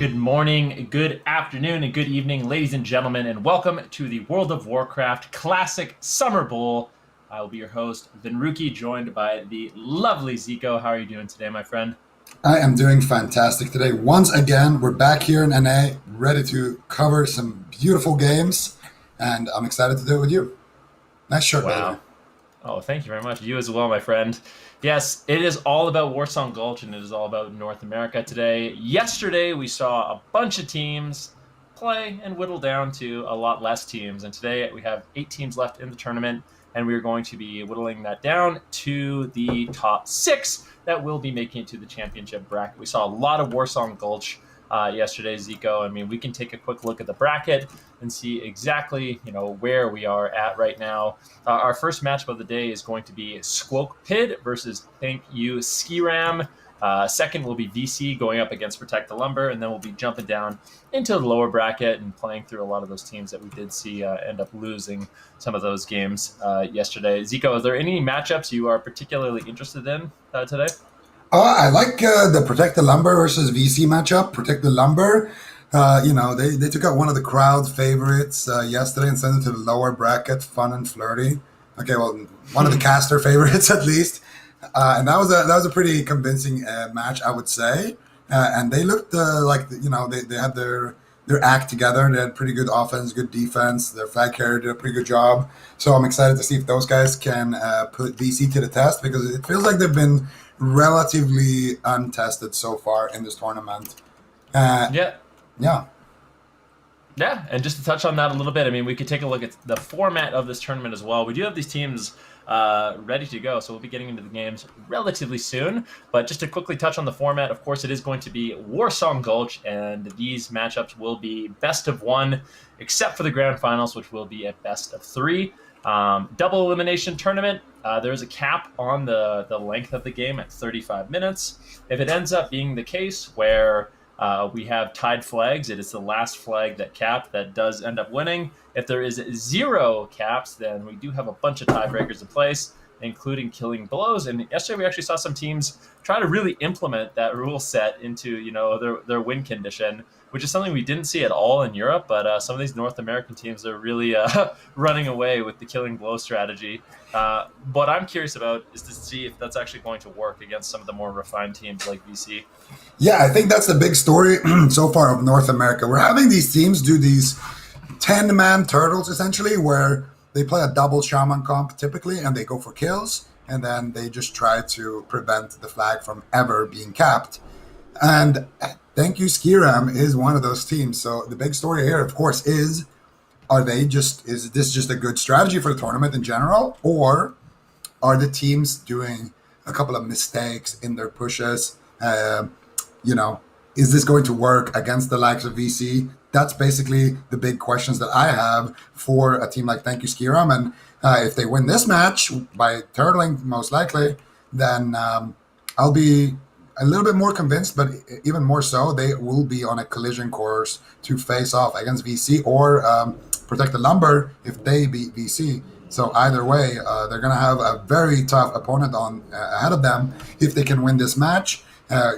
Good morning, good afternoon, and good evening, ladies and gentlemen, and welcome to the World of Warcraft Classic Summer Bowl. I will be your host, Vinruki, joined by the lovely Zico. How are you doing today, my friend? I am doing fantastic today. Once again, we're back here in NA, ready to cover some beautiful games, and I'm excited to do it with you. Nice shirt, by the way. Wow. Oh, thank you very much. You as well, my friend. Yes, it is all about Warsong Gulch, and it is all about North America today. Yesterday, we saw a bunch of teams play and whittle down to a lot less teams. And today, we have 8 teams left in the tournament, and we are going to be whittling that down to the top 6 that will be making it to the championship bracket. We saw a lot of Warsong Gulch yesterday, Zico. I mean, we can take a quick look at the bracket and see exactly, where we are at right now. Our first matchup of the day is going to be Squoke Pid versus Thank You Skram. Second will be VC going up against Protect the Lumber, and then we'll be jumping down into the lower bracket and playing through a lot of those teams that we did see end up losing some of those games yesterday. Zico, are there any matchups you are particularly interested in today? I like the Protect the Lumber versus VC matchup. Protect the Lumber, they took out one of the crowd's favorites yesterday and sent it to the lower bracket, Fun and Flirty. Okay, well, one of the caster favorites at least. And that was a pretty convincing match, I would say. And they looked they had their act together. They had pretty good offense, good defense. Their flag carrier did a pretty good job. So I'm excited to see if those guys can put VC to the test, because it feels like they've been relatively untested so far in this tournament. Yeah. Yeah. Yeah, and just to touch on that a little bit, I mean, we could take a look at the format of this tournament as well. We do have these teams ready to go, so we'll be getting into the games relatively soon. But just to quickly touch on the format, of course, it is going to be Warsong Gulch, and these matchups will be best of 1, except for the grand finals, which will be a best of 3. Double elimination tournament. There is a cap on the length of the game at 35 minutes. If it ends up being the case where we have tied flags, it is the last flag that does end up winning. If there is 0 caps, then we do have a bunch of tiebreakers in place, including killing blows. And yesterday we actually saw some teams try to really implement that rule set into their win condition, which is something we didn't see at all in Europe. But some of these North American teams are really running away with the killing blow strategy. What I'm curious about is to see if that's actually going to work against some of the more refined teams like VC. Yeah, I think that's the big story so far of North America. We're having these teams do these 10-man turtles, essentially, where they play a double shaman comp typically, and they go for kills, and then they just try to prevent the flag from ever being capped. And Thank You Skram is one of those teams. So the big story here, of course, is this just a good strategy for the tournament in general, or are the teams doing a couple of mistakes in their pushes? Is this going to work against the likes of VC? That's basically the big questions that I have for a team like Thank You Skram. And if they win this match by turtling, most likely, then I'll be a little bit more convinced, but even more so, they will be on a collision course to face off against VC or Protect the Lumber if they beat VC. So either way, they're going to have a very tough opponent ahead of them if they can win this match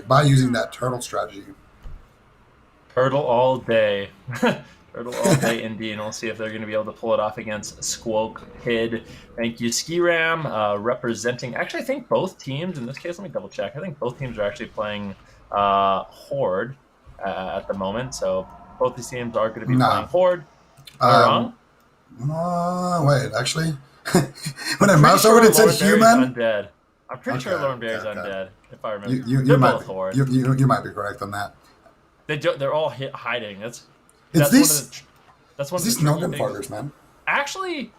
by using that turtle strategy. Turtle all day. Turtle all day indeed. And we'll see if they're going to be able to pull it off against Squoke Pid. Thank you, Skram, representing. Actually, I think both teams, in this case, let me double check. I think both teams are actually playing Horde at the moment. So both these teams are going to be playing Horde. Am I wrong? Wait, actually, when I mouse over, it said human. Undead. I'm pretty sure Lauren Bear's undead, if I remember. You might be correct on that. They're all hiding. That's these Nogan farters, man. Actually,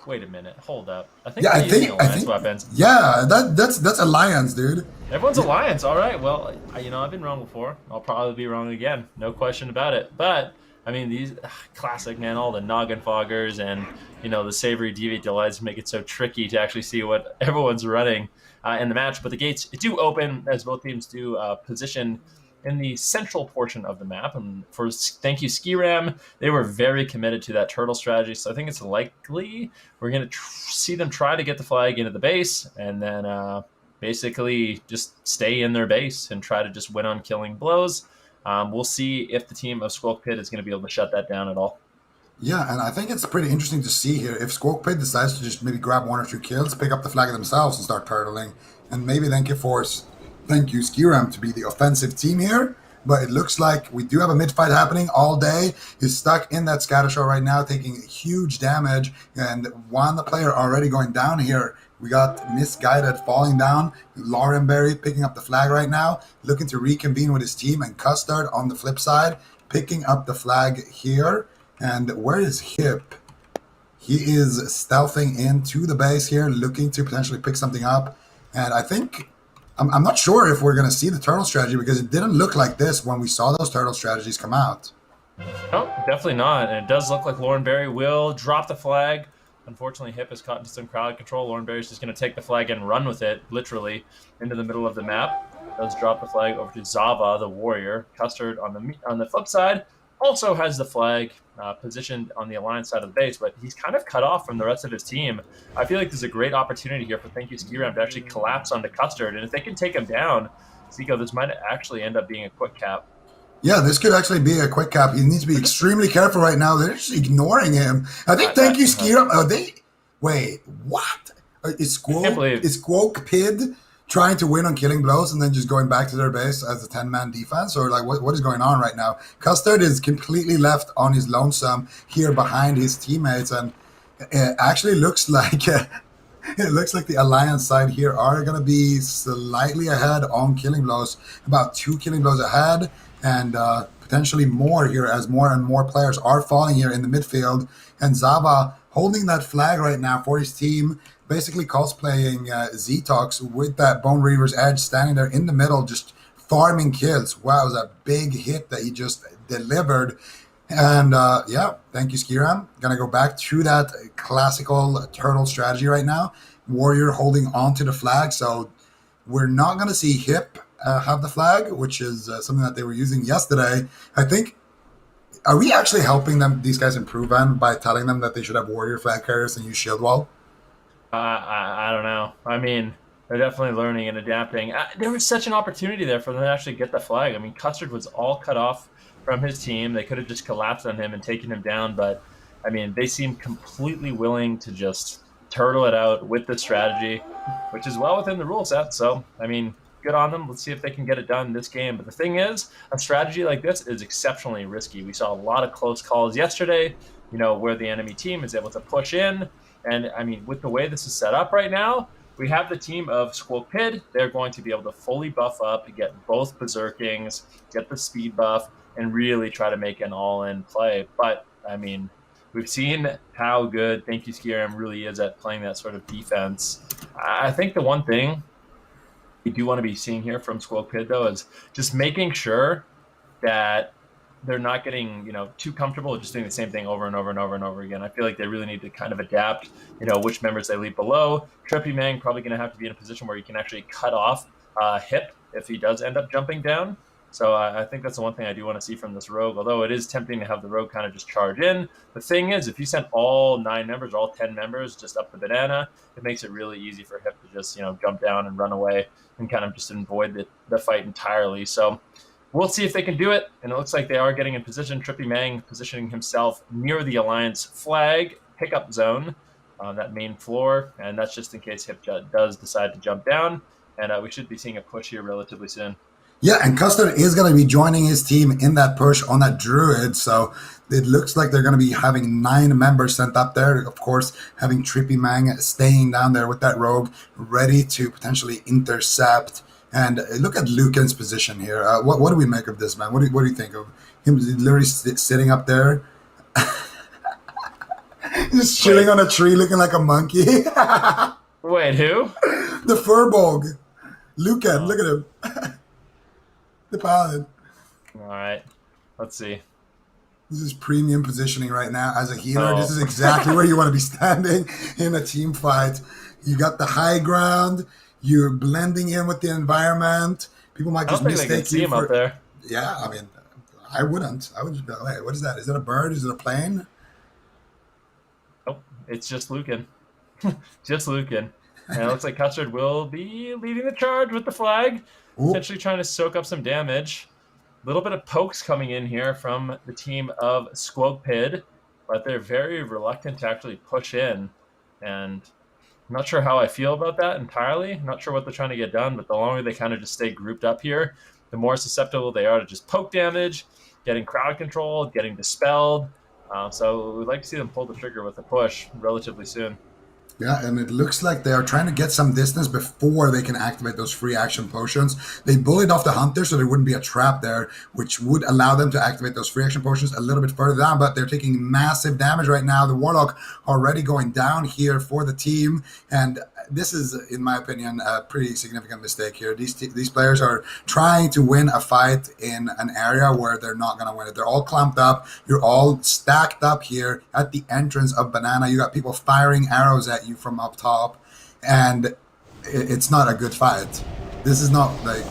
wait a minute. Hold up. I think I think weapons. Yeah, that's Alliance, dude. Everyone's Alliance. All right. Well, I've been wrong before. I'll probably be wrong again. No question about it. But I mean, these classic, man, all the noggin foggers and the savory deviate delights make it so tricky to actually see what everyone's running in the match. But the gates do open as both teams do position in the central portion of the map. And for Thank You Skram, they were very committed to that turtle strategy. So I think it's likely we're going to see them try to get the flag into the base and then basically just stay in their base and try to just win on killing blows. We'll see if the team of Squoke Pit is going to be able to shut that down at all. Yeah, and I think it's pretty interesting to see here if Squoke Pit decides to just maybe grab 1 or 2 kills, pick up the flag themselves, and start turtling, and maybe then can force, thank you, Skram to be the offensive team here. But it looks like we do have a mid fight happening all day. He's stuck in that scatter show right now, taking huge damage, and one player already going down here. We got Misguided falling down. Laurenberry picking up the flag right now, looking to reconvene with his team, and Custard on the flip side picking up the flag here. And where is Hip? He is stealthing into the base here, looking to potentially pick something up. And I think, I'm not sure if we're going to see the turtle strategy because it didn't look like this when we saw those turtle strategies come out. No, definitely not. And it does look like Laurenberry will drop the flag. Unfortunately, Hip is caught into some crowd control. Laurenberry's just going to take the flag and run with it, literally, into the middle of the map. Does drop the flag over to Zava, the warrior. Custard on the flip side also has the flag positioned on the Alliance side of the base, but he's kind of cut off from the rest of his team. I feel like there's a great opportunity here for Thank You Skram to actually collapse onto Custard, and if they can take him down, Zico, this might actually end up being a quick cap. Yeah, this could actually be a quick cap. He needs to be extremely careful right now. They're just ignoring him. I think Thank You Skram. Oh, wait, what? Is Squoke Pid trying to win on killing blows and then just going back to their base as a 10-man defense? Or like what is going on right now? Custard is completely left on his lonesome here behind his teammates, and it actually looks like it looks like the Alliance side here are going to be slightly ahead on killing blows, about 2 killing blows ahead, and potentially more here as more and more players are falling here in the midfield. And Zava holding that flag right now for his team, basically cosplaying Z-Tox with that Bone Reaver's Edge standing there in the middle, just farming kills. Wow, it was a big hit that he just delivered. And yeah, thank you, Skram. Gonna go back to that classical turtle strategy right now. Warrior holding onto the flag, so we're not gonna see Hip have the flag, which is something that they were using yesterday. I think, are we actually helping these guys improve by telling them that they should have warrior flag carriers and use shield wall? I don't know. I mean, they're definitely learning and adapting. There was such an opportunity there for them to actually get the flag. I mean, Custard was all cut off from his team. They could have just collapsed on him and taken him down, but I mean, they seem completely willing to just turtle it out with the strategy, which is well within the rule set. So, I mean, good on them. Let's see if they can get it done this game. But the thing is, a strategy like this is exceptionally risky. We saw a lot of close calls yesterday, where the enemy team is able to push in. And, I mean, with the way this is set up right now, we have the team of Squoke Pid. They're going to be able to fully buff up to get both Berserkings, get the speed buff, and really try to make an all-in play. But, I mean, we've seen how good Thank You Skram really is at playing that sort of defense. I think the one thing we do want to be seeing here from Squoke Pid, though, is just making sure that they're not getting, too comfortable with just doing the same thing over and over and over and over again. I feel like they really need to kind of adapt, which members they leave below. Trippy Mang probably going to have to be in a position where he can actually cut off Hip if he does end up jumping down. So I think that's the one thing I do want to see from this rogue, although it is tempting to have the rogue kind of just charge in. The thing is, if you send all 9 members or all 10 members just up the banana, it makes it really easy for Hip to just, jump down and run away and kind of just avoid the fight entirely. So we'll see if they can do it, and it looks like they are getting in position. Trippy Mang positioning himself near the Alliance flag pickup zone on that main floor, and that's just in case Hip does decide to jump down, and we should be seeing a push here relatively soon. Yeah, and Custard is going to be joining his team in that push on that Druid, so it looks like they're going to be having 9 members sent up there. Of course, having Trippy Mang staying down there with that rogue, ready to potentially intercept. And look at Lucan's position here. What do we make of this, man? What do you think of him literally sitting up there? Just chilling on a tree looking like a monkey. Wait, who? The Furbolg. Lucan, look at him. The paladin. All right, let's see. This is premium positioning right now. As a healer, This is exactly where you want to be standing in a team fight. You got the high ground. You're blending in with the environment. People might just mistake you for. Up there. Yeah, I mean, I wouldn't. I would just be like, wait, what is that? Is it a bird? Is it a plane? Oh, it's just Lucan. Just Lucan. And it looks like Custard will be leading the charge with the flag, potentially trying to soak up some damage. little bit of pokes coming in here from the team of Squoke, but they're very reluctant to actually push in. And I'm not sure how I feel about that entirely. Not sure what they're trying to get done, but the longer they kind of just stay grouped up here, the more susceptible they are to just poke damage, getting crowd control, getting dispelled. So we'd like to see them pull the trigger with a push relatively soon. Yeah, and it looks like they are trying to get some distance before they can activate those free action potions. They bullied off the hunter so there wouldn't be a trap there, which would allow them to activate those free action potions a little bit further down, but they're taking massive damage right now. The Warlock already going down here for the team, and this is, in my opinion, a pretty significant mistake here. These players are trying to win a fight in an area where they're not going to win it. They're all clumped up. You're all stacked up here at the entrance of Banana. You got people firing arrows at you from up top, and it's not a good fight. This is not like,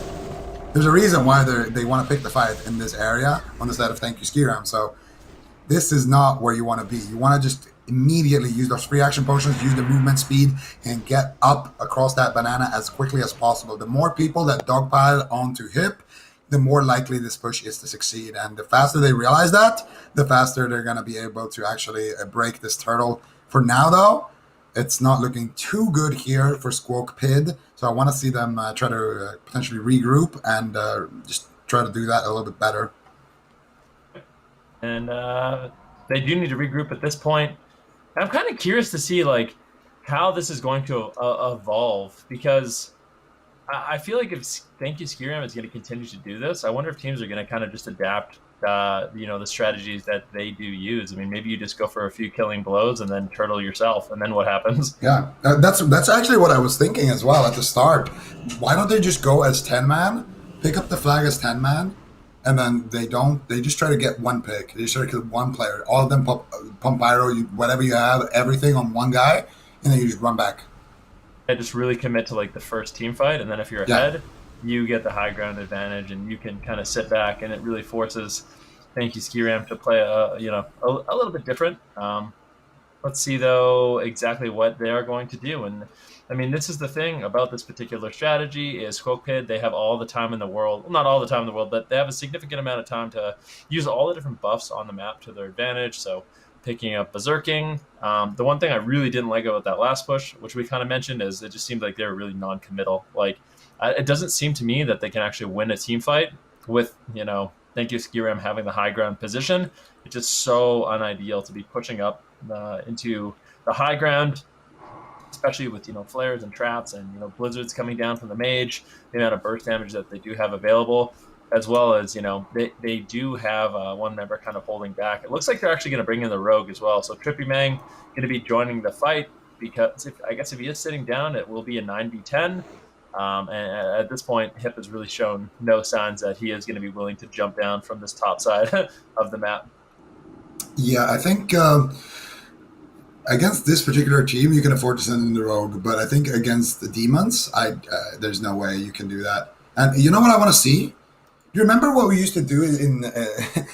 there's a reason why they want to pick the fight in this area on the side of Thank You Skram. So this is not where you want to be. You want to just immediately use those free action potions, use the movement speed, and get up across that banana as quickly as possible. The more people that dogpile onto hip, the more likely this push is to succeed. And the faster they realize that, the faster they're going to be able to actually break this turtle. For now, though, it's not looking too good here for Squoke Pid. So I want to see them try to potentially regroup and just try to do that a little bit better. And they do need to regroup at this point. I'm kind of curious to see like how this is going to evolve, because I feel like if Thank You Skram is going to continue to do this, I wonder if teams are going to kind of just adapt, the strategies that they do use. I mean, maybe you just go for a few killing blows and then turtle yourself, and then what happens? Yeah, that's actually what I was thinking as well at the start. Why don't they just go as 10-man, pick up the flag as 10-man, and then they just try to get one pick. They just try to kill one player. All of them pump pyro, whatever you have, everything on one guy, and then you just run back. I just really commit to like the first team fight, and then if you're ahead, you get the high ground advantage, and you can kind of sit back, and it really forces Thank You Skram to play a little bit different. Let's see though exactly what they are going to do, and I mean, this is the thing about this particular strategy is Squoke Pid, they have all the time in the world. Well, not all the time in the world, but they have a significant amount of time to use all the different buffs on the map to their advantage. So picking up Berserking. The one thing I really didn't like about that last push, which we kind of mentioned, is it just seemed like they were really non-committal. Like, it doesn't seem to me that they can actually win a team fight with, Thank You Skram having the high ground position. It's just so unideal to be pushing up into the high ground, especially with flares and traps and blizzards coming down from the mage, the amount of burst damage that they do have available, as well as they do have one member kind of holding back. It looks like they're actually going to bring in the rogue as well. So Trippy Mang going to be joining the fight, because if he is sitting down, it will be a 9v10. And at this point, Hip has really shown no signs that he is going to be willing to jump down from this top side of the map. Yeah, I think against this particular team, you can afford to send in the rogue, but I think against the demons, there's no way you can do that. And you know what I want to see? Do you remember what we used to do in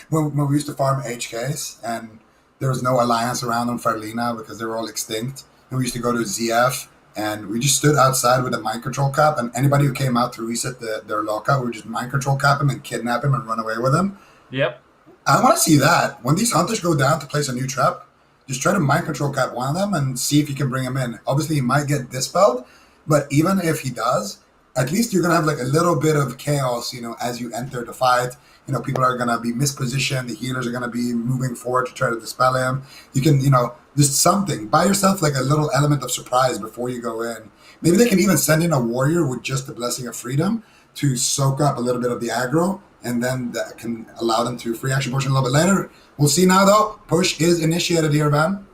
when we used to farm HKs and there was no alliance around on Farlina because they were all extinct, and we used to go to ZF and we just stood outside with a mind control cap, and anybody who came out to reset their lockout, we would just mind control cap him and kidnap him and run away with him. Yep. I want to see that. When these hunters go down to place a new trap, just try to mind control cap one of them and see if you can bring him in. Obviously, he might get dispelled, but even if he does, at least you're going to have like a little bit of chaos, as you enter the fight. People are going to be mispositioned. The healers are going to be moving forward to try to dispel him. You can, just something. Buy yourself like a little element of surprise before you go in. Maybe they can even send in a warrior with just the Blessing of Freedom to soak up a little bit of the aggro, and then that can allow them to free action push a little bit later. We'll see now, though. Push is initiated here, Van.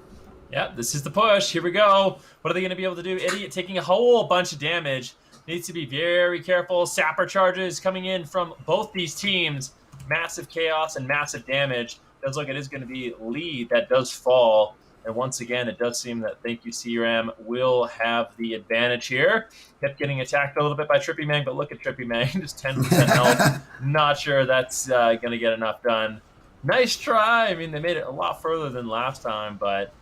Yeah, this is the push. Here we go. What are they going to be able to do? Idiot taking a whole bunch of damage. Needs to be very careful. Sapper charges coming in from both these teams. Massive chaos and massive damage. Does look, it is going to be lead that does fall. And once again, it does seem that Thank You CRM will have the advantage here. Kept getting attacked a little bit by Trippy Mang, but look at Trippy Mang, just 10% health. Not sure that's going to get enough done. Nice try. I mean, they made it a lot further than last time, but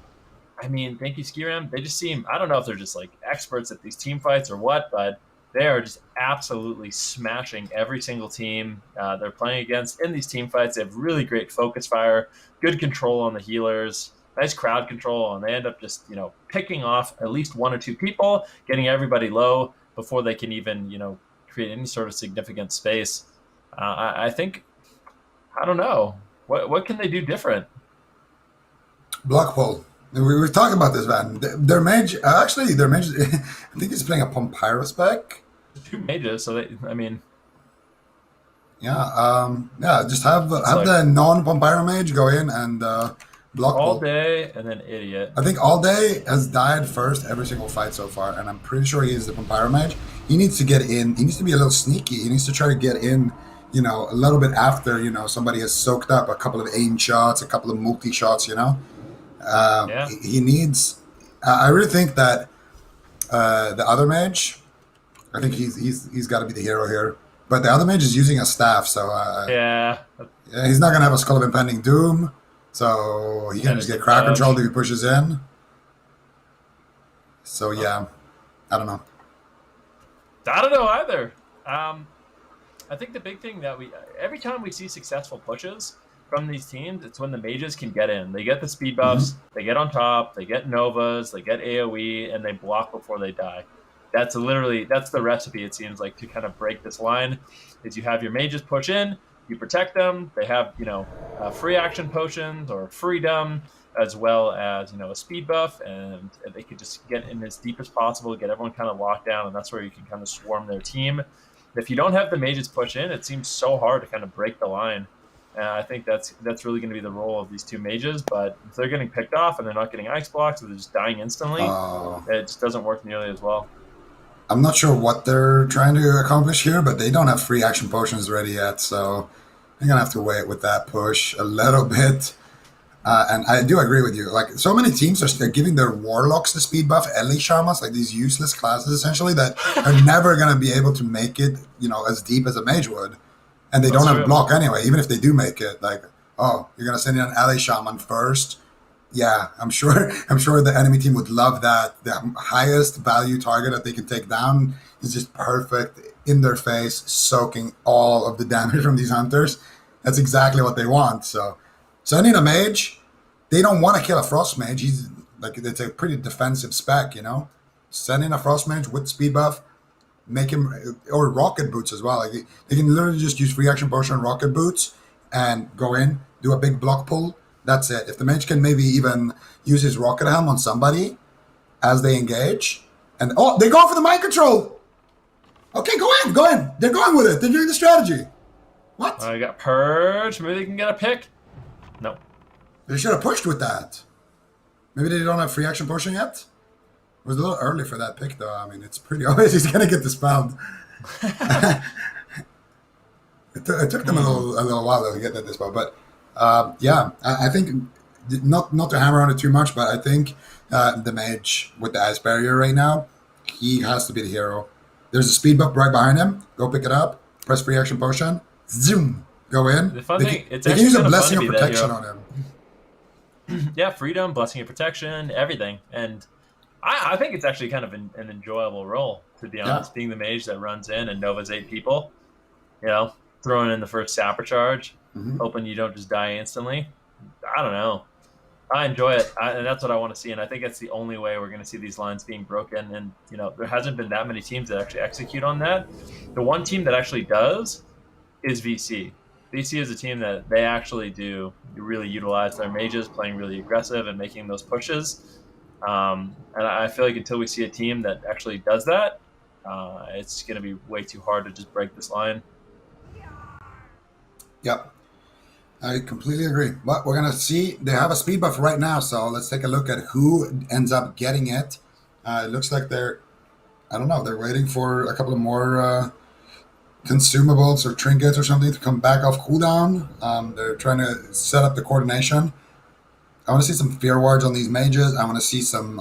I mean, Thank You Skram, they just seem, I don't know if they're just like experts at these team fights or what, but They are just absolutely smashing every single team they're playing against in these team fights. They have really great focus fire, good control on the healers, nice crowd control, and they end up just picking off at least one or two people, getting everybody low before they can even create any sort of significant space. I think I don't know what can they do different. Block pull. We were talking about this, man. Their mage, actually, their mage, I think he's playing a Pompyro spec. Two mages, so I mean, Yeah, just have like the non-Pompyro mage go in and block all pull. day and then idiot. I think All Day has died first every single fight so far, and I'm pretty sure he is the Pompyro mage. He needs to get in. He needs to be a little sneaky. He needs to try to get in, a little bit after, somebody has soaked up a couple of aim shots, a couple of multi shots, Yeah. He needs. I really think that the other mage. I think he's got to be the hero here. But the other mage is using a staff, so Yeah. he's not gonna have a Skull of Impending Doom, so he can just get crowd control if he pushes in. So yeah, I don't know. I don't know either. I think the big thing that every time we see successful pushes from these teams, it's when the mages can get in. They get the speed buffs, they get on top, they get novas, they get AoE, and they block before they die. That's the recipe, it seems like, to kind of break this line. Is you have your mages push in, you protect them. They have free action potions or freedom, as well as a speed buff, and they could just get in as deep as possible, get everyone kind of locked down, and that's where you can kind of swarm their team. If you don't have the mages push in, it seems so hard to kind of break the line. I think that's really going to be the role of these two mages. But if they're getting picked off and they're not getting ice blocks, or they're just dying instantly, it just doesn't work nearly as well. I'm not sure what they're trying to accomplish here, but they don't have free action potions ready yet, so they're gonna have to wait with that push a little bit. And I do agree with you. Like, so many teams are giving their warlocks the speed buff, Ellie shamans, like these useless classes essentially that are never gonna be able to make it, as deep as a mage would, and they don't have block anyway. Even if they do make it, like, oh, you're gonna send in an Ellie shaman first. Yeah, I'm sure the enemy team would love that. The highest value target that they can take down is just perfect in their face, soaking all of the damage from these hunters. That's exactly what they want. So sending a mage, they don't want to kill a frost mage. He's like, it's a pretty defensive spec, Sending a frost mage with speed buff, make him, or rocket boots as well. Like, they can literally just use free action potion and rocket boots and go in, do a big block pull. That's it. If the mage can maybe even use his rocket helm on somebody as they engage, and they're going for the mind control. Okay, go in. They're going with it. They're doing the strategy. What? I got purge. Maybe they can get a pick. No. They should have pushed with that. Maybe they don't have free action potion yet. It was a little early for that pick, though. I mean, it's pretty obvious he's gonna get dispelled. It took them a little while though to get that dispelled, but. I think not to hammer on it too much, but I think the mage with the ice barrier right now, he has to be the hero. There's a speed buff right behind him. Go pick it up. Press free action potion. Zoom. Go in. The fun thing, it's they can use a blessing of protection on him. Yeah, freedom, blessing of protection, everything, and I think it's actually kind of an enjoyable role, to be honest. Being the mage that runs in and novas 8 people, throwing in the first sapper charge. Hoping you don't just die instantly. I don't know. I enjoy it, and that's what I want to see. And I think that's the only way we're going to see these lines being broken. And there hasn't been that many teams that actually execute on that. The one team that actually does is VC. VC is a team that they actually do really utilize their mages, playing really aggressive and making those pushes. And I feel like until we see a team that actually does that, it's going to be way too hard to just break this line. Yep. I completely agree. But we're going to see, they have a speed buff right now, so let's take a look at who ends up getting it. It looks like they're waiting for a couple of more consumables or trinkets or something to come back off cooldown. They're trying to set up the coordination. I want to see some fear wards on these mages. I want to see some,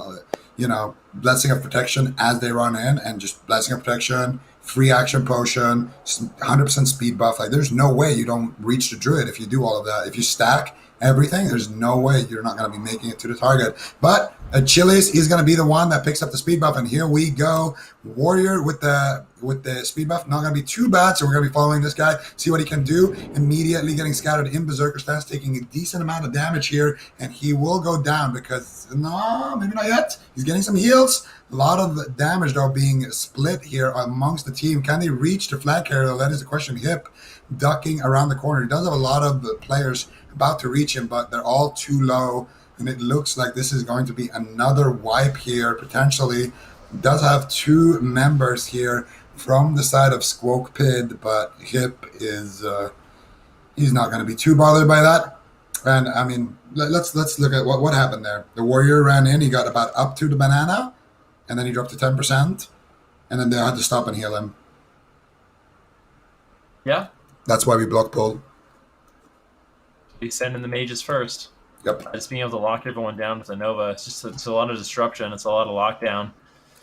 blessing of protection as they run in, and just blessing of protection, free action potion, 100% speed buff. Like, there's no way you don't reach the druid if you do all of that. If you stack everything, there's no way you're not going to be making it to the target. But Achilles is going to be the one that picks up the speed buff, and here we go. Warrior with the speed buff, not going to be too bad, so we're going to be following this guy, see what he can do. Immediately getting scattered in Berserker stance, taking a decent amount of damage here, and he will go down because, no, maybe not yet. He's getting some heals. A lot of damage, though, being split here amongst the team. Can they reach the flag carrier? That is the question. Hip ducking around the corner. He does have a lot of players about to reach him, but they're all too low. And it looks like this is going to be another wipe here, potentially. Does have 2 members here from the side of Squoke Pid, but Hip is he's not going to be too bothered by that. And I mean, let's look at what happened there. The Warrior ran in, he got about up to the banana, and then he dropped to 10%, and then they had to stop and heal him. Yeah. That's why we block pull. We send in the mages first. Yep. Just being able to lock everyone down with a Nova, it's a lot of disruption. It's a lot of lockdown.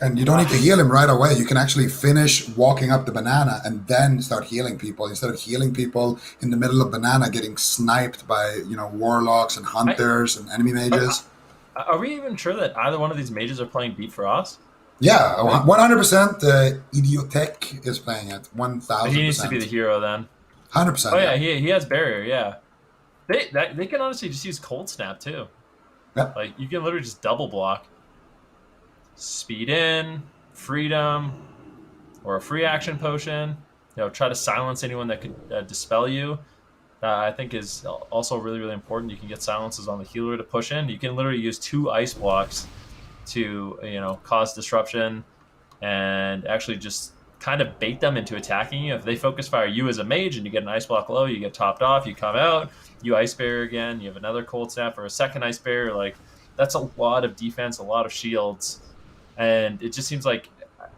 And you don't need to heal him right away. You can actually finish walking up the banana and then start healing people instead of healing people in the middle of banana, getting sniped by warlocks and hunters and enemy mages. Are we even sure that either one of these mages are playing Deep Frost? Yeah, 100%. Idiotech is playing it. 1,000%. He needs to be the hero then. 100%. Oh yeah, he has barrier. Yeah. They can honestly just use Cold Snap too. Yeah. Like you can literally just double block. Speed in, freedom, or a free action potion. Try to silence anyone that could dispel you. I think is also really, really important. You can get silences on the healer to push in. You can literally use 2 ice blocks to cause disruption and actually just kind of bait them into attacking you. If they focus fire you as a mage and you get an ice block low, you get topped off, you come out, you ice barrier again, you have another cold snap or a second ice barrier. Like that's a lot of defense, a lot of shields, and it just seems like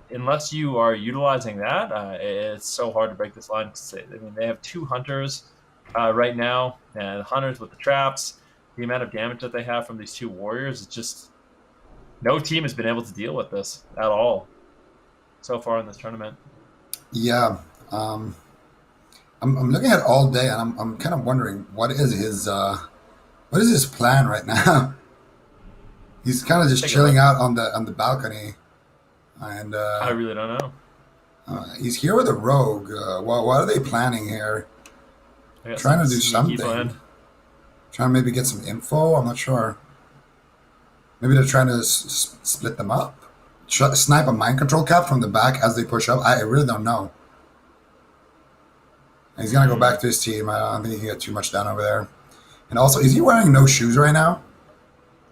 unless you are utilizing that, it's so hard to break this line. I mean, they have 2 hunters right now, and hunters with the traps. The amount of damage that they have from these 2 warriors, it's just no team has been able to deal with this at all so far in this tournament. Yeah, I'm looking at it all day, and I'm kind of wondering what is his plan right now. He's kind of just chilling out on the balcony, and I really don't know. He's here with a rogue. What are they planning here? Trying to do something. Trying to maybe get some info. I'm not sure. Maybe they're trying to split them up. Snipe a mind control cap from the back as they push up. I really don't know. And he's going to go back to his team. I don't think he can get too much done over there. And also, is he wearing no shoes right now?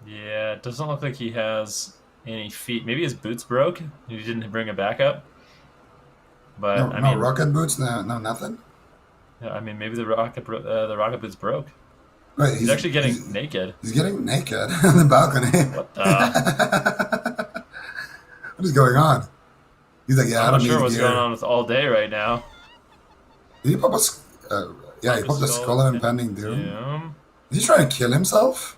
Yeah, it doesn't look like he has any feet. Maybe his boots broke. He didn't bring it back up. But I mean, rocket boots. No, nothing. Yeah, I mean, maybe the rocket boots broke. Right, he's actually getting naked. He's getting naked on the balcony. What the? What is going on? He's like, yeah, I'm not sure what's going on with all day right now. Did he pop a? Yeah, he popped a skull and impending doom. Is he trying to kill himself?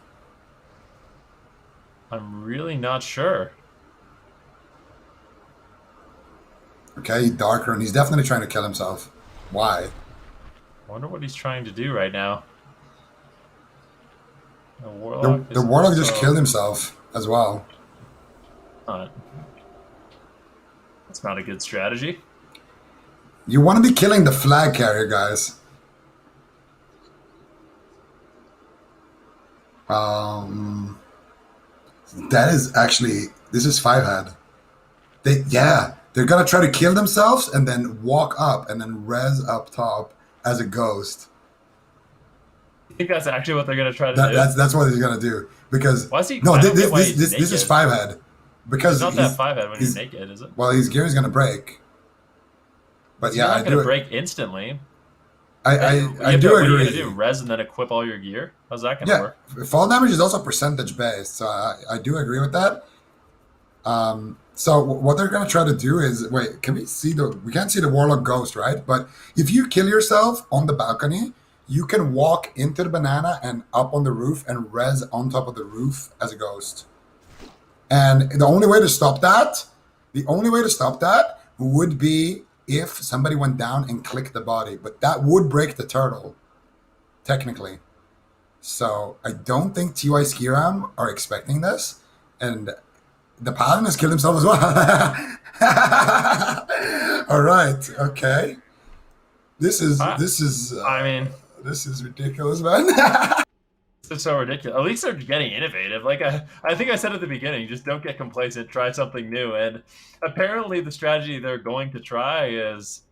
I'm really not sure. Okay, darker, and he's definitely trying to kill himself. Why? I wonder what he's trying to do right now. The warlock just killed himself as well. That's not a good strategy. You want to be killing the flag carrier, guys. That is actually, this is 5-head. They're gonna try to kill themselves and then walk up and then res up top as a ghost. I think that's actually what they're gonna try to do. That's what he's gonna do because why is he? No, this is 5-head because it's not that 5-head when you're naked, is it? Well, his gear is gonna break. But yeah, not gonna break instantly. I do agree. What are you gonna do? Res and then equip all your gear? How's that gonna work? Fall damage is also percentage based, so I do agree with that. So what they're gonna try to do is can we see we can't see the warlock ghost, right? But if you kill yourself on the balcony, you can walk into the banana and up on the roof and res on top of the roof as a ghost. And the only way to stop that would be if somebody went down and clicked the body, but that would break the turtle, technically. So I don't think TY Skram are expecting this, and the paladin has killed himself as well. All right, okay. This is I, this is I mean, this is ridiculous, man. it's so ridiculous. At least they're getting innovative. Like I think I said at the beginning, just don't get complacent. Try something new. And apparently, the strategy they're going to try is,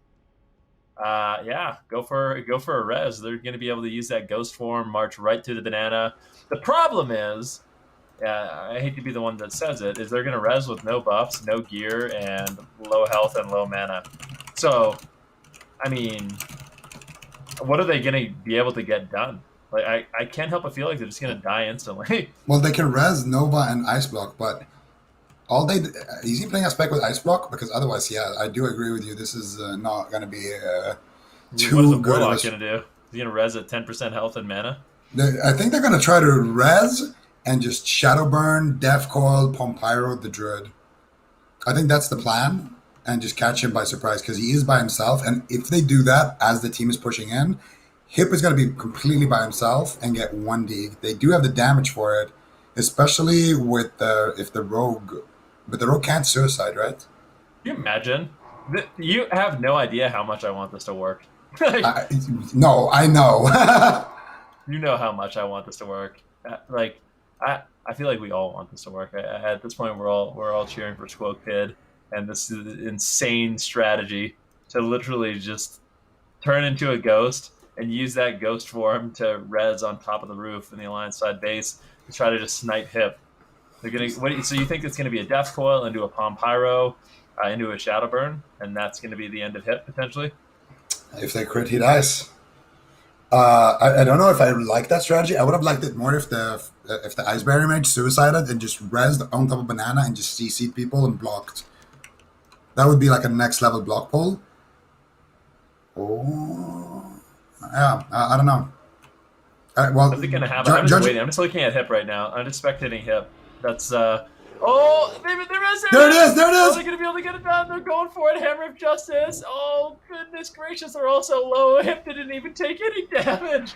yeah, go for a res. They're going to be able to use that ghost form, march right through the banana. The problem is, I hate to be the one that says it, is they're going to res with no buffs, no gear, and low health and low mana. So, I mean, what are they going to be able to get done? Like, I can't help but feel like they're just going to die instantly. Well, they can res Nova and Ice Block, but all they is he playing a spec with Ice Block? Because otherwise, yeah, I do agree with you. This is not going to be What is a too good. Warlock going to do? Is he going to res at 10% health and mana? I think they're going to try to res and just Shadow Burn, Death Coil, Pompyro, the Druid. I think that's the plan, and just catch him by surprise because he is by himself. And if they do that as the team is pushing in, Hip is going to be completely by himself and get 1D. They do have the damage for it, especially with if the rogue, but the rogue can't suicide, right? Can you imagine? You have no idea how much I want this to work. I, no, I know. You know how much I want this to work. Like, I feel like we all want this to work. At this point, we're all cheering for Squoke Kid, and this is an insane strategy to literally just turn into a ghost and use that ghost form to res on top of the roof in the alliance side base to try to just snipe Hip. They're gonna. So you think it's gonna be a Death Coil into a Palm Pyro, into a Shadow Burn, and that's gonna be the end of Hip potentially? If they crit, he dies. I don't know if I like that strategy. I would have liked it more if the Ice Barrier Mage suicided and just rezzed on top of Banana and just CC'd people and blocked. That would be like a next level block pull. Oh, yeah. I don't know. Well, How's it gonna happen? I'm just waiting. I'm just looking at Hip right now. I'm just spectating Hip. That's Oh, there is. There it is. Are they gonna be able to get it done? They're going for it. Hammer of Justice. Oh goodness gracious! They're all so low. Hip didn't even take any damage.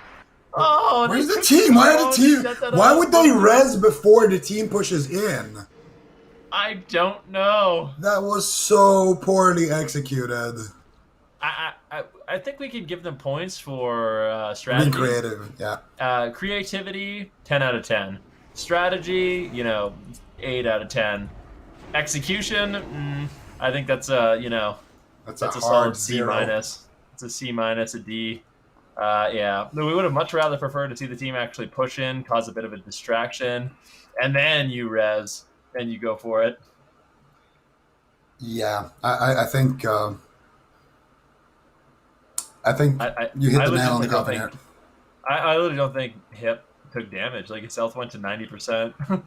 Oh, where's the team? Why are the team? Why would they res before the team pushes in? I don't know. That was so poorly executed. I think we can give them points for strategy. Being creative, yeah. Creativity, 10 out of 10. Strategy, 8 out of 10. Execution, I think that's that's a solid C minus. It's a C minus, a D. Yeah, we would have much rather preferred to see the team actually push in, cause a bit of a distraction, and then you res, and you go for it. Yeah, I think. I think you hit the nail on the coffin here. I literally don't think Hip took damage. Like his health went to 90%.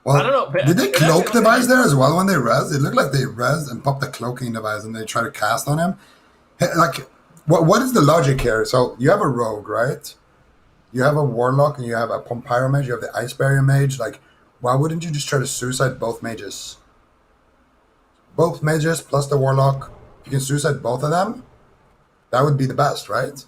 Well, I don't know. Did they cloak device there as well when they res? It looked like they res and popped the cloaking device and they try to cast on him. Like, what is the logic here? So you have a rogue, right? You have a warlock and you have a Pompyro mage. You have the ice barrier mage. Like, why wouldn't you just try to suicide both mages? Both mages plus the warlock. If you can suicide both of them, that would be the best, right?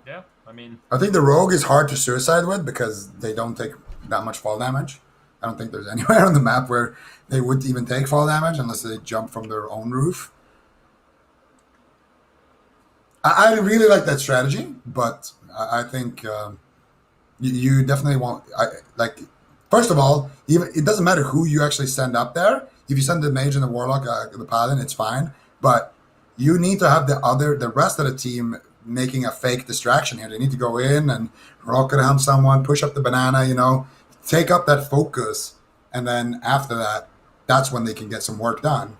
Yeah, I mean, I think the rogue is hard to suicide with because they don't take that much fall damage. I don't think there's anywhere on the map where they would even take fall damage unless they jump from their own roof. I really like that strategy, but I think you definitely want first of all, even it doesn't matter who you actually send up there. If you send the mage and the warlock, the paladin, it's fine. But you need to have the rest of the team making a fake distraction here. They need to go in and rocket on someone, push up the banana, take up that focus, and then after that, that's when they can get some work done.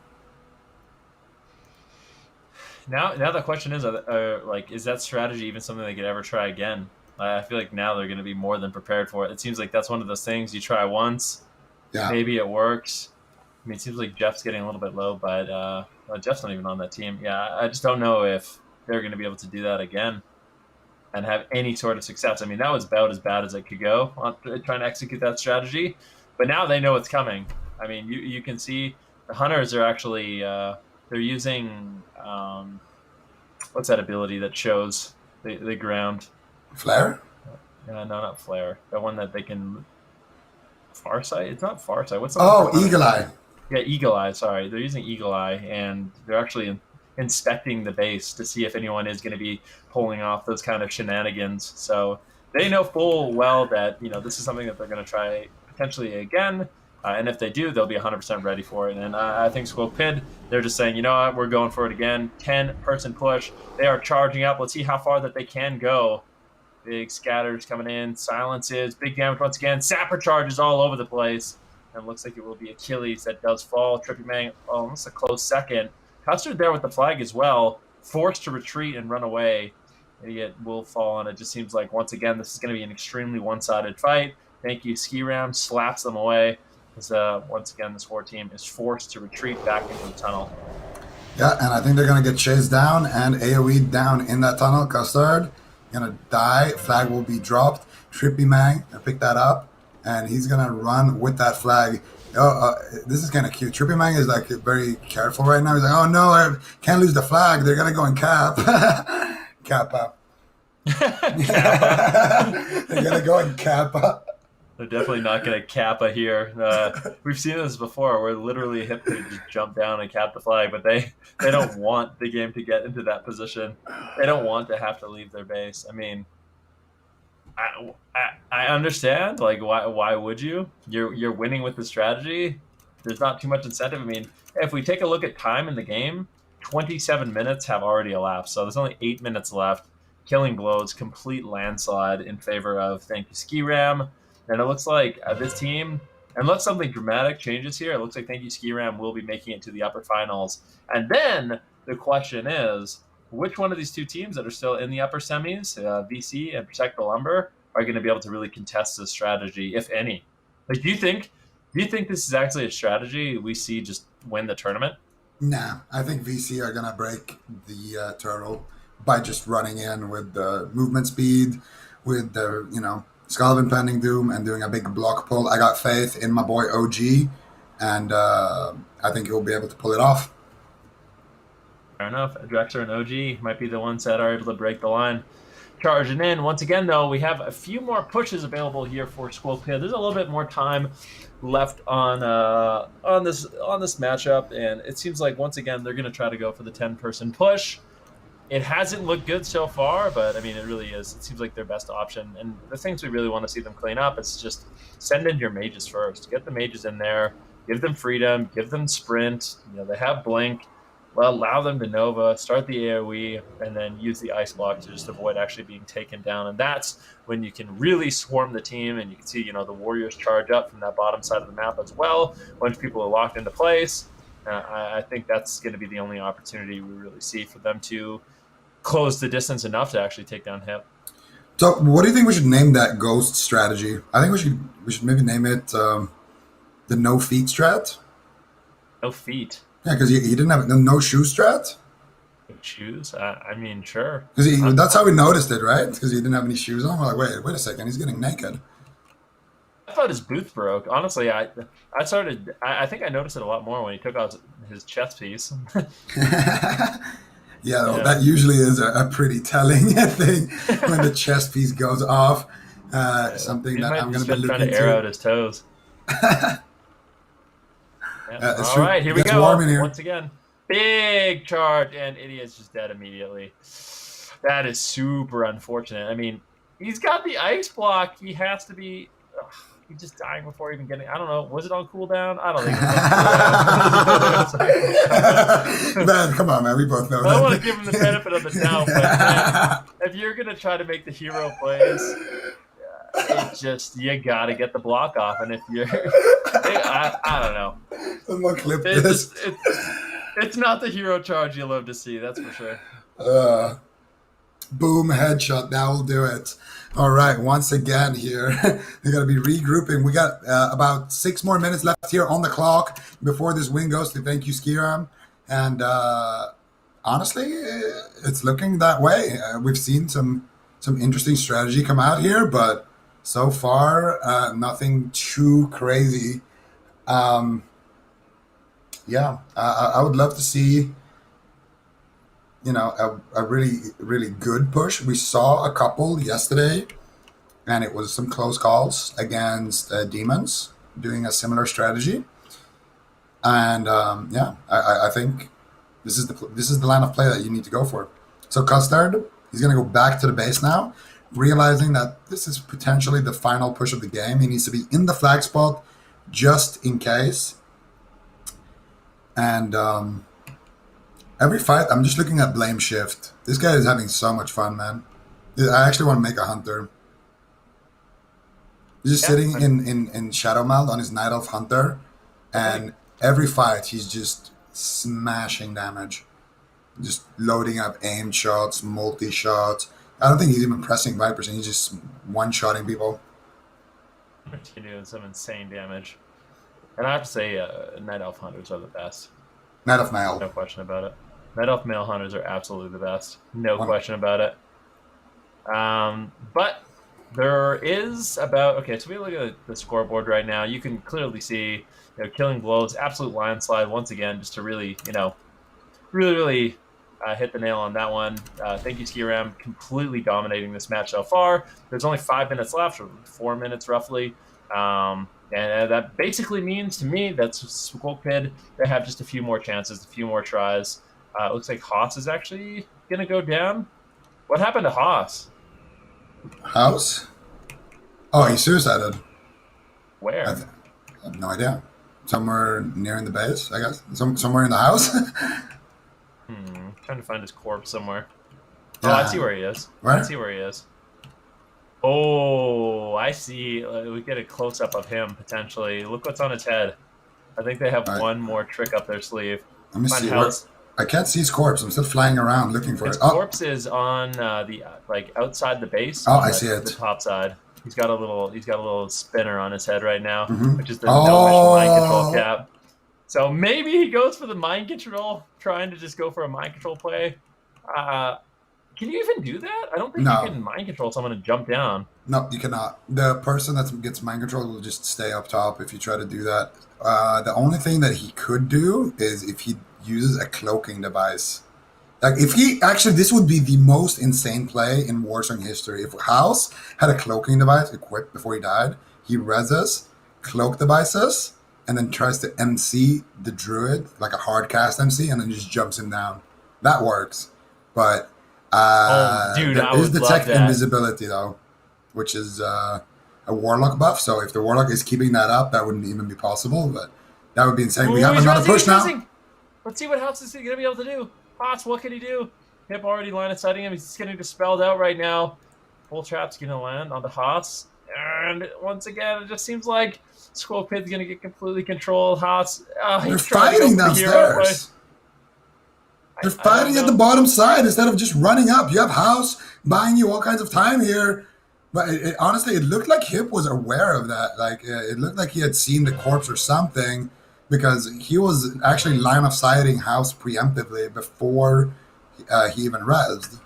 Now the question is, is that strategy even something they could ever try again? I feel like now they're going to be more than prepared for it. It seems like that's one of those things you try once, maybe it works. I mean, it seems like Jeff's getting a little bit low, but Jeff's not even on that team. Yeah, I just don't know if they're going to be able to do that again and have any sort of success. I mean, that was about as bad as it could go on trying to execute that strategy. But now they know it's coming. I mean, you can see the hunters are actually they're using what's that ability that shows the ground? Flare? No, not Flare. The one that they can Farsight. It's not Farsight. What's the one Oh, for hunting? Eagle Eye. Yeah, Eagle Eye. Sorry, they're using Eagle Eye, and they're actually inspecting the base to see if anyone is going to be pulling off those kind of shenanigans. So they know full well that this is something that they're going to try potentially again. And if they do, they'll be 100% ready for it. And I think Squoke Pid, they're just saying, you know what, we're going for it again. 10-person push. They are charging up. Let's see how far that they can go. Big scatters coming in. Silences. Big damage once again. Sapper charges all over the place. And looks like it will be Achilles that does fall. Trippy Mang, almost a close second. Custard there with the flag as well. Forced to retreat and run away. Idiot will fall, and it just seems like, once again, this is going to be an extremely one-sided fight. Thank you, Skram. Slaps them away. As, once again, this war team is forced to retreat back into the tunnel. Yeah, and I think they're going to get chased down and AoE down in that tunnel. Custard going to die. Flag will be dropped. Trippy Mang pick that up, and he's going to run with that flag. This is kind of cute. Trippy Mang is like very careful right now. He's like, oh no, I can't lose the flag. They're going to go and cap. Cap up. They're going to go and cap up. They're definitely not going to Kappa here. We've seen this before, where literally a hip could just jump down and cap the flag, but they don't want the game to get into that position. They don't want to have to leave their base. I mean, I understand. Like, why would you? You're winning with the strategy. There's not too much incentive. I mean, if we take a look at time in the game, 27 minutes have already elapsed, so there's only 8 minutes left. Killing blows, complete landslide in favor of Thank You Skram. And it looks like this team, unless something dramatic changes here, it looks like Thank You Skram will be making it to the upper finals. And then the question is, which one of these two teams that are still in the upper semis, VC and Protect the Lumber, are going to be able to really contest this strategy, if any? Like, do you think this is actually a strategy we see just win the tournament? Nah, I think VC are going to break the turtle by just running in with the movement speed, with the, Skull of Impending Doom, and doing a big block pull. I got faith in my boy OG, and I think he'll be able to pull it off. Fair enough. Drexler and OG might be the ones that are able to break the line. Charging in. Once again, though, we have a few more pushes available here for Squoke. There's a little bit more time left on this matchup, and it seems like, once again, they're going to try to go for the 10-person push. It hasn't looked good so far, but I mean, it really is. It seems like their best option. And the things we really want to see them clean up is just send in your mages first. Get the mages in there, give them freedom, give them sprint. They have blink. Well, allow them to Nova, start the AoE, and then use the ice block to just avoid actually being taken down. And that's when you can really swarm the team, and you can see, the warriors charge up from that bottom side of the map as well. Once people are locked into place, I think that's going to be the only opportunity we really see for them to close the distance enough to actually take down Hip. So, what do you think we should name that ghost strategy? I think we should maybe name it the no feet strat. No feet. Yeah, because he didn't have the no shoe strat. No shoes? I mean, sure. Because that's how we noticed it, right? Because he didn't have any shoes on. We're like, wait a second, he's getting naked. I thought his boots broke. Honestly, I think I noticed it a lot more when he took out his chest piece. Yeah, that usually is a pretty telling thing when the chest piece goes off. Something that I'm going to be looking trying to air out his toes. All right, here we go. Once again, big charge, and Idiot's just dead immediately. That is super unfortunate. I mean, he's got the ice block. He has to be. He's just dying before even getting. I don't know. Was it on cooldown? I don't think. Man, come on, man. We both know. I don't want to give him the benefit of the doubt, but man, if you're gonna try to make the hero plays, you gotta get the block off. And if you're, I don't know. Someone clip this. It's not the hero charge you love to see. That's for sure. Boom, headshot. That will do it. All right, once again here, we're going to be regrouping. We got about 6 more minutes left here on the clock before this win goes to Thank You Skram. And honestly, it's looking that way. We've seen some interesting strategy come out here, but so far, nothing too crazy. I would love to see a really, really good push. We saw a couple yesterday and it was some close calls against demons doing a similar strategy. And I think this is the line of play that you need to go for. So Custard, he's going to go back to the base now, realizing that this is potentially the final push of the game. He needs to be in the flag spot just in case. And every fight, I'm just looking at Blame Shift. This guy is having so much fun, man. I actually want to make a hunter. He's just sitting in Shadow Meld on his Night Elf Hunter, and every fight he's just smashing damage. Just loading up aimed shots, multi-shots. I don't think he's even pressing Vipers, and he's just one-shotting people. He's doing some insane damage. And I have to say, Night Elf Hunters are the best. Night Elf Male. No question about it. Night Elf Male Hunters are absolutely the best. No question about it. But there is about... Okay, so we look at the scoreboard right now. You can clearly see, Killing Blows, absolute line slide once again, just to really, really hit the nail on that one. Thank you, Skram, completely dominating this match so far. There's only 5 minutes left, or 4 minutes roughly. And that basically means to me that Squoke, they have just a few more chances, a few more tries. It looks like Haas is actually going to go down. What happened to Haas? House? Oh, he suicided. Where? I have no idea. Somewhere near in the base, I guess. Somewhere in the house. Trying to find his corpse somewhere. Yeah. Oh, I see where he is. Where? I see where he is. Oh, I see. We get a close-up of him, potentially. Look what's on his head. I think they have one more trick up their sleeve. Let me see. I can't see his corpse. I'm still flying around looking for it. His corpse is on the outside the base. Oh, I see it. The top side. He's got a little spinner on his head right now, which is the no mind control cap. So maybe he goes for the mind control, trying to just go for a mind control play. Can you even do that? I don't think you can mind control someone and jump down. No, you cannot. The person that gets mind control will just stay up top if you try to do that. The only thing that he could do is if he uses a cloaking device. Like if he actually, this would be the most insane play in Warzone history. If House had a cloaking device equipped before he died, he reses, cloak devices, and then tries to MC the druid, like a hard cast MC, and then just jumps him down. That works. But there is detect invisibility though, which is a warlock buff. So if the warlock is keeping that up, that wouldn't even be possible. But that would be insane. We have another push now. Let's see what House is going to be able to do. Haas, what can he do? Hip already line of sighting him. He's getting dispelled out right now. Full trap's going to land on the Haas. And once again, it just seems like Squoke is going to get completely controlled. Haas, they're fighting downstairs. They're fighting at the bottom side instead of just running up. You have House buying you all kinds of time here. But honestly, it looked like Hip was aware of that. Like, it looked like he had seen the corpse or something, because he was actually line of sighting House preemptively before he even rezzed.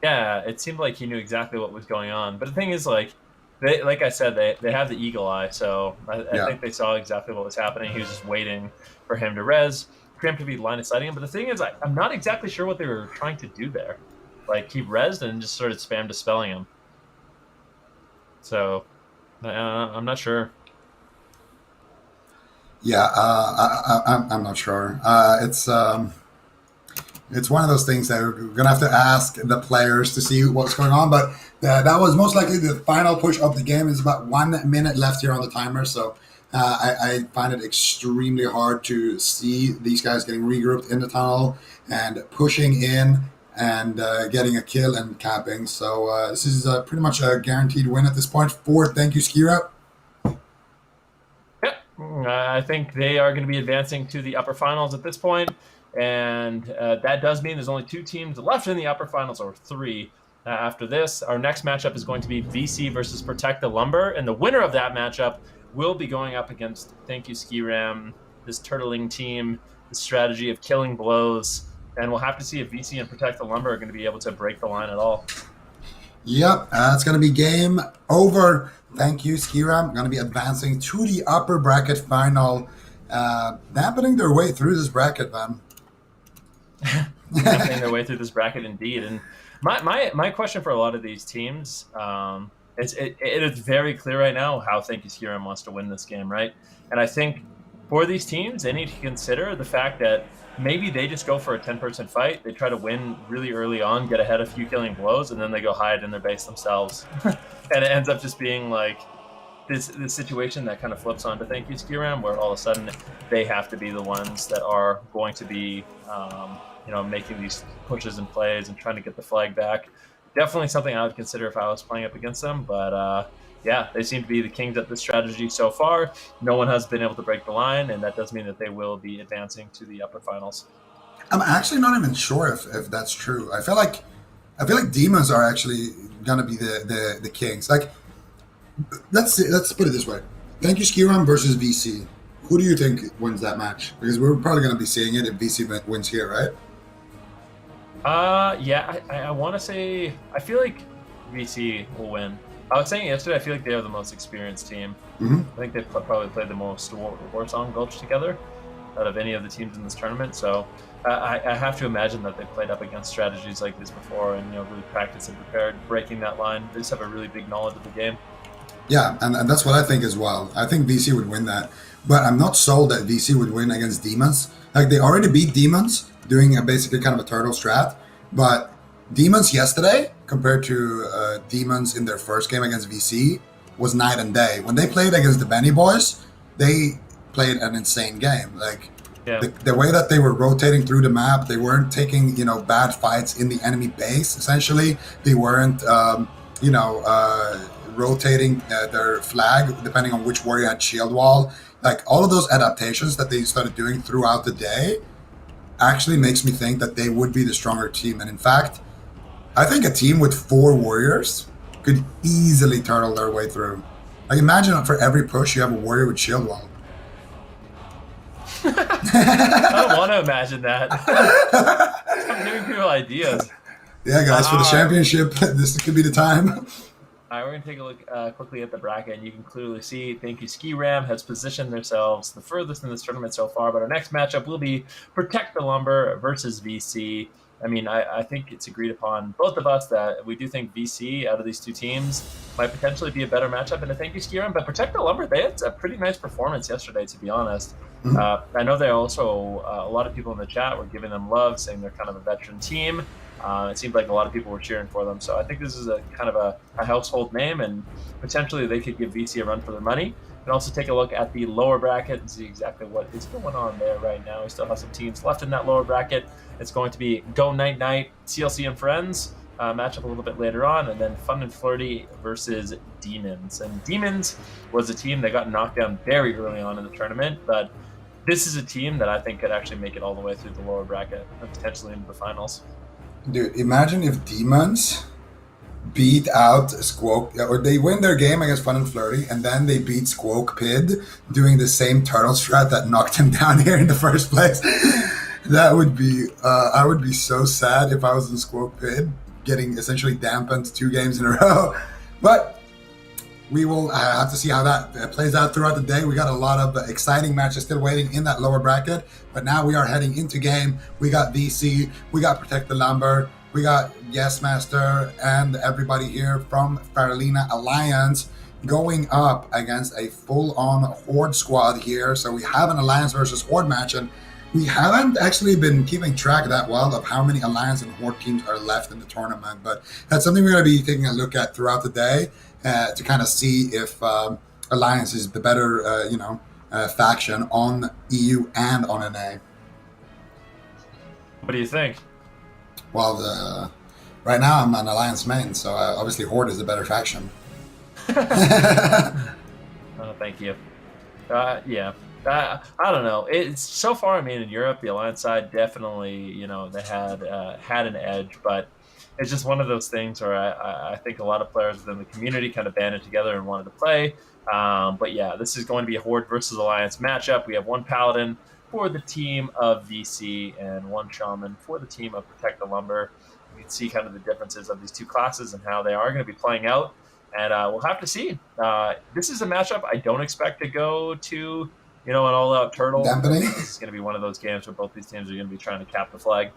Yeah, it seemed like he knew exactly what was going on. But the thing is, like I said, they have the eagle eye, so I think they saw exactly what was happening. He was just waiting for him to res, preemptively line of sighting him. But the thing is, I'm not exactly sure what they were trying to do there. Like, he rezzed and just started spam dispelling him. So, I'm not sure. Yeah, I'm not sure. It's one of those things that we're gonna have to ask the players to see what's going on. But that was most likely the final push of the game. It's about 1 minute left here on the timer, so I find it extremely hard to see these guys getting regrouped in the tunnel and pushing in and getting a kill and capping. So this is pretty much a guaranteed win at this point for Thank You Skira. I think they are going to be advancing to the upper finals at this point, and that does mean there's only 2 teams left in the upper finals, or 3 after this. Our next matchup is going to be VC versus Protect the Lumber, and the winner of that matchup will be going up against Thank You Skram, this turtling team, the strategy of killing blows, and we'll have to see if VC and Protect the Lumber are going to be able to break the line at all. Yep, it's going to be game over. Thank You, Skram. Going to be advancing to the upper bracket final, dampening their way through this bracket, man. Dampening their way through this bracket, indeed. And my question for a lot of these teams, It is very clear right now how Thank You Skram wants to win this game, right? And I think for these teams, they need to consider the fact that maybe they just go for a 10-person fight. They try to win really early on, get ahead a few killing blows, and then they go hide in their base themselves. And it ends up just being like this situation that kind of flips onto Thank You Skram, where all of a sudden they have to be the ones that are going to be, making these pushes and plays and trying to get the flag back. Definitely something I would consider if I was playing up against them, but yeah, they seem to be the kings at this strategy so far. No one has been able to break the line, and that does mean that they will be advancing to the upper finals. I'm actually not even sure if that's true. I feel like demons are actually gonna be the kings. Like, let's put it this way: Thank you, Skiram versus VC. Who do you think wins that match? Because we're probably gonna be seeing it if VC wins here, right? Yeah, I want to say I feel like VC will win. I was saying yesterday, I feel like they are the most experienced team. Hmm. I think they've probably played the most Warsong Gulch together out of any of the teams in this tournament. So I have to imagine that they've played up against strategies like this before and really practiced and prepared breaking that line. They just have a really big knowledge of the game. Yeah, and that's what I think as well. I think VC would win that, but I'm not sold that VC would win against demons. Like they already beat demons doing basically kind of a turtle strat, but demons yesterday compared to demons in their first game against VC was night and day. When they played against the Benny boys, they played an insane game. Like Yeah. the way that they were rotating through the map, they weren't taking bad fights in the enemy base. Essentially, they weren't rotating their flag depending on which warrior had shield wall. Like all of those adaptations that they started doing throughout the day actually makes me think that they would be the stronger team. And in fact, I think a team with 4 warriors could easily turtle their way through. Like imagine for every push you have a warrior with shield wall. I don't want to imagine that. I'm giving people ideas. Yeah, guys, for the championship, this could be the time. All right, we're going to take a look quickly at the bracket, and you can clearly see Thank You Skiram has positioned themselves the furthest in this tournament so far, but our next matchup will be Protect the Lumber versus VC. I mean, I think it's agreed upon, both of us, that we do think VC, out of these two teams, might potentially be a better matchup than Thank You Skiram, but Protect the Lumber, they had a pretty nice performance yesterday, to be honest. Mhm. I know they also, a lot of people in the chat were giving them love, saying they're kind of a veteran team. It seemed like a lot of people were cheering for them. So I think this is a kind of a household name, and potentially they could give VC a run for their money. And also take a look at the lower bracket and see exactly what is going on there right now. We still have some teams left in that lower bracket. It's going to be Go Night Night, CLC and Friends, matchup a little bit later on, and then Fun and Flirty versus Demons. And Demons was a team that got knocked down very early on in the tournament, but this is a team that I think could actually make it all the way through the lower bracket and potentially into the finals. Dude, imagine if demons beat out Squoke, or they win their game against Fun and Flirty, and then they beat Squoke Pid doing the same turtle strat that knocked him down here in the first place. That would be, I would be so sad if I was in Squoke Pid, getting essentially dampened 2 games in a row. But we will have to see how that plays out throughout the day. We got a lot of exciting matches still waiting in that lower bracket, but now we are heading into game. We got VC, we got Protect the Lumber, we got Yes Master, and everybody here from Faralina Alliance going up against a full-on Horde squad here. So we have an Alliance versus Horde match, and we haven't actually been keeping track that well of how many Alliance and Horde teams are left in the tournament, but that's something we're going to be taking a look at throughout the day. To kind of see if Alliance is the better, faction on EU and on NA. What do you think? Well, right now I'm an Alliance main, so obviously Horde is the better faction. Oh, thank you. Yeah. I don't know. It's so far. I mean, in Europe, the Alliance side definitely, they had an edge, but it's just one of those things where I think a lot of players within the community kind of banded together and wanted to play. But yeah, this is going to be a Horde versus Alliance matchup. We have one Paladin for the team of VC and one Shaman for the team of Protect the Lumber. You can see kind of the differences of these two classes and how they are going to be playing out. And we'll have to see. This is a matchup I don't expect to go to, an all-out turtle. Dampening. This is going to be one of those games where both these teams are going to be trying to cap the flag.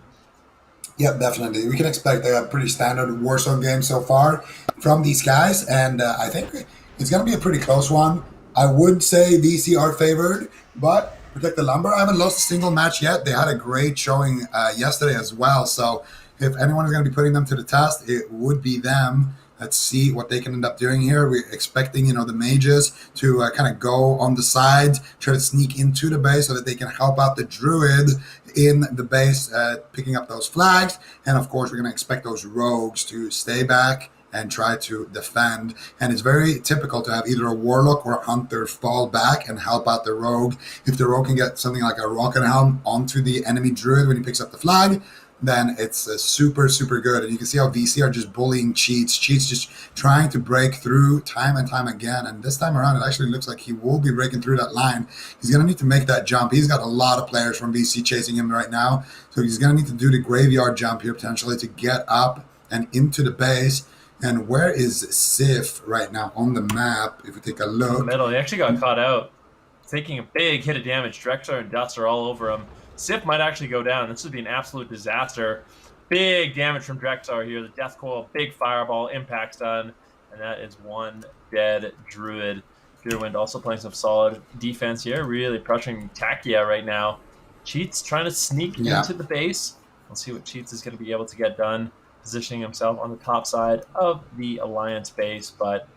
Yep, definitely. We can expect a pretty standard Warzone game so far from these guys, and I think it's going to be a pretty close one. I would say VC are favored, but Protect the Lumber, I haven't lost a single match yet. They had a great showing yesterday as well, so if anyone is going to be putting them to the test, it would be them. Let's see what they can end up doing here. We're expecting, the mages to kind of go on the sides, try to sneak into the base so that they can help out the druid in the base, picking up those flags. And of course, we're going to expect those rogues to stay back and try to defend. And it's very typical to have either a warlock or a hunter fall back and help out the rogue. If the rogue can get something like a rocket helm onto the enemy druid when he picks up the flag, then it's super, super good. And you can see how VC are just bullying Cheats. Cheats just trying to break through time and time again. And this time around, it actually looks like he will be breaking through that line. He's going to need to make that jump. He's got a lot of players from VC chasing him right now. So he's going to need to do the graveyard jump here potentially to get up and into the base. And where is Sif right now on the map? If we take a look. In the middle, he actually got caught out, taking a big hit of damage. Drexler and Dust are all over him. Sif might actually go down. This would be an absolute disaster. Big damage from Drexler here. The Death Coil, big fireball, impact stun, and that is one dead druid. Fearwind also playing some solid defense here, really pressuring Takia right now. Cheats trying to sneak into the base. We'll see what Cheats is going to be able to get done, positioning himself on the top side of the Alliance base, but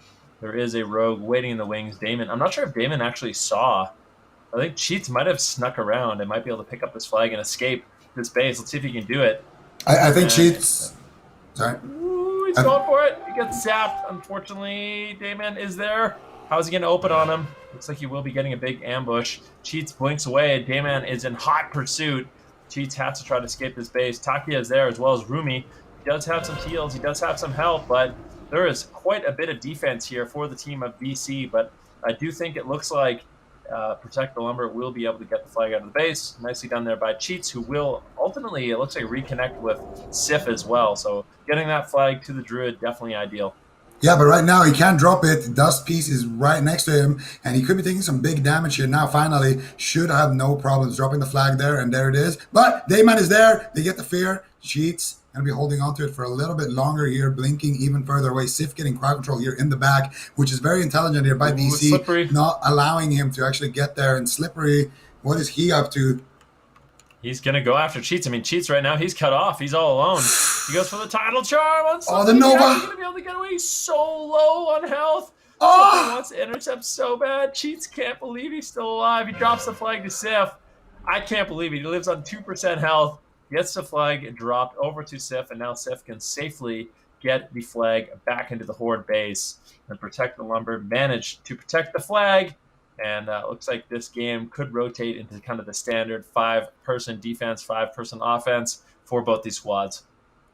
there is a rogue waiting in the wings. Damon, I'm not sure if Damon actually saw. I think Cheats might have snuck around and might be able to pick up this flag and escape this base. Let's see if he can do it. I think Cheats. Sorry. Ooh, he's going for it. He gets zapped. Unfortunately, Damon is there. How's he going to open on him? Looks like he will be getting a big ambush. Cheats blinks away. Damon is in hot pursuit. Cheats has to try to escape this base. Takia is there as well as Rumi. He does have some heals. He does have some help, but there is quite a bit of defense here for the team of VC. But I do think it looks like Protect the Lumber will be able to get the flag out of the base. Nicely done there by Cheats, who will ultimately, it looks like, reconnect with Sif as well. So getting that flag to the druid, definitely ideal. Yeah, but right now he can't drop it. Dust piece is right next to him, and he could be taking some big damage here. Now, finally, should have no problems dropping the flag there, and there it is. But Dayman is there. They get the fear. Cheats going to be holding on to it for a little bit longer here, blinking even further away. Sif getting crowd control here in the back, which is very intelligent here by VC, Slippery. not allowing him to actually get there. And Slippery, what is he up to? He's going to go after Cheats. I mean, Cheats right now, he's cut off. He's all alone. He goes for the title charm. Oh, the Nova. He's going to be able to get away. He's so low on health. Oh! Something wants to intercept so bad. Cheats can't believe he's still alive. He drops the flag to Sif. I can't believe it. He lives on 2% health. Gets the flag dropped over to Sif, and now Sif can safely get the flag back into the Horde base and Protect the Lumber. Managed to protect the flag, and looks like this game could rotate into kind of the standard 5-person defense, 5-person offense for both these squads.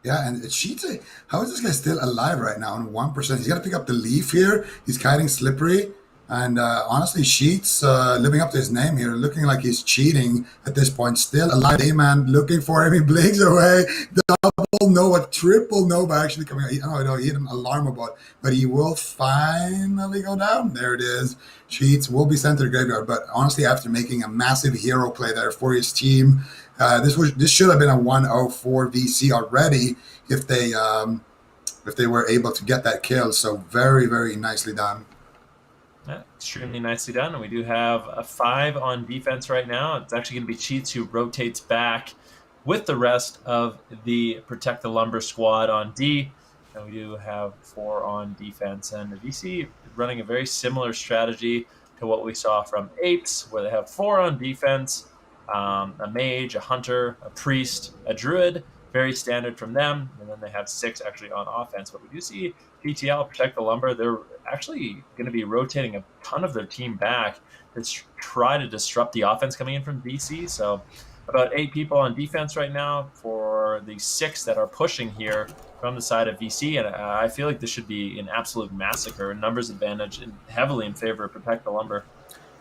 Yeah, and Cheats, how is this guy still alive right now on 1%? He's got to pick up the leaf here. He's kiting Slippery. And honestly, Sheets living up to his name here, looking like he's cheating at this point. Still alive. Dayman looking for him. He blinks away. Double Nova, triple Nova actually coming out. He hit an alarm bot, but he will finally go down. There it is. Cheats will be sent to the graveyard. But honestly, after making a massive hero play there for his team, this should have been a 1-0 VC already if they were able to get that kill. So very, very nicely done. Yeah, extremely nicely done. And we do have a 5 on defense right now. It's actually going to be Cheats who rotates back with the rest of the Protect the Lumber squad on D. And we do have 4 on defense. And the VC running a very similar strategy to what we saw from Apes, where they have 4 on defense, a mage, a hunter, a priest, a druid. Very standard from them. And then they have 6 actually on offense. But we do see PTL Protect the Lumber. They're actually going to be rotating a ton of their team back to try to disrupt the offense coming in from VC. So about 8 people on defense right now for the 6 that are pushing here from the side of VC. And I feel like this should be an absolute massacre, a numbers advantage, and heavily in favor of Protect the Lumber.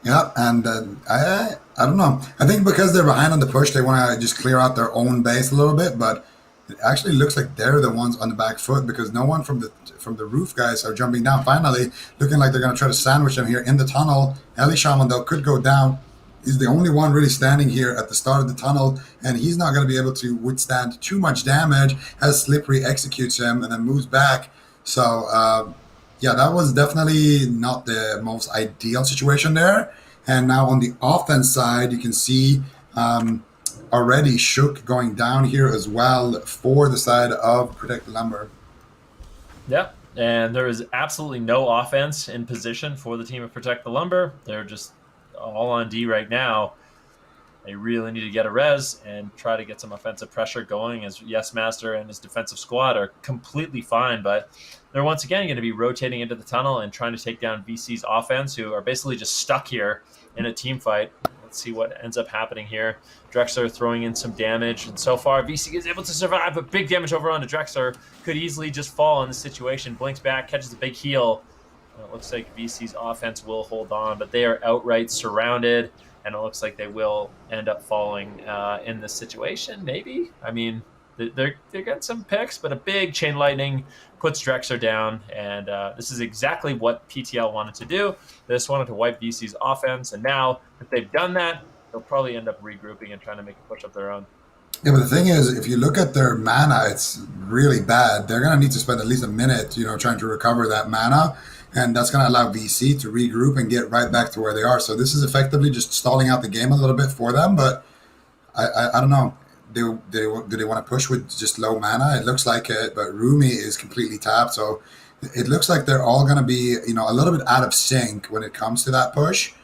Yeah, and I don't know. I think because they're behind on the push, they want to just clear out their own base a little bit, but it actually looks like they're the ones on the back foot because no one from the roof guys are jumping down. Finally, looking like they're going to try to sandwich them here in the tunnel. Ellie Shaman, though, could go down. is the only one really standing here at the start of the tunnel, and he's not going to be able to withstand too much damage as Slippery executes him and then moves back. So, yeah, that was definitely not the most ideal situation there. And now on the offense side, you can see already Shook going down here as well for the side of Protect the Lumber. Yep. And there is absolutely no offense in position for the team of Protect the Lumber. They're just all on D right now. They really need to get a res and try to get some offensive pressure going, as Yes Master and his defensive squad are completely fine. But they're once again going to be rotating into the tunnel and trying to take down VC's offense, who are basically just stuck here in a team fight. Let's see what ends up happening here. Drexler throwing in some damage, and so far VC is able to survive, but big damage over onto Drexler. Could easily just fall in this situation. Blinks back, catches a big heal. It looks like VC's offense will hold on, but they are outright surrounded, and it looks like they will end up falling in this situation, maybe? I mean, they're getting some picks, but a big chain lightning puts Drexler down, and this is exactly what PTL wanted to do. They just wanted to wipe VC's offense, and now if they've done that, they'll probably end up regrouping and trying to make a push up their own. Yeah, but the thing is, if you look at their mana, it's really bad. They're going to need to spend at least a minute, trying to recover that mana. And that's going to allow VC to regroup and get right back to where they are. So this is effectively just stalling out the game a little bit for them. But I don't know. Do they want to push with just low mana? It looks like it, but Rumi is completely tapped. So it looks like they're all going to be, a little bit out of sync when it comes to that push.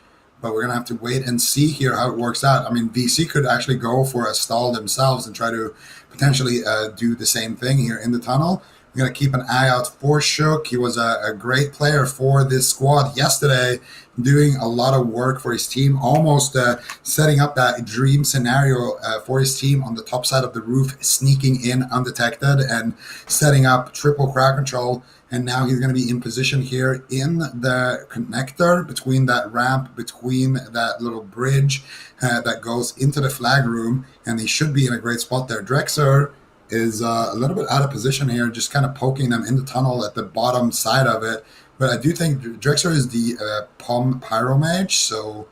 But we're going to have to wait and see here how it works out. I mean, VC could actually go for a stall themselves and try to potentially do the same thing here in the tunnel. We're going to keep an eye out for Shook. He was a great player for this squad yesterday, doing a lot of work for his team, almost setting up that dream scenario for his team on the top side of the roof, sneaking in undetected and setting up triple crowd control. And now he's going to be in position here in the connector between that ramp, between that little bridge that goes into the flag room. And he should be in a great spot there. Drexler is a little bit out of position here, just kind of poking them in the tunnel at the bottom side of it. But I do think Drexler is the Pom Pyromage, so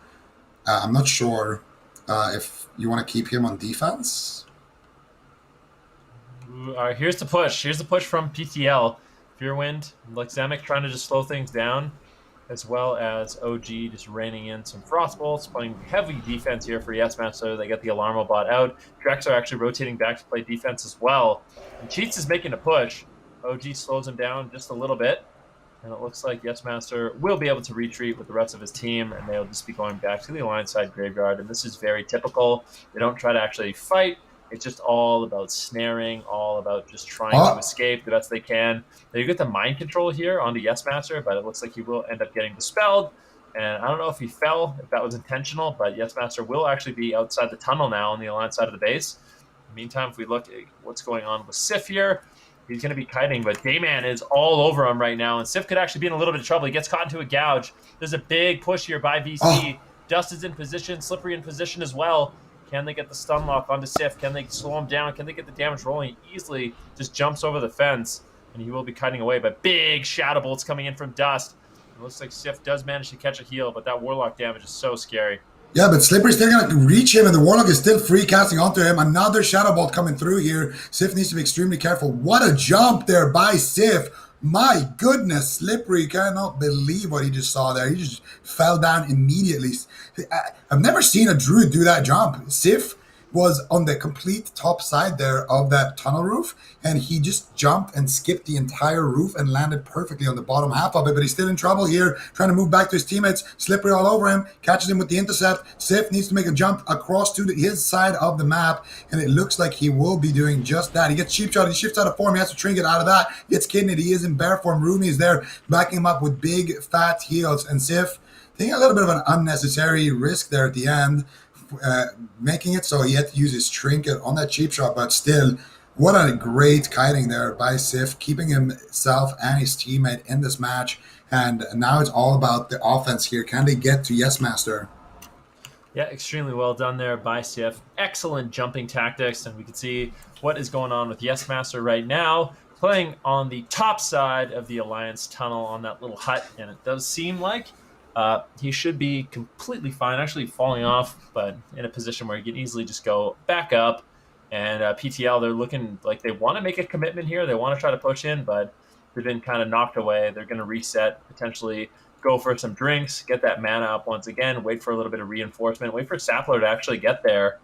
I'm not sure if you want to keep him on defense. All right, here's the push. Here's the push from PTL. Fearwind, Lexamic trying to just slow things down, as well as OG just raining in some Frostbolts, playing heavy defense here for Yes Master. They get the Alarmo bot out. Drex are actually rotating back to play defense as well. And Cheats is making a push. OG slows him down just a little bit. And it looks like Yes Master will be able to retreat with the rest of his team, and they'll just be going back to the Alliance side graveyard. And this is very typical. They don't try to actually fight. It's just all about snaring, all about just trying to escape the best they can. They get the mind control here onto Yes Master, but it looks like he will end up getting dispelled. And I don't know if he fell, if that was intentional, but Yes Master will actually be outside the tunnel now on the Alliance side of the base. In the meantime, if we look at what's going on with Sif here, he's going to be kiting, but Dayman is all over him right now, and Sif could actually be in a little bit of trouble. He gets caught into a gouge. There's a big push here by VC. Dust is in position, Slippery in position as well. Can they get the stun lock onto Sif? Can they slow him down? Can they get the damage rolling? He easily just jumps over the fence, and he will be cutting away. But big Shadow Bolts coming in from Dust. It looks like Sif does manage to catch a heal, but that Warlock damage is so scary. Yeah, but Slippery's still going to reach him, and the Warlock is still free casting onto him. Another Shadow Bolt coming through here. Sif needs to be extremely careful. What a jump there by Sif. My goodness, Slippery cannot believe what he just saw there. He just fell down immediately. I've never seen a Druid do that jump. Sif was on the complete top side there of that tunnel roof, and he just jumped and skipped the entire roof and landed perfectly on the bottom half of it, but he's still in trouble here, trying to move back to his teammates. Slippery all over him, catches him with the intercept. Sif needs to make a jump across to his side of the map, and it looks like he will be doing just that. He gets cheap shot, he shifts out of form, he has to trinket out of that, gets kidneyed, he is in bear form. Rumi is there, backing him up with big fat heals, and Sif taking a little bit of an unnecessary risk there at the end, making it so he had to use his trinket on that cheap shot, but still, what a great kiting there by Sif, keeping himself and his teammate in this match. And now it's all about the offense here. Can they get to Yes Master? Yeah, extremely well done there by Sif. Excellent jumping tactics, and we can see what is going on with Yes Master right now, playing on the top side of the Alliance tunnel on that little hut, and it does seem like he should be completely fine, actually falling off, but in a position where he can easily just go back up. And PTL, they're looking like they want to make a commitment here. They want to try to push in, but they've been kind of knocked away. They're going to reset, potentially go for some drinks, get that mana up once again, wait for a little bit of reinforcement, wait for Sapler to actually get there.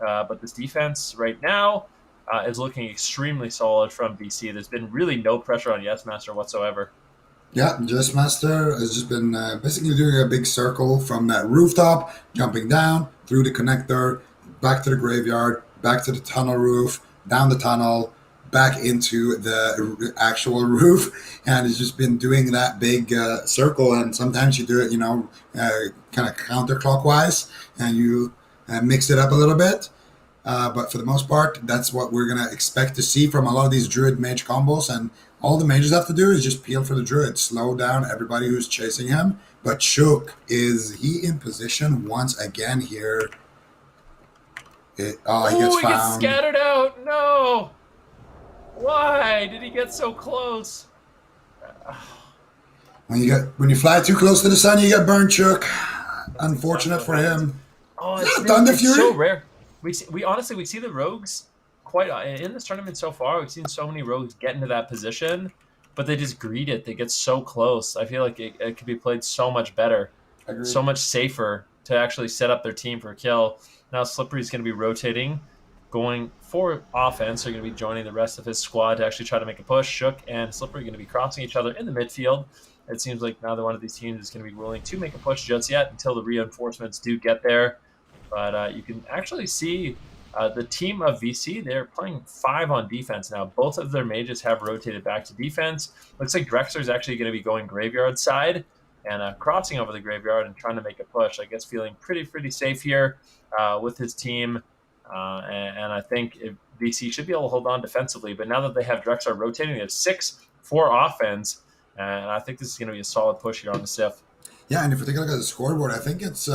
But this defense right now is looking extremely solid from VC. There's been really no pressure on Yes Master whatsoever. Yeah, Just Master has just been basically doing a big circle from that rooftop, jumping down through the connector, back to the graveyard, back to the tunnel roof, down the tunnel, back into the actual roof, and has just been doing that big circle. And sometimes you do it, kind of counterclockwise, and you mix it up a little bit. But for the most part, that's what we're going to expect to see from a lot of these Druid Mage combos. And all the mages have to do is just peel for the Druid, slow down everybody who's chasing him. But Shook, is he in position once again here? He gets He gets found. scattered out. No. Why did he get so close? When you fly too close to the sun, you get burned, Shook. Unfortunate for him. Oh, It's so rare. We honestly see the rogues quite in this tournament so far. We've seen so many rogues get into that position, but they just greed it. They get so close. I feel like it could be played so much better, so much safer to actually set up their team for a kill. Now Slippery's going to be rotating, going for offense. They're going to be joining the rest of his squad to actually try to make a push. Shook and Slippery are going to be crossing each other in the midfield. It seems like neither one of these teams is going to be willing to make a push just yet until the reinforcements do get there. But you can actually see the team of VC, they're playing 5 on defense now. Both of their mages have rotated back to defense. Looks like Drexler's actually going to be going graveyard side and crossing over the graveyard and trying to make a push. I guess feeling pretty safe here with his team. And I think VC should be able to hold on defensively. But now that they have Drexler rotating, they have 6 for offense. And I think this is going to be a solid push here on the Sif. Yeah, and if we take a look at the scoreboard, I think it's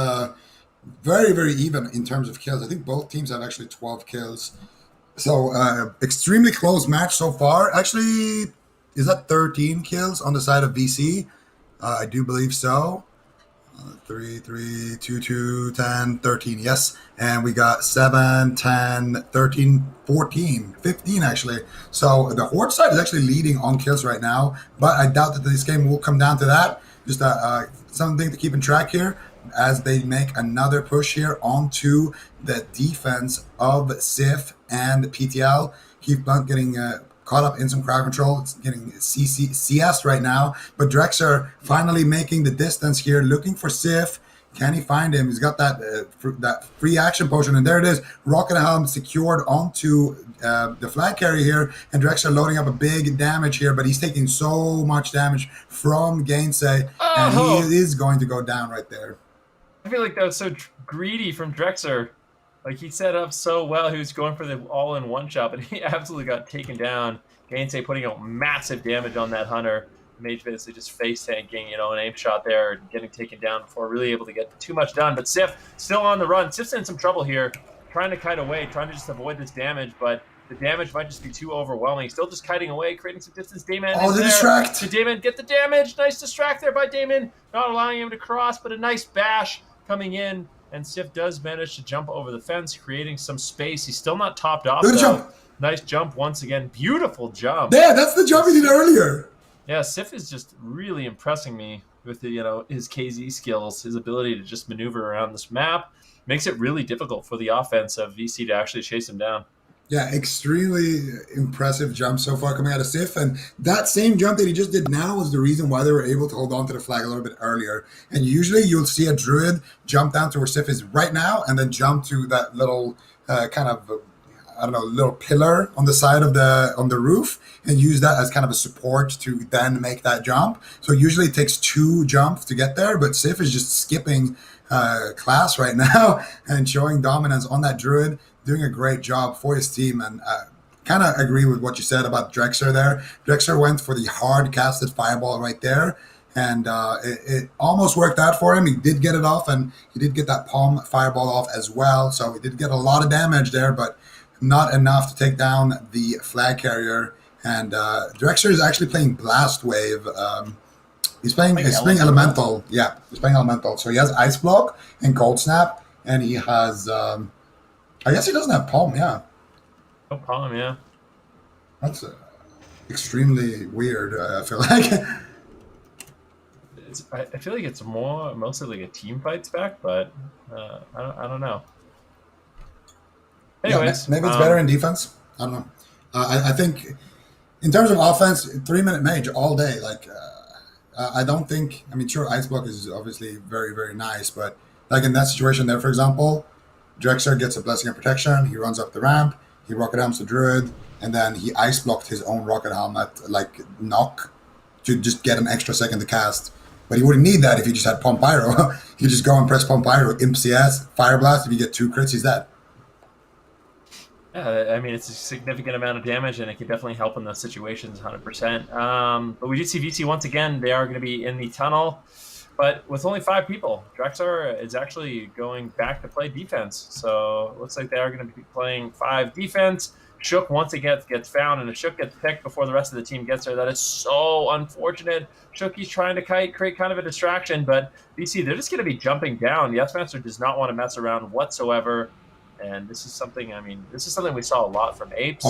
very even in terms of kills. I think both teams have actually 12 kills. So extremely close match so far. Actually, is that 13 kills on the side of VC? I do believe so. 3, 2, 2, 10, 13, yes. And we got 7, 10, 13, 14, 15 actually. So the Horde side is actually leading on kills right now, but I doubt that this game will come down to that. Just something to keep in track here as they make another push here onto the defense of Sif and PTL. Keith Blunt getting caught up in some crowd control. It's getting CS right now. But Drexler finally making the distance here, looking for Sif. Can he find him? He's got that free action potion, and there it is. Rocket Helm secured onto the flag carrier here, and Drexler loading up a big damage here, but he's taking so much damage from Gainsay, and he is going to go down right there. I feel like that was so greedy from Drexler. Like, he set up so well. He was going for the all-in-one shot, but he absolutely got taken down. Gainsay putting out massive damage on that Hunter. Mage basically just face tanking, an aim shot there and getting taken down before really able to get too much done. But Sif still on the run. Sif's in some trouble here, trying to kite away, trying to just avoid this damage, but the damage might just be too overwhelming. Still just kiting away, creating some distance. Damon is the there. distract. Did Damon get the damage? Nice distract there by Damon, not allowing him to cross, but a nice bash coming in. And Sif does manage to jump over the fence, creating some space. He's still not topped off, though. Jump. Nice jump once again. Beautiful jump. Yeah, that's the jump he did earlier. Yeah, Sif is just really impressing me with his KZ skills, his ability to just maneuver around this map. Makes it really difficult for the offense of VC to actually chase him down. Yeah, extremely impressive jump so far coming out of Sif. And that same jump that he just did now was the reason why they were able to hold on to the flag a little bit earlier. And usually you'll see a Druid jump down to where Sif is right now and then jump to that little little pillar on the side of the roof and use that as kind of a support to then make that jump. So usually it takes 2 jumps to get there, but Sif is just skipping class right now and showing dominance on that Druid, doing a great job for his team. And kind of agree with what you said about Drexler there. Drexler went for the hard casted fireball right there, and it almost worked out for him. He did get it off, and he did get that palm fireball off as well. So he did get a lot of damage there, but not enough to take down the flag carrier. And Drexler is actually playing Blast Wave He's playing elemental. Yeah, he's playing elemental. So he has ice block and cold snap, and he has. I guess he doesn't have palm. Yeah, No problem, yeah. that's extremely weird. I feel like. I feel like it's mostly like a team fight spec, but I don't know. Anyways, maybe it's better in defense. I don't know. I think in terms of offense, 3 minute mage all day. Like I don't think. I mean, sure, ice block is obviously very very nice, but like in that situation there, for example, Drexler gets a blessing of protection. He runs up the ramp. He rocket helms the druid, and then he ice blocked his own rocket helmet like knock to just get an extra second to cast. But he wouldn't need that if he just had Pump Pyro. You just go and press Pump Pyro, Imp CS, Fire Blast. If you get 2 crits, he's dead. Yeah, I mean, it's a significant amount of damage, and it can definitely help in those situations, 100%. But we did see VC once again. They are going to be in the tunnel, but with only 5 people. Drexler is actually going back to play defense. So it looks like they are going to be playing 5 defense. Shook once again gets found, and if Shook gets picked before the rest of the team gets there, that is so unfortunate. Shookie's trying to create kind of a distraction, but VC, they're just going to be jumping down. Yes Master does not want to mess around whatsoever, and this is something, we saw a lot from Apes,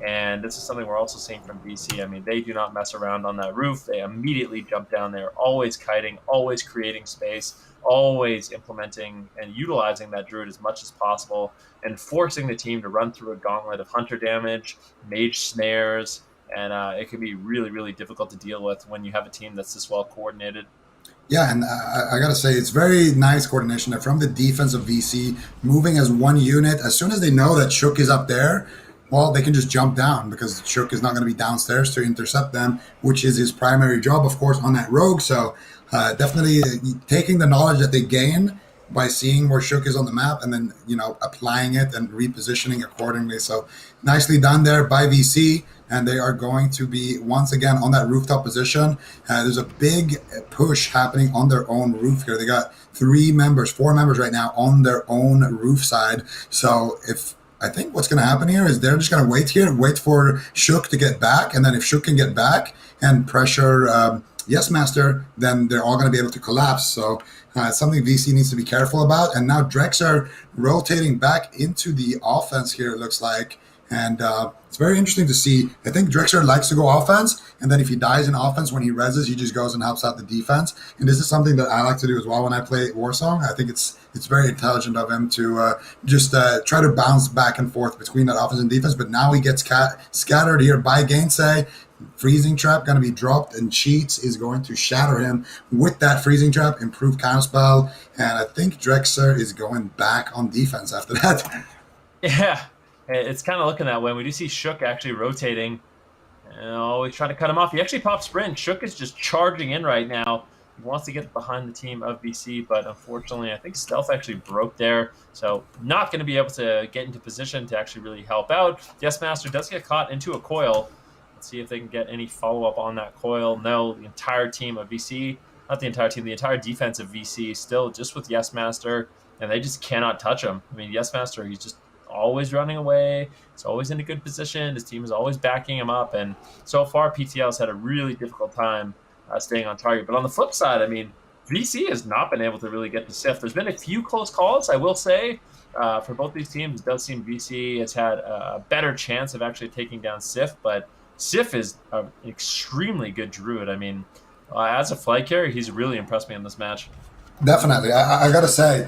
and this is something we're also seeing from VC. I mean, they do not mess around on that roof. They immediately jump down there, always kiting, always creating space, always implementing and utilizing that druid as much as possible, and forcing the team to run through a gauntlet of hunter damage, mage snares, and it can be really, really difficult to deal with when you have a team that's this well coordinated. Yeah, and I gotta say, it's very nice coordination from the defense of VC, moving as one unit. As soon as they know that Shook is up there, well, they can just jump down because Shook is not going to be downstairs to intercept them, which is his primary job, of course, on that rogue. So definitely taking the knowledge that they gain by seeing where Shook is on the map and then, applying it and repositioning accordingly. So nicely done there by VC. And they are going to be once again on that rooftop position. There's a big push happening on their own roof here. They got 4 members right now on their own roof side. So I think what's going to happen here is they're just going to wait for Shook to get back. And then if Shook can get back and pressure Yes Master, then they're all going to be able to collapse. So it's something VC needs to be careful about. And now Drex are rotating back into the offense here, it looks like. And it's very interesting to see. I think Drexler likes to go offense, and then if he dies in offense when he reses, he just goes and helps out the defense. And this is something that I like to do as well when I play Warsong. I think it's very intelligent of him to just try to bounce back and forth between that offense and defense. But now he gets scattered here by Gainsay. Freezing Trap going to be dropped, and Cheats is going to shatter him with that Freezing Trap, improve counterspell, and I think Drexler is going back on defense after that. Yeah. It's kind of looking that way. We do see Shook actually rotating. Always trying to cut him off. He actually popped Sprint. Shook is just charging in right now. He wants to get behind the team of BC, but unfortunately, I think Stealth actually broke there. So not going to be able to get into position to actually really help out. Yes Master does get caught into a coil. Let's see if they can get any follow-up on that coil. No, the entire team of VC, not the entire team, the entire defense of VC still just with Yes Master, and they just cannot touch him. I mean, Yes Master, he's just always running away. He's always in a good position. His team is always backing him up. And so far, PTL's had a really difficult time staying on target. But on the flip side, I mean, VC has not been able to really get to Sif. There's been a few close calls, I will say, for both these teams. It does seem VC has had a better chance of actually taking down Sif, but Sif is an extremely good druid. I mean, as a flight carrier, he's really impressed me in this match. Definitely. I got to say,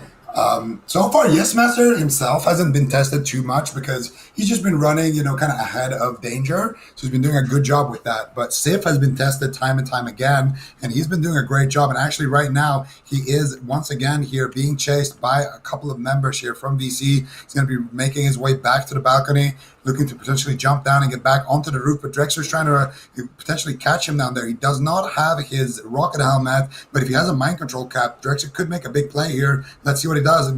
so far, Yes Master himself hasn't been tested too much because he's just been running, kind of ahead of danger. So he's been doing a good job with that. But Sif has been tested time and time again, and he's been doing a great job. And actually, right now, he is once again here being chased by a couple of members here from VC. He's going to be making his way back to the balcony, looking to potentially jump down and get back onto the roof. But Drexler's trying to potentially catch him down there. He does not have his rocket helmet, but if he has a mind control cap, Drexler could make a big play here. Let's see what he does.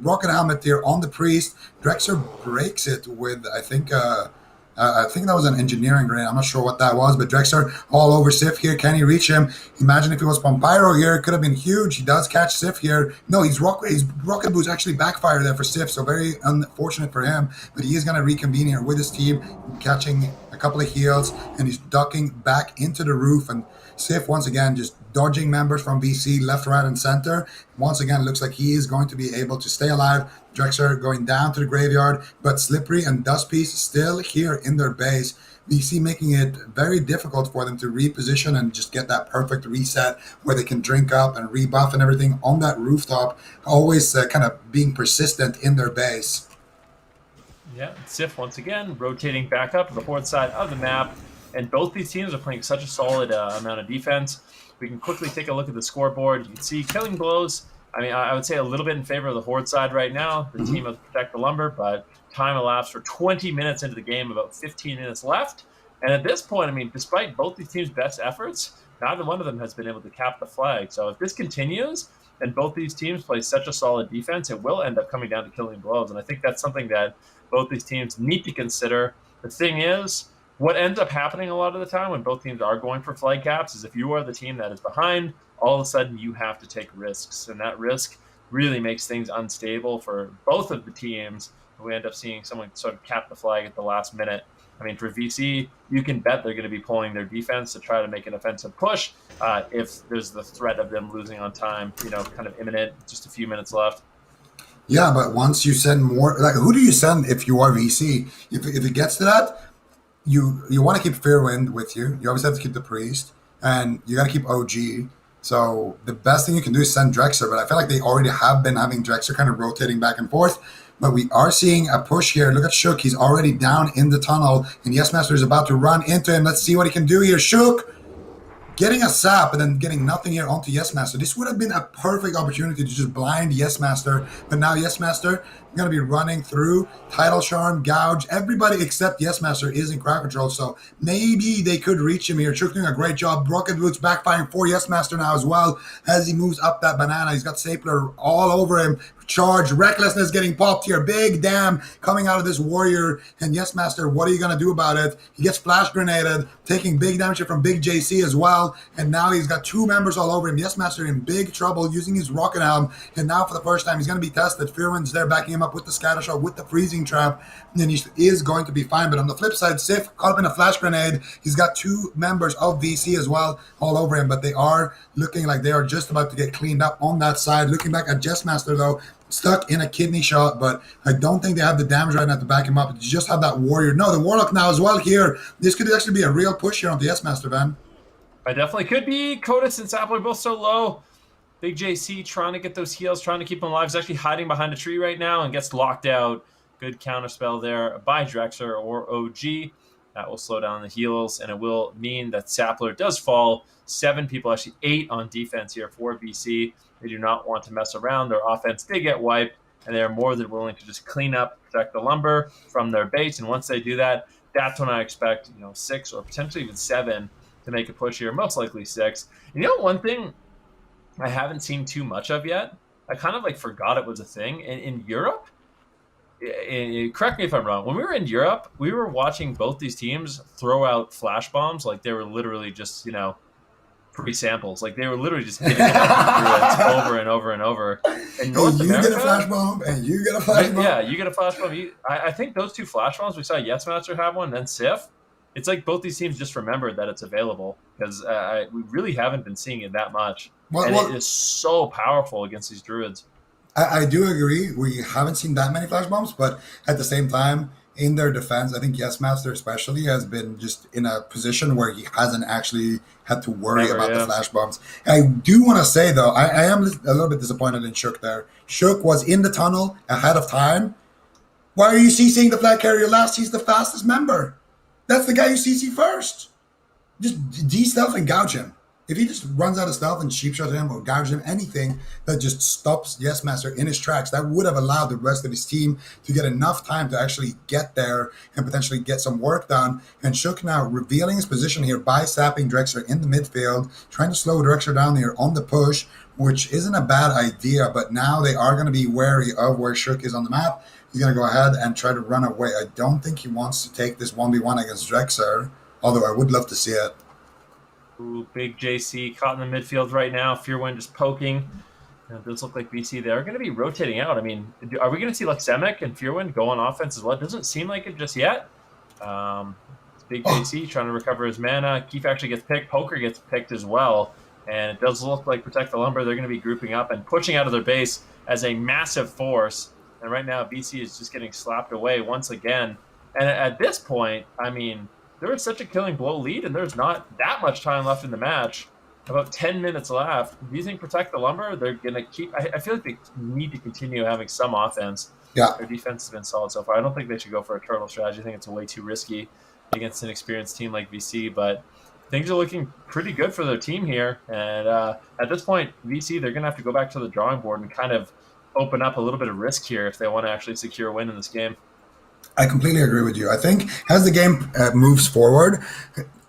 Rocket helmet here on the priest. Drexler breaks it with, I think that was an engineering grenade. I'm not sure what that was, but Drexler all over Sif here. Can he reach him? Imagine if it was Pompyro here. It could have been huge. He does catch Sif here. No, his rocket boost actually backfired there for Sif, so very unfortunate for him. But he is going to reconvene here with his team, catching a couple of heals, and he's ducking back into the roof. And Sif, once again, just dodging members from VC left, right, and center. Once again, looks like he is going to be able to stay alive. Drexler going down to the graveyard, but Slippery and Dustpiece still here in their base. VC making it very difficult for them to reposition and just get that perfect reset where they can drink up and rebuff and everything on that rooftop, always kind of being persistent in their base. Yeah, Sif once again rotating back up to the forward side of the map, and both these teams are playing such a solid amount of defense. We can quickly take a look at the scoreboard. You can see killing blows. I mean, I would say a little bit in favor of the Horde side right now, the team of Protect the Lumber, but time elapsed for 20 minutes into the game, about 15 minutes left. And at this point, I mean, despite both these teams' best efforts, neither one of them has been able to cap the flag. So if this continues and both these teams play such a solid defense, it will end up coming down to killing blows. And I think that's something that both these teams need to consider. The thing is, what ends up happening a lot of the time when both teams are going for flag caps is if you are the team that is behind, all of a sudden you have to take risks. And that risk really makes things unstable for both of the teams. We end up seeing someone sort of cap the flag at the last minute. I mean, for VC, you can bet they're going to be pulling their defense to try to make an offensive push if there's the threat of them losing on time, kind of imminent, just a few minutes left. Yeah, but once you send more, like, who do you send if you are VC? If it gets to that, you want to keep Fairwind with you. You always have to keep the Priest, and you got to keep OG. So the best thing you can do is send Drexler, but I feel like they already have been having Drexler kind of rotating back and forth. But we are seeing a push here. Look at Shook. He's already down in the tunnel, and Yes Master is about to run into him. Let's see what he can do here. Shook getting a sap and then getting nothing here onto Yes Master. This would have been a perfect opportunity to just blind Yes Master, but now Yes Master going to be running through Tidal Charm, Gouge. Everybody except Yes Master is in crowd control, so maybe they could reach him here. Shook doing a great job. Rocket Boots backfiring for Yes Master now as well as he moves up that banana. He's got Stapler all over him. Charge, Recklessness getting popped here. Big damn coming out of this warrior. And Yes Master, what are you going to do about it? He gets flash grenaded, taking big damage from Big JC as well. And now he's got two members all over him. Yes Master in big trouble using his rocket helm. And now for the first time, he's going to be tested. Fearwind's there backing him up with the scatter shot, with the freezing trap. And he is going to be fine. But on the flip side, Sif caught up in a flash grenade. He's got two members of VC as well all over him. But they are looking like they are just about to get cleaned up on that side. Looking back at Yes Master, though, stuck in a kidney shot, but I don't think they have the damage right now to back him up. You just have that warrior. No, the Warlock now as well here. This could actually be a real push here on the Yes Master, Van. I definitely could be. Codus and Sapler both so low. Big JC trying to get those heals, trying to keep them alive. He's actually hiding behind a tree right now and gets locked out. Good counterspell there by Drexler or OG. That will slow down the heals, and it will mean that Sapler does fall. 7 people, actually 8 on defense here for VC. They do not want to mess around. Their offense did get wiped, and they are more than willing to just clean up, protect the lumber from their base. And once they do that, that's when I expect 6 or potentially even 7 to make a push here. Most likely 6. And one thing I haven't seen too much of yet, I kind of forgot it was a thing in Europe. Correct me if I'm wrong. When we were in Europe, we were watching both these teams throw out flash bombs like they were literally just pre-samples. Like they were literally just hitting it over and over and over. In North America, get a flash bomb, and you get a flash bomb. Yeah, you get a flash bomb. I think those 2 flash bombs, we saw Yes Master have one, then Sif. It's like both these teams just remembered that it's available because we really haven't been seeing it that much. It is so powerful against these druids. I do agree. We haven't seen that many flash bombs, but at the same time, in their defense, I think Yes Master especially has been just in a position where he hasn't actually had to worry about the flash bombs. I do want to say, though, I am a little bit disappointed in Shook there. Shook was in the tunnel ahead of time. Why are you CCing the flag carrier last? He's the fastest member. That's the guy you CC first. Just de-stealth and gouge him. If he just runs out of stealth and cheap shot him or gouge him, anything that just stops Yes Master in his tracks, that would have allowed the rest of his team to get enough time to actually get there and potentially get some work done. And Shook now revealing his position here by sapping Drexler in the midfield, trying to slow Drexler down here on the push, which isn't a bad idea, but now they are going to be wary of where Shook is on the map. He's going to go ahead and try to run away. I don't think he wants to take this 1v1 against Drexler, although I would love to see it. Ooh, Big JC caught in the midfield right now. Fearwind just poking. It does look like BC there are going to be rotating out. I mean, are we going to see Semic and Fearwind go on offense as well? It doesn't seem like it just yet. Big Oh, JC trying to recover his mana. Keith actually gets picked. Poker gets picked as well. And it does look like Protect the Lumber, they're going to be grouping up and pushing out of their base as a massive force. And right now, BC is just getting slapped away once again. And at this point, I mean, there is such a killing blow lead, and there's not that much time left in the match. About 10 minutes left. Do you think Protect the Lumber, they're going to keep... I feel like they need to continue having some offense. yeah. Their defense has been solid so far. I don't think they should go for a turtle strategy. I think it's way too risky against an experienced team like VC, but things are looking pretty good for their team here. And at this point, VC, they're going to have to go back to the drawing board and kind of open up a little bit of risk here if they want to actually secure a win in this game. I completely agree with you. I think as the game moves forward,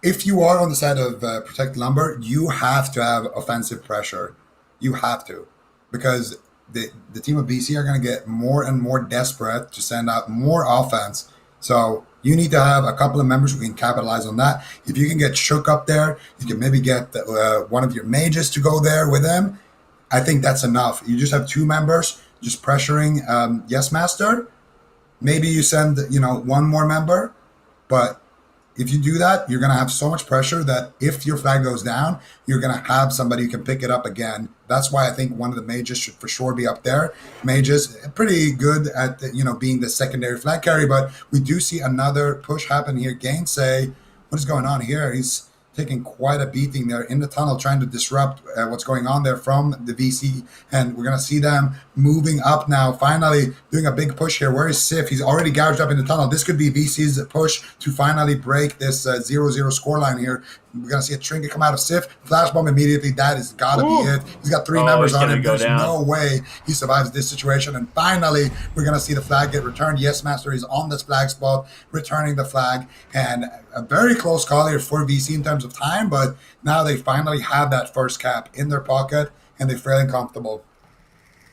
if you are on the side of Protect Lumber, you have to have offensive pressure. You have to, because the team of BC are going to get more and more desperate to send out more offense. So you need to have a couple of members who can capitalize on that. If you can get Shook up there, you can maybe get one of your mages to go there with them. I think that's enough. You just have two members just pressuring Yes Master. Maybe you send one more member, but if you do that, you're going to have so much pressure that if your flag goes down, you're going to have somebody who can pick it up again. That's why I think one of the mages should for sure be up there. Mages pretty good at being the secondary flag carry, but we do see another push happen here. Gainsay, what is going on here? He's taking quite a beating there in the tunnel, trying to disrupt what's going on there from the VC. And we're going to see them moving up now, finally doing a big push here. Where is Sif? He's already gouged up in the tunnel. This could be VC's push to finally break this 0-0 scoreline here. We're going to see a trinket come out of Sif. Flash bomb immediately. That is got to be it. He's got three members on him. There's no way he survives this situation. And finally, we're going to see the flag get returned. Yes, Master is on this flag spot, returning the flag. And a very close call here for VC in terms of time. But now they finally have that first cap in their pocket, and they're feeling comfortable.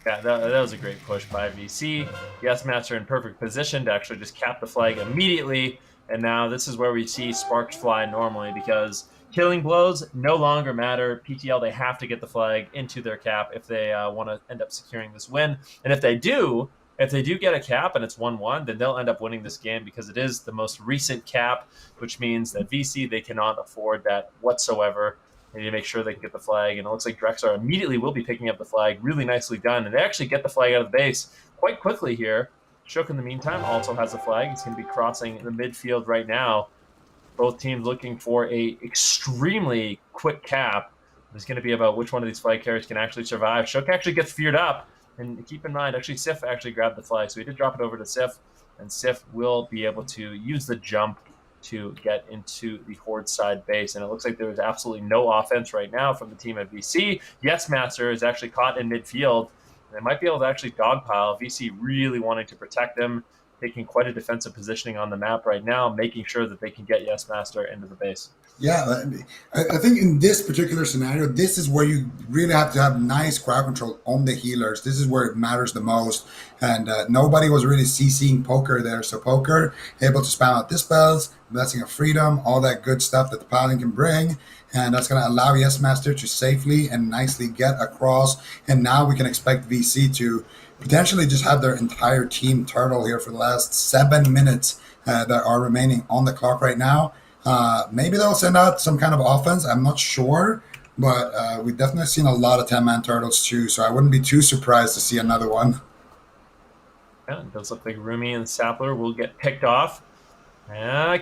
Yeah, that was a great push by VC. Yes, Master in perfect position to actually just cap the flag immediately. And now this is where we see sparks fly normally, because killing blows no longer matter. PTL, they have to get the flag into their cap if they want to end up securing this win. And if they do get a cap and it's 1-1, then they'll end up winning this game, because it is the most recent cap, which means that VC, they cannot afford that whatsoever. They need to make sure they can get the flag. And it looks like Drexar immediately will be picking up the flag. Really nicely done. And they actually get the flag out of the base quite quickly here. Shook, in the meantime, also has the flag. He's going to be crossing the midfield right now. Both teams looking for a extremely quick cap. It's going to be about which one of these flag carriers can actually survive. Shook actually gets feared up. And keep in mind, actually, Sif actually grabbed the flag. So he did drop it over to Sif. And Sif will be able to use the jump to get into the Horde side base. And it looks like there is absolutely no offense right now from the team at VC. Yes, Master is actually caught in midfield. And they might be able to actually dogpile. VC really wanting to protect them, taking quite a defensive positioning on the map right now, making sure that they can get Yes Master into the base. Yeah, I think in this particular scenario, this is where you really have to have nice crowd control on the healers. This is where it matters the most. And nobody was really CCing Poker there. So Poker able to spam out dispels, Blessing of Freedom, all that good stuff that the Paladin can bring. And that's going to allow Yes Master to safely and nicely get across. And now we can expect VC to potentially just have their entire team turtle here for the last 7 minutes that are remaining on the clock right now. Maybe they'll send out some kind of offense. I'm not sure, but we've definitely seen a lot of 10-man turtles too, so I wouldn't be too surprised to see another one. Yeah, it does look like Rumi and Sapler will get picked off.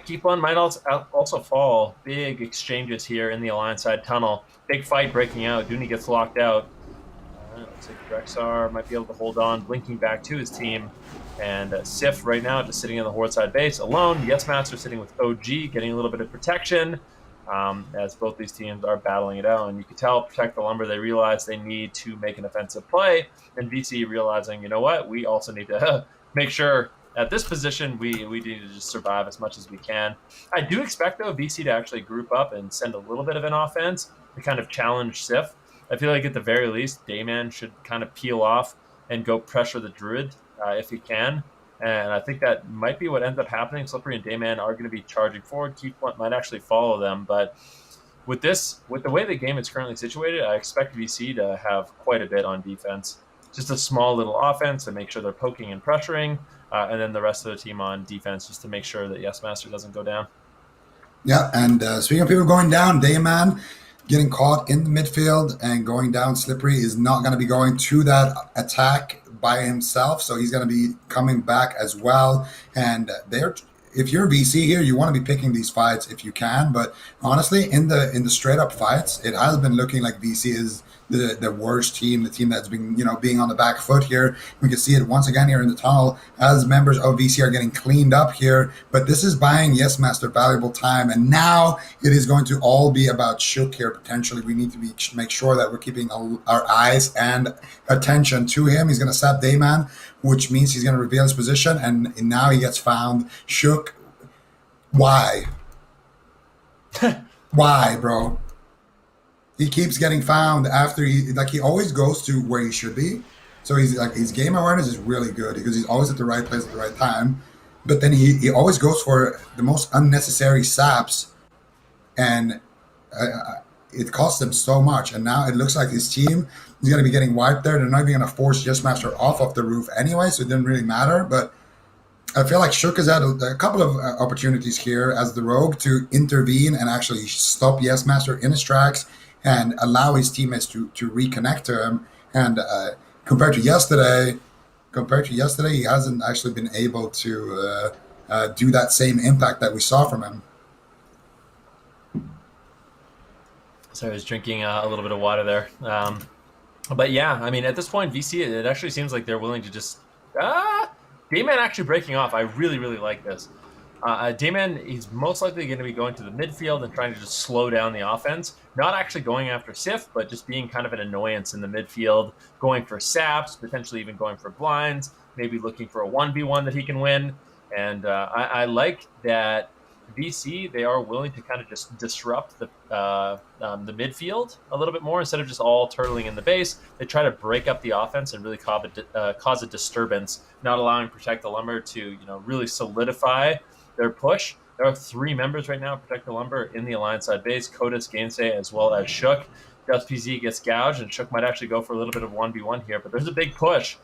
Keep on might also fall. Big exchanges here in the Alliance side tunnel. Big fight breaking out. Dooney gets locked out. Looks like Drexar might be able to hold on, blinking back to his team. And Sif right now just sitting in the Horde side base alone. Yes Master sitting with OG, getting a little bit of protection as both these teams are battling it out. And you can tell Protect the Lumber, they realize they need to make an offensive play. And VC realizing, you know what, we also need to make sure at this position we need to just survive as much as we can. I do expect, though, VC to actually group up and send a little bit of an offense to kind of challenge Sif. I feel like at the very least, Dayman should kind of peel off and go pressure the Druid if he can. And I think that might be what ends up happening. Slippery and Dayman are going to be charging forward. Keith might actually follow them. But with the way the game is currently situated, I expect VC to have quite a bit on defense. Just a small little offense to make sure they're poking and pressuring, and then the rest of the team on defense just to make sure that Yes Master doesn't go down. Yeah, and speaking of people going down, Dayman getting caught in the midfield and going down, Slippery is not going to be going to that attack by himself, so he's going to be coming back as well. And they're if you're VC here, you want to be picking these fights if you can. But honestly, in the straight up fights, it has been looking like VC is the worst team, the team that's been being on the back foot here. We can see it once again here in the tunnel as members of VC are getting cleaned up here. But this is buying Yes Master valuable time, and now it is going to all be about Shook here. Potentially, we need to make sure that we're keeping our eyes and attention to him. He's going to sap Dayman, which means he's going to reveal his position, and now he gets found. Shook, why? Why, bro? He keeps getting found after he always goes to where he should be. So he's like his game awareness is really good because he's always at the right place at the right time. But then he always goes for the most unnecessary saps, and it costs him so much. And now it looks like his team is going to be getting wiped there. They're not even going to force Just Master off of the roof anyway, so it didn't really matter. But I feel like Shook has had a couple of opportunities here as the rogue to intervene and actually stop Yes Master in his tracks and allow his teammates to reconnect to him. And compared to yesterday, he hasn't actually been able to do that same impact that we saw from him. So I was drinking a little bit of water there. But yeah, I mean, at this point, VC, it actually seems like they're willing to just... Dayman actually breaking off. I really, really like this. Dayman, he's most likely going to be going to the midfield and trying to just slow down the offense. Not actually going after Sif, but just being kind of an annoyance in the midfield, going for saps, potentially even going for blinds, maybe looking for a 1v1 that he can win. And I like that VC, they are willing to kind of just disrupt the midfield a little bit more instead of just all turtling in the base. They try to break up the offense and really cause a disturbance, not allowing Protect the Lumber to really solidify their push. There are 3 members right now, Protect the Lumber, in the Alliance side base, Kotis, Gainsay, as well as Shook. PZ gets gouged, and Shook might actually go for a little bit of 1v1 here, but there's a big push.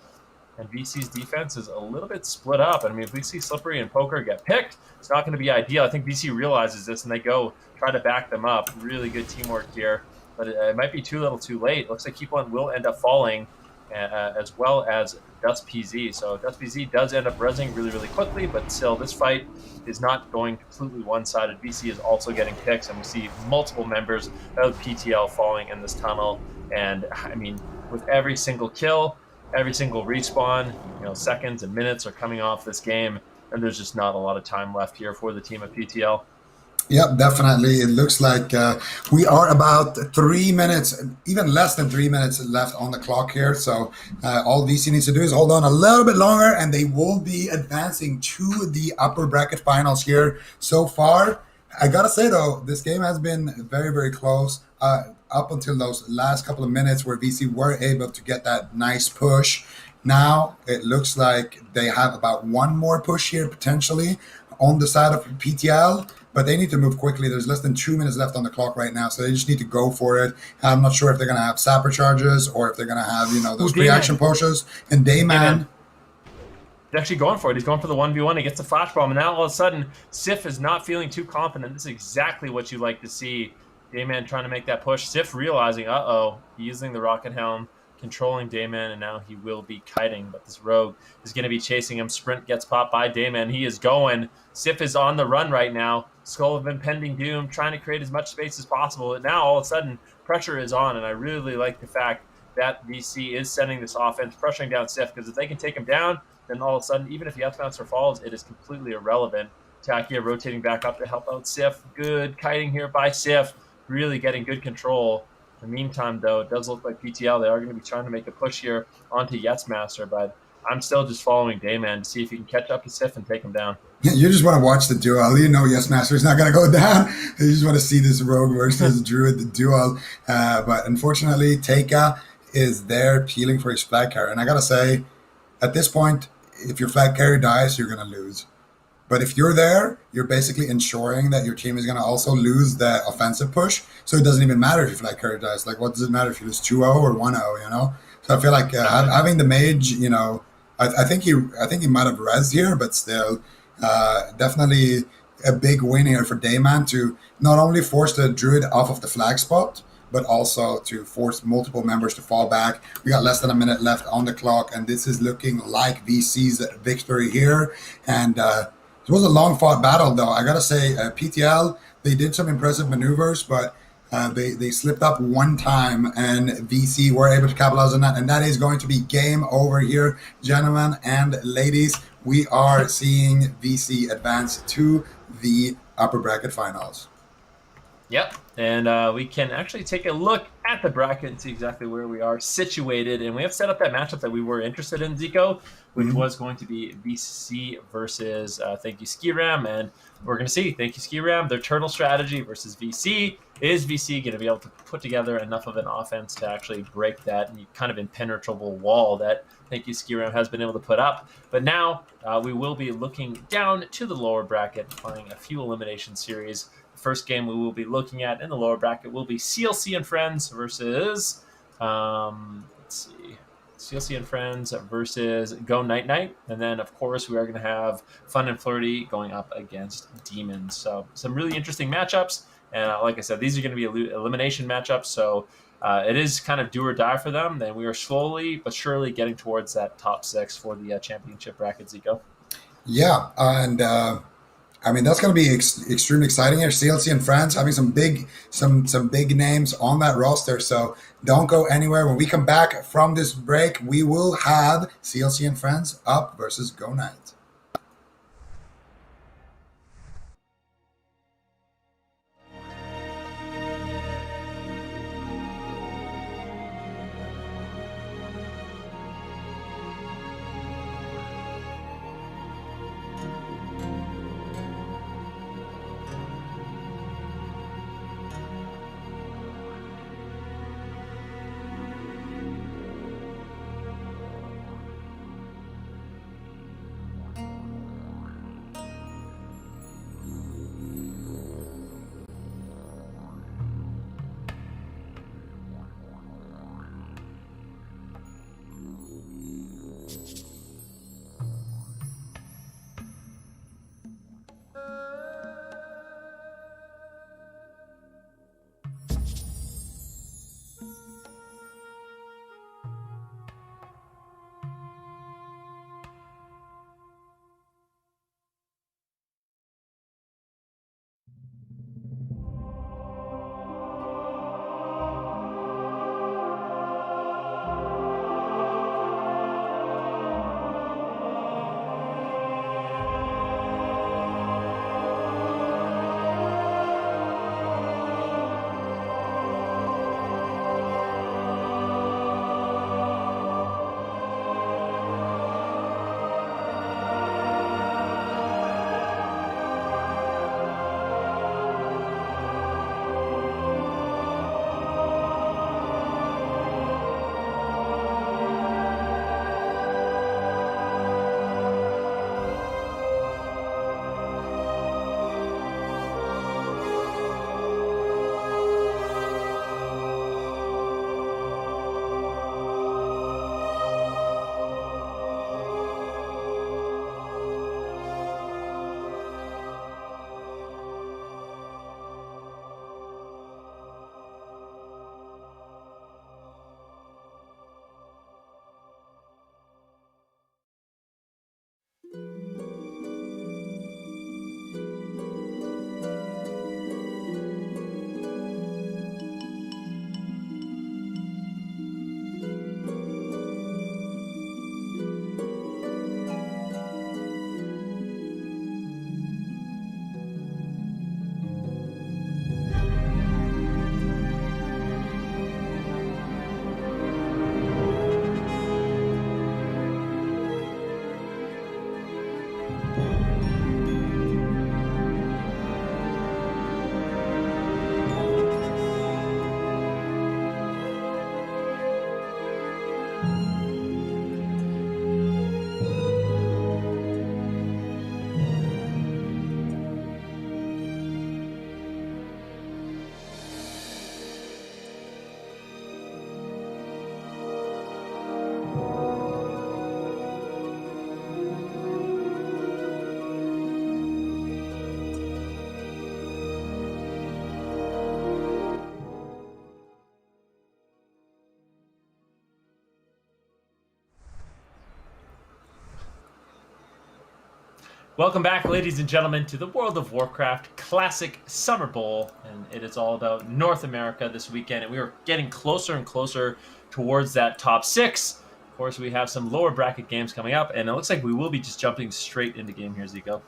And VC's defense is a little bit split up. I mean, if we see Slippery and Poker get picked, it's not going to be ideal. I think VC realizes this, and they go try to back them up. Really good teamwork here, but it might be too little too late. Looks like Keep1 will end up falling, as well as PZ. So PZ does end up rezzing really, really quickly, but still, this fight is not going completely one-sided. VC is also getting picks, and we see multiple members of PTL falling in this tunnel. And, I mean, with every single kill, every single respawn, seconds and minutes are coming off this game, and there's just not a lot of time left here for the team of PTL. Yep, definitely. It looks like we are about 3 minutes, even less than 3 minutes left on the clock here. So all VC needs to do is hold on a little bit longer, and they will be advancing to the upper bracket finals here so far. I gotta say though, this game has been very, very close. Up until those last couple of minutes where VC were able to get that nice push. Now it looks like they have about one more push here potentially on the side of PTL, but they need to move quickly. There's less than 2 minutes left on the clock right now, so they just need to go for it. I'm not sure if they're going to have sapper charges or if they're going to have, those reaction pushes. And Dayman... He's actually going for it. He's going for the 1v1. He gets the flash bomb, and now all of a sudden, Sif is not feeling too confident. This is exactly what you like to see. Dayman trying to make that push. Sif realizing, using the rocket helm, controlling Dayman, and now he will be kiting. But this rogue is going to be chasing him. Sprint gets popped by Dayman. He is going. Sif is on the run right now. Skull of Impending Doom, trying to create as much space as possible. And now all of a sudden, pressure is on, and I really like the fact that VC is sending this offense, pressuring down Sif, because if they can take him down, then all of a sudden, even if Yes Master falls, it is completely irrelevant. Takia rotating back up to help out Sif. Good kiting here by Sif. Really getting good control. In the meantime, though, it does look like PTL, they are going to be trying to make a push here onto Yes Master, but I'm still just following Dayman to see if he can catch up to Sif and take him down. You just want to watch the duel. Yes Master is not going to go down. You just want to see this rogue versus druid, the duel. But unfortunately, Taika is there peeling for his flag carrier. And I got to say, at this point, if your flag carrier dies, you're going to lose. But if you're there, you're basically ensuring that your team is going to also lose the offensive push. So it doesn't even matter if your flag carrier dies. Like, what does it matter if you lose 2-0 or 1-0, So I feel like having the mage, I think he might have rezzed here, but still, definitely a big win here for Dayman to not only force the Druid off of the flag spot, but also to force multiple members to fall back. We got less than a minute left on the clock, and this is looking like VC's victory here. And it was a long fought battle, though. I gotta say, PTL, they did some impressive maneuvers, but they slipped up one time, and VC were able to capitalize on that. And that is going to be game over here, gentlemen and ladies. We are seeing VC advance to the upper bracket finals. Yep, and we can actually take a look at the bracket and see exactly where we are situated. And we have set up that matchup that we were interested in, Zico, which was going to be VC versus Thank You Skram. And we're going to see Thank You Skram, their turtle strategy versus VC. Is VC going to be able to put together enough of an offense to actually break that kind of impenetrable wall that Thank You Skram has been able to put up? But now we will be looking down to the lower bracket, playing a few elimination series. First game we will be looking at in the lower bracket will be CLC and Friends versus, let's see, CLC and Friends versus Go Night Night. And then, of course, we are going to have Fun and Flirty going up against Demons. So some really interesting matchups. And like I said, these are going to be elimination matchups. So it is kind of do or die for them. Then we are slowly but surely getting towards that top 6 for the championship bracket, Zico. Yeah, and I mean, that's going to be extremely exciting here. CLC and France having some big names on that roster. So don't go anywhere. When we come back from this break, we will have CLC and Friends up versus Go Night. Welcome back, ladies and gentlemen, to the World of Warcraft Classic Summer Bowl, and it is all about North America this weekend, and we are getting closer and closer towards that top 6. Of course, we have some lower bracket games coming up, and it looks like we will be just jumping straight into game here, Zico.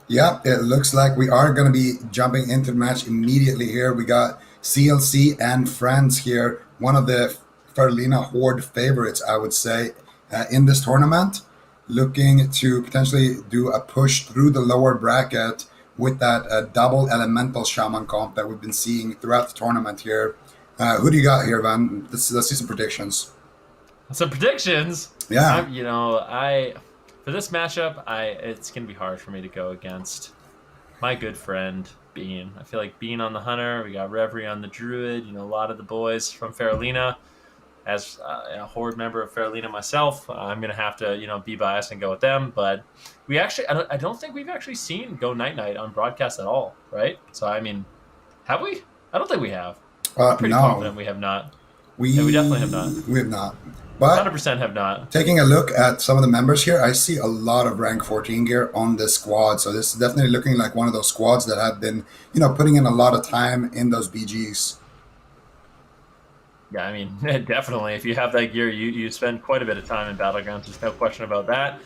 Yeah, it looks like we are going to be jumping into the match immediately here. We got CLC and Friends here, one of the Ferlina Horde favorites, I would say, in this tournament, looking to potentially do a push through the lower bracket with that double elemental shaman comp that we've been seeing throughout the tournament here. Who do you got here, Van? Let's see some predictions. Some predictions? Yeah. For this matchup, it's going to be hard for me to go against my good friend, Bean. I feel like Bean on the Hunter, we got Reverie on the Druid, a lot of the boys from Faralina. As a Horde member of Faralina myself, I'm going to have to, be biased and go with them. But I don't think we've actually seen Go Night Night on broadcast at all, right? So, have we? I don't think we have. I'm pretty confident we have not. We definitely have not. We have not. But 100% have not. Taking a look at some of the members here, I see a lot of rank 14 gear on this squad. So this is definitely looking like one of those squads that have been, putting in a lot of time in those BGs. Yeah, definitely. If you have that gear, you spend quite a bit of time in Battlegrounds. There's no question about that.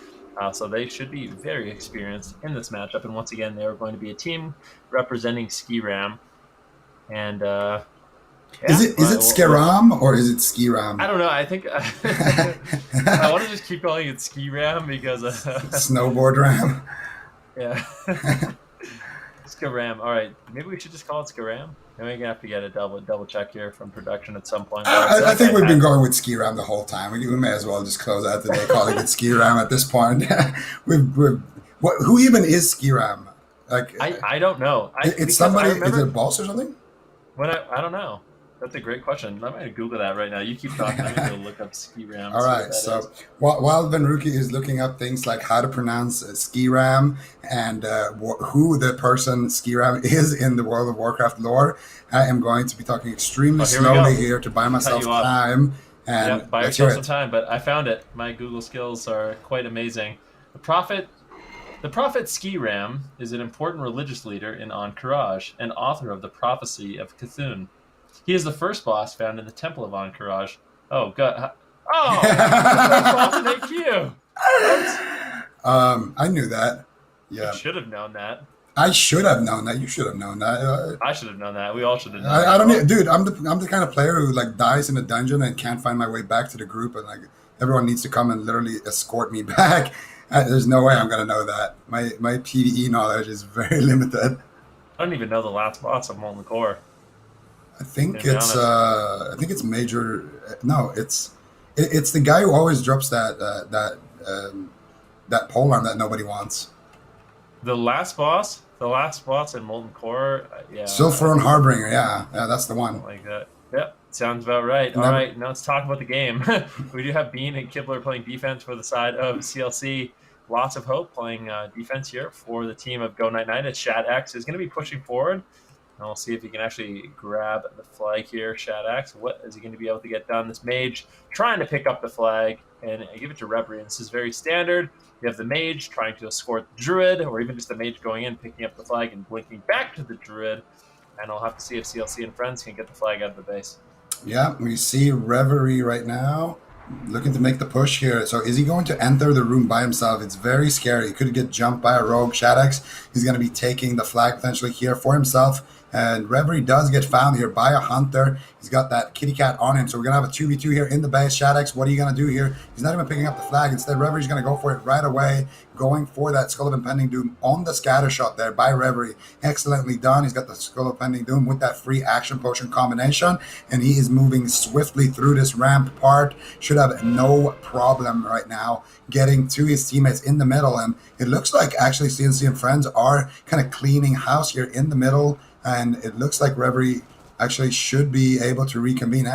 So they should be very experienced in this matchup. And once again, they are going to be a team representing Skram. And is it Skram or is it Skram? I don't know. I think I want to just keep calling it Skram because snowboard ram. Yeah. Skram. All right, maybe we should just call it Skram. We're gonna have to get a double check here from production at some point. I think we've been going with Skram the whole time. We may as well just close out the day calling it Skram at this point. Who even is Skram? Like I don't know. It's somebody. Is it a boss or something? I don't know. That's a great question. I'm going to Google that right now. You keep talking. I'm going to look up Skram. All right. So while Venruki is looking up things like how to pronounce Skram and who the person Skram is in the World of Warcraft lore, I am going to be talking extremely slowly here to buy myself time. And buy yourself some time. But I found it. My Google skills are quite amazing. The prophet Skram is an important religious leader in Encourage and author of the Prophecy of Cthulhu. He is the first boss found in the Temple of Encourage. Oh, God. Oh! Thank you! I knew that. Yeah. You should have known that. I should have known that. You should have known that. I should have known that. We all should have known that. I don't know. Dude, I'm the kind of player who dies in a dungeon and can't find my way back to the group, and everyone needs to come and literally escort me back. There's no way I'm going to know that. My PvE knowledge is very limited. I don't even know the last boss of Molten Core. I think it's Major. No, it's the guy who always drops that polearm that nobody wants. The last boss in Molten Core, yeah. Sulfuron Harbinger, yeah, that's the one. Like that. Yep, sounds about right. All right, now let's talk about the game. We do have Bean and Kibler playing defense for the side of CLC. Lots of hope playing defense here for the team of Go Night Night. It's Shad X is going to be pushing forward. And we'll see if he can actually grab the flag here, Shad X. What is he going to be able to get done? This mage trying to pick up the flag and give it to Reverie. This is very standard. You have the mage trying to escort the druid, or even just the mage going in, picking up the flag and blinking back to the druid. And I'll have to see if CLC and Friends can get the flag out of the base. Yeah, we see Reverie right now looking to make the push here. So is he going to enter the room by himself? It's very scary. He could get jumped by a rogue. Shad X is going to be taking the flag potentially here for himself. And Reverie does get found here by a hunter. He's got that kitty cat on him. So we're going to have a 2v2 here in the base. Shad X, what are you going to do here? He's not even picking up the flag. Instead, Reverie's going to go for it right away, going for that Skull of Impending Doom on the scatter shot there by Reverie. Excellently done. He's got the Skull of Impending Doom with that free action potion combination. And he is moving swiftly through this ramp part. Should have no problem right now getting to his teammates in the middle. And it looks like actually CNC and Friends are kind of cleaning house here in the middle. And it looks like Reverie actually should be able to reconvene.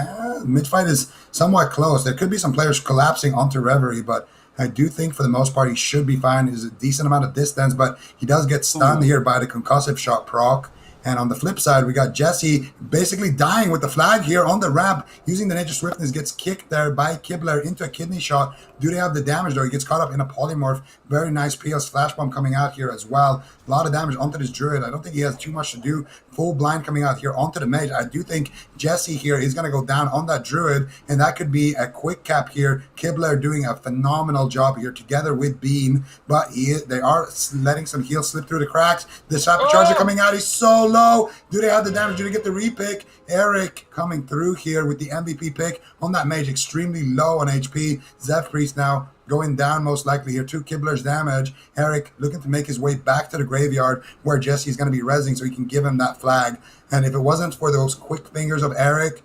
Mid-fight is somewhat close. There could be some players collapsing onto Reverie, but I do think for the most part he should be fine. There's a decent amount of distance, but he does get stunned here by the concussive shot proc. And on the flip side, we got Jesse basically dying with the flag here on the ramp, using the Nature Swiftness, gets kicked there by Kibler into a kidney shot. Do they have the damage though? He gets caught up in a polymorph. Very nice PS flash bomb coming out here as well. A lot of damage onto this druid. I don't think he has too much to do. Full blind coming out here onto the mage. I do think Jesse here is going to go down on that druid, and that could be a quick cap here. Kibler doing a phenomenal job here together with Bean, but they are letting some heals slip through the cracks. The Sapper Charger coming out. He's so low. Do they have the damage? Do they get the repick? Eric coming through here with the MVP pick on that mage, extremely low on HP. Zev Priest now going down most likely here. 2 Kibler's damage. Eric looking to make his way back to the graveyard where Jesse is going to be rezzing so he can give him that flag. And if it wasn't for those quick fingers of Eric,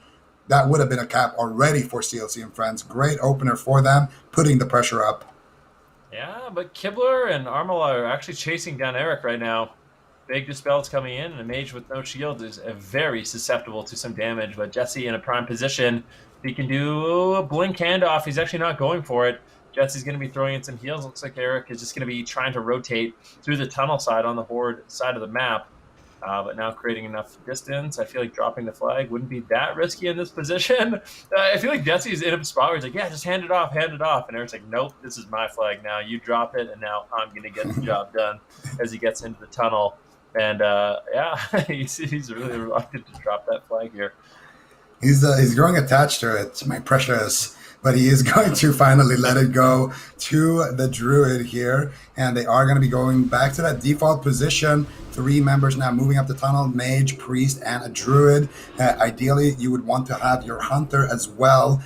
that would have been a cap already for CLC and Friends. Great opener for them, putting the pressure up. Yeah, but Kibler and Armala are actually chasing down Eric right now. Big Dispel's coming in, and a mage with no shield is very susceptible to some damage. But Jesse in a prime position, he can do a blink handoff. He's actually not going for it. Jesse's going to be throwing in some heals. Looks like Eric is just going to be trying to rotate through the tunnel side on the Horde side of the map. But now creating enough distance. I feel like dropping the flag wouldn't be that risky in this position. I feel like Jesse's in a spot where he's like, yeah, just hand it off. And Eric's like, nope, this is my flag now. You drop it, and now I'm going to get the job done as he gets into the tunnel. And, yeah, he's really reluctant to drop that flag here. He's growing attached to it, my precious. But he is going to finally let it go to the druid here. And they are going to be going back to that default position. 3 members now moving up the tunnel, mage, priest, and a druid. Ideally, you would want to have your hunter as well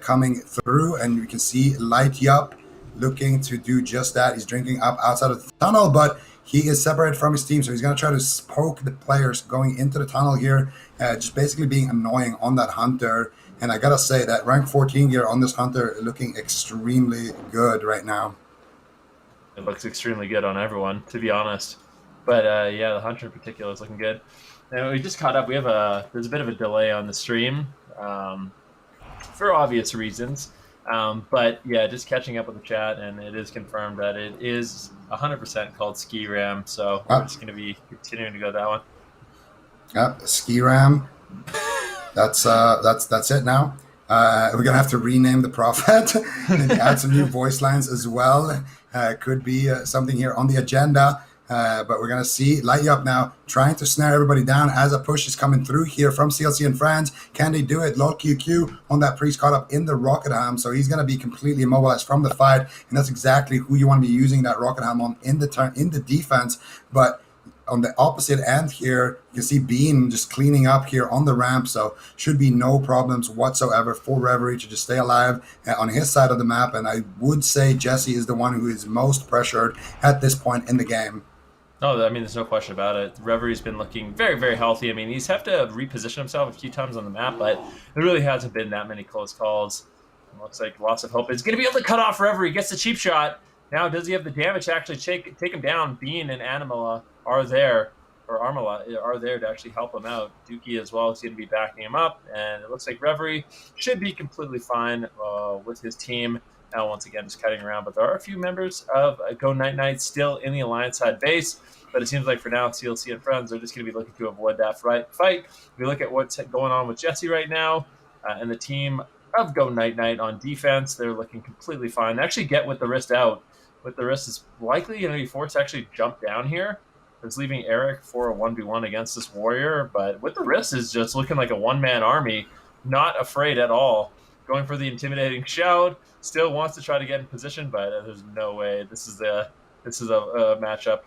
coming through. And you can see Light Yup looking to do just that. He's drinking up outside of the tunnel, but he is separated from his team. So he's going to try to poke the players going into the tunnel here, just basically being annoying on that hunter. And I gotta say that rank 14 gear on this hunter looking extremely good right now. It looks extremely good on everyone, to be honest. But yeah, the hunter in particular is looking good. And we just caught up. There's a bit of a delay on the stream for obvious reasons. But yeah, just catching up with the chat, and it is confirmed that it is 100% called Skram. So we're just gonna be continuing to go that one. Yep, Skram. That's it now. We're gonna have to rename the prophet and add some new voice lines as well. Could be something here on the agenda. But we're gonna see Light Up now trying to snare everybody down as a push is coming through here from CLC and France. Can they do it? Low QQ on that priest caught up in the rocket ham, so he's gonna be completely immobilized from the fight, and that's exactly who you want to be using that rocket ham on in the defense. But on the opposite end here, you can see Bean just cleaning up here on the ramp, so should be no problems whatsoever for Reverie to just stay alive on his side of the map. And I would say Jesse is the one who is most pressured at this point in the game. No, I mean, there's no question about it. Reverie's been looking very, very healthy. I mean, he's have to reposition himself a few times on the map, but there really hasn't been that many close calls. It looks like lots of hope. He's going to be able to cut off Reverie. Gets the cheap shot. Now, does he have the damage to actually take him down? Bean and Armala are there to actually help him out. Dookie as well is going to be backing him up, and it looks like Reverie should be completely fine with his team. Now, once again, just cutting around, but there are a few members of Go Night Night still in the Alliance side base, but it seems like for now, CLC and Friends are just going to be looking to avoid that fight. If we look at what's going on with Jesse right now, and the team of Go Night Night on defense, they're looking completely fine. They actually get With the Wrist out. With the Wrist is likely going to be forced to actually jump down here. It's leaving Eric for a 1v1 against this warrior, but With the Wrist is just looking like a one-man army, not afraid at all. Going for the intimidating shout, still wants to try to get in position, but there's no way. This is a matchup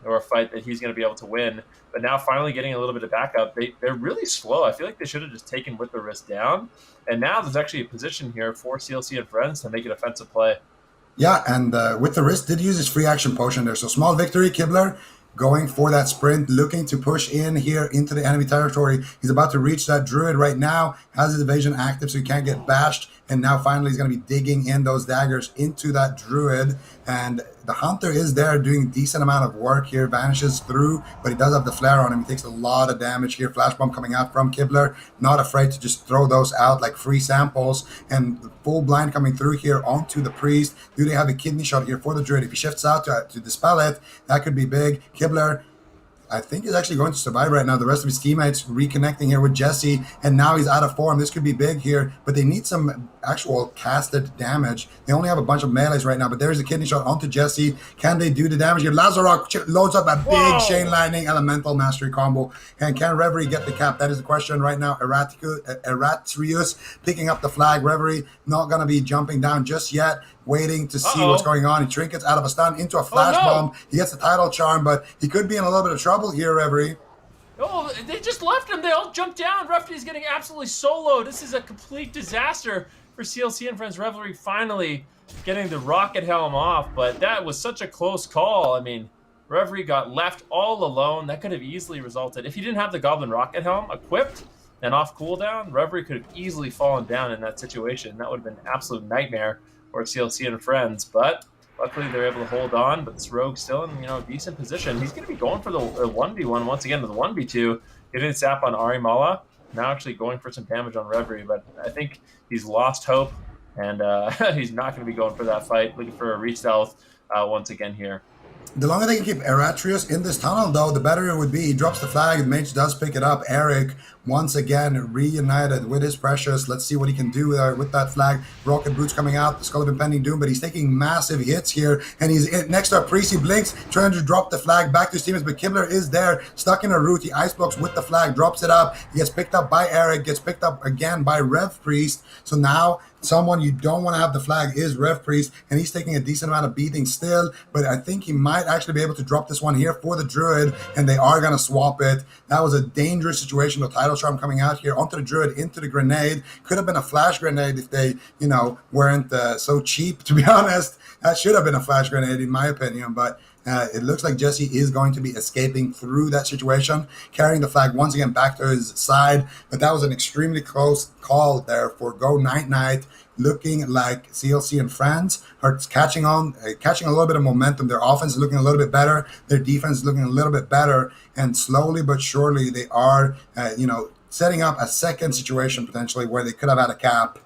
or a fight that he's going to be able to win. But now finally getting a little bit of backup. They're really slow. I feel like they should have just taken With the Wrist down. And now there's actually a position here for CLC and Friends to make an offensive play. Yeah, and With the Wrist did use his free action potion there. So small victory, Kibler. Going for that sprint, looking to push in here into the enemy territory. He's about to reach that druid right now, has his evasion active so he can't get bashed, and now finally he's going to be digging in those daggers into that druid. And the hunter is there doing a decent amount of work here, vanishes through, but he does have the flare on him. He takes a lot of damage here. Flash bomb coming out from Kibler, not afraid to just throw those out like free samples, and full blind coming through here onto the priest. Do they have a kidney shot here for the druid? If he shifts out to dispel it, that could be big. Kibler I think he's actually going to survive right now. The rest of his teammates reconnecting here with Jesse, and now he's out of form. This could be big here, but they need some actual casted damage. They only have a bunch of melees right now, but there's a kidney shot onto Jesse. Can they do the damage here? Lazarok loads up a big Chain Lightning Elemental Mastery combo. And can Reverie get the cap? That is the question right now. Eratrius picking up the flag. Reverie not going to be jumping down just yet, waiting to see what's going on. He trinkets out of a stun into a flash bomb. He gets the title charm, but he could be in a little bit of trouble here, Reverie. Oh, they just left him. They all jumped down. Referee's getting absolutely soloed. This is a complete disaster for CLC and Friends. Revelry finally getting the rocket helm off, but that was such a close call. I mean, Reverie got left all alone. That could have easily resulted. If he didn't have the Goblin rocket helm equipped and off cooldown, Reverie could have easily fallen down in that situation. That would have been an absolute nightmare for CLC and Friends, but luckily they're able to hold on. But this Rogue's still in, a decent position. He's going to be going for the 1v1 once again to the 1v2, getting the sap on Arimala. Now actually going for some damage on Reverie, but I think he's lost hope, and he's not going to be going for that fight. Looking for a re-stealth once again here. The longer they can keep Eratrius in this tunnel, though, the better it would be. He drops the flag, and Mage does pick it up. Eric, once again, reunited with his Precious. Let's see what he can do with that flag. Rocket Boots coming out, the Skull of Impending Doom, but he's taking massive hits here, and he's next to a priest. He blinks, trying to drop the flag back to his teammates, but Kibler is there, stuck in a root. He ice blocks with the flag, drops it up. He gets picked up by Eric, gets picked up again by Rev Priest. So now someone you don't want to have the flag is Rev Priest, and he's taking a decent amount of beating still, but I think he might actually be able to drop this one here for the Druid, and they are going to swap it. That was a dangerous situation with Title Charm coming out here onto the Druid, into the grenade. Could have been a flash grenade if they, weren't so cheap, to be honest. That should have been a flash grenade in my opinion, but it looks like Jesse is going to be escaping through that situation, carrying the flag once again back to his side. But that was an extremely close call there for Go Night Night. Looking like CLC and Friends are catching a little bit of momentum. Their offense is looking a little bit better. Their defense is looking a little bit better. And slowly but surely they are, setting up a second situation potentially where they could have had a cap.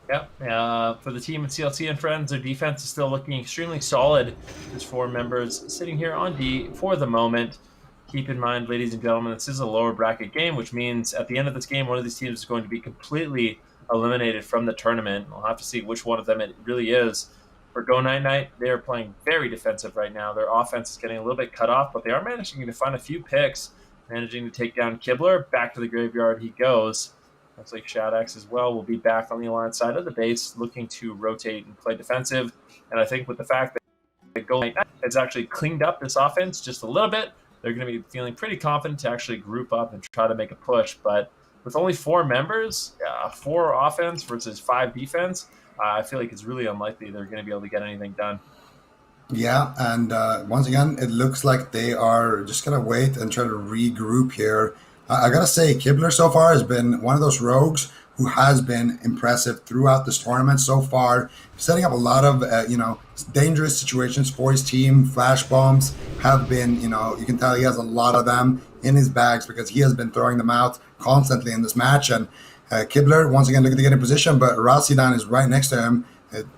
Yeah, for the team at CLC and Friends, their defense is still looking extremely solid. There's 4 members sitting here on D for the moment. Keep in mind, ladies and gentlemen, this is a lower bracket game, which means at the end of this game, one of these teams is going to be completely eliminated from the tournament. We'll have to see which one of them it really is. For Go Night Night, they are playing very defensive right now. Their offense is getting a little bit cut off, but they are managing to find a few picks, managing to take down Kibler. Back to the graveyard he goes. Looks like Shadox as well will be back on the alliance side of the base, looking to rotate and play defensive. And I think with the fact that Go Night Night has actually cleaned up this offense just a little bit, they're going to be feeling pretty confident to actually group up and try to make a push. But with only 4 members, 4 offense versus 5 defense, I feel like it's really unlikely they're going to be able to get anything done. Yeah, and once again, it looks like they are just going to wait and try to regroup here. I got to say, Kibler so far has been one of those rogues who has been impressive throughout this tournament so far, setting up a lot of, dangerous situations for his team. Flash bombs have been, you can tell he has a lot of them in his bags because he has been throwing them out constantly in this match. And Kibler, once again, looking to get in position, but Rasidan is right next to him.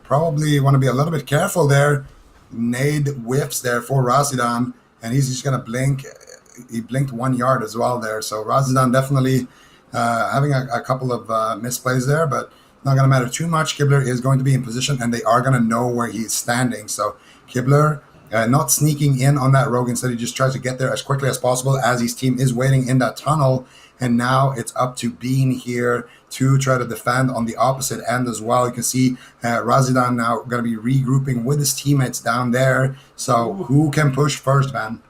Probably want to be a little bit careful there. Nade whiffs there for Rasidan, and he's just going to blink. He blinked 1 yard as well there. So Rasidan definitely having a couple of misplays there, but not going to matter too much. Kibler is going to be in position, and they are going to know where he's standing. So Kibler not sneaking in on that rogue. Instead, he just tries to get there as quickly as possible as his team is waiting in that tunnel. And now it's up to Bean here to try to defend on the opposite end as well. You can see Rasidan now going to be regrouping with his teammates down there. So who can push first, man?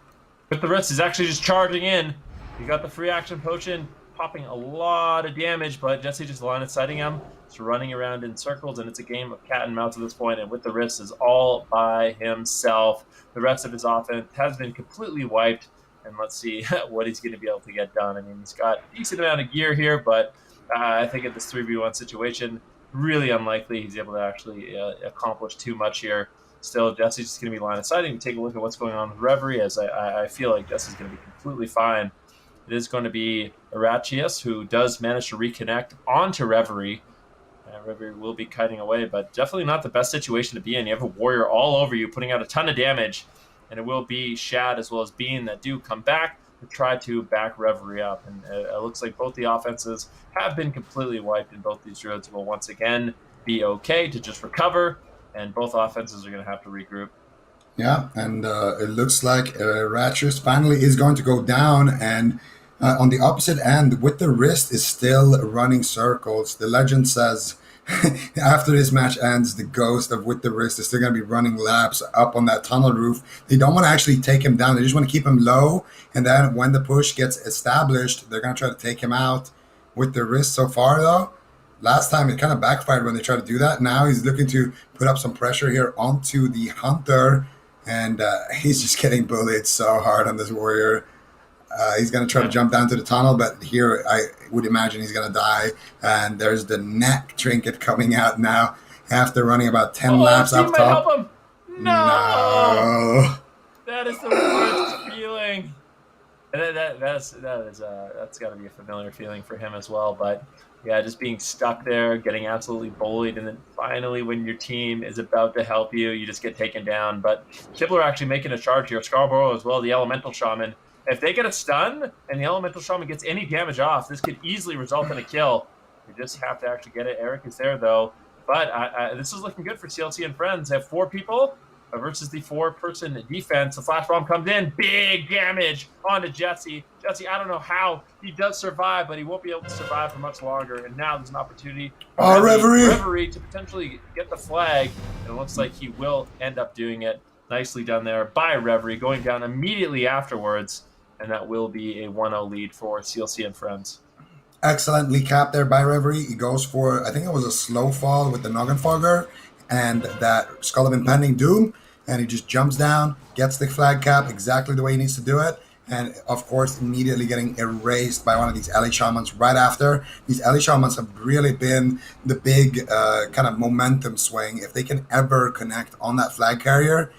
But the rest is actually just charging in. You got the free action potion, popping a lot of damage, but Jesse just line of sighting him. Just running around in circles, and it's a game of cat and mouse at this point. And with the Rift is all by himself. The rest of his offense has been completely wiped. And let's see what he's going to be able to get done. I mean, he's got a decent amount of gear here, but I think in this 3v1 situation, really unlikely he's able to actually accomplish too much here. Still, Jesse's just going to be line of sighting. Take a look at what's going on with Reverie, as I feel like Jesse's going to be completely fine. It is going to be Arachius, who does manage to reconnect onto Reverie. Reverie will be kiting away, but definitely not the best situation to be in. You have a warrior all over you, putting out a ton of damage. and it will be Shad as well as Bean that do come back to try to back Reverie up. And it looks like both the offenses have been completely wiped, and both these Druids will once again be okay to just recover, and both offenses are going to have to regroup. Yeah, and it looks like Ratchers finally is going to go down, and on the opposite end, with the wrist is still running circles. The legend says after this match ends, the ghost of with the wrist is still going to be running laps up on that tunnel roof. They don't want to actually take him down. They just want to keep him low, and then when the push gets established, they're going to try to take him out with the wrist. So far, though, last time it kind of backfired when they tried to do that. Now he's looking to put up some pressure here onto the Hunter, and he's just getting bullied so hard on this warrior. He's going to try to jump down to the tunnel, but here I would imagine he's going to die. And there's the neck trinket coming out now after running about 10 laps up top. Help him. No! That is the worst feeling. That's got to be a familiar feeling for him as well. But yeah, just being stuck there, getting absolutely bullied, and then finally when your team is about to help you, you just get taken down. But Kibler actually making a charge here. Scarborough as well, the Elemental Shaman. If they get a stun and the Elemental Shaman gets any damage off, this could easily result in a kill. You just have to actually get it. Eric is there, though. But this is looking good for CLC and Friends. They have 4 people versus the 4-person defense. The flash bomb comes in. Big damage onto Jesse. Jesse, I don't know how he does survive, but he won't be able to survive for much longer. And now there's an opportunity for Reverie to potentially get the flag. And it looks like he will end up doing it. Nicely done there by Reverie, going down immediately afterwards. And that will be a 1-0 lead for CLC and Friends. Excellently capped there by Reverie. He goes for, I think it was a slow fall with the Noggin Fogger and that Skull of Impending Doom. And he just jumps down, gets the flag cap exactly the way he needs to do it. And of course, immediately getting erased by one of these Ellie Shamans right after. These Ellie Shamans have really been the big kind of momentum swing. If they can ever connect on that flag carrier,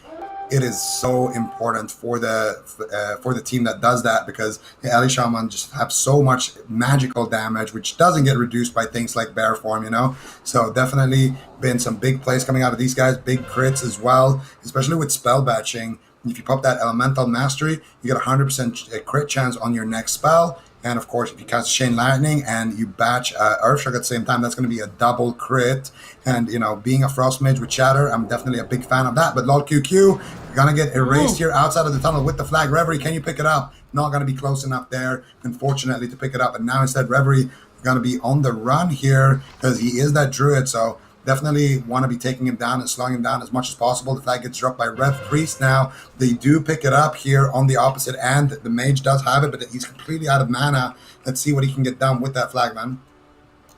it is so important for the team that does that, because the Ellie Shaman just have so much magical damage, which doesn't get reduced by things like bear form, you know? So definitely been some big plays coming out of these guys, big crits as well, especially with spell batching. If you pop that Elemental Mastery, you get a 100% crit chance on your next spell. And of course, if you cast Chain Lightning and you batch Earthshock at the same time, that's going to be a double crit. And, you know, being a Frost Mage with Shatter, I'm definitely a big fan of that. But LOLQQ, you're going to get erased here outside of the tunnel with the flag. Reverie, can you pick it up? Not going to be close enough there, unfortunately, to pick it up. And now instead, Reverie going to be on the run here because he is that Druid. So definitely want to be taking him down and slowing him down as much as possible. The flag gets dropped by Rev Priest now. They do pick it up here on the opposite end. The mage does have it, but he's completely out of mana. Let's see what he can get done with that flag, man.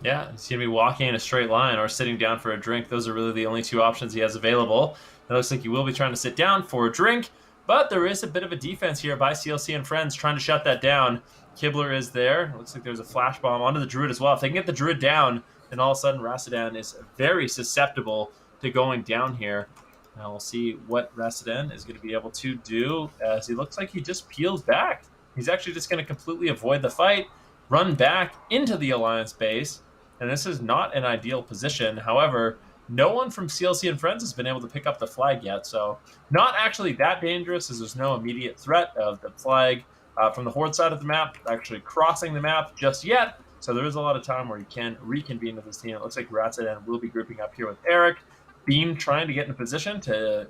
Yeah, he's going to be walking in a straight line or sitting down for a drink. Those are really the only 2 options he has available. It looks like he will be trying to sit down for a drink, but there is a bit of a defense here by CLC and Friends trying to shut that down. Kibler is there. Looks like there's a flash bomb onto the Druid as well. If they can get the Druid down, and all of a sudden Rassadin is very susceptible to going down here. Now we'll see what Rassadin is going to be able to do, as he looks like he just peels back. He's actually just going to completely avoid the fight, run back into the Alliance base, and this is not an ideal position. However, no one from CLC and Friends has been able to pick up the flag yet, so not actually that dangerous, as there's no immediate threat of the flag from the Horde side of the map actually crossing the map just yet. So there is a lot of time where you can reconvene with this team. It looks like Ratsadin will be grouping up here with Eric. Beam trying to get in a position to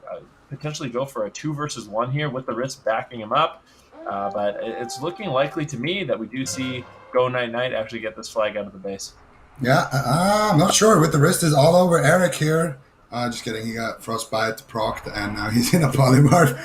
potentially go for a 2 versus 1 here with the wrist backing him up. But it's looking likely to me that we do see Go Night Night actually get this flag out of the base. Yeah, I'm not sure. With the wrist is all over Eric here. Just kidding. He got Frostbite procced, and now he's in a polymorph.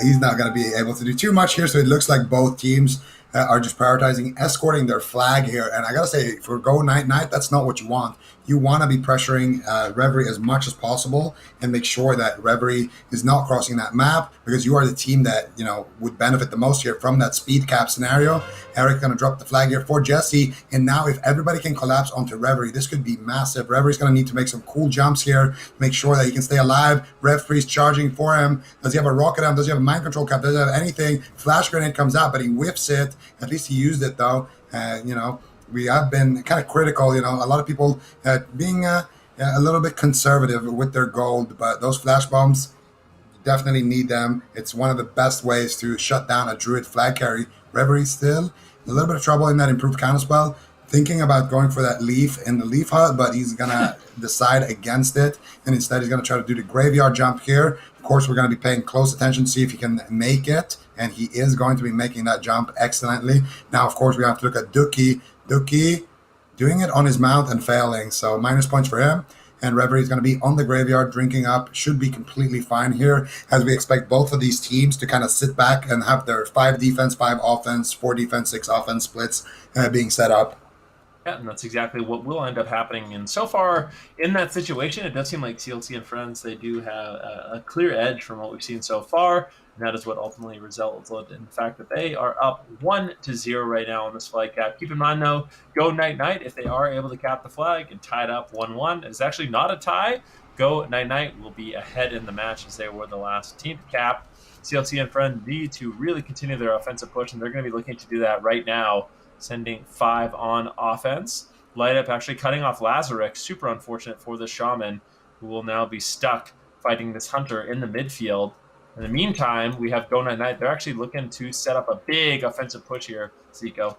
He's not going to be able to do too much here, so it looks like both teams are just prioritizing escorting their flag here. And I gotta say, for Go Night Night, that's not what you want. You want to be pressuring Reverie as much as possible and make sure that Reverie is not crossing that map, because you are the team that, you know, would benefit the most here from that speed cap scenario. Eric gonna drop the flag here for Jesse, and now if everybody can collapse onto Reverie, this could be massive. Reverie's gonna need to make some cool jumps here, make sure that he can stay alive. Rev Priest charging for him. Does he have a rocket arm? Does he have a mind control cap? Does he have anything? Flash grenade comes out, but he whiffs it. At least he used it though. You know, we have been kind of critical, you know, a lot of people being a little bit conservative with their gold, but those flash bombs, definitely need them. It's one of the best ways to shut down a druid flag carry. Reverie still a little bit of trouble in that improved counterspell. Thinking about going for that leaf in the leaf hut, but he's gonna decide against it, and instead he's gonna try to do the graveyard jump here. Of course, we're gonna be paying close attention to see if he can make it, and he is going to be making that jump excellently. Now, of course, we have to look at Dookie. Dookie doing it on his mount and failing, so minus points for him. And Reverie is going to be on the graveyard drinking up. Should be completely fine here, as we expect both of these teams to kind of sit back and have their 5 defense, 5 offense, 4 defense, 6 offense splits being set up. Yeah, and that's exactly what will end up happening. And so far in that situation, it does seem like CLC and Friends, they do have a clear edge from what we've seen so far. And that is what ultimately resulted in the fact that they are up 1-0 right now on this flag cap. Keep in mind, though, Go Night Night, if they are able to cap the flag and tie it up 1-1, it's actually not a tie. Go Night Night will be ahead in the match as they were the last team to cap. CLC and Friends need to really continue their offensive push, and they're going to be looking to do that right now, sending 5 on offense. Light Up actually cutting off Lazarek. Super unfortunate for the Shaman, who will now be stuck fighting this Hunter in the midfield. In the meantime, we have Go Night Night. They're actually looking to set up a big offensive push here, Zico.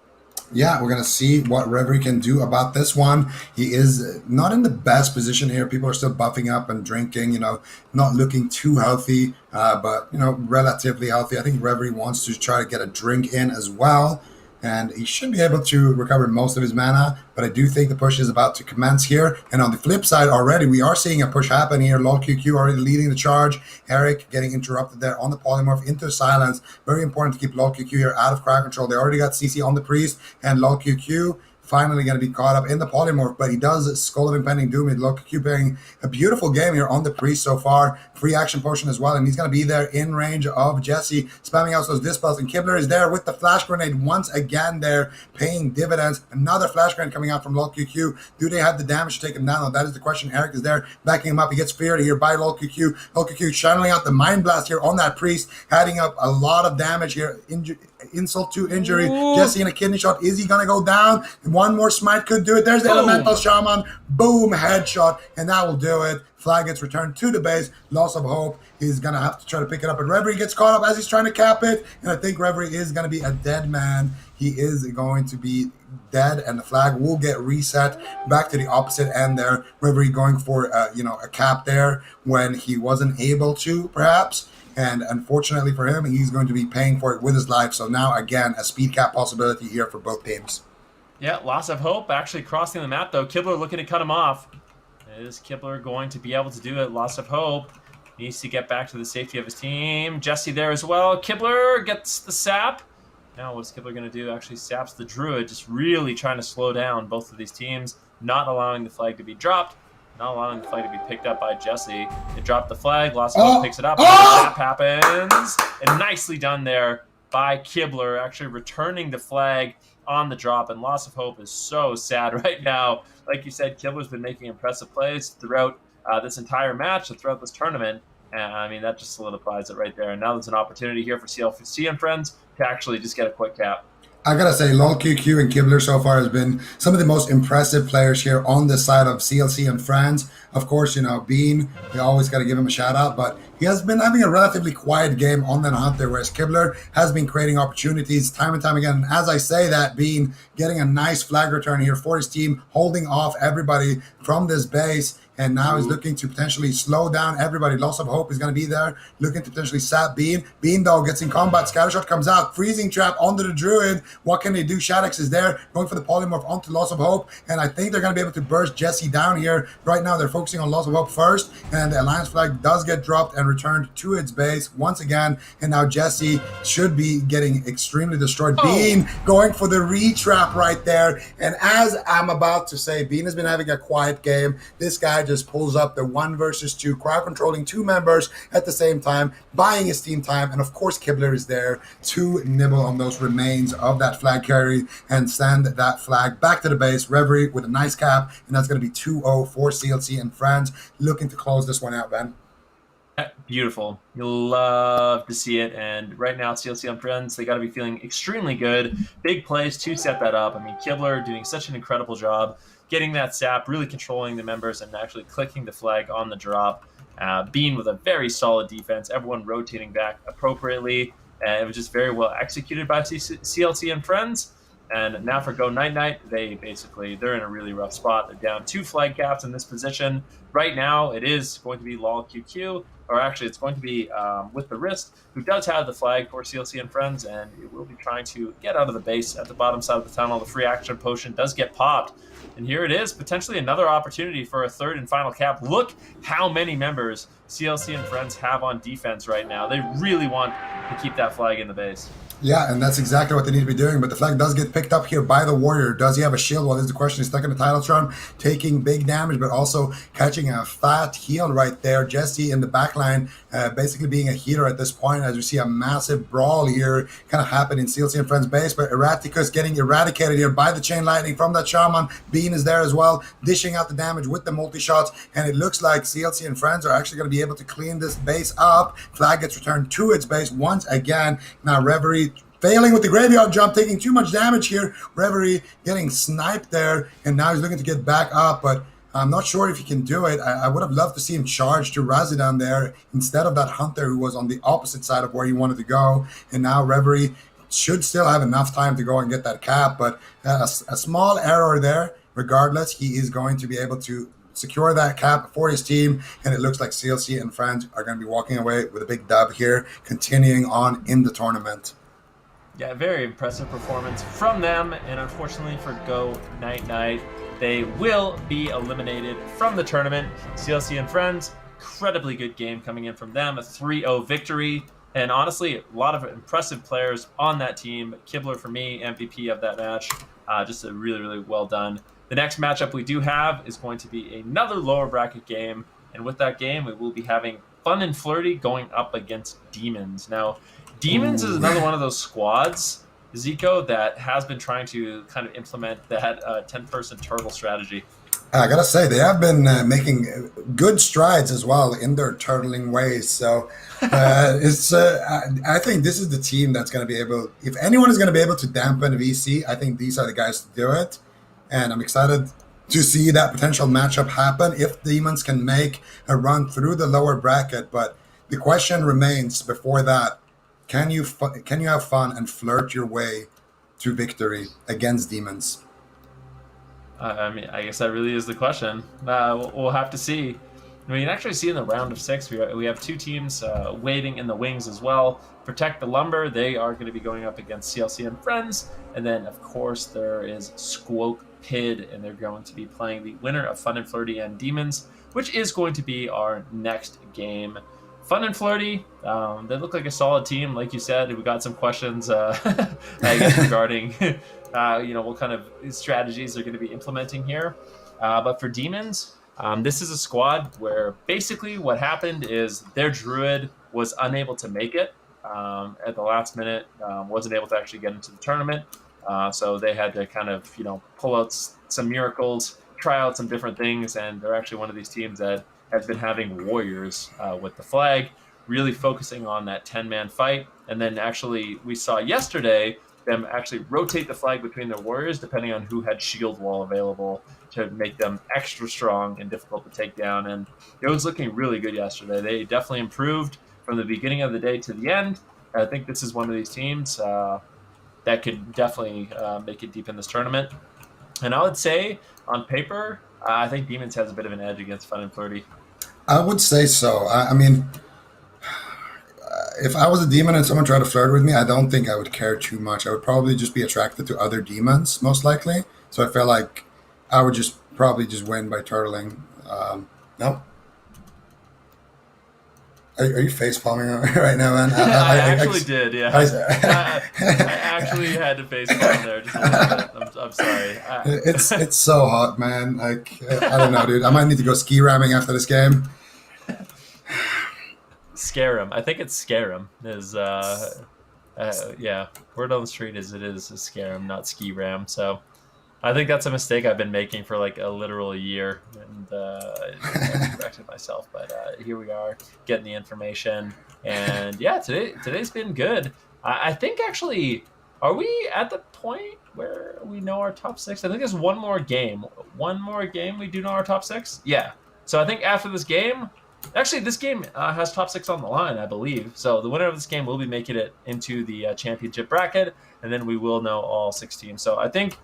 Yeah, we're going to see what Reverie can do about this one. He is not in the best position here. People are still buffing up and drinking, not looking too healthy, but, relatively healthy. I think Reverie wants to try to get a drink in as well. And he should be able to recover most of his mana, but I do think the push is about to commence here. And on the flip side already, we are seeing a push happen here. LolQQ already leading the charge. Eric getting interrupted there on the polymorph into silence. Very important to keep LolQQ here out of crowd control. They already got CC on the priest, and LolQQ finally going to be caught up in the polymorph, but he does Skull of Impending Doom. LolQQ playing a beautiful game here on the priest so far. Free action potion as well, and he's going to be there in range of Jesse, spamming out those dispels, and Kibler is there with the flash grenade once again there, paying dividends. Another flash grenade coming out from LolQQ. Do they have the damage to take him down? That is the question. Eric is there backing him up. He gets feared here by LolQQ. LolQQ channeling out the Mind Blast here on that priest, adding up a lot of damage here. Insult to injury. Ooh. Jesse in a kidney shot. Is he going to go down? One more smite could do it. There's the Elemental Shaman. Boom, headshot. And that will do it. Flag gets returned to the base. Loss of hope. He's going to have to try to pick it up. But Reverie gets caught up as he's trying to cap it. And I think Reverie is going to be a dead man. He is going to be dead, and the flag will get reset back to the opposite end there. Reverie going for a cap there when he wasn't able to, perhaps. And unfortunately for him, he's going to be paying for it with his life. So now, again, a speed cap possibility here for both teams. Yeah, loss of hope actually crossing the map, though. Kibler looking to cut him off. Is Kibler going to be able to do it? Loss of hope. Needs to get back to the safety of his team. Jesse there as well. Kibler gets the sap. Now what's Kibler going to do? Actually saps the Druid, just really trying to slow down both of these teams, not allowing the flag to be dropped. Not allowing the flag to be picked up by Jesse. They drop the flag. Lost of hope picks it up. That happens. And nicely done there by Kibler, actually returning the flag on the drop. And Loss of Hope is so sad right now. Like you said, Kibler's been making impressive plays throughout this entire match and throughout this tournament. And I mean, that just solidifies it right there. And now there's an opportunity here for CLC and Friends to actually just get a quick cap. I gotta say, LolQQ and Kibler so far has been some of the most impressive players here on this side of CLC and Friends. Of course, Bean, we always gotta give him a shout out, but he has been having a relatively quiet game on that Hunter, whereas Kibler has been creating opportunities time and time again. And as I say that, Bean getting a nice flag return here for his team, holding off everybody from this base. And now he's looking to potentially slow down everybody. Loss of hope is going to be there, looking to potentially sap Bean. Bean, though, gets in combat. Scattershot comes out. Freezing trap onto the Druid. What can they do? Shaddix is there, going for the polymorph onto Loss of Hope. And I think they're going to be able to burst Jesse down here. Right now, they're focusing on Loss of Hope first. And the Alliance flag does get dropped and returned to its base once again. And now Jesse should be getting extremely destroyed. Bean going for the re-trap right there. And as I'm about to say, Bean has been having a quiet game. This guy just pulls up the 1 versus 2, crowd controlling 2 members at the same time, buying his team time, and of course Kibler is there to nibble on those remains of that flag carry and send that flag back to the base. Reverie with a nice cap, and that's going to be 2-0 for CLC and Friends, looking to close this one out, Ben. Beautiful. You'll love to see it. And right now, CLC and Friends, they got to be feeling extremely good. Big plays to set that up. I mean, Kibler doing such an incredible job getting that sap, really controlling the members and actually clicking the flag on the drop. Bean with a very solid defense, everyone rotating back appropriately, and it was just very well executed by CLC and friends. And now for Go Night Night, they're in a really rough spot. They're down 2 flag caps in this position. Right now, it is going to be Lol QQ, or actually, it's going to be with the Wrist, who does have the flag for CLC and friends, and it will be trying to get out of the base at the bottom side of the tunnel. The free action potion does get popped. And here it is, potentially another opportunity for a third and final cap. Look how many members CLC and friends have on defense right now. They really want to keep that flag in the base. Yeah, and that's exactly what they need to be doing. But the flag does get picked up here by the warrior. Does he have a shield? Well, this is the question. He's stuck in the title charm, taking big damage, but also catching a fat heal right there. Jesse in the back line, basically being a healer at this point, as we see a massive brawl here kind of happen in CLC and Friends base. But Erraticus getting eradicated here by the chain lightning from that shaman. Bean is there as well, dishing out the damage with the multi-shots. And it looks like CLC and Friends are actually going to be able to clean this base up. Flag gets returned to its base once again. Now Reverie failing with the graveyard jump, taking too much damage here. Reverie getting sniped there, and now he's looking to get back up, but I'm not sure if he can do it. I would have loved to see him charge to Razidon there instead of that Hunter who was on the opposite side of where he wanted to go. And now Reverie should still have enough time to go and get that cap, but a small error there. Regardless, he is going to be able to secure that cap for his team, and it looks like CLC and Friends are going to be walking away with a big dub here, continuing on in the tournament. Yeah, very impressive performance from them, and unfortunately for Go Night Night, they will be eliminated from the tournament. CLC and Friends, incredibly good game coming in from them, a 3-0 victory, and honestly, a lot of impressive players on that team. Kibler, for me, MVP of that match, just a really, really well done. The next matchup we do have is going to be another lower bracket game, and with that game, we will be having Fun and Flirty going up against Demons. Now, Demons is another one of those squads, Zico, that has been trying to kind of implement that 10-person turtle strategy. I gotta say, they have been making good strides as well in their turtling ways. So I think this is the team that's going to be able, if anyone is going to be able to dampen VC, I think these are the guys to do it. And I'm excited to see that potential matchup happen if Demons can make a run through the lower bracket. But the question remains before that, can you have fun and flirt your way to victory against Demons? I mean, I guess that really is the question. We'll have to see. I mean, actually see in the round of 6, we have 2 teams waiting in the wings as well. Protect the Lumber, they are going to be going up against CLC and Friends. And then, of course, there is Squoke Pid, and they're going to be playing the winner of Fun and Flirty and Demons, which is going to be our next game. Fun and Flirty, they look like a solid team. Like you said, we got some questions, I guess, regarding what kind of strategies they're going to be implementing here. But for Demons, this is a squad where basically what happened is their Druid was unable to make it at the last minute, wasn't able to actually get into the tournament. So they had to kind of, pull out some miracles, try out some different things, and they're actually one of these teams that has been having warriors with the flag, really focusing on that 10-man fight. And then actually we saw yesterday them actually rotate the flag between their warriors depending on who had shield wall available to make them extra strong and difficult to take down. And it was looking really good yesterday. They definitely improved from the beginning of the day to the end. I think this is one of these teams that could definitely make it deep in this tournament. And I would say, on paper, I think Demons has a bit of an edge against Fun and Flirty. I would say so. I mean, if I was a demon and someone tried to flirt with me, I don't think I would care too much. I would probably just be attracted to other demons, most likely. So I feel like I would probably just win by turtling. No. Are you face palming right now, man? I actually did, yeah. I actually had to face palm there just a little bit. I'm sorry. It's so hot, man. Like, I don't know, dude. I might need to go ski ramming after this game. Skram. I think it's Skram. Is yeah. Word on the street is it is a Skram, not ski ram. So I think that's a mistake I've been making for like a literal year, and I corrected myself. But here we are, getting the information, and yeah, today's been good. I think actually, are we at the point where we know our top 6? I think there's one more game. One more game we do know our top 6. Yeah. So I think after this game, Actually, this game has top 6 on the line, I believe. So the winner of this game will be making it into the championship bracket, and then we will know all 6 teams. So I think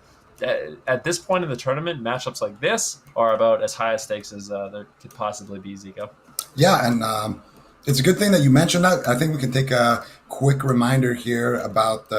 at this point in the tournament, matchups like this are about as high a stakes as there could possibly be, Zico. Yeah, and it's a good thing that you mentioned that. I think we can take a quick reminder here about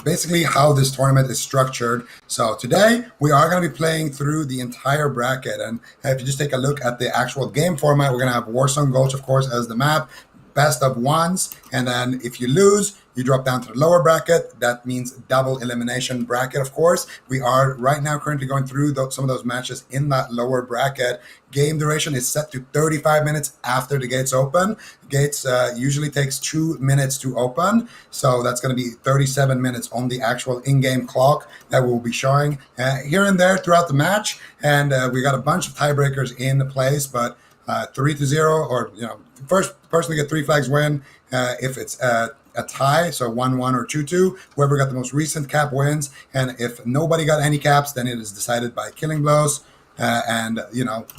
basically how this tournament is structured. So today we are going to be playing through the entire bracket, and if you just take a look at the actual game format, we're going to have Warzone Gulch, of course, as the map. Best of ones, and then if you lose, you drop down to the lower bracket. That means double elimination bracket, of course. We are right now currently going through some of those matches in that lower bracket. Game duration is set to 35 minutes after the gates open. Gates usually takes 2 minutes to open, so that's going to be 37 minutes on the actual in-game clock that we'll be showing here and there throughout the match. And we got a bunch of tiebreakers in place, but 3-0, or first person to get 3 flags win. If it's a tie, so 1-1 or 2-2, whoever got the most recent cap wins. And if nobody got any caps, then it is decided by killing blows. And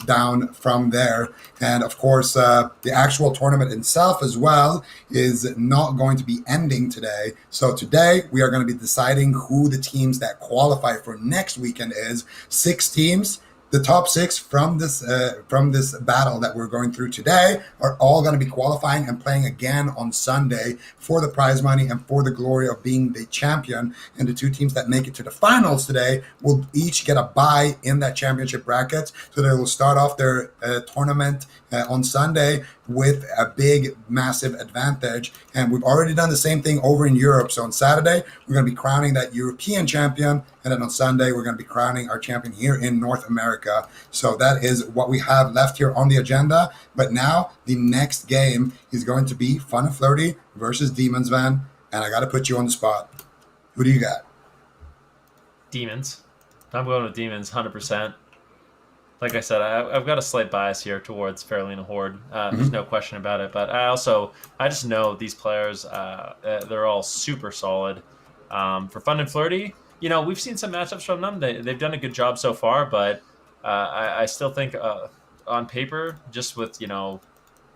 down from there. And of course, the actual tournament itself as well is not going to be ending today. So today we are going to be deciding who the teams that qualify for next weekend is. 6 teams. The top 6 from this battle that we're going through today are all going to be qualifying and playing again on Sunday for the prize money and for the glory of being the champion. And the 2 teams that make it to the finals today will each get a bye in that championship bracket. So they will start off their tournament on Sunday with a big, massive advantage. And we've already done the same thing over in Europe. So on Saturday, we're going to be crowning that European champion. And then on Sunday, we're going to be crowning our champion here in North America. So that is what we have left here on the agenda. But now the next game is going to be Fun and Flirty versus Demons Van. And I got to put you on the spot. Who do you got? Demons. I'm going with Demons, 100%. Like I said, I've got a slight bias here towards Faralina Horde. There's no question about it. But I just know these players, they're all super solid. For Fun and Flirty, we've seen some matchups from them. They've done a good job so far, but I still think on paper, just with,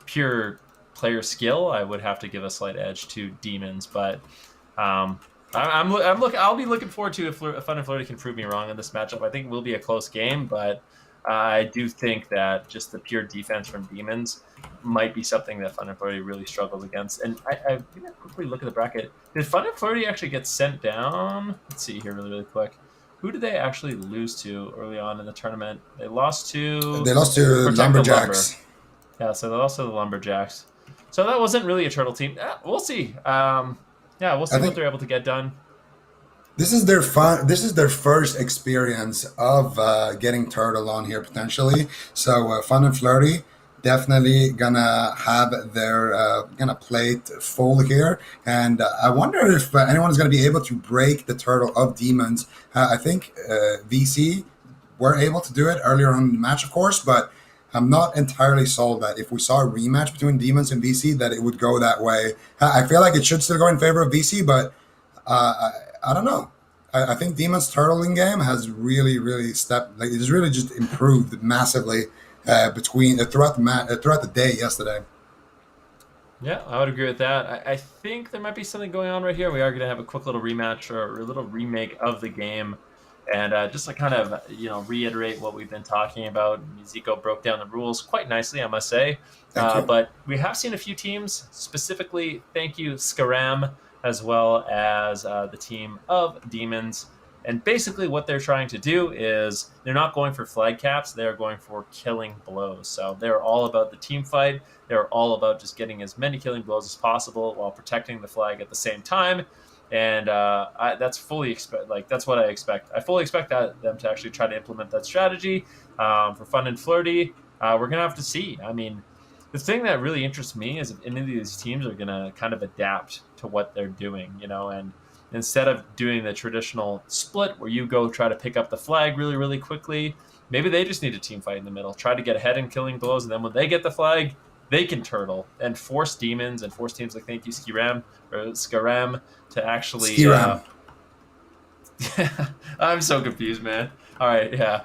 pure player skill, I would have to give a slight edge to Demons. But I'll be looking forward to if Fun and Flirty can prove me wrong in this matchup. I think it will be a close game, but I do think that just the pure defense from Demons might be something that Fun and Flirty really struggles against. And I'm going to quickly look at the bracket. Did Fun and Flirty actually get sent down? Let's see here really, really quick. Who did they actually lose to early on in the tournament? They lost to Lumberjacks. Yeah, so they lost to the Lumberjacks. So that wasn't really a turtle team. We'll see. We'll see what they're able to get done. This is their first experience of getting turtle on here potentially. So Fun and Flirty definitely gonna have their gonna plate full here, and I wonder if anyone is gonna be able to break the turtle of Demons. I think VC were able to do it earlier on in the match, of course, but I'm not entirely sold that if we saw a rematch between Demons and VC that it would go that way. I feel like it should still go in favor of VC, but I don't know. I think Demon's turtling game has really it's really just improved massively throughout the day yesterday. Yeah, I would agree with that. I think there might be something going on right here. We are going to have a quick little rematch or a little remake of the game. And just to kind of, reiterate what we've been talking about, Zico broke down the rules quite nicely, I must say. But we have seen a few teams, specifically, thank you, Skram, as well as the team of Demons. And basically what they're trying to do is they're not going for flag caps. They're going for killing blows. So they're all about the team fight. They're all about just getting as many killing blows as possible while protecting the flag at the same time. And that's that's what I expect. I fully expect them to actually try to implement that strategy. For Fun and Flirty, we're going to have to see. I mean, the thing that really interests me is if any of these teams are going to kind of adapt to what they're doing, and instead of doing the traditional split where you go try to pick up the flag really, really quickly, maybe they just need a team fight in the middle, try to get ahead in killing blows, and then when they get the flag, they can turtle and force Demons and force teams like thank you Skram to actually I'm so confused, man. All right, yeah.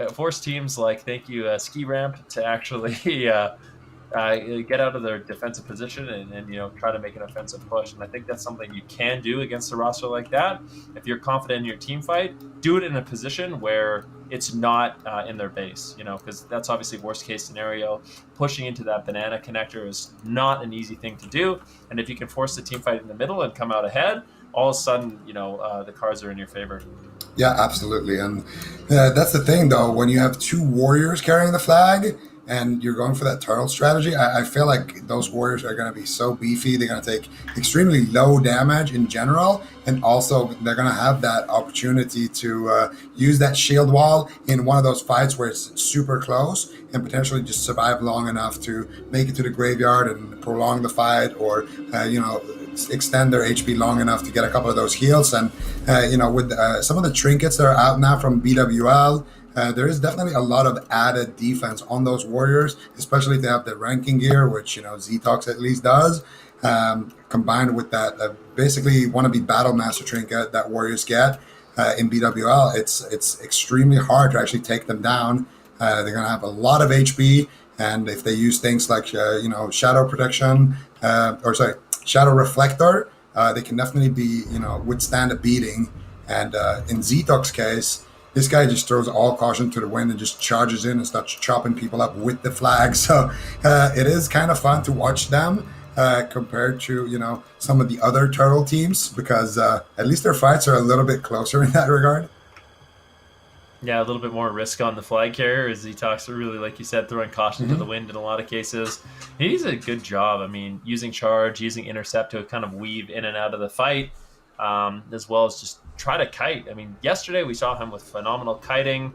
Force teams like thank you Ski Ramp to actually get out of their defensive position and try to make an offensive push. And I think that's something you can do against a roster like that. If you're confident in your team fight, do it in a position where it's not in their base, because that's obviously worst case scenario. Pushing into that banana connector is not an easy thing to do. And if you can force the team fight in the middle and come out ahead, all of a sudden, the cards are in your favor. Yeah, absolutely. And that's the thing, though. When you have two warriors carrying the flag and you're going for that turtle strategy, I feel like those warriors are going to be so beefy. They're going to take extremely low damage in general. And also, they're going to have that opportunity to use that shield wall in one of those fights where it's super close and potentially just survive long enough to make it to the graveyard and prolong the fight, or, extend their HP long enough to get a couple of those heals. And with some of the trinkets that are out now from BWL, there is definitely a lot of added defense on those warriors, especially if they have the ranking gear, which Zetox at least does, combined with that basically wannabe battle master trinket that warriors get in BWL. It's extremely hard to actually take them down. They're gonna have a lot of HP, and if they use things like shadow protection, shadow reflector, they can definitely be withstand a beating. And in Zetox's case, this guy just throws all caution to the wind and just charges in and starts chopping people up with the flag. So it is kind of fun to watch them compared to some of the other turtle teams, because at least their fights are a little bit closer in that regard. Yeah, a little bit more risk on the flag carrier, as he talks really, like you said, throwing caution to the wind in a lot of cases. He does a good job. I mean, using charge, using intercept to kind of weave in and out of the fight, as well as just try to kite. I mean, yesterday we saw him with phenomenal kiting.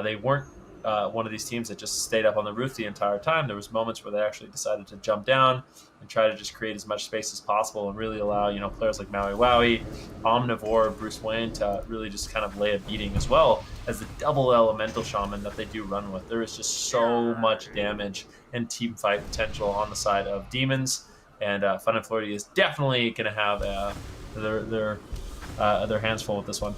They weren't one of these teams that just stayed up on the roof the entire time. There was moments where they actually decided to jump down and try to just create as much space as possible and really allow players like Maui Wowie, Omnivore, Bruce Wayne to really just kind of lay a beating, as well as the double elemental shaman that they do run with. There is just so much damage and team fight potential on the side of demons, and Fun and Flirty is definitely going to have their hands full with this one.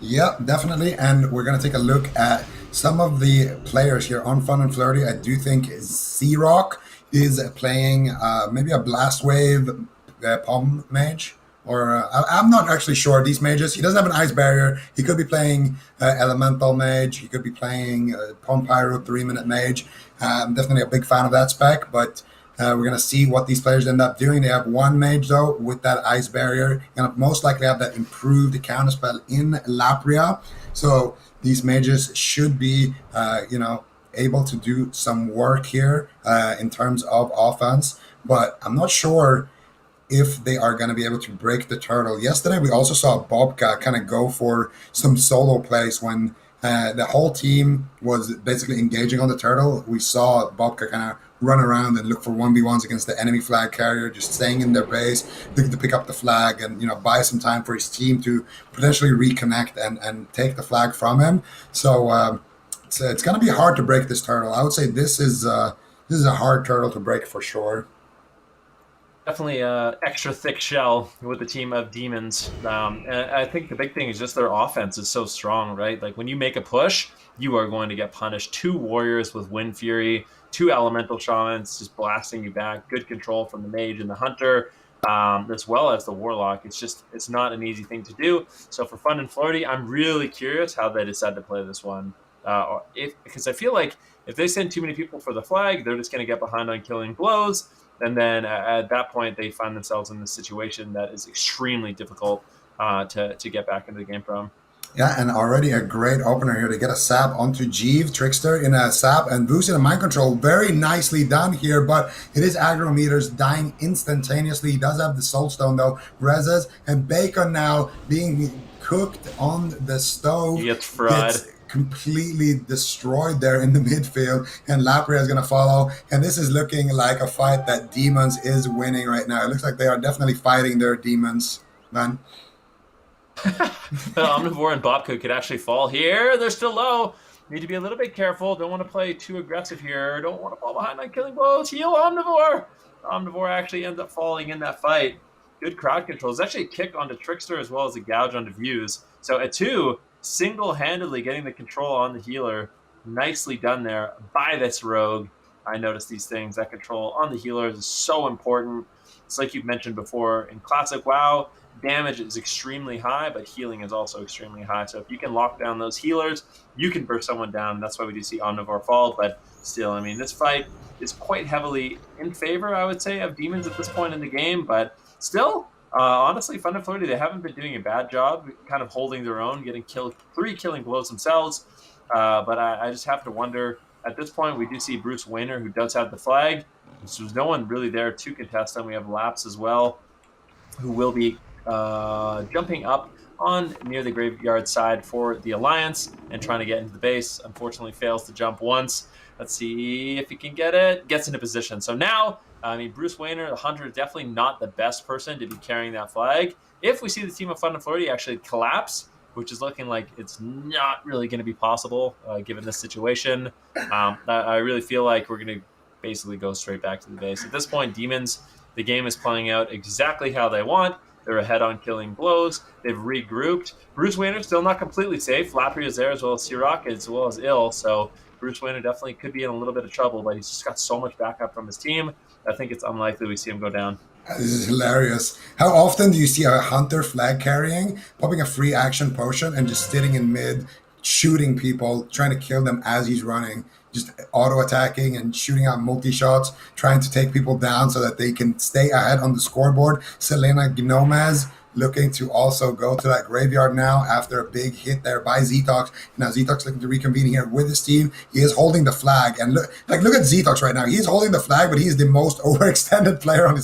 Yeah, definitely. And we're going to take a look at some of the players here on Fun and Flirty. I do think Z-Rock is playing maybe a Blast Wave Pom Mage. Or I'm not actually sure. These mages, he doesn't have an ice barrier. He could be playing Elemental Mage. He could be playing Pom Pyro 3-minute Mage. I'm definitely a big fan of that spec, but we're going to see what these players end up doing. They have one mage, though, with that ice barrier. Going to most likely have that improved counterspell in Lapria. So these mages should be, able to do some work here in terms of offense. But I'm not sure if they are going to be able to break the turtle. Yesterday, we also saw Bobka kind of go for some solo plays when the whole team was basically engaging on the turtle. We saw Bobka kind of run around and look for 1v1s against the enemy flag carrier, just staying in their base, looking to pick up the flag and buy some time for his team to potentially reconnect and take the flag from him. So it's going to be hard to break this turtle. I would say this is a hard turtle to break for sure. Definitely a extra thick shell with the team of demons. And I think the big thing is just their offense is so strong, right? Like when you make a push, you are going to get punished. 2 warriors with Wind Fury, 2 elemental shamans just blasting you back. Good control from the mage and the hunter, as well as the warlock. It's not an easy thing to do. So for Fun and Flirty, I'm really curious how they decide to play this one. Because I feel like if they send too many people for the flag, they're just going to get behind on killing blows. And then at that point, they find themselves in this situation that is extremely difficult to get back into the game from. Yeah, and already a great opener here to get a sap onto Jeeve, Trickster in a sap, and Boost in a mind control. Very nicely done here, but it is aggro meters dying instantaneously. He does have the Soul Stone, though. Reses and Bacon now being cooked on the stove. He gets fried. Completely destroyed there in the midfield, and Lapria is going to follow, and this is looking like a fight that Demons is winning right now. It looks like they are definitely fighting their demons, man. Omnivore and Bobka could actually fall here. They're still low. Need to be a little bit careful. Don't want to play too aggressive here. Don't want to fall behind on killing blows. Heal Omnivore. Omnivore actually ends up falling in that fight. Good crowd control. It's actually a kick onto Trickster as well as a gouge onto Views. So at 2, single-handedly getting the control on the healer. Nicely done there by this rogue. I notice these things. That control on the healers is so important. It's like you've mentioned before in classic WoW, damage is extremely high, but healing is also extremely high. So if you can lock down those healers, you can burst someone down. That's why we do see Omnivore fall. But still, I mean, this fight is quite heavily in favor, I would say, of demons at this point in the game. But still, honestly, Fun and Flirty, they haven't been doing a bad job kind of holding their own, getting three killing blows themselves. But I just have to wonder, at this point, we do see Bruce Wayner, who does have the flag. So there's no one really there to contest them. We have Laps as well, who will be jumping up on near the graveyard side for the Alliance and trying to get into the base. Unfortunately, fails to jump once. Let's see if he can get it. Gets into position. So now, I mean, Bruce Wayner, the Hunter, is definitely not the best person to be carrying that flag. If we see the team of Fun and Flirty actually collapse, which is looking like it's not really going to be possible given this situation, I really feel like we're going to basically go straight back to the base. At this point, Demons, the game is playing out exactly how they want. They're ahead on killing blows. They've regrouped. Bruce Wayner's still not completely safe. Flappy is there as well as Sirak, as well as Ill. So Bruce Wayner definitely could be in a little bit of trouble, but he's just got so much backup from his team. I think it's unlikely we see him go down. This is hilarious. How often do you see a hunter flag carrying, popping a free action potion, and just sitting in mid, shooting people, trying to kill them as he's running, just auto attacking and shooting out multi shots, trying to take people down so that they can stay ahead on the scoreboard? Selena Gnomez looking to also go to that graveyard now after a big hit there by Zetox. Now Zetox looking to reconvene here with his team. He is holding the flag, and look at Zetox right now. He's holding the flag, but he's the most overextended player on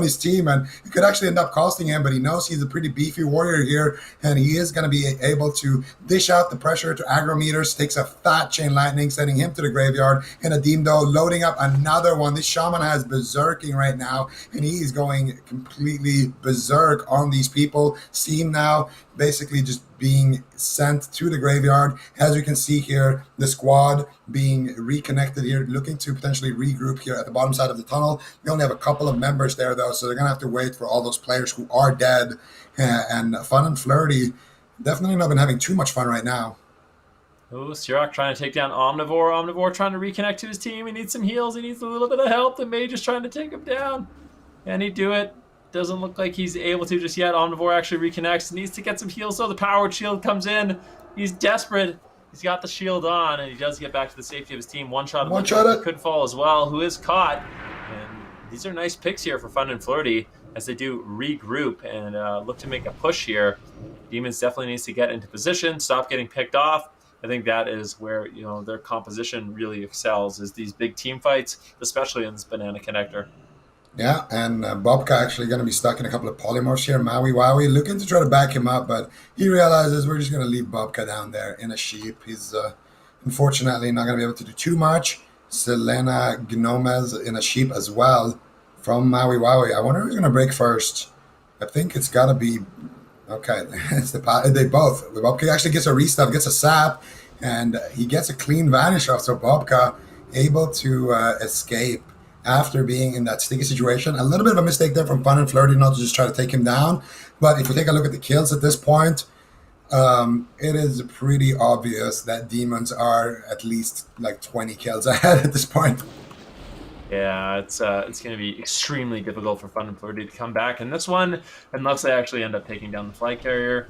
his team, and it could actually end up costing him. But he knows he's a pretty beefy warrior here, and he is going to be able to dish out the pressure to aggro meters. Takes a fat chain lightning, sending him to the graveyard. And Adimdo loading up another one. This shaman has berserking right now, and he is going completely berserk on these people. Steam now basically just being sent to the graveyard. As you can see here, the squad being reconnected here, looking to potentially regroup here at the bottom side of the tunnel. We only have a couple of members there, though, so they're going to have to wait for all those players who are dead. And Fun and Flirty definitely not been having too much fun right now. Oh, Sirak trying to take down Omnivore. Omnivore trying to reconnect to his team. He needs some heals. He needs a little bit of help. The mage is trying to take him down. Can he do it? Doesn't look like he's able to just yet. Omnivore actually reconnects. Needs to get some heals, so the powered shield comes in. He's desperate. He's got the shield on, and he does get back to the safety of his team. One shot it. Could fall as well, who is caught. And these are nice picks here for Fun and Flirty as they do regroup and look to make a push here. Demons definitely needs to get into position, stop getting picked off. I think that is where their composition really excels, is these big team fights, especially in this banana connector. Yeah, and Bobka actually going to be stuck in a couple of polymorphs here. Maui Wowie looking to try to back him up, but he realizes we're just going to leave Bobka down there in a sheep. He's unfortunately not going to be able to do too much. Selena Gnomez in a sheep as well from Maui Wowie. I wonder who's going to break first. I think it's got to be... Okay, they both. Bobka actually gets a restuff, gets a sap, and he gets a clean vanish off. So Bobka able to escape after being in that sticky situation. A little bit of a mistake there from Fun and Flirty not to just try to take him down. But if we take a look at the kills at this point, it is pretty obvious that Demons are at least like 20 kills ahead at this point. Yeah, it's going to be extremely difficult for Fun and Flirty to come back in this one, unless they actually end up taking down the flag carrier.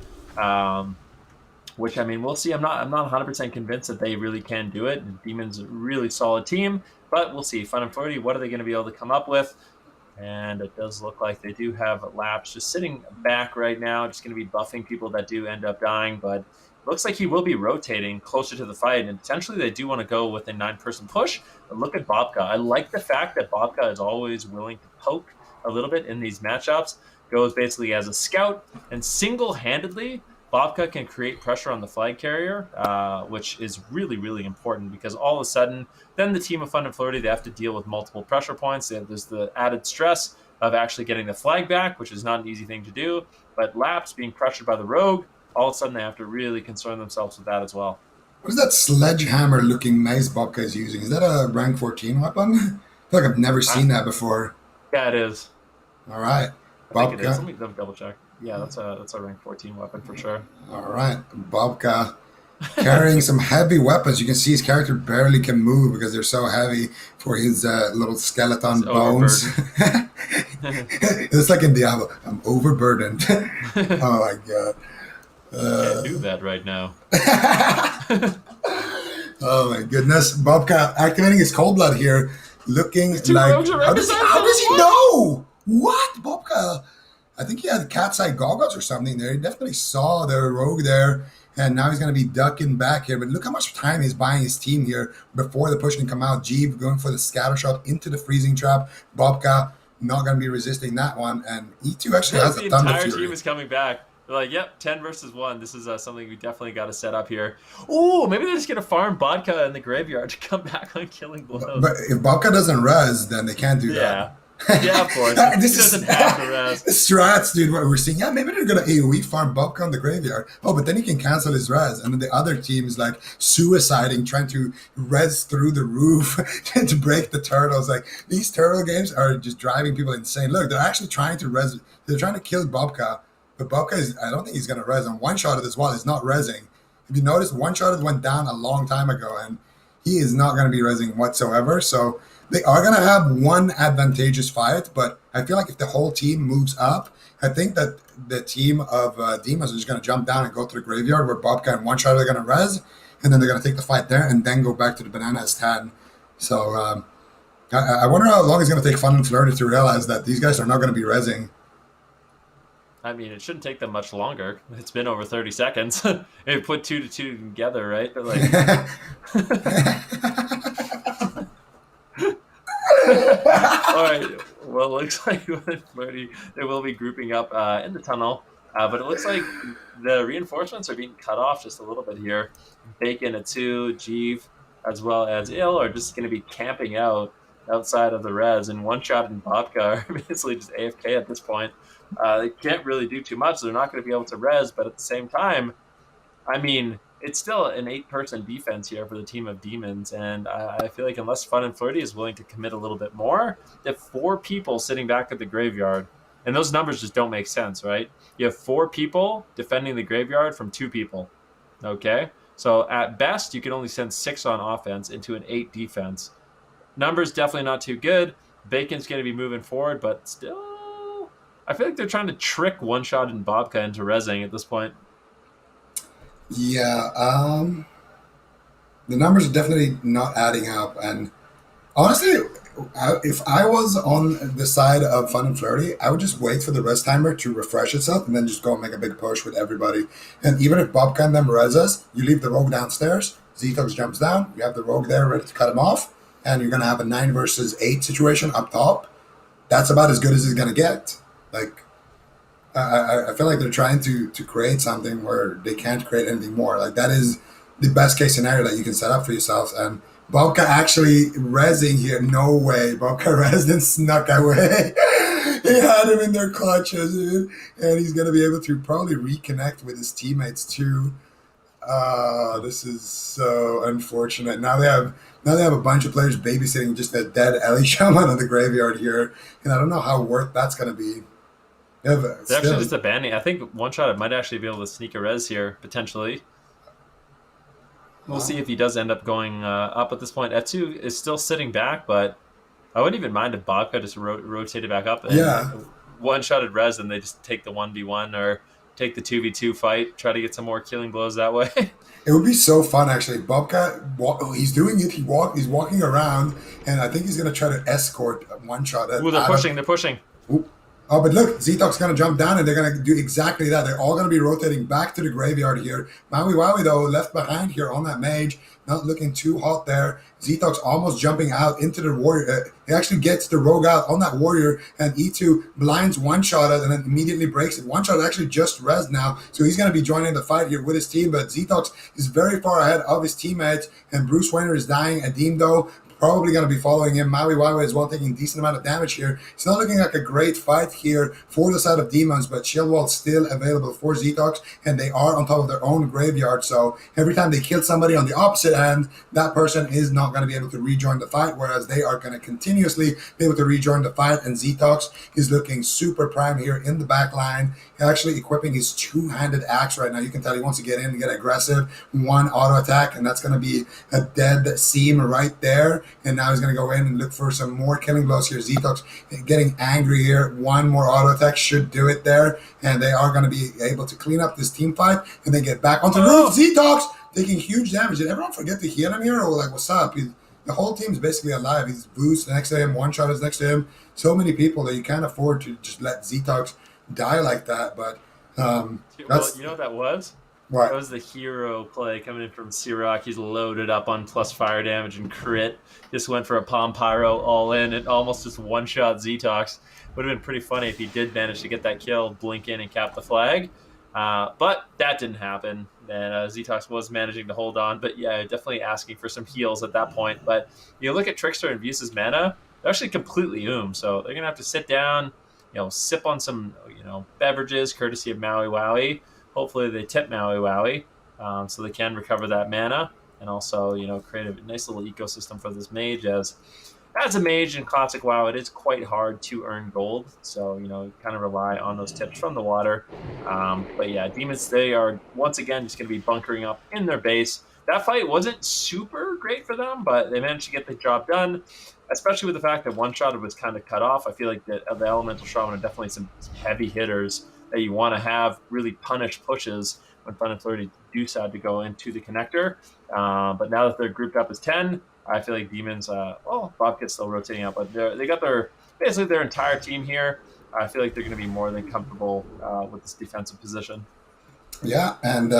Which, I mean, we'll see. I'm not 100% convinced that they really can do it. Demon's a really solid team, but we'll see. Fun and Flirty, what are they going to be able to come up with? And it does look like they do have Laps just sitting back right now, just going to be buffing people that do end up dying, but looks like he will be rotating closer to the fight, and potentially they do want to go with a 9-person push. But look at Bobka. I like the fact that Bobka is always willing to poke a little bit in these matchups, goes basically as a scout, and single-handedly Bobka can create pressure on the flag carrier, which is really, really important, because all of a sudden, then the team of Fun and Flirty, they have to deal with multiple pressure points. There's the added stress of actually getting the flag back, which is not an easy thing to do. But Laps being pressured by the rogue, all of a sudden they have to really concern themselves with that as well. What is that sledgehammer-looking mace Bobka is using? Is that a rank 14 weapon? I feel like I've never seen that before. Yeah, it is. All right. I think it is. Let me double check. Yeah, that's a rank 14 weapon for sure. All right. Bobka carrying some heavy weapons. You can see his character barely can move because they're so heavy for his little skeleton It's bones. overburdened. It's like in Diablo. I'm overburdened. Oh my god. Can't do that right now. Oh my goodness. Bobcat activating his cold blood here, looking Two like rogues are represented. how does he know? What? Bobcat? I think he had cat's eye goggles or something there. He definitely saw the rogue there. And now he's going to be ducking back here. But look how much time he's buying his team here before the push can come out. Jeeve going for the scatter shot into the freezing trap. Bobka not going to be resisting that one. And E2 actually has The a Thunder entire Fury. team is coming back. They're like, yep, 10 versus 1. This is something we definitely got to set up here. Oh, maybe they're just going to farm Vodka in the graveyard to come back on killing blows. But if Bobka doesn't res, then they can't do that. Yeah. Yeah, of course. This He is doesn't have to rest. strats, dude. What we're seeing, yeah, maybe they're gonna AOE farm Bobka on the graveyard. Oh, but then he can cancel his res, and then the other team is like suiciding, trying to res through the roof to break the turtles. Like these turtle games are just driving people insane. Look, they're actually trying to res. They're trying to kill Bobka, but Bobka is. I don't think he's gonna res. And one shot as well. He's not resing. If you notice, one shot went down a long time ago, and he is not gonna be resing whatsoever. So. They are going to have one advantageous fight, but I feel like if the whole team moves up, I think that the team of Demons are just going to jump down and go to the graveyard where Bobka and One Shot are going to res, and then they're going to take the fight there and then go back to the Banana as 10. So I wonder how long it's going to take Fun and Flirty to realize that these guys are not going to be resing. I mean, it shouldn't take them much longer. It's been over 30 seconds. They put 2 to 2 together, right? But like... All right. Well, it looks like Flirty, they will be grouping up in the tunnel, but it looks like the reinforcements are being cut off just a little bit here. Bacon at 2, Jeeve, as well as Ill, are just going to be camping out outside of the res, and One Shot and Vodka are basically just AFK at this point. They can't really do too much. They're not going to be able to res, but at the same time, I mean, it's still an 8-person defense here for the team of Demons, and I feel like unless Fun and Flirty is willing to commit a little bit more, they have 4 people sitting back at the graveyard, and those numbers just don't make sense, right? You have 4 people defending the graveyard from 2 people, okay? So at best, you can only send 6 on offense into an 8 defense. Numbers definitely not too good. Bacon's going to be moving forward, but still, I feel like they're trying to trick One Shot and Bobka into resing at this point. Yeah, the numbers are definitely not adding up. And honestly, if I was on the side of Fun and Flirty, I would just wait for the rest timer to refresh itself and then just go and make a big push with everybody. And even if Bobka and them res us, you leave the rogue downstairs, Zetox jumps down, you have the rogue there ready to cut him off, and you're going to have a 9 versus 8 situation up top. That's about as good as it's going to get. Like, I feel like they're trying to create something where they can't create anything more. Like that is the best case scenario that you can set up for yourself. And Bobka actually resing here. No way. Bobka resed and snuck away. They had him in their clutches, dude. And he's going to be able to probably reconnect with his teammates too. This is so unfortunate. Now they have a bunch of players babysitting just a dead Ellie Shaman on the graveyard here. And I don't know how worth that's going to be. Yeah, They're actually just abandoning. I think One Shot might actually be able to sneak a res here, potentially. We'll see if he does end up going up at this point. F2 is still sitting back, but I wouldn't even mind if Bobka just rotated back up. And One Shotted res, and they just take the 1v1 or take the 2v2 fight, try to get some more killing blows that way. It would be so fun, actually. Bobcat, he's doing it. He's walking around, and I think he's going to try to escort One Shot. Ooh, they're pushing. They're pushing. Ooh. Oh, but look, Zetox's going to jump down, and they're going to do exactly that. They're all going to be rotating back to the graveyard here. Maui Wowie, though, left behind here on that mage, not looking too hot there. Zetox almost jumping out into the warrior. He actually gets the rogue out on that warrior, and E2 blinds One Shot and then immediately breaks it. One Shot actually just res now, so he's going to be joining the fight here with his team, but Zetox is very far ahead of his teammates, and Bruce Wayner is dying. Adim, though, probably going to be following him. Maui Wawa as well, taking a decent amount of damage here. It's not looking like a great fight here for the side of Demons, but Shield Wall still available for Zetox, and they are on top of their own graveyard. So every time they kill somebody on the opposite end, that person is not going to be able to rejoin the fight, whereas they are going to continuously be able to rejoin the fight. And Zetox is looking super prime here in the back line. He's actually equipping his two-handed axe right now. You can tell he wants to get in and get aggressive. One auto attack, and that's going to be a dead seam right there. And now he's going to go in and look for some more killing blows here. Zetox getting angry here. One more auto attack should do it there, and they are going to be able to clean up this team fight and then get back onto the roof. Zetox taking huge damage. Did everyone forget to heal him here, or like, what's up? The whole team's basically alive. He's Boost next to him. One Shot is next to him. So many people that you can't afford to just let Zetox die like that. But well, you know what that was? What? That was the hero play coming in from Siroc. He's loaded up on plus fire damage and crit. Just went for a Palm Pyro all in. It almost just one-shot Zetox. Would have been pretty funny if he did manage to get that kill, blink in, and cap the flag. But that didn't happen. And Zetox was managing to hold on. But yeah, definitely asking for some heals at that point. But you look at Trickster and Vuse's mana, they're actually completely So they're going to have to sit down, sip on some, beverages courtesy of Maui Wowie. Hopefully they tip Maui Wowie so they can recover that mana and also, create a nice little ecosystem for this mage. As a mage in Classic WoW, it is quite hard to earn gold. So, kind of rely on those tips from the water. But yeah, Demons, they are once again just going to be bunkering up in their base. That fight wasn't super great for them, but they managed to get the job done, especially with the fact that One Shot was kind of cut off. I feel like the Elemental Shaman are definitely some heavy hitters that you want to have really punish pushes when Fun and Flirty do decide to go into the connector. But now that they're grouped up as 10, I feel like Demons, Bobcat's still rotating out, but they got basically their entire team here. I feel like they're going to be more than comfortable with this defensive position. Yeah, and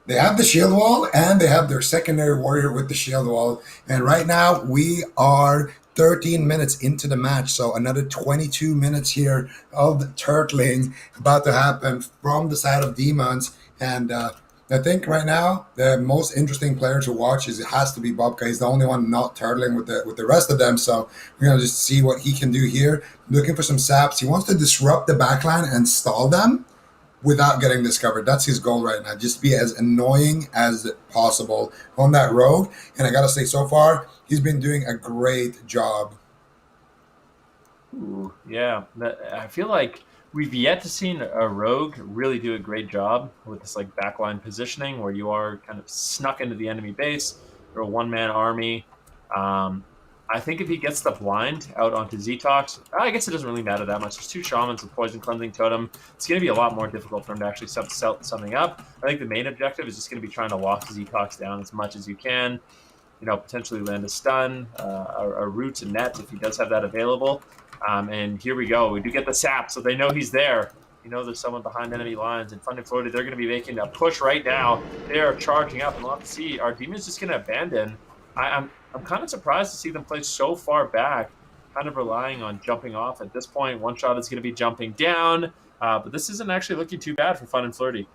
they have the shield wall, and they have their secondary warrior with the shield wall. And right now, we are 13 minutes into the match, so another 22 minutes here of turtling about to happen from the side of Demons. And I think right now the most interesting player to watch it has to be Bobka. He's the only one not turtling with the rest of them. So we're gonna just see what he can do here. Looking for some saps. He wants to disrupt the backline and stall them without getting discovered. That's his goal right now. Just be as annoying as possible on that road. And I gotta say, so far he's been doing a great job. Ooh, yeah, I feel like we've yet to see a rogue really do a great job with this like backline positioning where you are kind of snuck into the enemy base or a one-man army. I think if he gets the blind out onto Zetox, I guess it doesn't really matter that much. There's two shamans with poison cleansing totem. It's going to be a lot more difficult for him to actually set something up. I think the main objective is just going to be trying to lock Zetox down as much as you can. Potentially land a stun, a root to net if he does have that available. And here we go. We do get the sap, so they know he's there. There's someone behind enemy lines. And Fun and Flirty, they're going to be making a push right now. They are charging up, and we'll have to see. Are Demons just going to abandon? I'm kind of surprised to see them play so far back, kind of relying on jumping off. At this point, One Shot is going to be jumping down. But this isn't actually looking too bad for Fun and Flirty.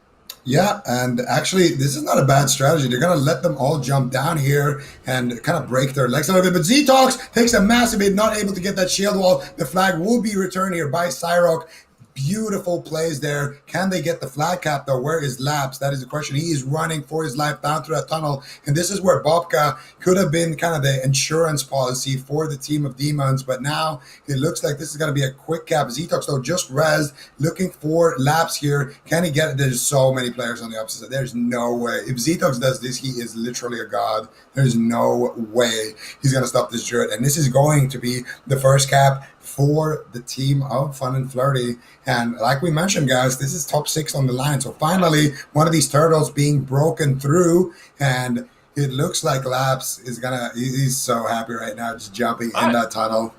Yeah, and actually, this is not a bad strategy. They're going to let them all jump down here and kind of break their legs a little bit. But Zetox takes a massive hit, not able to get that shield wall. The flag will be returned here by Siroc. Beautiful plays there. Can they get the flag cap, though? Where is Laps? That is the question. He is running for his life down through that tunnel. And this is where Bobka could have been kind of the insurance policy for the team of Demons. But now it looks like this is going to be a quick cap. Zetox, though, just rezzed, looking for Laps here. Can he get it? There's so many players on the opposite side. There's no way. If Zetox does this, he is literally a god. There's no way he's going to stop this druid. And this is going to be the first cap for the team of Fun and Flirty. And like we mentioned, guys, this is top 6 on the line. So finally, one of these turtles being broken through, and it looks like Laps is he's so happy right now, just jumping in that tunnel.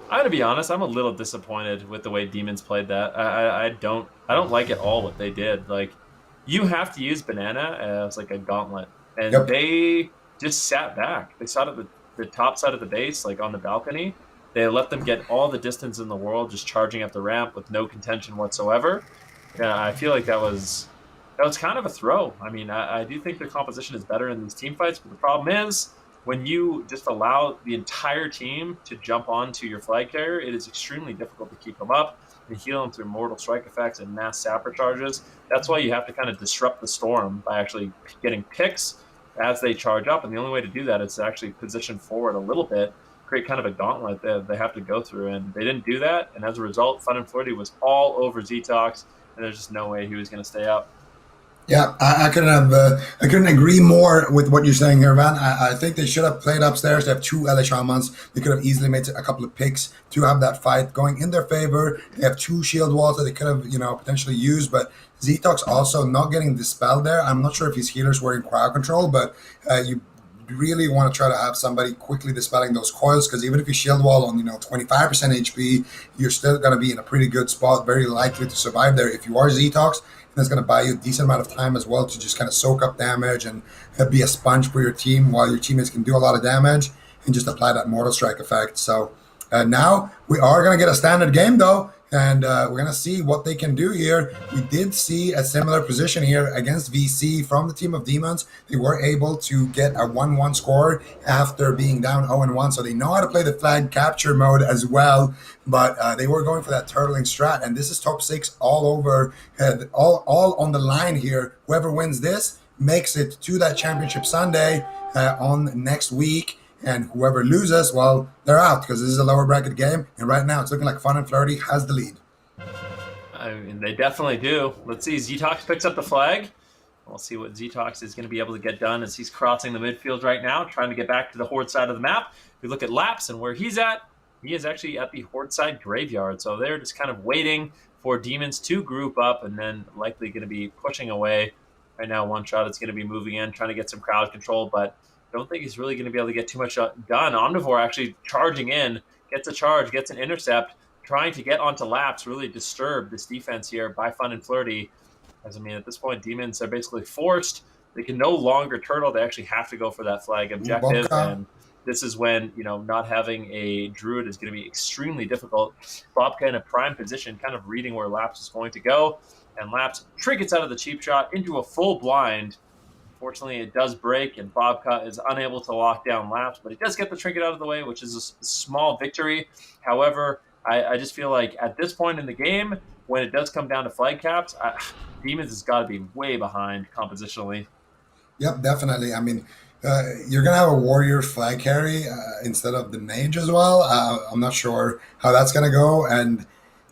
I gotta be honest, I'm a little disappointed with the way Demons played that. I don't like at all what they did. Like, you have to use Banana as like a gauntlet, and they just sat back. They sat at the top side of the base, like on the balcony. They let them get all the distance in the world, just charging up the ramp with no contention whatsoever. I feel like that was kind of a throw. I mean, I do think their composition is better in these team fights, but the problem is when you just allow the entire team to jump onto your flag carrier, it is extremely difficult to keep them up and heal them through mortal strike effects and mass sapper charges. That's why you have to kind of disrupt the storm by actually getting picks as they charge up. And the only way to do that is to actually position forward a little bit, create kind of a gauntlet that they have to go through. And they didn't do that. And as a result, Fun and Flirty was all over Zetox, and there's just no way he was going to stay up. Yeah, I couldn't agree more with what you're saying here, Van. I think they should have played upstairs. They have two LA Shamans. They could have easily made a couple of picks to have that fight going in their favor. They have two shield walls that they could have, potentially used. But Zetox also not getting dispelled there. I'm not sure if his healers were in crowd control, but you really want to try to have somebody quickly dispelling those coils, because even if you shield wall on 25% HP, you're still going to be in a pretty good spot, very likely to survive there. If you are Zetox, that's going to buy you a decent amount of time as well to just kind of soak up damage and be a sponge for your team while your teammates can do a lot of damage and just apply that mortal strike effect. So now we are going to get a standard game though, and we're going to see what they can do here. We did see a similar position here against VC from the team of Demons. They were able to get a 1-1 score after being down 0-1, so they know how to play the flag capture mode as well, but they were going for that turtling strat, and this is top 6 all over, all on the line here. Whoever wins this makes it to that championship Sunday on next week. And whoever loses, well, they're out, because this is a lower bracket game. And right now, it's looking like Fun and Flirty has the lead. I mean, they definitely do. Let's see. Zetox picks up the flag. We'll see what Zetox is going to be able to get done as he's crossing the midfield right now, trying to get back to the Horde side of the map. If we look at Laps and where he's at, he is actually at the Horde side graveyard. So they're just kind of waiting for Demons to group up and then likely going to be pushing away. Right now, One Shot is going to be moving in, trying to get some crowd control, but I don't think he's really going to be able to get too much done. Omnivore actually charging in, gets a charge, gets an intercept, trying to get onto Laps, really disturb this defense here by Fun and Flirty. As I mean, at this point, Demons are basically forced. They can no longer turtle. They actually have to go for that flag objective. And this is when, not having a Druid is going to be extremely difficult. Bobka in a prime position, kind of reading where Laps is going to go. And Laps trinkets out of the cheap shot into a full blind. Unfortunately, it does break, and Bobcat is unable to lock down Laps, but he does get the trinket out of the way, which is a small victory. However, I just feel like at this point in the game, when it does come down to flag caps, Demons has got to be way behind compositionally. Yep, definitely. I mean, you're going to have a warrior flag carry instead of the mage as well. I'm not sure how that's going to go, and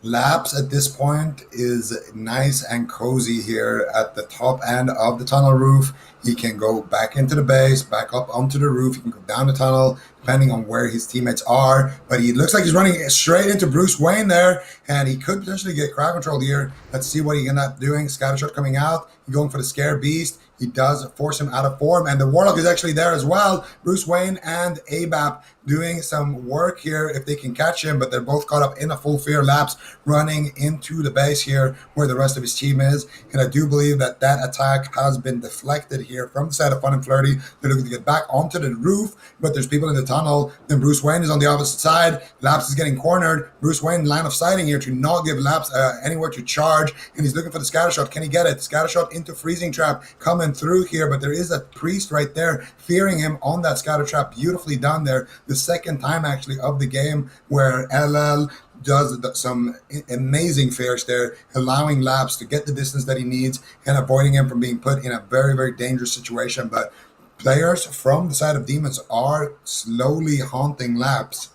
Laps at this point is nice and cozy here at the top end of the tunnel roof. He can go back into the base, back up onto the roof. He can go down the tunnel, depending on where his teammates are. But he looks like he's running straight into Bruce Wayne there, and he could potentially get crowd control here. Let's see what he can end up doing. Scattershot coming out. He's going for the Scare Beast. He does force him out of form, and the Warlock is actually there as well. Bruce Wayne and ABAP doing some work here if they can catch him, but they're both caught up in a full fear. Laps running into the base here where the rest of his team is, and I do believe that attack has been deflected here from the side of Fun and Flirty. They're looking to get back onto the roof, but there's people in the tunnel. Then Bruce Wayne is on the opposite side. Laps is getting cornered. Bruce Wayne line of sighting here to not give Laps anywhere to charge, and he's looking for the scattershot. Can he get it? Scattershot into freezing trap coming through here, but there is a priest right there fearing him on that scatter trap. Beautifully done there. The second time actually of the game where LL does some amazing fears there, allowing Laps to get the distance that he needs and avoiding him from being put in a very, very dangerous situation. But players from the side of Demons are slowly haunting Laps.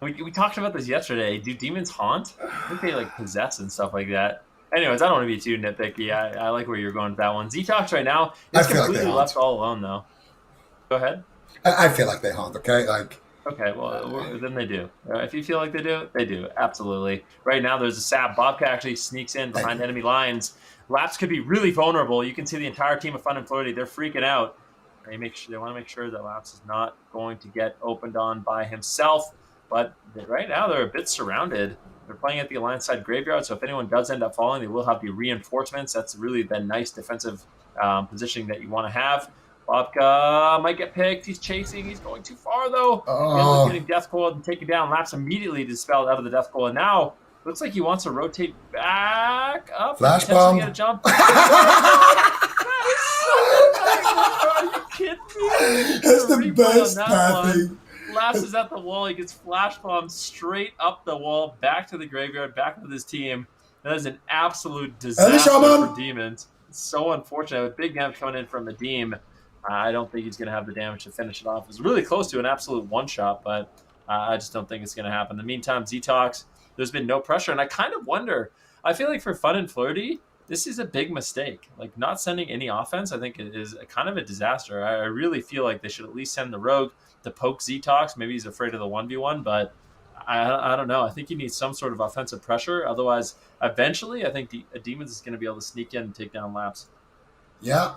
We talked about this yesterday. Do Demons haunt? I think they possess and stuff like that. Anyways, I don't want to be too nitpicky. I like where you're going with that one. Zetox right now is completely left all alone, though. Go ahead. I feel like they haunt, okay? Okay, well, then they do. If you feel like they do, they do. Absolutely. Right now, there's a sap. Bobcat actually sneaks in behind enemy lines. Laps could be really vulnerable. You can see the entire team of Fun and Flirty. They're freaking out. They want to make sure that Laps is not going to get opened on by himself. But right now, they're a bit surrounded. They're playing at the Alliance side graveyard, so if anyone does end up falling, they will have the reinforcements. That's really the nice defensive positioning that you want to have. Bobka might get picked. He's chasing. He's going too far, though. He ends up getting Death Coil and taken down. Laps immediately dispelled out of the Death Coil. And now, looks like he wants to rotate back up. Flash bomb. Get a jump. That is so kidding me? That's the Replay on best that one. pathing. Laps is at the wall. He gets flash bombed straight up the wall, back to the graveyard, back with his team. That is an absolute disaster for Demons. It's so unfortunate. With big damage coming in from Nadim, I don't think he's going to have the damage to finish it off. It's really close to an absolute one-shot, but I just don't think it's going to happen. In the meantime, Ztox, there's been no pressure, and I kind of wonder. I feel like for Fun and Flirty, this is a big mistake. Like, not sending any offense, I think, is kind of a disaster. I really feel like they should at least send the Rogue to poke Ztox. Maybe he's afraid of the 1v1, but I don't know. I think he needs some sort of offensive pressure. Otherwise, eventually, I think Demons is going to be able to sneak in and take down Laps. Yeah,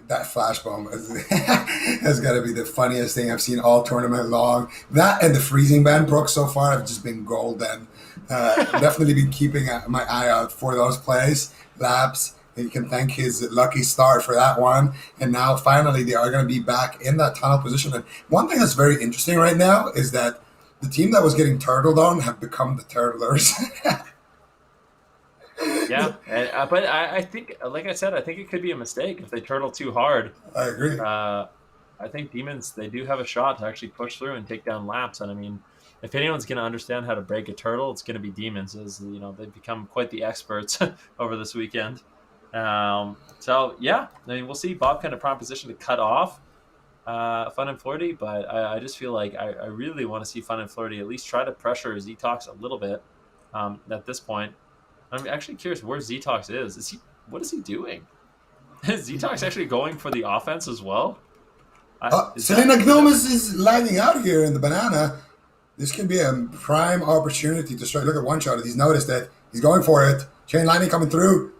that flash bomb has got to be the funniest thing I've seen all tournament long. That and the freezing ban Brooke so far have just been golden. Definitely been keeping my eye out for those plays. Laps, you can thank his lucky start for that one. And now finally they are going to be back in that tunnel position. And one thing that's very interesting right now is that the team that was getting turtled on have become the turtlers. Yeah, but I think, like I said, I think it could be a mistake if they turtle too hard. I agree. I think Demons, they do have a shot to actually push through and take down Laps. And I mean, if anyone's going to understand how to break a turtle, it's going to be Demons. As you know, they've become quite the experts over this weekend. So yeah, I mean, we'll see. Bob kind of prime position to cut off Fun and Flirty, but I just feel like I really want to see Fun and Flirty at least try to pressure Ztox a little bit at this point. I'm actually curious where Ztox is. What is he doing? Is Ztox actually going for the offense as well? Selena Gnomes is lining out here in the banana. This can be a prime opportunity to strike. Look at one shot. He's noticed it. He's going for it. Chain lightning coming through.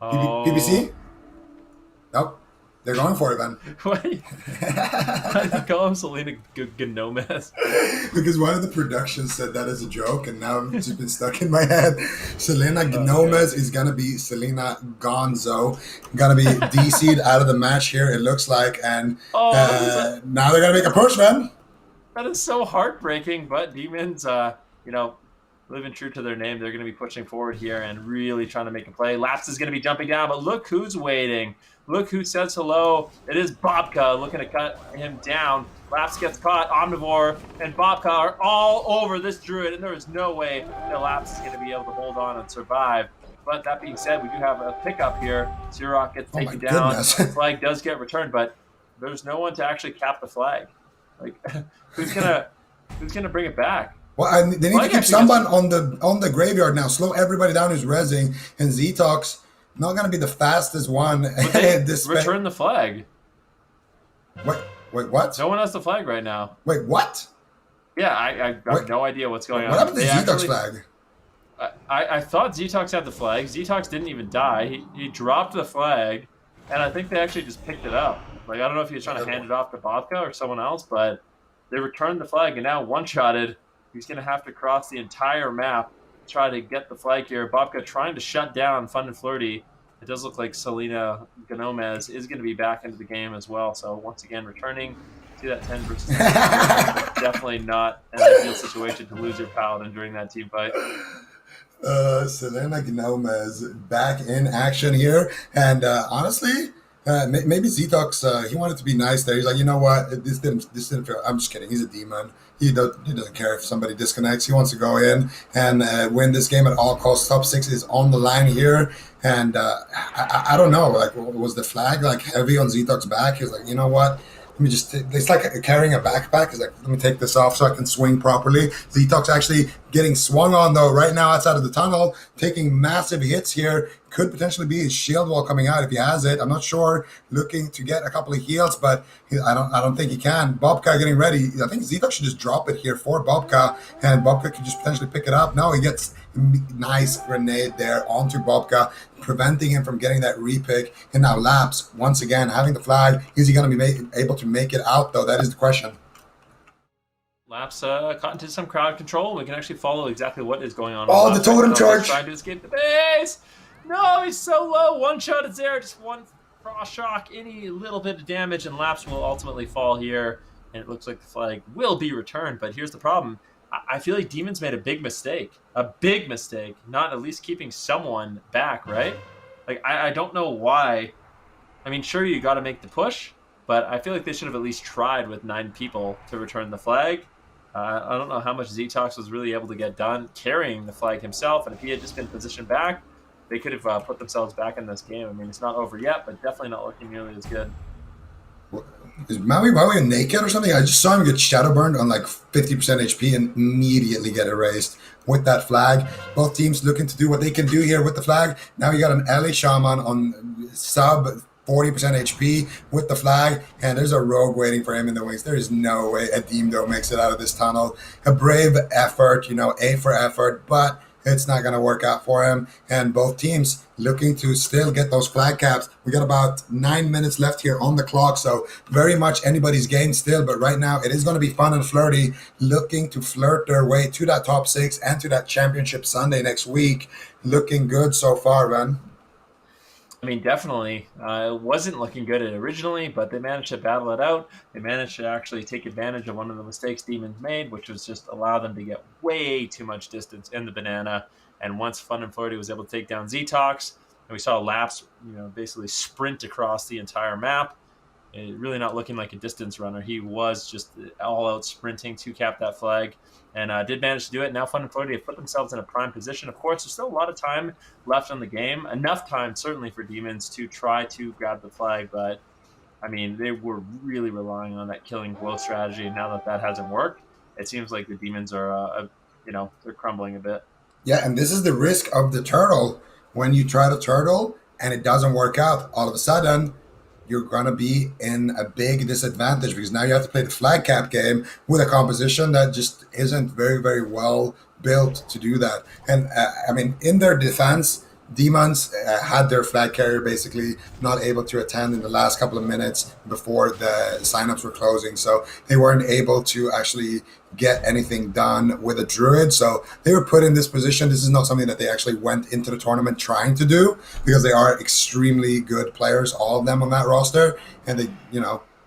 PBC? Nope. They're going for it, man. Why do you call him Selena Gomez? Because one of the productions said that as a joke, and now it's just been stuck in my head. Selena Gomez is going to be Selena Gonzo. Going to be DC'd out of the match here, it looks like. And now they're going to make a push, man. That is so heartbreaking, but Demons, living true to their name, they're going to be pushing forward here and really trying to make a play. Laps is going to be jumping down, but look who's waiting. Look who says hello. It is Bobka looking to cut him down. Laps gets caught. Omnivore and Bobka are all over this Druid, and there is no way that Laps is going to be able to hold on and survive. But that being said, we do have a pickup here. Xerox gets taken down. The flag does get returned, but there's no one to actually cap the flag. Like, who's gonna bring it back? Well, they need to keep someone on the graveyard now. Slow everybody down who's rezzing, and Ztox not going to be the fastest one. Return the flag. Wait, what? No one has the flag right now. Wait, what? Yeah, I have no idea what's going on. What happened to Ztox flag? I thought Ztox had the flag. Ztox didn't even die. He dropped the flag, and I think they actually just picked it up. Like, I don't know if he was trying to hand it off to Bobka or someone else, but they returned the flag, and now one-shotted. He's going to have to cross the entire map to try to get the flag here. Bobka trying to shut down Fun and Flirty. It does look like Selena Gomez is going to be back into the game as well. So once again, returning to that 10 versus 10. Definitely not an ideal situation to lose your Paladin during that team fight. Selena Gomez back in action here. And honestly, maybe Ztox, he wanted to be nice there. He's like, you know what? This didn't feel. I'm just kidding. He's a demon. He doesn't care if somebody disconnects. He wants to go in and win this game at all costs. Top 6 is on the line here. And I don't know. Like, was the flag like heavy on Ztox's back? He was like, you know what? Let me just. It's like carrying a backpack. He's like, let me take this off so I can swing properly. Ztox actually getting swung on though right now outside of the tunnel, taking massive hits here. Could potentially be his shield wall coming out if he has it. I'm not sure. Looking to get a couple of heals, but I don't think he can. Bobka getting ready. I think Ztox should just drop it here for Bobka, and Bobka could just potentially pick it up. No, he gets nice grenade there onto Bobka, preventing him from getting that repick. And now Laps once again having the flag. Is he going to be able to make it out though? That is the question. Laps caught into some crowd control. We can actually follow exactly what is going on. Oh, the totem charge! Trying to escape the base. No, he's so low. One shot is there. Just one frost shock. Any little bit of damage, and Laps will ultimately fall here. And it looks like the flag will be returned. But here's the problem. I feel like Demons made a big mistake. A big mistake. Not at least keeping someone back, right? Like, I don't know why I mean, sure, you got to make the push, but I feel like they should have at least tried with 9 people to return the flag. I don't know how much Zetox was really able to get done carrying the flag himself, and if he had just been positioned back, they could have put themselves back in this game. I mean, it's not over yet, but definitely not looking nearly as good. Is Maui Wowie naked or something? I just saw him get shadow burned on like 50% HP and immediately get erased with that flag. Both teams looking to do what they can do here with the flag. Now you got an Ellie Shaman on sub 40% HP with the flag, and there's a rogue waiting for him in the wings. There is no way a Deemdo makes it out of this tunnel. A brave effort, A for effort, but it's not going to work out for him. And both teams looking to still get those flag caps. We got about 9 minutes left here on the clock, so very much anybody's game still. But right now, it is going to be fun and flirty, looking to flirt their way to that top 6 and to that championship Sunday next week. Looking good so far, man. I mean, definitely. It wasn't looking good originally, but they managed to battle it out. They managed to actually take advantage of one of the mistakes Demons made, which was just allow them to get way too much distance in the banana. And once Fun and Flirty was able to take down Zetox, and we saw Laps, basically sprint across the entire map, really not looking like a distance runner. He was just all out sprinting to cap that flag, and did manage to do it. Now Fun and Flirty have put themselves in a prime position. Of course, there's still a lot of time left in the game. Enough time, certainly, for Demons to try to grab the flag, but, I mean, they were really relying on that killing glow strategy, and now that that hasn't worked, it seems like the Demons are, they're crumbling a bit. Yeah, and this is the risk of the turtle. When you try to turtle and it doesn't work out, all of a sudden, you're going to be in a big disadvantage because now you have to play the flag cap game with a composition that just isn't very, very well built to do that. And I mean, in their defense, Demons had their flag carrier basically not able to attend in the last couple of minutes before the signups were closing. So they weren't able to actually get anything done with a druid. So they were put in this position. This is not something that they actually went into the tournament trying to do because they are extremely good players, all of them on that roster. And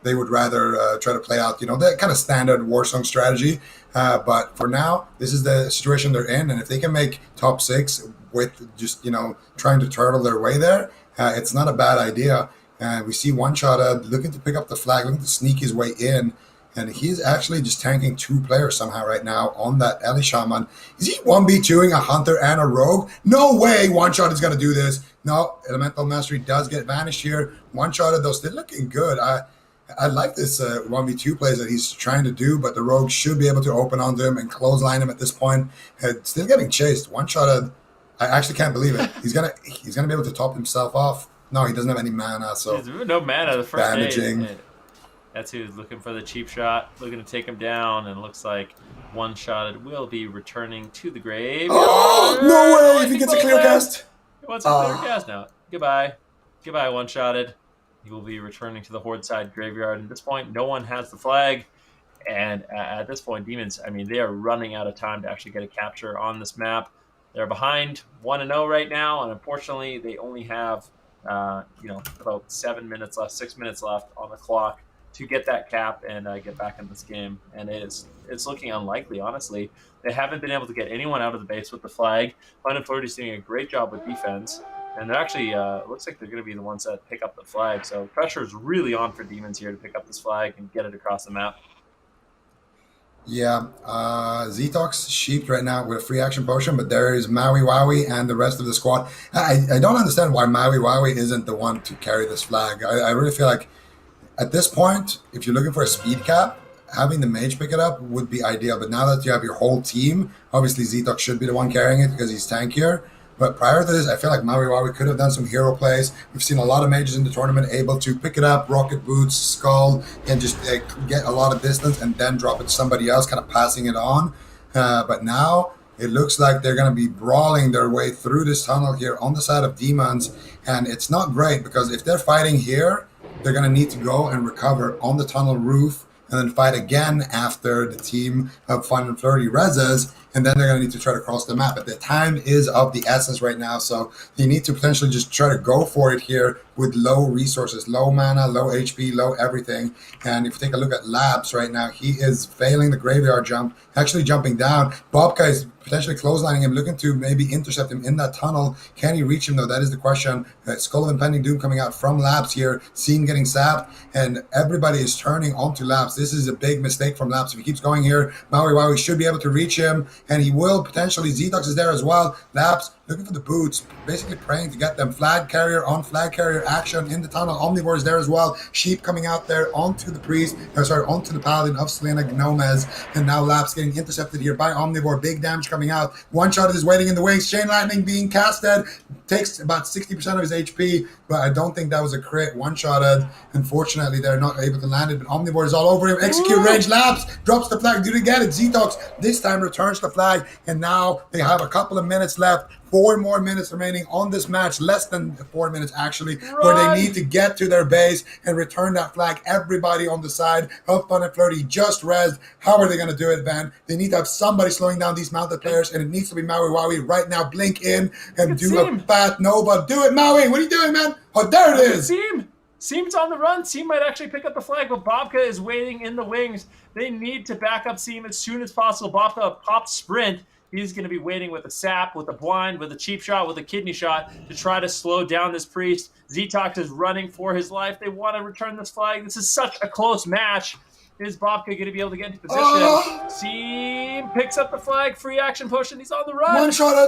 they would rather try to play out, the kind of standard Warsong strategy. But for now, this is the situation they're in. And if they can make top 6 with just, trying to turtle their way there, it's not a bad idea. And we see One Shot looking to pick up the flag, looking to sneak his way in. And he's actually just tanking 2 players somehow right now on that Ellie Shaman. Is he 1v2ing a Hunter and a Rogue? No way One Shot is going to do this. No, Elemental Mastery does get vanished here. One Shot, though, still looking good. I like this 1v2 plays that he's trying to do, but the Rogue should be able to open onto him and clothesline him at this point. Still getting chased. One Shot, I actually can't believe it. He's gonna be able to top himself off. No, he doesn't have any mana, so no mana. The first damaging. That's who's looking for the cheap shot, looking to take him down, and looks like One Shot will be returning to the grave. Oh, no way! If he gets a clear cast. He wants a clear cast now. Goodbye, One Shotted. He will be returning to the Horde side graveyard. At this point, no one has the flag. And at this point, Demons, I mean, they are running out of time to actually get a capture on this map. They're behind 1-0 right now. And unfortunately, they only have, about 7 minutes left, 6 minutes left on the clock to get that cap and get back in this game. And it's looking unlikely, honestly. They haven't been able to get anyone out of the base with the flag. Fun and Flirty's doing a great job with defense. And they're actually, looks like they're going to be the ones that pick up the flag. So pressure is really on for Demons here to pick up this flag and get it across the map. Yeah, Zetox sheeped right now with a free action potion, but there is Maui Wowie and the rest of the squad. I don't understand why Maui Wowie isn't the one to carry this flag. I really feel like at this point, if you're looking for a speed cap, having the mage pick it up would be ideal. But now that you have your whole team, obviously Zetox should be the one carrying it because he's tankier. But prior to this, I feel like Maui Wowie could have done some hero plays. We've seen a lot of mages in the tournament able to pick it up, rocket boots, skull, and just get a lot of distance and then drop it to somebody else, kind of passing it on. But now it looks like they're going to be brawling their way through this tunnel here on the side of Demons. And it's not great because if they're fighting here, they're going to need to go and recover on the tunnel roof and then fight again after the team of Fun and Flirty reses. and then they're going to need to try to cross the map. But the time is of the essence right now, so you need to potentially just try to go for it here with low resources, low mana, low HP, low everything. And if you take a look at Labs right now, he is failing the graveyard jump, actually jumping down. Bobka is potentially clotheslining him, looking to maybe intercept him in that tunnel. Can he reach him, though? That is the question. Skull of Impending Doom coming out from Labs here, Scene getting sapped, and everybody is turning onto Labs. This is a big mistake from Labs. If he keeps going here, Maui Wowie should be able to reach him, and he will potentially. Zetox is there as well. Labs looking for the boots, basically praying to get them. Flag carrier on flag carrier action in the tunnel. Omnivore is there as well. Sheep coming out there onto the priest, onto the paladin of Selena Gomez, and now Labs getting intercepted here by Omnivore. Big damage coming out. One shot is waiting in the wings. Chain Lightning being casted. Takes about 60% of his HP, but I don't think that was a crit. One-shotted. Unfortunately, they're not able to land it, but Omnivore is all over him. Execute range. Labs drops the flag. Do they get it? Zetox this time returns the flag, and now they have a couple of minutes left. 4 more minutes remaining on this match, less than 4 minutes actually, where they need to get to their base and return that flag. Everybody on the side of Fun and Flirty just rezzed. How are they going to do it, Van? They need to have somebody slowing down these mounted players, and it needs to be Maui Wowie right now. Blink in and do a fat Nova. Do it, Maui. What are you doing, man? Oh, there it is. Seam's on the run. Seam might actually pick up the flag, but Bobka is waiting in the wings. They need to back up Seam as soon as possible. Bobka pops sprint. He's going to be waiting with a sap, with a blind, with a cheap shot, with a kidney shot to try to slow down this priest. Zetox is running for his life. They want to return this flag. This is such a close match. Is Bobka going to be able to get into position? Seam picks up the flag. Free action potion. He's on the run.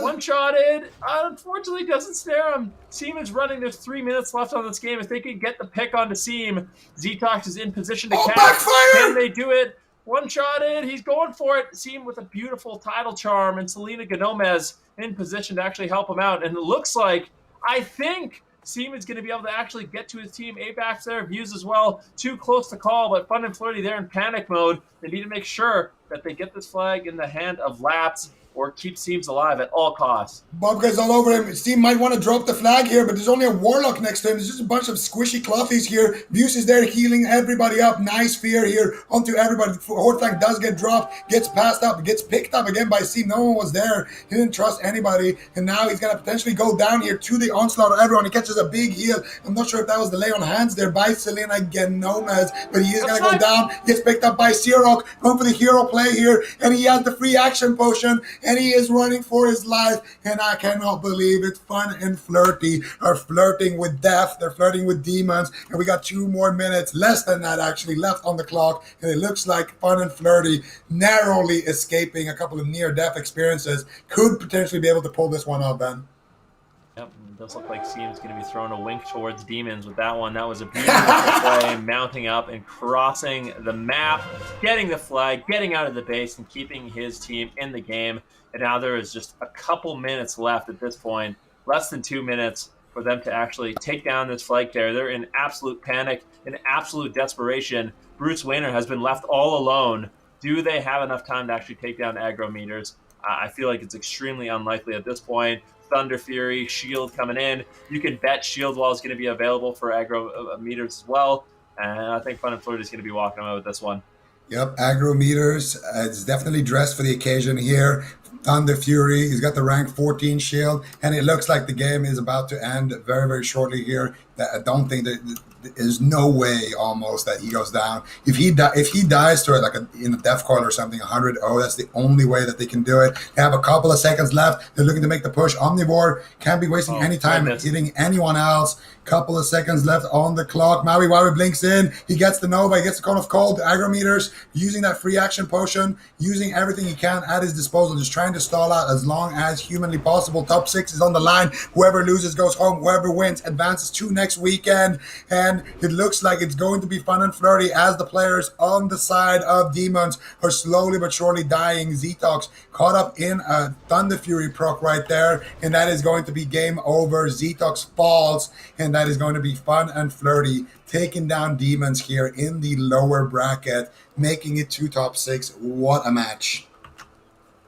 One-shotted. Unfortunately, doesn't snare him. Seam is running. There's 3 minutes left on this game. If they can get the pick onto Seam, Zetox is in position to catch. Backfire! Can they do it? One-shotted. He's going for it. Seam with a beautiful title charm, and Selena Gomez in position to actually help him out. And it looks like, I think, Seam is going to be able to actually get to his team. Apex there, Views as well. Too close to call, but Fun and Flirty, they're in panic mode. They need to make sure that they get this flag in the hand of Laps or keep Seams alive at all costs. Bobka's all over him. Seam might want to drop the flag here, but there's only a Warlock next to him. There's just a bunch of squishy clothies here. Views is there healing everybody up. Nice fear here onto everybody. Horde flag does get dropped, gets passed up, gets picked up again by Seam. No one was there. He didn't trust anybody, and now he's going to potentially go down here to the onslaught of everyone. He catches a big heal. I'm not sure if that was the lay on hands there by Selena Gomez, but he is going to go down. Gets picked up by Sirok. Going for the hero play here, and he has the free action potion, and he is running for his life, and I cannot believe it. Fun and Flirty are flirting with death. They're flirting with demons, and we got 2 more minutes, less than that actually, left on the clock, and it looks like Fun and Flirty narrowly escaping a couple of near-death experiences could potentially be able to pull this one off, Ben. Yep, it does look like Seam's going to be throwing a wink towards demons with that one. That was a beautiful play, mounting up and crossing the map, getting the flag, getting out of the base, and keeping his team in the game. And now there is just a couple minutes left at this point, less than 2 minutes, for them to actually take down this flag carrier. They're in absolute panic, in absolute desperation. Bruce Wayner has been left all alone. Do they have enough time to actually take down aggro meters? I feel like it's extremely unlikely at this point. Thunder Fury, Shield coming in. You can bet Shield Wall is going to be available for aggro meters as well. And I think Fun and Flirty is going to be walking away with this one. Yep, aggro meters. It's definitely dressed for the occasion here. Thunder Fury, he's got the rank 14 shield, and it looks like the game is about to end very, very shortly here. I don't think that there's no way almost that he goes down. If he dies to it like in a death coil or something, 100, that's the only way that they can do it. They have a couple of seconds left. They're looking to make the push. Omnivore can't be wasting any time hitting anyone else. Couple of seconds left on the clock. Maui Wawi blinks in. He gets the Nova. He gets the Cone of Cold, the aggro meters, using that free action potion, using everything he can at his disposal, just trying to stall out as long as humanly possible. Top 6 is on the line. Whoever loses goes home. Whoever wins advances to next weekend. And it looks like it's going to be Fun and Flirty as the players on the side of Demons are slowly but surely dying. Zetox caught up in a Thunder Fury proc right there, and that is going to be game over. Zetox falls, and that is going to be Fun and Flirty taking down Demons here in the lower bracket, making it to top 6. What a match.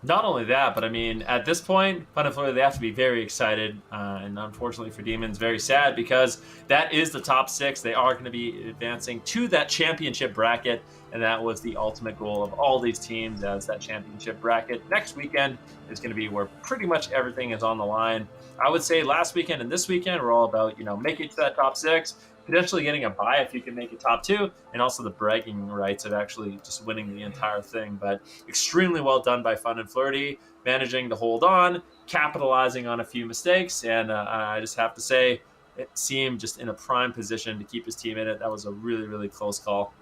Not only that, but I mean, at this point, Fun and Flurry, they have to be very excited, and unfortunately for Demons, very sad because that is the top six. They are going to be advancing to that championship bracket, and that was the ultimate goal of all these teams. As that championship bracket next weekend is going to be where pretty much everything is on the line. I would say last weekend and this weekend we're all about making it to that top six, potentially getting a bye if you can make it top two, and also the bragging rights of actually just winning the entire thing. But extremely well done by Fun and Flirty, managing to hold on, capitalizing on a few mistakes, and I just have to say, it seemed just in a prime position to keep his team in it. That was a really, really close call.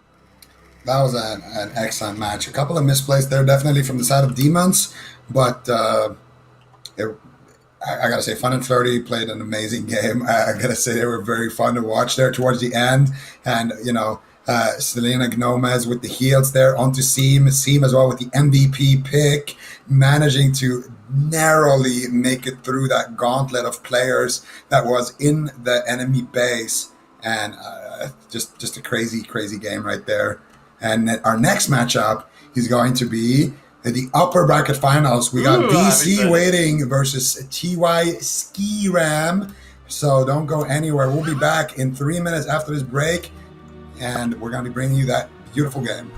That was an excellent match. A couple of misplays there, definitely from the side of Demons, but it, I gotta say, Fun and Flirty played an amazing game. I gotta say, they were very fun to watch there towards the end. And, Selena Gomez with the heals there onto Seam as well with the MVP pick, managing to narrowly make it through that gauntlet of players that was in the enemy base. And just a crazy, crazy game right there. And our next matchup is going to be in the upper bracket finals. We got Ooh, I'm VC excited. waiting versus TY Skram. So don't go anywhere. We'll be back in 3 minutes after this break, and we're going to be bringing you that beautiful game.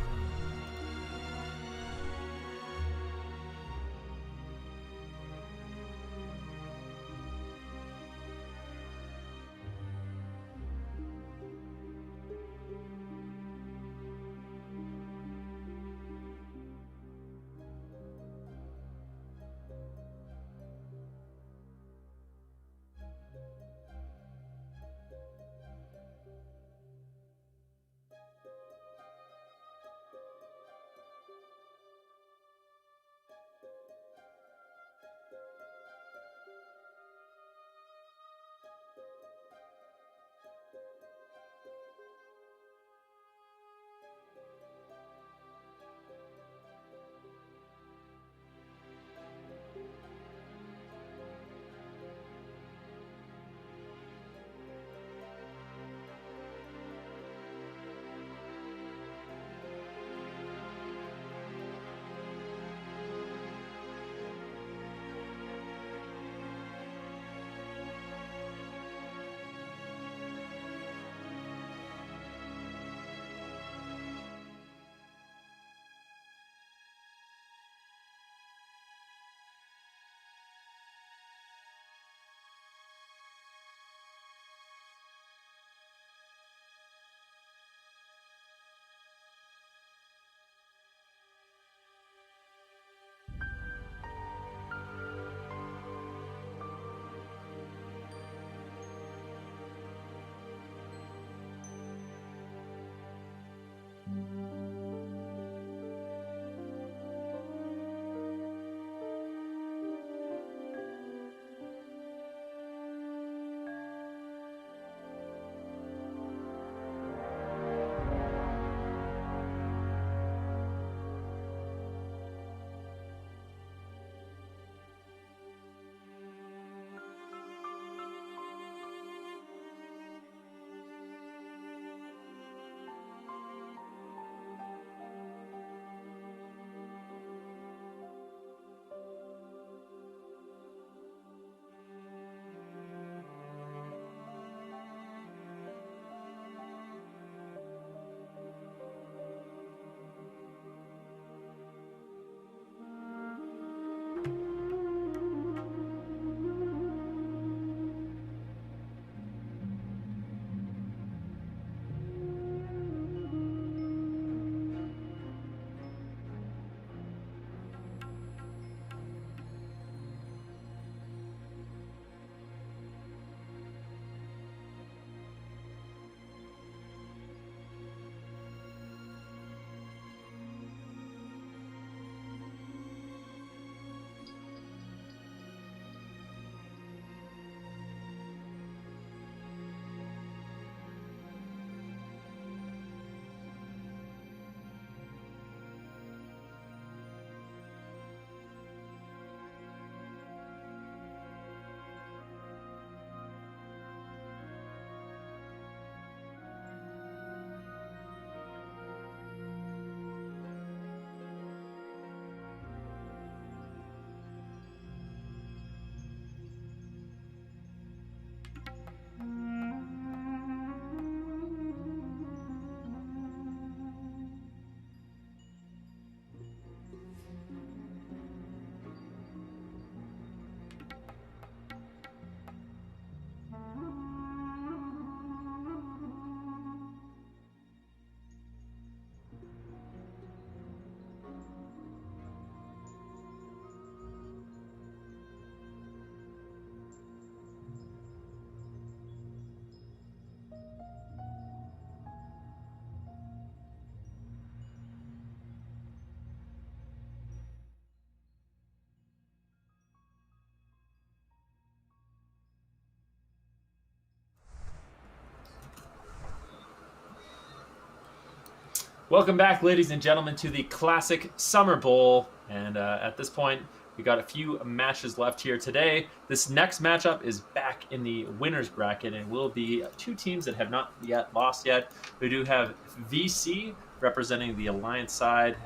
Welcome back, ladies and gentlemen, to the Classic Summer Bowl. And at this point, we got a few matches left here today. This next matchup is back in the winner's bracket, and will be two teams that have not yet lost yet. We do have VC representing the Alliance side.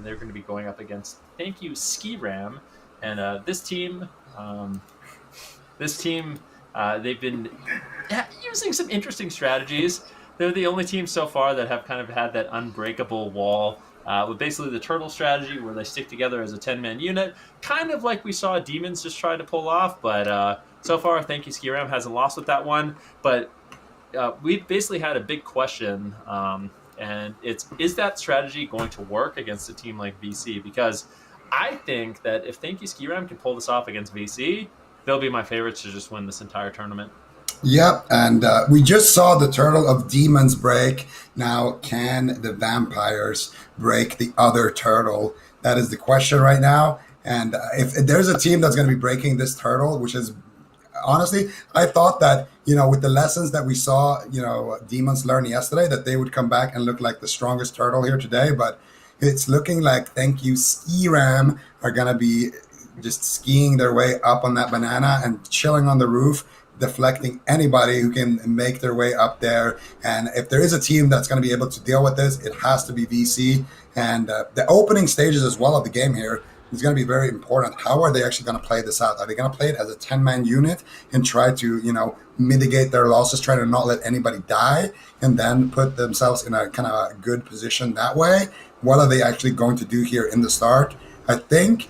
They're going to be going up against Thank You Skram, and this team, they've been using some interesting strategies. They're the only team so far that have kind of had that unbreakable wall with basically the turtle strategy where they stick together as a 10-man unit, kind of like we saw Demons just try to pull off. But so far, Thank You Skram hasn't lost with that one. But we basically had a big question, and is that strategy going to work against a team like VC? Because I think that if Thank You Skram can pull this off against VC, they'll be my favorites to just win this entire tournament. Yep, and we just saw the turtle of demons break. Now, can the vampires break the other turtle? That is the question right now. And if there's a team that's going to be breaking this turtle, which is honestly, I thought that, with the lessons that we saw, demons learn yesterday, that they would come back and look like the strongest turtle here today. But it's looking like Thank You Skram are going to be just skiing their way up on that banana and chilling on the roof, deflecting anybody who can make their way up there. And if there is a team that's going to be able to deal with this, it has to be VC. And the opening stages as well of the game here is going to be very important. How are they actually going to play this out? Are they going to play it as a 10-man unit and try to, mitigate their losses, try to not let anybody die, and then put themselves in a kind of a good position that way? What are they actually going to do here in the start? I think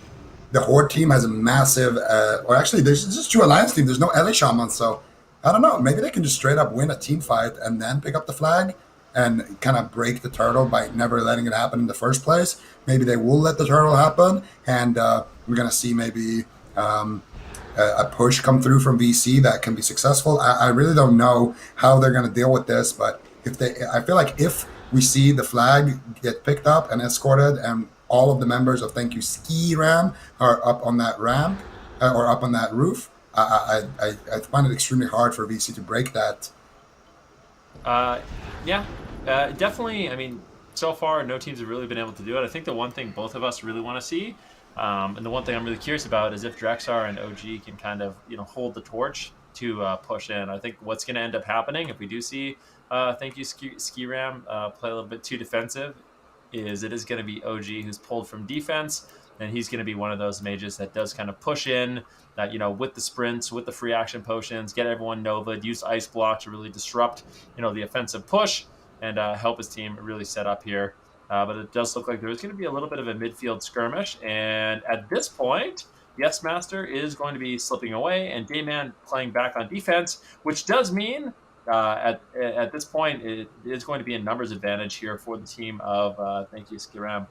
the Horde team has a massive, or actually there's just two Alliance teams. There's no LA Shaman, so I don't know. Maybe they can just straight up win a team fight and then pick up the flag and kind of break the turtle by never letting it happen in the first place. Maybe they will let the turtle happen, and we're going to see maybe a push come through from VC that can be successful. I really don't know how they're going to deal with this, but I feel like if we see the flag get picked up and escorted, and all of the members of Thank You Skram are up on that ramp or up on that roof, I find it extremely hard for VC to break that. Definitely. I mean, so far, no teams have really been able to do it. I think the one thing both of us really want to see, and the one thing I'm really curious about, is if Drexar and OG can kind of, hold the torch to push in. I think what's going to end up happening if we do see Thank You Skram play a little bit too defensive is it is going to be OG who's pulled from defense, and he's going to be one of those mages that does kind of push in, that with the sprints, with the free action potions, get everyone Nova'd, use Ice Block to really disrupt the offensive push and help his team really set up here. But it does look like there's going to be a little bit of a midfield skirmish, and at this point, Yes Master is going to be slipping away, and Dayman playing back on defense, which does mean at this point, it is going to be a numbers advantage here for the team of Thank You Skram.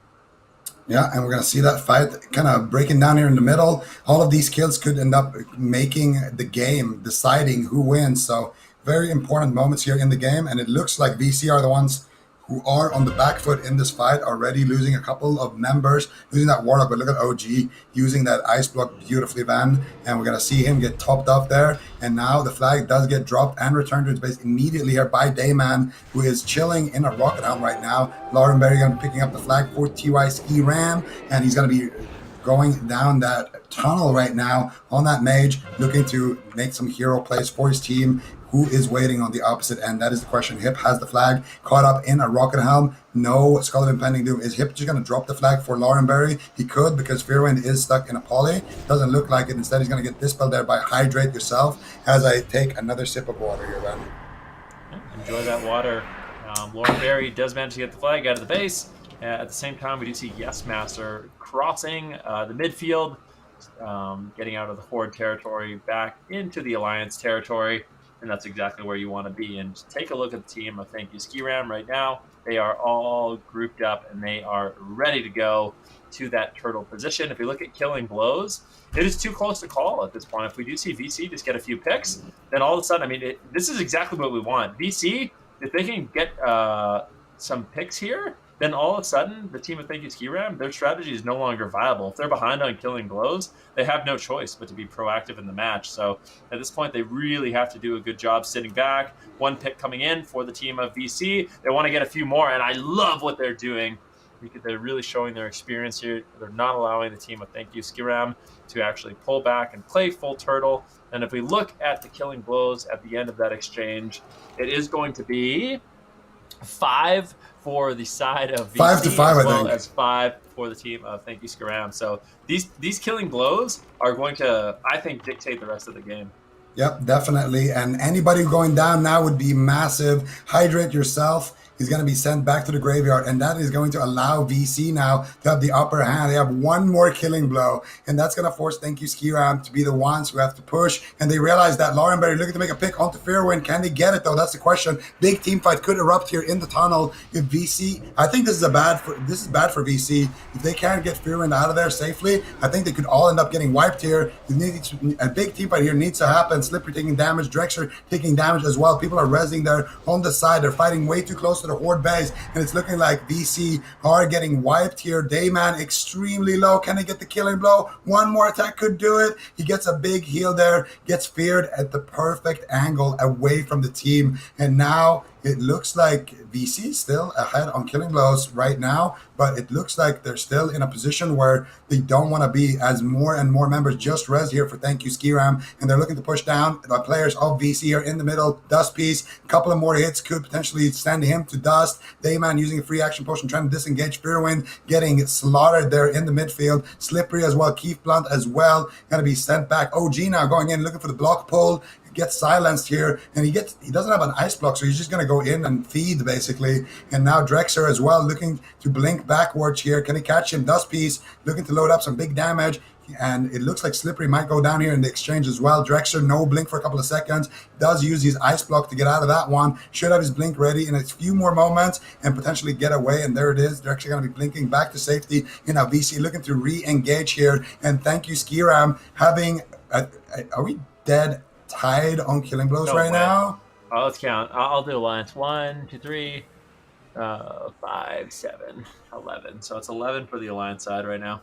Yeah, and we're going to see that fight kind of breaking down here in the middle. All of these kills could end up making the game, deciding who wins. So very important moments here in the game, and it looks like VC are the ones who are on the back foot in this fight, already losing a couple of members, losing that Warlock. But look at OG using that Ice Block beautifully, Van, and we're going to see him get topped up there. And now the flag does get dropped and returned to its base immediately here by Dayman, who is chilling in a rocket helm right now. Laurenberry going to be picking up the flag for TY Skram, and he's going to be going down that tunnel right now on that mage, looking to make some hero plays for his team. who is waiting on the opposite end? That is the question. Hip has the flag caught up in a rocket helm. No Skull of Impending Doom. Is Hip just going to drop the flag for Laurenberry? He could, because Fearwind is stuck in a poly. Doesn't look like it. Instead, he's going to get dispelled there by Hydrate Yourself, as I take another sip of water here, Ben. Enjoy that water. Laurenberry does manage to get the flag out of the base. At the same time, we do see Yes Master crossing the midfield, getting out of the Horde territory back into the Alliance territory, and that's exactly where you want to be. And take a look at the team of Thank You Skram right now. They are all grouped up, and they are ready to go to that turtle position. If we look at Killing Blows, it is too close to call at this point. If we do see VC just get a few picks, then all of a sudden, I mean, this is exactly what we want. VC, if they can get some picks here, then all of a sudden, the team of Thank You Skram, their strategy is no longer viable. If they're behind on Killing Blows, they have no choice but to be proactive in the match. So at this point, they really have to do a good job sitting back. One pick coming in for the team of VC. They want to get a few more, and I love what they're doing. They're really showing their experience here. They're not allowing the team of Thank You Skram to actually pull back and play full turtle. And if we look at the Killing Blows at the end of that exchange, it is going to be 5 for the side of VC, 5 to 5, as well I think. as 5 for the team of Thank You Skram. So these Killing Blows are going to, I think, dictate the rest of the game. Yep, definitely. And anybody going down now would be massive. Hydrate Yourself. He's going to be sent back to the graveyard, and that is going to allow VC now to have the upper hand. They have one more Killing Blow, and that's going to force Thank You Skram to be the ones who have to push. And they realize that Laurenberry looking to make a pick onto Fearwind. Can they get it, though? That's the question. Big team fight could erupt here in the tunnel if VC. I think this is bad for VC. If they can't get Fearwind out of there safely, I think they could all end up getting wiped here. A big team fight here needs to happen. Slippery taking damage, Drexler taking damage as well. People are rezzing there on the side. They're fighting way too close to the Horde base, and it's looking like VC are getting wiped here. Dayman extremely low. Can they get the Killing Blow? One more attack could do it. He gets a big heal there, gets feared at the perfect angle away from the team, and now it looks like VC is still ahead on Killing Blows right now, but it looks like they're still in a position where they don't want to be, as more and more members just res here for Thank You Skram, and they're looking to push down the players of VC here in the middle. Dust Piece, a couple of more hits could potentially send him to dust. Dayman using a free action potion, trying to disengage Fearwind, getting slaughtered there in the midfield. Slippery as well, Keith Blunt as well, going to be sent back. OG now going in, looking for the block pull. Gets silenced here, and he doesn't have an ice block, so he's just going to go in and feed basically. And now Drexler as well looking to blink backwards here. Can he catch him? Dust Piece looking to load up some big damage, and it looks like Slippery might go down here in the exchange as well. Drexler no blink for a couple of seconds, does use his ice block to get out of that one. Should have his blink ready in a few more moments and potentially get away, and there it is. They're actually going to be blinking back to safety. Now VC looking to re-engage here, and Thank You Skram having are we dead tied on Killing Blows now? Oh, let's count. I'll do Alliance. 1, 2, 3, 5, 7, 11. So it's 11 for the Alliance side right now.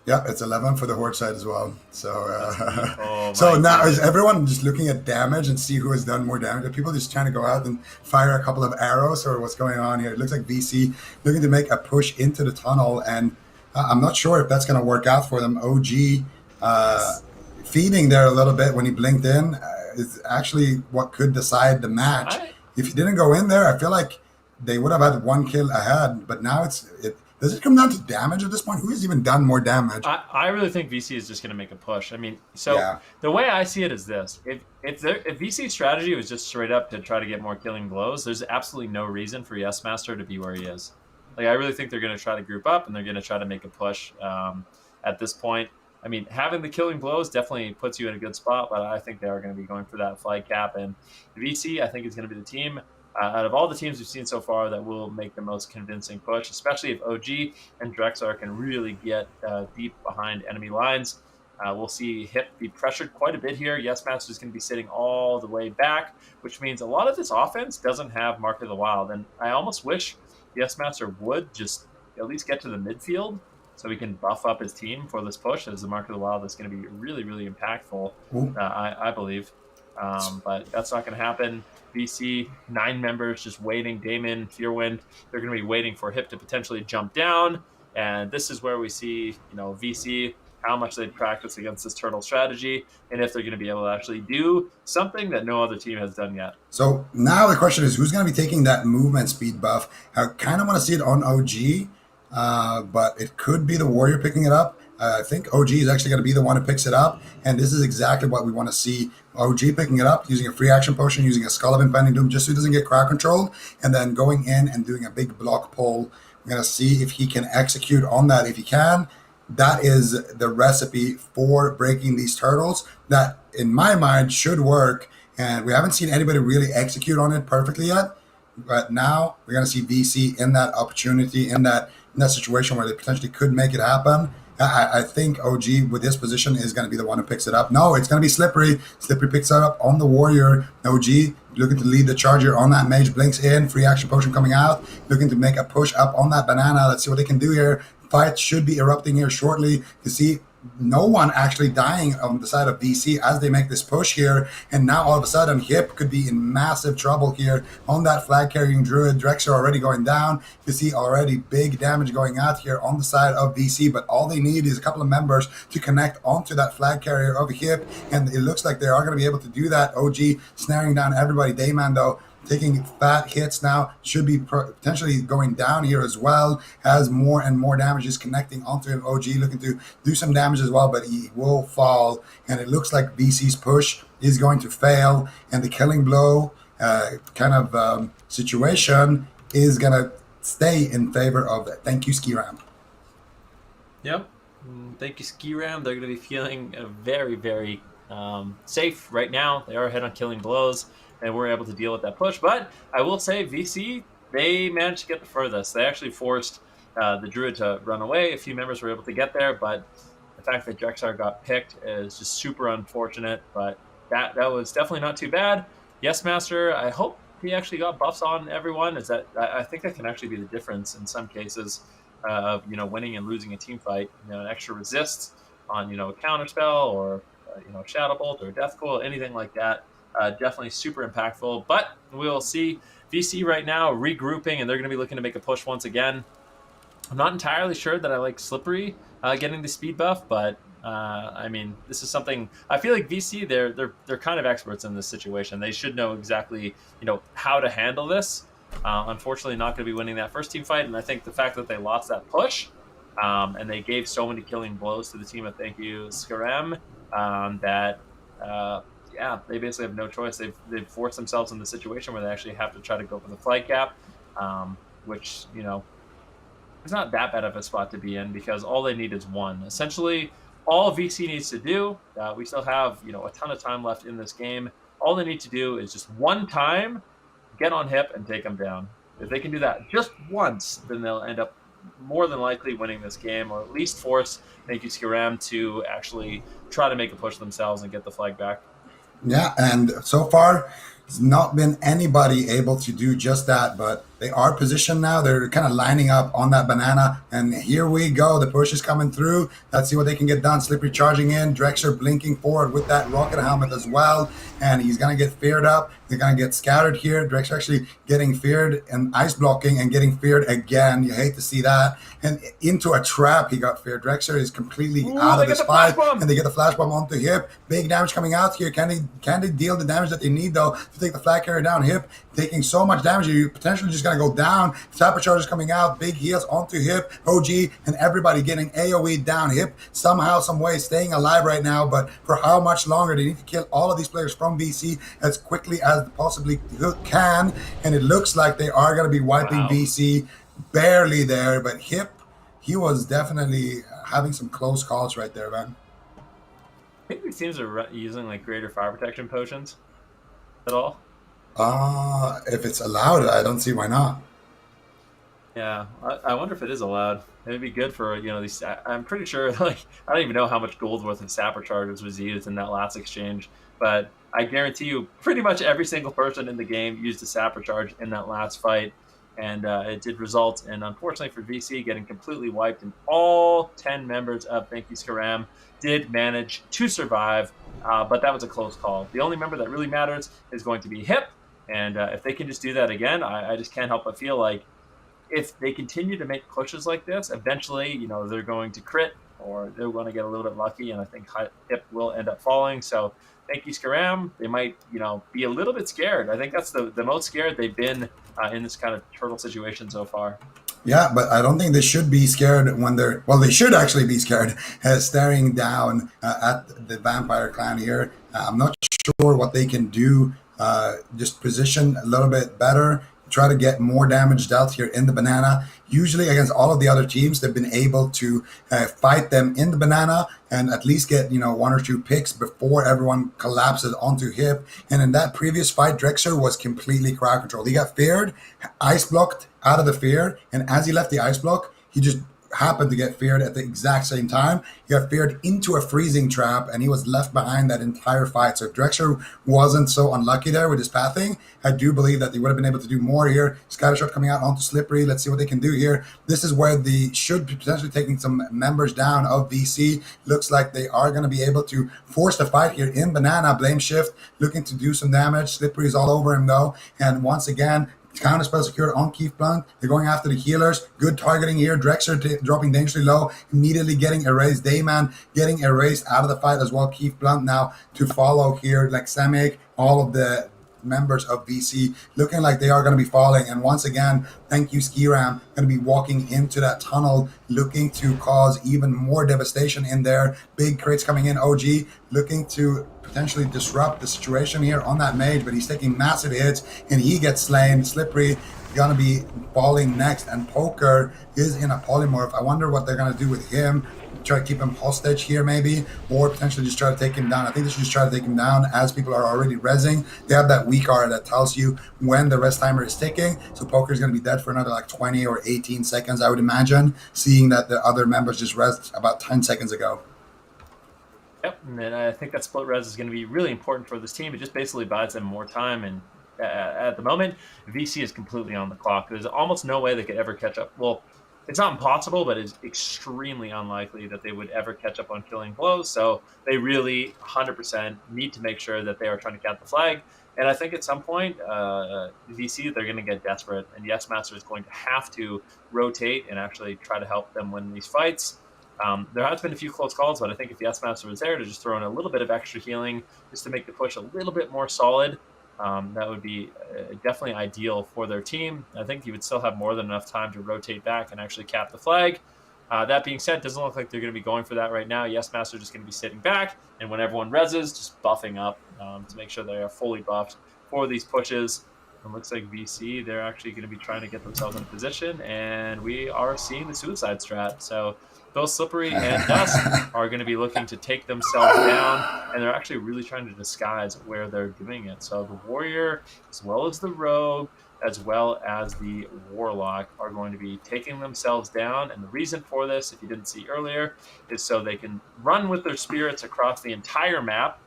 Yeah, it's 11 for the Horde side as well. So so now is everyone just looking at damage and see who has done more damage? Are people just trying to go out and fire a couple of arrows, or what's going on here? It looks like VC looking to make a push into the tunnel, and I'm not sure if that's going to work out for them. OG feeding there a little bit when he blinked in is actually what could decide the match. If he didn't go in there, I feel like they would have had one kill ahead, but now does it come down to damage at this point? Who has even done more damage? I really think VC is just going to make a push. I mean, The way I see it is this. If VC's strategy was just straight up to try to get more Killing Blows, there's absolutely no reason for Yes Master to be where he is. Like, I really think they're going to try to group up, and they're going to try to make a push at this point. I mean, having the Killing Blows definitely puts you in a good spot, but I think they are going to be going for that flag cap. And VC, I think, is going to be the team out of all the teams we've seen so far that will make the most convincing push, especially if OG and Drexler can really get deep behind enemy lines. We'll see Hip be pressured quite a bit here. Yes Master is going to be sitting all the way back, which means a lot of this offense doesn't have Mark of the Wild. And I almost wish Yes Master would just at least get to the midfield, so we can buff up his team for this push as the Mark of the Wild is going to be really, really impactful, I believe. But that's not going to happen. VC, 9 members just waiting. Damon, Fearwind, they're going to be waiting for Hip to potentially jump down. And this is where we see, VC how much they'd practice against this turtle strategy, and if they're going to be able to actually do something that no other team has done yet. So now the question is, who's going to be taking that movement speed buff? I kind of want to see it on OG, but it could be the warrior picking it up. I think OG is actually going to be the one who picks it up, and this is exactly what we want to see. OG picking it up, using a free action potion, using a Skull of Impending Doom, just so he doesn't get crowd controlled, and then going in and doing a big block pull. We're going to see if he can execute on that. If he can, that is the recipe for breaking these turtles that, in my mind, should work. And we haven't seen anybody really execute on it perfectly yet. But now we're going to see VC in that opportunity, in that situation where they potentially could make it happen. I think OG with his position is going to be the one who picks it up. No, it's going to be Slippery. Slippery picks it up on the warrior. OG looking to lead the charger on that mage. Blinks in. Free action potion coming out. Looking to make a push up on that banana. Let's see what they can do here. Fight should be erupting here shortly. You see no one actually dying on the side of VC as they make this push here. And now all of a sudden, Hip could be in massive trouble here on that flag carrying druid. Drexer already going down. You see already big damage going out here on the side of VC, but all they need is a couple of members to connect onto that flag carrier of Hip. And it looks like they are going to be able to do that. OG snaring down everybody. Dayman, though, taking fat hits now, should be potentially going down here as well, has more and more damages connecting onto him. OG looking to do some damage as well, but he will fall, and it looks like VC's push is going to fail, and the killing blow situation is going to stay in favor of it. Thank you, Skram. Yep. Thank you, Skram. They're going to be feeling very, very safe right now. They are ahead on killing blows, and we're able to deal with that push. But I will say, VC, they managed to get the furthest. They actually forced the druid to run away. A few members were able to get there, but the fact that Drexar got picked is just super unfortunate. But that was definitely not too bad. Yes, Master, I hope he actually got buffs on everyone. I think that can actually be the difference in some cases of winning and losing a team fight. An extra resist on a counter spell, or Shadow Bolt or Death Coil, anything like that. Definitely super impactful, but we'll see. VC right now regrouping, and they're going to be looking to make a push once again. I'm not entirely sure that I like Slippery getting the speed buff, but I mean, this is something I feel like VC they're kind of experts in this situation. They should know exactly how to handle this. Unfortunately, not going to be winning that first team fight, and I think the fact that they lost that push and they gave so many killing blows to the team of Thank You Skram that. They basically have no choice. They've forced themselves in the situation where they actually have to try to go for the flag cap, which it's not that bad of a spot to be in, because all they need is one. Essentially, all VC needs to do. We still have a ton of time left in this game. All they need to do is just one time get on Hip and take them down. If they can do that just once, then they'll end up more than likely winning this game, or at least force Thank You Skram to actually try to make a push themselves and get the flag back. Yeah, and so far, there's not been anybody able to do just that, but they are positioned now. They're kind of lining up on that banana, and here we go. The push is coming through. Let's see what they can get done. Slippery charging in. Drexer blinking forward with that rocket helmet as well, and he's going to get feared up. They're going to get scattered here. Drexer actually getting feared and ice blocking and getting feared again. You hate to see that. And into a trap, he got feared. Drexer is completely out of this fight, and they get the flash bomb onto Hip. Big damage coming out here. Can they deal the damage that they need, though, to take the flag carrier down? Hip taking so much damage, you're potentially just going to go down. Sapper charges coming out. Big heals onto Hip. OG and everybody getting AoE down. Hip somehow, some way staying alive right now, but for how much longer? They need to kill all of these players from VC as quickly as they possibly can, and it looks like they are going to be wiping VC. Barely there, but Hip, he was definitely having some close calls right there, man. I think these teams are using like greater fire protection potions at all. If it's allowed, I don't see why not. Yeah, I wonder if it is allowed. It'd be good for these. I'm pretty sure I don't even know how much gold worth of sapper charges was used in that last exchange, but I guarantee you, pretty much every single person in the game used a sapper charge in that last fight, and it did result in, unfortunately for VC, getting completely wiped, and all 10 members of Thank You Skram did manage to survive, but that was a close call. The only member that really matters is going to be Hip, and if they can just do that again, I just can't help but feel like if they continue to make pushes like this, eventually, they're going to crit or they're going to get a little bit lucky, and I think Hip will end up falling. So thank you, Skram. They might, be a little bit scared. I think that's the most scared they've been in this kind of turtle situation so far. Yeah, but I don't think they should be scared when they're. Well, they should actually be scared staring down at the vampire clan here. I'm not sure what they can do. Just position a little bit better. Try to get more damage dealt here in the banana. Usually against all of the other teams, they've been able to fight them in the banana and at least get one or two picks before everyone collapses onto Hip. And in that previous fight, Drexer was completely crowd controlled. He got feared, ice blocked out of the fear, and as he left the ice block, he just happened to get feared at the exact same time. He got feared into a freezing trap, and he was left behind that entire fight. So if Drexer wasn't so unlucky there with his pathing, I do believe that they would have been able to do more here. Scattershot coming out onto Slippery. Let's see what they can do here. This is where they should be potentially taking some members down of VC. Looks like they are going to be able to force the fight here in Banana. Blame Shift looking to do some damage. Slippery is all over him though. And once again, counterspell secured on Keith Blunt. They're going after the healers. Good targeting here. Drexer dropping dangerously low, immediately getting erased. Dayman getting erased out of the fight as well. Keith Blunt now to follow here, like Semic, all of the members of VC looking like they are going to be falling. And once again, thank you, Skram, going to be walking into that tunnel, looking to cause even more devastation in there. Big crits coming in. OG looking to potentially disrupt the situation here on that mage, but he's taking massive hits and he gets slain. Slippery gonna be falling next, and Poker is in a polymorph. I wonder what they're gonna do with him. Try to keep him hostage here maybe, or potentially just try to take him down. I think they should just try to take him down as people are already rezzing. They have that weak card that tells you when the rest timer is ticking, so Poker is going to be dead for another like 20 or 18 seconds, I would imagine, seeing that the other members just rezzed about 10 seconds ago. Yep, and I think that split res is going to be really important for this team. It just basically buys them more time, and at the moment, VC is completely on the clock. There's almost no way they could ever catch up. Well, it's not impossible, but it's extremely unlikely that they would ever catch up on killing blows. So they really 100% need to make sure that they are trying to cap the flag. And I think at some point, VC, they're going to get desperate, and Yes Master is going to have to rotate and actually try to help them win these fights. There has been a few close calls, but I think if Yes Master was there to just throw in a little bit of extra healing just to make the push a little bit more solid, that would be definitely ideal for their team. I think you would still have more than enough time to rotate back and actually cap the flag. That being said, doesn't look like they're going to be going for that right now. Yes Master just going to be sitting back, and when everyone rezzes, just buffing up to make sure they are fully buffed for these pushes. It looks like VC, they're actually going to be trying to get themselves in position, and we are seeing the suicide strat. So both Slippery and Dust are going to be looking to take themselves down, and they're actually really trying to disguise where they're doing it. So the Warrior, as well as the Rogue, as well as the Warlock, are going to be taking themselves down. And the reason for this, if you didn't see earlier, is so they can run with their spirits across the entire map,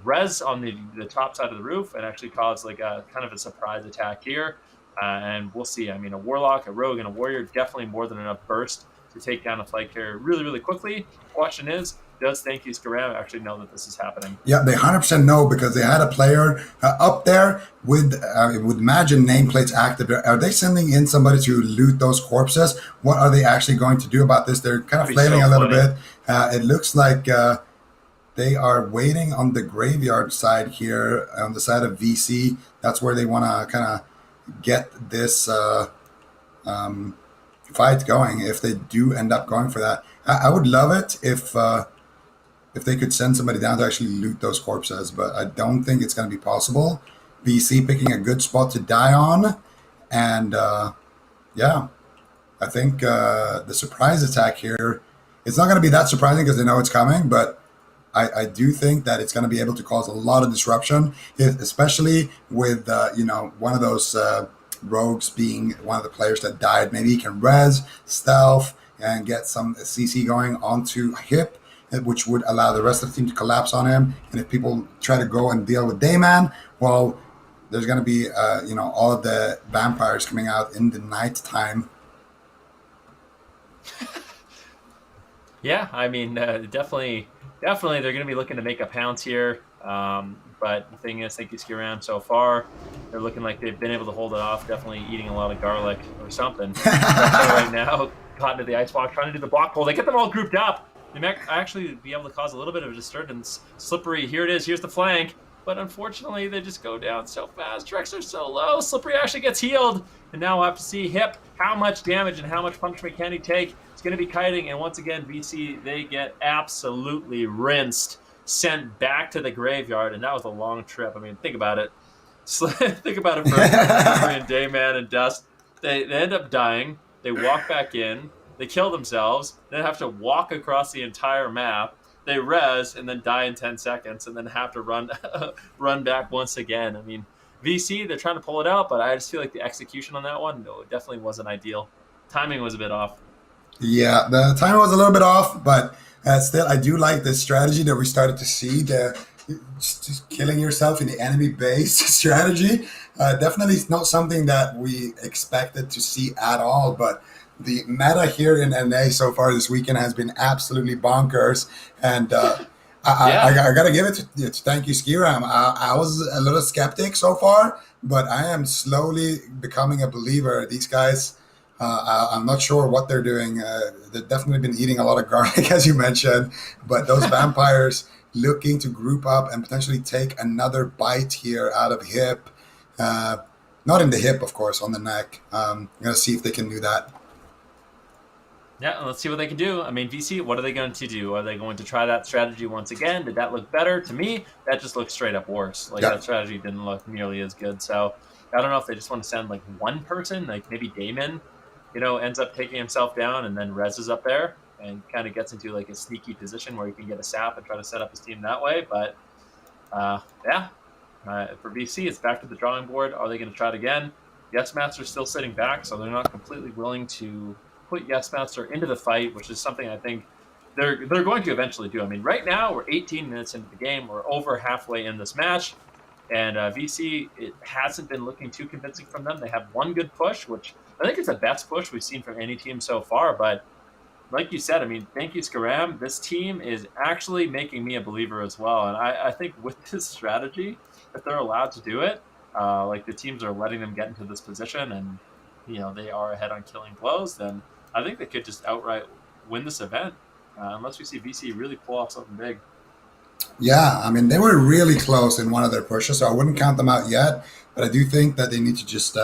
res on the top side of the roof, and actually cause like a kind of a surprise attack here. And we'll see. I mean, a Warlock, a Rogue, and a Warrior, definitely more than enough burst to take down a flag carrier really, really quickly. Question is, does Thank You Skram actually know that this is happening? Yeah, they 100% know, because they had a player up there with Imagine nameplates active. Are they sending in somebody to loot those corpses? What are they actually going to do about this? They're kind of flailing a little bit. It looks like they are waiting on the graveyard side here, on the side of VC. That's where they want to kind of get this fight going, if they do end up going for that. I would love it if they could send somebody down to actually loot those corpses, but I don't think it's going to be possible. VC picking a good spot to die on, and yeah, I think the surprise attack here, it's not going to be that surprising because they know it's coming, but I do think that it's going to be able to cause a lot of disruption, especially with one of those rogues being one of the players that died. Maybe he can res, stealth, and get some CC going onto Hip, which would allow the rest of the team to collapse on him. And if people try to go and deal with Dayman, well, there's going to be all of the vampires coming out in the night time. Yeah, I mean, definitely they're going to be looking to make a pounce here. But the thing is, thank you, Skram, so far, they're looking like they've been able to hold it off, definitely eating a lot of garlic or something. Right now, caught into the ice block, trying to do the block pull. They get them all grouped up. They might actually be able to cause a little bit of a disturbance. Slippery, here it is. Here's the flank. But unfortunately, they just go down so fast. Drexler's so low. Slippery actually gets healed. And now we'll have to see Hip how much damage and how much punishment can he take. It's going to be kiting. And once again, VC, they get absolutely rinsed, sent back to the graveyard. And that was a long trip. I mean, think about it. Think about it for Slippery and Dayman and Dust. They end up dying. They walk back in. They kill themselves, then have to walk across the entire map. They res and then die in 10 seconds and then have to run run back once again. I mean, VC, they're trying to pull it out, but I just feel like the execution on that one, no, it definitely wasn't ideal. Timing was a bit off. Yeah, the timing was a little bit off, but still, I do like the strategy that we started to see. The just killing yourself in the enemy base strategy. Definitely not something that we expected to see at all, but the meta here in NA so far this weekend has been absolutely bonkers, and I got to give it to thank you, Skram. I was a little skeptic so far, but I am slowly becoming a believer. These guys, I'm not sure what they're doing. They've definitely been eating a lot of garlic, as you mentioned, but those vampires looking to group up and potentially take another bite here out of Hip. Not in the hip, of course, on the neck. I'm going to see if they can do that. Yeah, let's see what they can do. I mean, VC, what are they going to do? Are they going to try that strategy once again? Did that look better? To me, that just looked straight up worse. Like, that strategy didn't look nearly as good. So, I don't know if they just want to send, like, one person, like maybe Damon, ends up taking himself down and then reses up there and kind of gets into, like, a sneaky position where he can get a sap and try to set up his team that way. But, for VC, it's back to the drawing board. Are they going to try it again? Yes Master's still sitting back, so they're not completely willing to put Yes Master into the fight, which is something I think they're going to eventually do. I mean, right now we're 18 minutes into the game. We're over halfway in this match, and VC, it hasn't been looking too convincing from them. They have one good push, which I think is the best push we've seen from any team so far. But like you said, I mean, thank you, Skram. This team is actually making me a believer as well. And I think with this strategy, if they're allowed to do it, like the teams are letting them get into this position and, they are ahead on killing blows, then I think they could just outright win this event, unless we see VC really pull off something big. Yeah, I mean, they were really close in one of their pushes, so I wouldn't count them out yet. But I do think that they need to just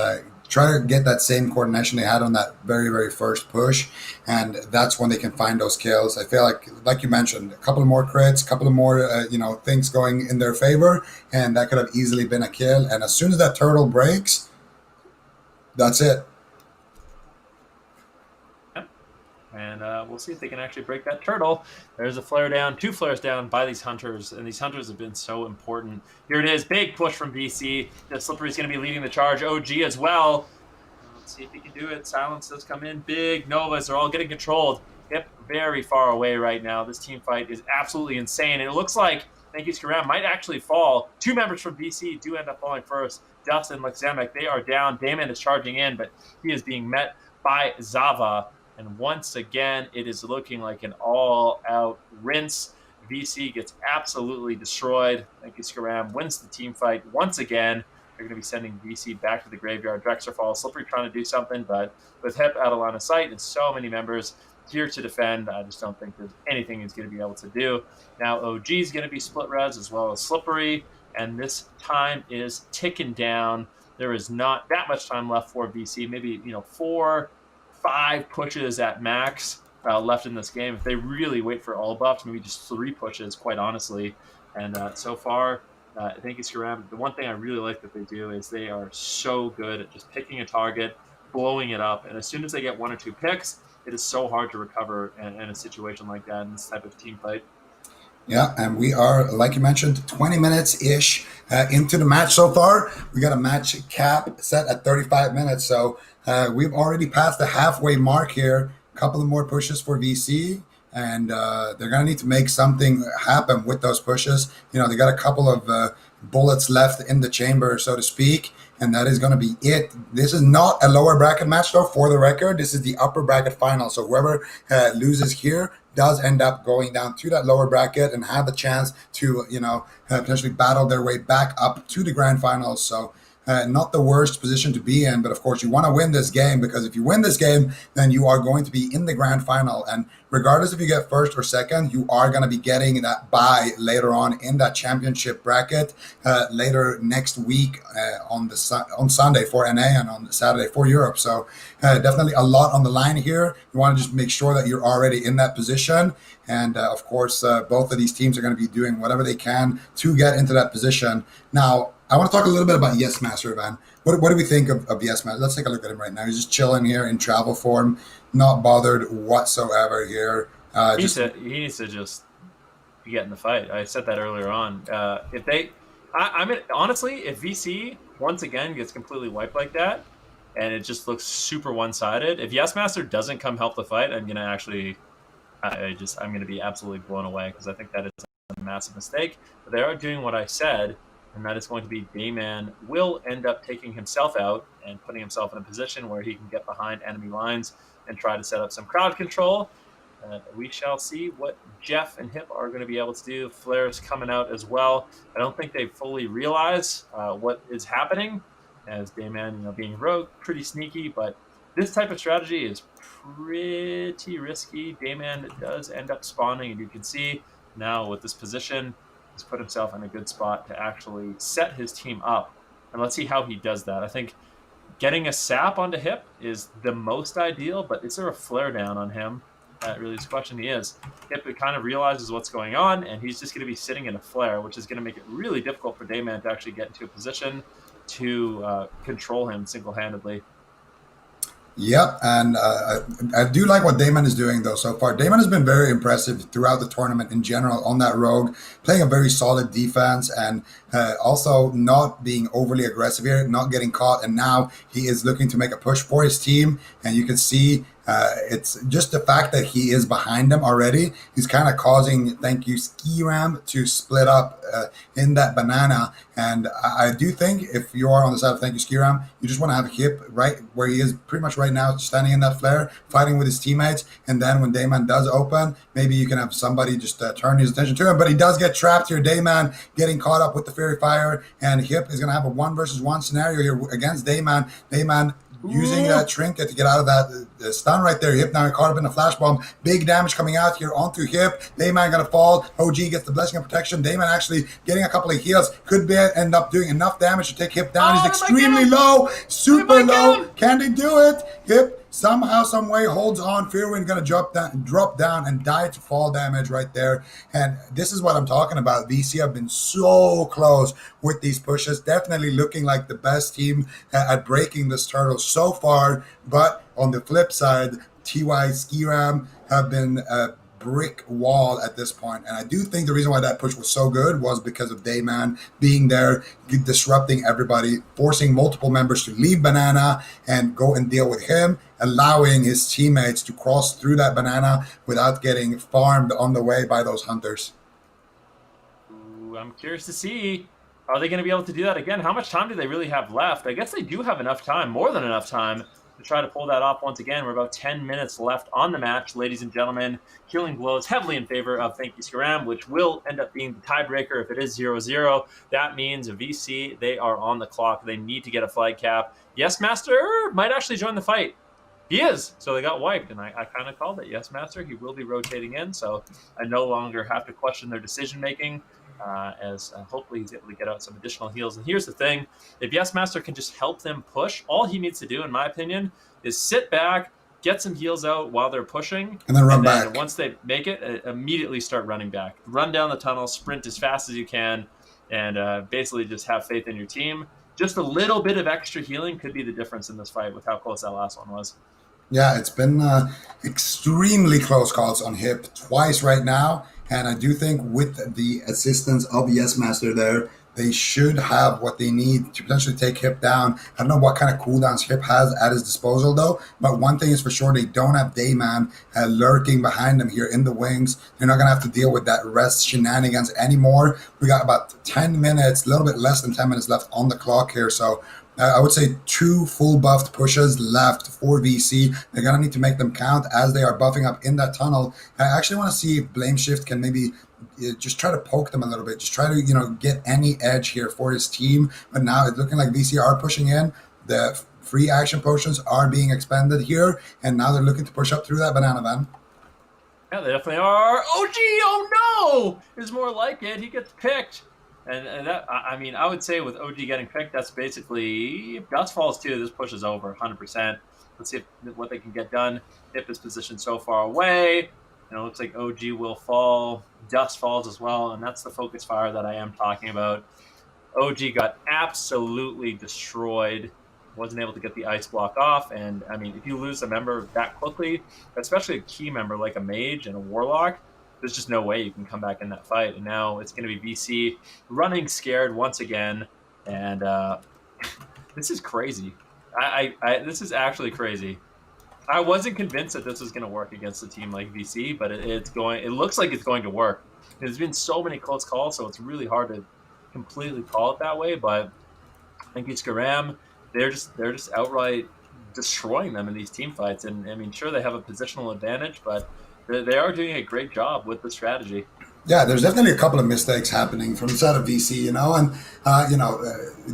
try to get that same coordination they had on that very, very first push, and that's when they can find those kills. I feel like you mentioned, a couple of more crits, a couple of more, things going in their favor, and that could have easily been a kill. And as soon as that turtle breaks, that's it. And we'll see if they can actually break that turtle. There's a flare down, 2 flares down by these hunters, and these hunters have been so important. Here it is, big push from VC. The Slippery's going to be leading the charge. OG as well. Let's see if he can do it. Silence does come in. Big Novas are all getting controlled. Yep, very far away right now. This team fight is absolutely insane. And it looks like Thank you, Skram might actually fall. 2 members from VC do end up falling first. Dust and Lexemic, they are down. Damon is charging in, but he is being met by Zava. And once again, it is looking like an all-out rinse. VC gets absolutely destroyed. Thank you, Skram wins the team fight once again. They're going to be sending VC back to the graveyard. Drexler falls. Slippery trying to do something, but with Hep out of line of sight and so many members here to defend, I just don't think there's anything he's going to be able to do. Now OG is going to be split res as well as Slippery, and this time is ticking down. There is not that much time left for VC. Maybe 4-5 pushes at max left in this game. If they really wait for all buffs, maybe just 3 pushes, quite honestly. And so far, thank you, Skram. The one thing I really like that they do is they are so good at just picking a target, blowing it up, and as soon as they get 1 or 2 picks, it is so hard to recover in a situation like that in this type of team fight. Yeah, and we are, like you mentioned, 20 minutes-ish into the match so far. We got a match cap set at 35 minutes, so we've already passed the halfway mark here. A couple of more pushes for VC, and they're going to need to make something happen with those pushes. They got a couple of bullets left in the chamber, so to speak, and that is going to be it. This is not a lower bracket match, though, for the record. This is the upper bracket final, so whoever loses here does end up going down to that lower bracket and have the chance to, potentially battle their way back up to the grand finals. So Not the worst position to be in, but of course you want to win this game, because if you win this game, then you are going to be in the grand final. And regardless if you get first or second, you are going to be getting that bye later on in that championship bracket later next week on Sunday for NA and on Saturday for Europe. So definitely a lot on the line here. You want to just make sure that you're already in that position. And of course, both of these teams are going to be doing whatever they can to get into that position. Now, I want to talk a little bit about Yes Master, Van. What do we think of Yes Master? Let's take a look at him right now. He's just chilling here in travel form, not bothered whatsoever here. He needs to just get in the fight. I said that earlier on. I mean, honestly, if VC once again gets completely wiped like that, and it just looks super one-sided, if Yes Master doesn't come help the fight, I'm gonna actually, I'm gonna be absolutely blown away, because I think that is a massive mistake. But they are doing what I said. And that is going to be Dayman will end up taking himself out and putting himself in a position where he can get behind enemy lines and try to set up some crowd control. We shall see what Jeff and Hip are going to be able to do. Flair's coming out as well. I don't think they fully realize what is happening, as Dayman, being rogue, pretty sneaky, but this type of strategy is pretty risky. Dayman does end up spawning, and you can see now with this position, he's put himself in a good spot to actually set his team up. And let's see how he does that. I think getting a sap onto Hip is the most ideal, but is there a flare down on him? That really is the question. He is. Hip kind of realizes what's going on, and he's just going to be sitting in a flare, which is going to make it really difficult for Dayman to actually get into a position to control him single-handedly. Yep, and I do like what Dayman is doing, though, so far. Dayman has been very impressive throughout the tournament in general on that rogue, playing a very solid defense, and also not being overly aggressive here, not getting caught, and now he is looking to make a push for his team, and you can see it's just the fact that he is behind them already. He's kind of causing, thank you, Skram, to split up in that banana. And I do think if you are on the side of thank you, Skram, you just want to have Hip right where he is pretty much right now, standing in that flare, fighting with his teammates. And then when Dayman does open, maybe you can have somebody just turn his attention to him. But he does get trapped here. Dayman getting caught up with the Fairy Fire. And Hip is going to have a 1-versus-1 scenario here against Dayman. Dayman using that trinket to get out of that stun right there. Hip now caught up in a flash bomb. Big damage coming out here onto Hip. Dayman gonna fall. OG gets the blessing of protection. Dayman actually getting a couple of heals. Could end up doing enough damage to take Hip down. He's extremely low. Super low. Can they do it? Hip somehow, some way holds on. Fearwind gonna drop down and die to fall damage right there. And this is what I'm talking about. VC have been so close with these pushes. Definitely looking like the best team at breaking this turtle so far. But on the flip side, TY Skram have been a brick wall at this point. And I do think the reason why that push was so good was because of Dayman being there, disrupting everybody, forcing multiple members to leave banana and go and deal with him, allowing his teammates to cross through that banana without getting farmed on the way by those hunters. Ooh, I'm curious to see, are they going to be able to do that again? How much time do they really have left? I guess they do have enough time, more than enough time, to try to pull that off once again. We're about 10 minutes left on the match, ladies and gentlemen. Killing blows heavily in favor of Thank You Skram, which will end up being the tiebreaker if it is 0-0. That means VC, they are on the clock. They need to get a flag cap. Yes Master might actually join the fight. He is. So they got wiped, and I kind of called it. Yes Master, he will be rotating in, so I no longer have to question their decision-making. As hopefully he's able to get out some additional heals. And here's the thing, if Yes Master can just help them push, all he needs to do, in my opinion, is sit back, get some heals out while they're pushing, and then run back. Once they make it, immediately start running back. Run down the tunnel, sprint as fast as you can, and basically just have faith in your team. Just a little bit of extra healing could be the difference in this fight with how close that last one was. Yeah, it's been extremely close calls on Hip twice right now. And I do think with the assistance of Yes Master there, they should have what they need to potentially take Hip down. I don't know what kind of cooldowns Hip has at his disposal, though. But one thing is for sure, they don't have Dayman lurking behind them here in the wings. They're not going to have to deal with that rest shenanigans anymore. We got about 10 minutes, a little bit less than 10 minutes left on the clock here. So I would say 2 full buffed pushes left for VC. They're going to need to make them count as they are buffing up in that tunnel. I actually want to see if Blame Shift can maybe just try to poke them a little bit. Just try to, get any edge here for his team. But now it's looking like VC are pushing in. The free action potions are being expended here. And now they're looking to push up through that banana van. Yeah, they definitely are. OG, oh no! Is more like it. He gets picked. And that, I mean, I would say with OG getting picked, that's basically, if Dust falls too, this push is over 100%. Let's see what they can get done. If it's positioned so far away, it looks like OG will fall. Dust falls as well, and that's the focus fire that I am talking about. OG got absolutely destroyed. Wasn't able to get the ice block off, and I mean, if you lose a member that quickly, especially a key member like a mage and a warlock, there's just no way you can come back in that fight. And now it's going to be VC running scared once again, and this is crazy. This is actually crazy. I wasn't convinced that this was going to work against a team like VC, but it's going. It looks like it's going to work. There's been so many close calls, so it's really hard to completely call it that way. But I think Skram, they're just outright destroying them in these team fights. And I mean, sure, they have a positional advantage, but they are doing a great job with the strategy. Yeah, there's definitely a couple of mistakes happening from the side of VC, and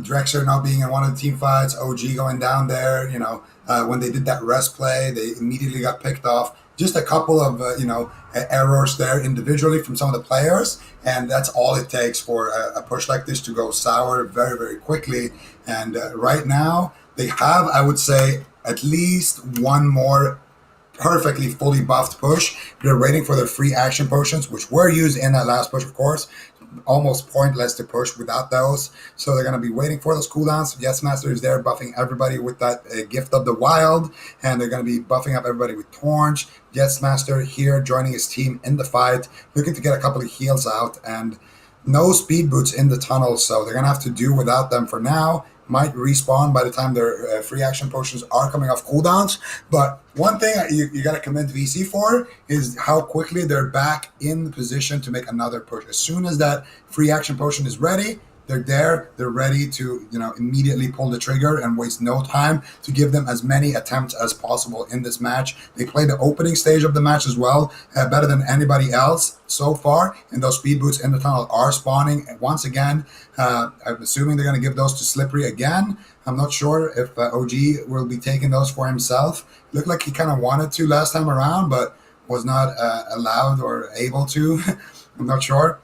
Drexler not being in one of the team fights, OG going down there, when they did that rest play, they immediately got picked off. Just a couple of errors there individually from some of the players, and that's all it takes for a push like this to go sour very, very quickly. And right now they have, I would say, at least one more perfectly fully buffed push. They're waiting for their free action potions, which were used in that last push, of course. Almost pointless to push without those. So they're going to be waiting for those cooldowns. Yes Master is there buffing everybody with that Gift of the Wild, and they're going to be buffing up everybody with Torch. Yes Master here joining his team in the fight, looking to get a couple of heals out, and no speed boots in the tunnel, so they're going to have to do without them for now. Might respawn by the time their free action potions are coming off cooldowns. But one thing you got to commend VC for is how quickly they're back in position to make another push. As soon as that free action potion is ready, they're there. They're ready to immediately pull the trigger and waste no time to give them as many attempts as possible in this match. They play the opening stage of the match as well, better than anybody else so far. And those speed boots in the tunnel are spawning once again. I'm assuming they're going to give those to Slippery again. I'm not sure if OG will be taking those for himself. Looked like he kind of wanted to last time around, but was not allowed or able to. I'm not sure.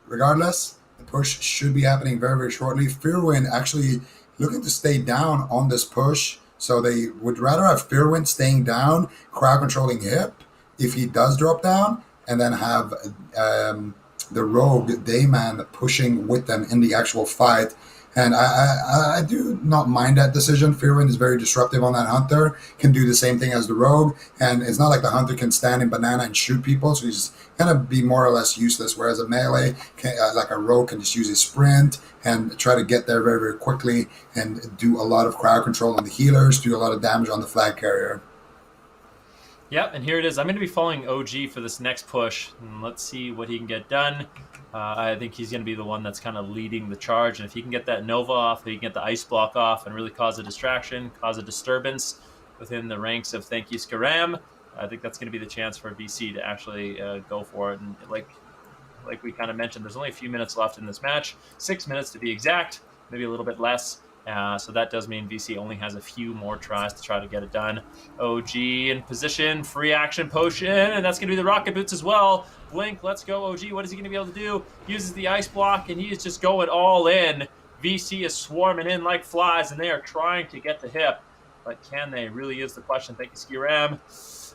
Regardless, the push should be happening very, very shortly. Fearwind actually looking to stay down on this push. So they would rather have Fearwind staying down, crowd controlling Hip if he does drop down, and then have the Rogue Dayman pushing with them in the actual fight. And I do not mind that decision. Fearwind is very disruptive on that Hunter, can do the same thing as the Rogue, and it's not like the Hunter can stand in banana and shoot people, so he's going to be more or less useless, whereas a melee, like a Rogue, can just use his sprint and try to get there very, very quickly and do a lot of crowd control on the healers, do a lot of damage on the flag carrier. Yep, and here it is. I'm going to be following OG for this next push, and let's see what he can get done. I think he's going to be the one that's kind of leading the charge, and if he can get that Nova off, if he can get the Ice Block off and really cause a distraction, cause a disturbance within the ranks of Thank You Skram, I think that's going to be the chance for VC to actually go for it. And like we kind of mentioned, there's only a few minutes left in this match, 6 minutes to be exact, maybe a little bit less. So that does mean VC only has a few more tries to try to get it done. OG in position, free action potion, and that's going to be the rocket boots as well. Blink, let's go, OG. What is he going to be able to do? Uses the ice block, and he is just going all in. VC is swarming in like flies, and they are trying to get the Hip. But can they? Really is the question. Thank you, Skram.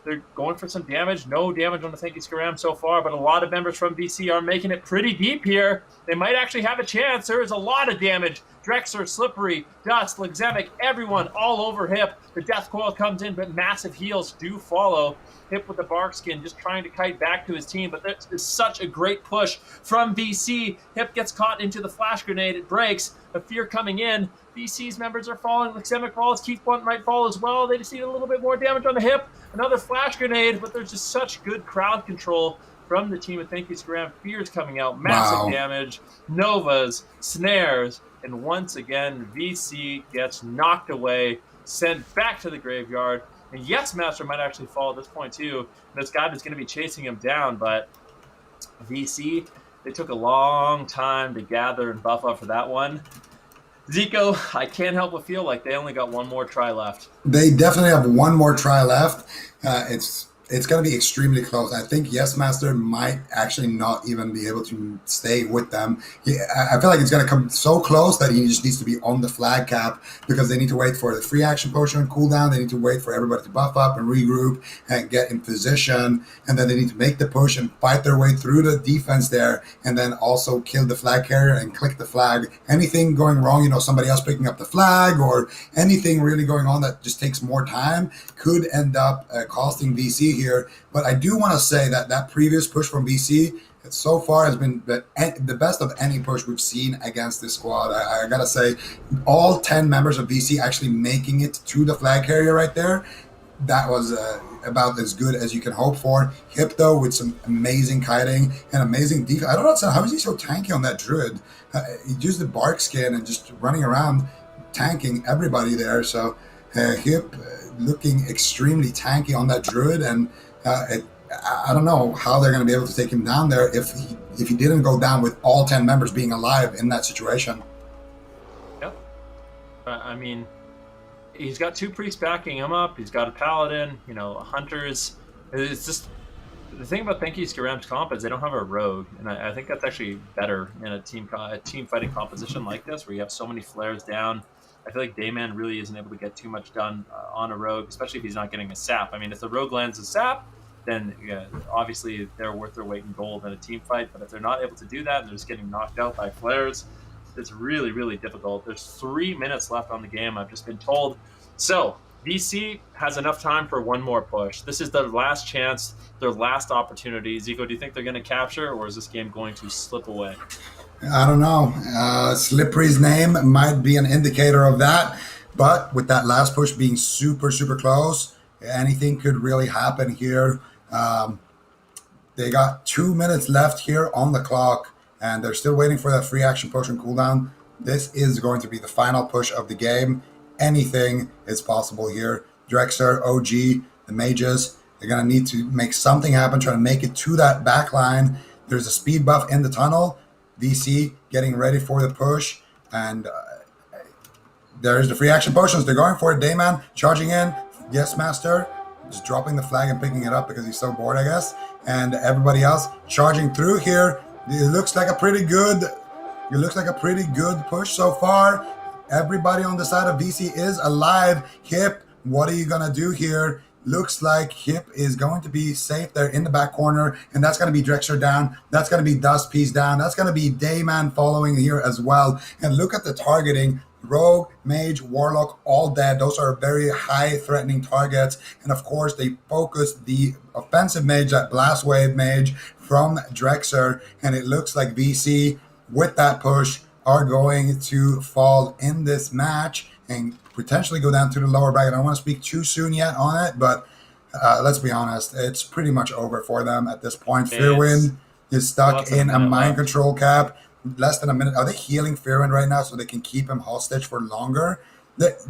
They're going for some damage. No damage on the Thank You Skram so far, but a lot of members from VC are making it pretty deep here. They might actually have a chance. There is a lot of damage. Drexler, Slippery, Dust, Lexemic, everyone all over Hip. The Death Coil comes in, but massive heals do follow. Hip with the bark skin, just trying to kite back to his team, but this is such a great push from VC. Hip gets caught into the flash grenade. It breaks. The Fear coming in. VC's members are falling. Lexemic falls. Keith Blunt might fall as well. They just need a little bit more damage on the Hip. Another flash grenade, but there's just such good crowd control from the team of Thank You Skram. Fear's coming out. Massive damage. Novas, snares, And once again, VC gets knocked away, sent back to the graveyard. And Yes Master might actually fall at this point too. And this guy is going to be chasing him down, but VC, they took a long time to gather and buff up for that one. Zico, I can't help but feel like they only got one more try left. They definitely have one more try left. It's going to be extremely close. I think Yes Master might actually not even be able to stay with them. I feel like it's going to come so close that he just needs to be on the flag cap because they need to wait for the free action potion cooldown. They need to wait for everybody to buff up and regroup and get in position. And then they need to make the push and fight their way through the defense there. And then also kill the flag carrier and click the flag. Anything going wrong, somebody else picking up the flag or anything really going on that just takes more time could end up costing VC here. But I do want to say that previous push from VC so far has been the best of any push we've seen against this squad. I gotta say, all 10 members of VC actually making it to the flag carrier right there, that was about as good as you can hope for. Hip, though, with some amazing kiting and amazing defense. I don't know how is he so tanky on that druid. He used the bark skin and just running around tanking everybody there. So Hip looking extremely tanky on that druid, and I don't know how they're going to be able to take him down there if he didn't go down with all 10 members being alive in that situation. Yep. I mean, he's got 2 priests backing him up. He's got a paladin, hunters. It's just the thing about Thank You Skram's comp is they don't have a rogue, and I think that's actually better in a team fighting composition like this where you have so many flares down. I feel like Dayman really isn't able to get too much done on a rogue, especially if he's not getting a sap. I mean, if the rogue lands a sap, then obviously they're worth their weight in gold in a team fight. But if they're not able to do that and they're just getting knocked out by flares, it's really, really difficult. There's 3 minutes left on the game, I've just been told. So VC has enough time for one more push. This is their last chance, their last opportunity. Zico, do you think they're going to capture, or is this game going to slip away? I don't know. Slippery's name might be an indicator of that. But with that last push being super, super close, anything could really happen here. They got 2 minutes left here on the clock, and they're still waiting for that free action potion cooldown. This is going to be the final push of the game. Anything is possible here. Drexer, OG, the mages, they're going to need to make something happen, trying to make it to that back line. There's a speed buff in the tunnel. VC getting ready for the push, and there's the free action potions. They're going for it. Dayman charging in. Yes Master just dropping the flag and picking it up because he's so bored, I guess. And everybody else charging through here. It looks like a pretty good push so far. Everybody on the side of VC is alive. Hip, what are you gonna do here? Looks like Hip is going to be safe there in the back corner, and that's going to be Drexler down. That's going to be Dust Piece down. That's going to be Dayman following here as well. And look at the targeting. Rogue, Mage, Warlock, all dead. Those are very high threatening targets. And of course, they focused the offensive Mage, that Blast Wave Mage from Drexler. And it looks like VC, with that push, are going to fall in this match and potentially go down to the lower bracket. I don't want to speak too soon yet on it, but let's be honest, it's pretty much over for them at this point. Fearwind is stuck in a mind control cap. Less than a minute. Are they healing Fearwind right now so they can keep him hostage for longer?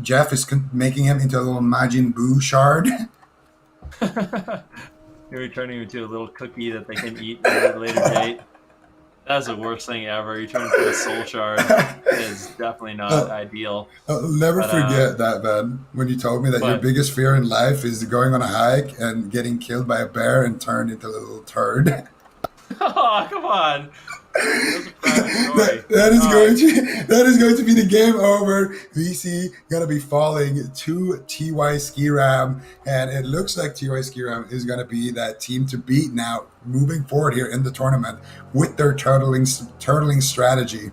Jeff is making him into a little Majin Buu shard. You're turning him into a little cookie that they can eat at a later date. That's the worst thing ever. You're trying to put a soul shard. It is definitely not ideal. I'll never forget that, man. When you told me that your biggest fear in life is going on a hike and getting killed by a bear and turned into a little turd. Oh, come on. That is going to be the game over. VC gonna be falling to TY Skram, and it looks like TY Skram is gonna be that team to beat now, moving forward here in the tournament with their turtling strategy.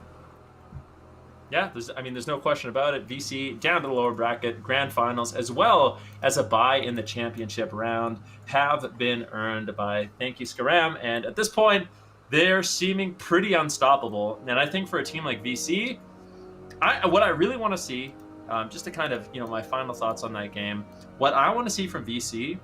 Yeah, there's no question about it. VC down to the lower bracket, grand finals, as well as a bye in the championship round, have been earned by Thank You Skram, and at this point, they're seeming pretty unstoppable. And I think for a team like VC, what I really want to see, just to kind of, my final thoughts on that game, what I want to see from VC,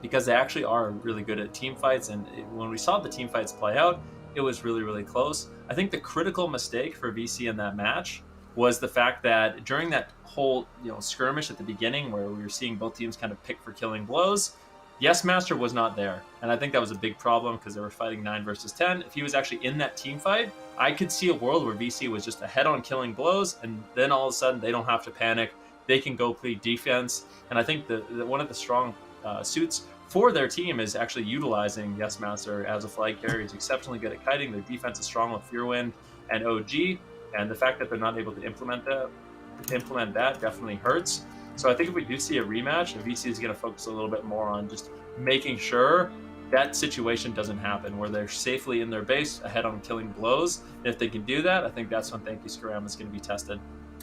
because they actually are really good at team fights, and when we saw the team fights play out, it was really, really close. I think the critical mistake for VC in that match was the fact that during that whole skirmish at the beginning where we were seeing both teams kind of pick for killing blows, Yes Master was not there. And I think that was a big problem because they were fighting 9 versus 10. If he was actually in that team fight, I could see a world where VC was just ahead on killing blows, and then all of a sudden they don't have to panic. They can go play defense. And I think one of the strong suits for their team is actually utilizing Yes Master as a flag carrier. He's exceptionally good at kiting. Their defense is strong with Fearwind and OG. And the fact that they're not able to implement that definitely hurts. So I think if we do see a rematch, the VC is going to focus a little bit more on just making sure that situation doesn't happen, where they're safely in their base, ahead on killing blows. And if they can do that, I think that's when Thank You Skram is going to be tested.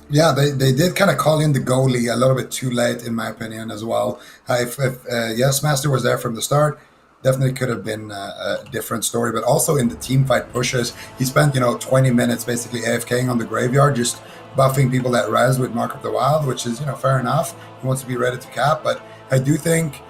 Yeah, they did kind of call in the goalie a little bit too late, in my opinion, as well. If Yes Master was there from the start, definitely could have been a different story. But also in the team fight pushes, he spent 20 minutes basically AFKing on the graveyard, just buffing people that res with Mark of the Wild, which is fair enough. He wants to be ready to cap, but I do think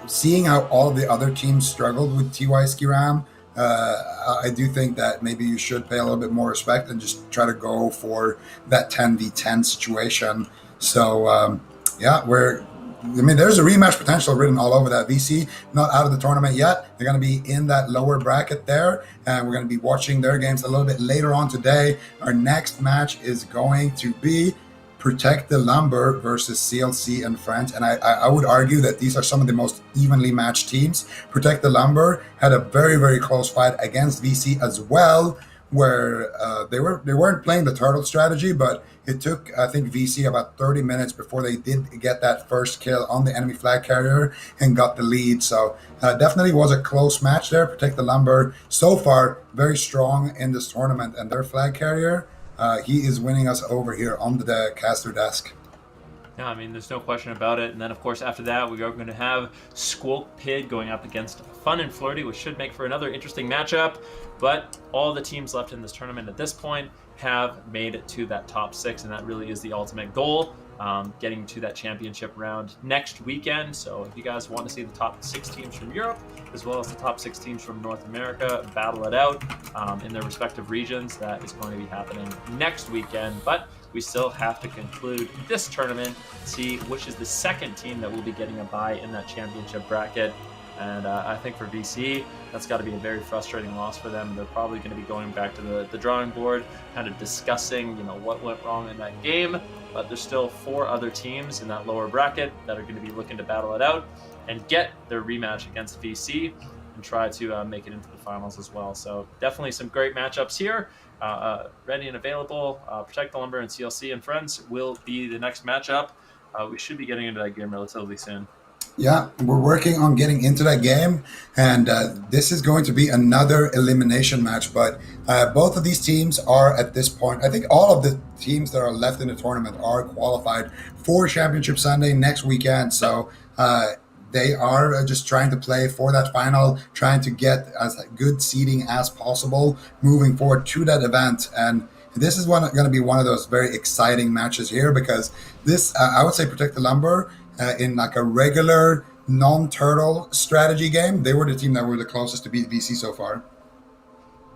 seeing how all the other teams struggled with TY Skram, I do think that maybe you should pay a little bit more respect and just try to go for that 10v10 situation. So there's a rematch potential written all over that. VC not out of the tournament yet. They're going to be in that lower bracket there, and we're going to be watching their games a little bit later on today. Our next match is going to be Protect the Lumber versus CLC and Friends, and I would argue that these are some of the most evenly matched teams. Protect the Lumber had a very, very close fight against VC as well, where they weren't playing the turtle strategy, but it took, I think, VC about 30 minutes before they did get that first kill on the enemy flag carrier and got the lead. So definitely was a close match there. Protect the Lumber so far very strong in this tournament, and their flag carrier, he is winning us over here on the caster desk. Yeah, I mean, there's no question about it. And then, of course, after that, we are going to have Squoke Pid going up against Fun and Flirty, which should make for another interesting matchup. But all the teams left in this tournament at this point have made it to that top 6, and that really is the ultimate goal, getting to that championship round next weekend. So if you guys want to see the top 6 teams from Europe, as well as the top 6 teams from North America, battle it out in their respective regions, that is going to be happening next weekend. But we still have to conclude this tournament, see which is the second team that will be getting a bye in that championship bracket. And I think for VC, that's got to be a very frustrating loss for them. They're probably going to be going back to the drawing board, kind of discussing, what went wrong in that game. But there's still 4 other teams in that lower bracket that are going to be looking to battle it out and get their rematch against VC and try to make it into the finals as well. So definitely some great matchups here. Ready and available. Protect the Lumber and CLC and Friends will be the next matchup. We should be getting into that game relatively soon. Yeah, we're working on getting into that game, and this is going to be another elimination match. But both of these teams are at this point, I think all of the teams that are left in the tournament are qualified for Championship Sunday next weekend. So they are just trying to play for that final, trying to get as good seeding as possible moving forward to that event. And this is going to be one of those very exciting matches here, because this, I would say, Protect the Lumber, in like a regular non-turtle strategy game, they were the team that were the closest to beat VC so far.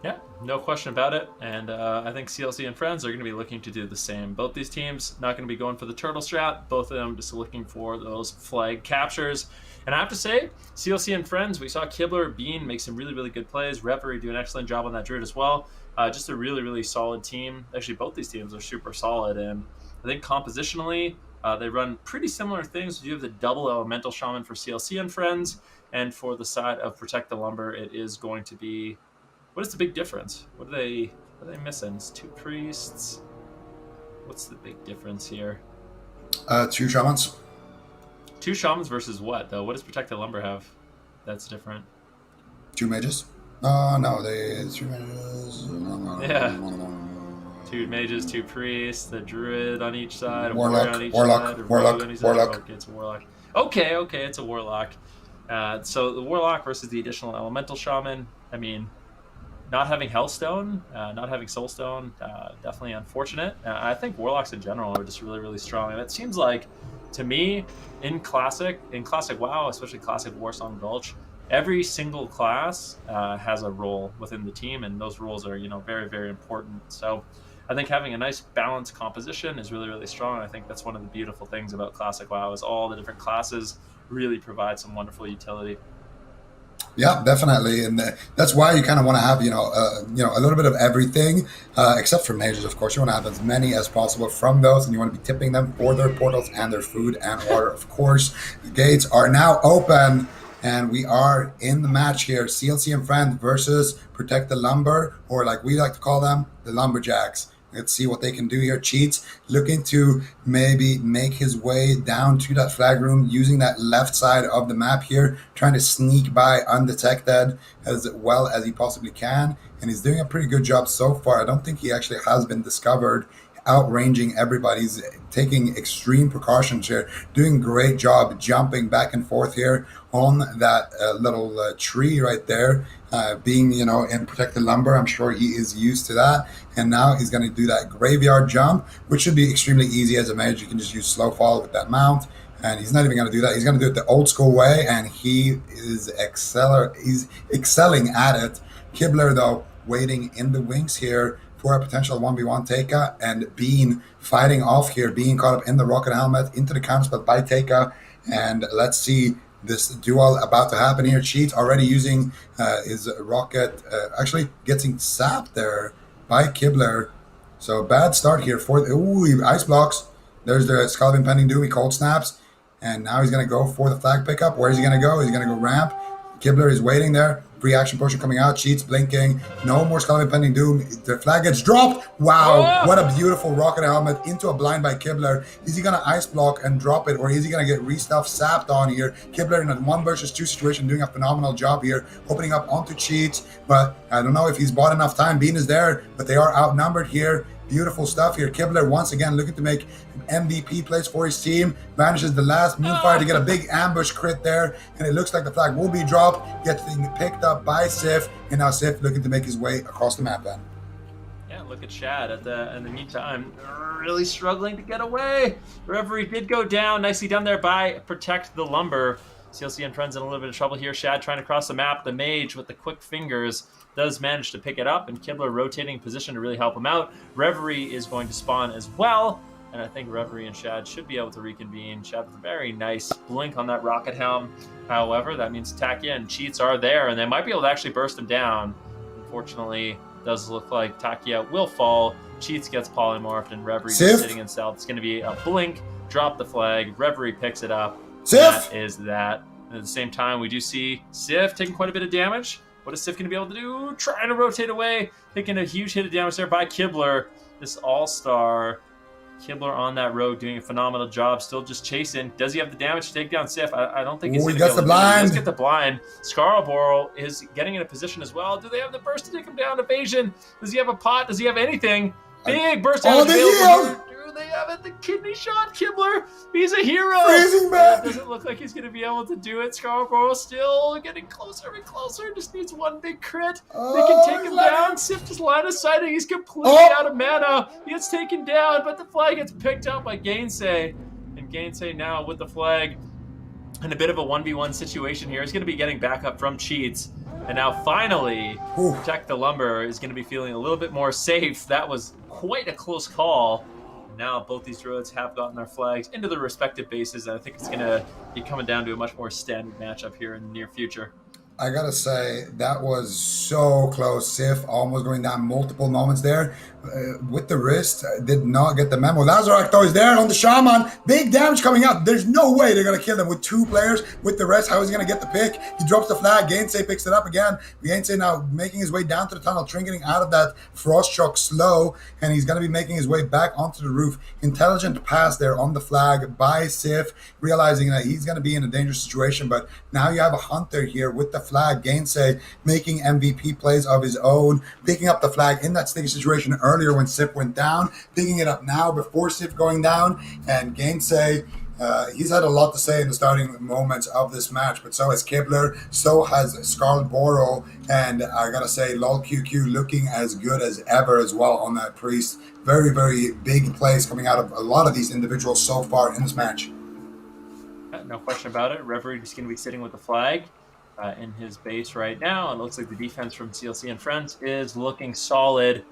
Yeah, no question about it. And I think CLC and Friends are going to be looking to do the same. Both these teams not going to be going for the turtle strat. Both of them just looking for those flag captures. And I have to say, CLC and Friends, we saw Kibler, Bean make some really, really good plays. Reverie do an excellent job on that Druid as well. Just a really, really solid team. Actually, both these teams are super solid. And I think compositionally, they run pretty similar things. You have the double elemental shaman for CLC and Friends, and for the side of Protect the Lumber, it is going to be, what is the big difference? What are they missing? It's 2 priests. What's the big difference here? 2 shamans. 2 shamans versus what though? What does Protect the Lumber have that's different? 2 mages. No, they 2 mages. Yeah. 2 mages, 2 priests, the druid on each side, a warlock on each warlock side, warlock on each warlock. Side. Okay, it's a warlock. Okay, it's a warlock. So the warlock versus the additional elemental shaman. I mean, not having Hellstone, not having Soulstone, definitely unfortunate. I think warlocks in general are just really, really strong, and it seems like, to me, in classic WoW, especially classic Warsong Gulch, every single class has a role within the team, and those roles are, very, very important. So I think having a nice balanced composition is really, really strong. I think that's one of the beautiful things about Classic WoW is all the different classes really provide some wonderful utility. Yeah, definitely, and that's why you kind of want to have a little bit of everything, except for mages, of course. You want to have as many as possible from those, and you want to be tipping them for their portals and their food and water, of course. The gates are now open, and we are in the match here: CLC and Friend versus Protect the Lumber, or like we like to call them, the Lumberjacks. Let's see what they can do here. Cheats looking to maybe make his way down to that flag room using that left side of the map here, trying to sneak by undetected as well as he possibly can. And he's doing a pretty good job so far. I don't think he actually has been discovered, outranging everybody. He's taking extreme precautions here, doing a great job jumping back and forth here on that little tree right there, being, in protected lumber. I'm sure he is used to that. And now he's going to do that graveyard jump, which should be extremely easy as a mage. You can just use slow fall with that mount. And he's not even going to do that. He's going to do it the old school way, and he's excelling at it. Kibler, though, waiting in the wings here for a potential 1v1 Teika, and Bean fighting off here, being caught up in the rocket helmet into the counterspell by Teika. And let's see this duel about to happen here. Cheats already using his rocket, actually getting sapped there by Kibler. So bad start here for ice blocks. There's the Skull of Impending Doom. He cold snaps, and now he's going to go for the flag pickup. Where is he going to go? He's going to go ramp. Kibler is waiting there. Free action potion coming out. Cheats blinking. No more Skull of Impending Doom. The flag gets dropped. Wow. What a beautiful rocket helmet into a blind by Kibler. Is he going to ice block and drop it, or is he going to get restuff sapped on here? Kibler in a 1 versus 2 situation doing a phenomenal job here, opening up onto Cheats. But I don't know if he's bought enough time. Bean is there, but they are outnumbered here. Beautiful stuff here. Kibler once again looking to make MVP plays for his team. Vanishes the last Moonfire to get a big ambush crit there. And it looks like the flag will be dropped. Gets picked up by Sif. And now Sif looking to make his way across the map then. Yeah, look at Shad in the meantime. Really struggling to get away. Reverie did go down. Nicely done there by Protect the Lumber. CLC and Friends in a little bit of trouble here. Shad trying to cross the map. The mage with the quick fingers does manage to pick it up, and Kibler rotating position to really help him out. Reverie is going to spawn as well, and I think Reverie and Shad should be able to reconvene. Shad with a very nice blink on that rocket helm. However, that means Takia and Cheats are there, and they might be able to actually burst him down. Unfortunately, does look like Takia will fall. Cheats gets polymorphed, and Reverie is sitting in stealth. It's going to be a blink, drop the flag. Reverie picks it up. Sif! That is that. And at the same time, we do see Sif taking quite a bit of damage. What is Sif going to be able to do? Trying to rotate away. Taking a huge hit of damage there by Kibler. This all-star Kibler on that road doing a phenomenal job. Still just chasing. Does he have the damage to take down Sif? I don't think he's going to be able to. He does get the blind. Scarborough is getting in a position as well. Do they have the burst to take him down? Evasion. Does he have a pot? Does he have anything? Big burst out available. They have it. The kidney shot Kibler. He's a hero. Freezing back. Doesn't look like he's going to be able to do it. Scarborough still getting closer and closer. Just needs one big crit. They can take him down. Sif just line of sighting. He's completely out of mana. He gets taken down, but the flag gets picked up by Gainsay. And Gainsay now with the flag in a bit of a 1v1 situation here. He's going to be getting back up from Cheats. And now finally, Protect the Lumber is going to be feeling a little bit more safe. That was quite a close call. Now both these druids have gotten their flags into their respective bases, and I think it's going to be coming down to a much more standard matchup here in the near future. I gotta say, that was so close. Sif almost going down multiple moments there. With the wrist, did not get the memo. Lazarak, though, is there on the Shaman. Big damage coming out. There's no way they're going to kill them with 2 players. With the rest, how is he going to get the pick? He drops the flag. Gainsay picks it up again. Gainsay now making his way down to the tunnel, trinketing out of that frost shock slow, and he's going to be making his way back onto the roof. Intelligent pass there on the flag by Sif, realizing that he's going to be in a dangerous situation, but now you have a hunter here with the flag. Gainsay making MVP plays of his own, picking up the flag in that sticky situation earlier when Sif went down, picking it up now before Sif going down. And Gainsay, he's had a lot to say in the starting moments of this match, but so has Kibler, so has Scarborough, and I gotta say, LOLQQ looking as good as ever as well on that priest. Very, very big plays coming out of a lot of these individuals so far in this match. No question about it. Reverie just going to be sitting with the flag. in his base right now. And it looks like the defense from CLC and Friends is looking solid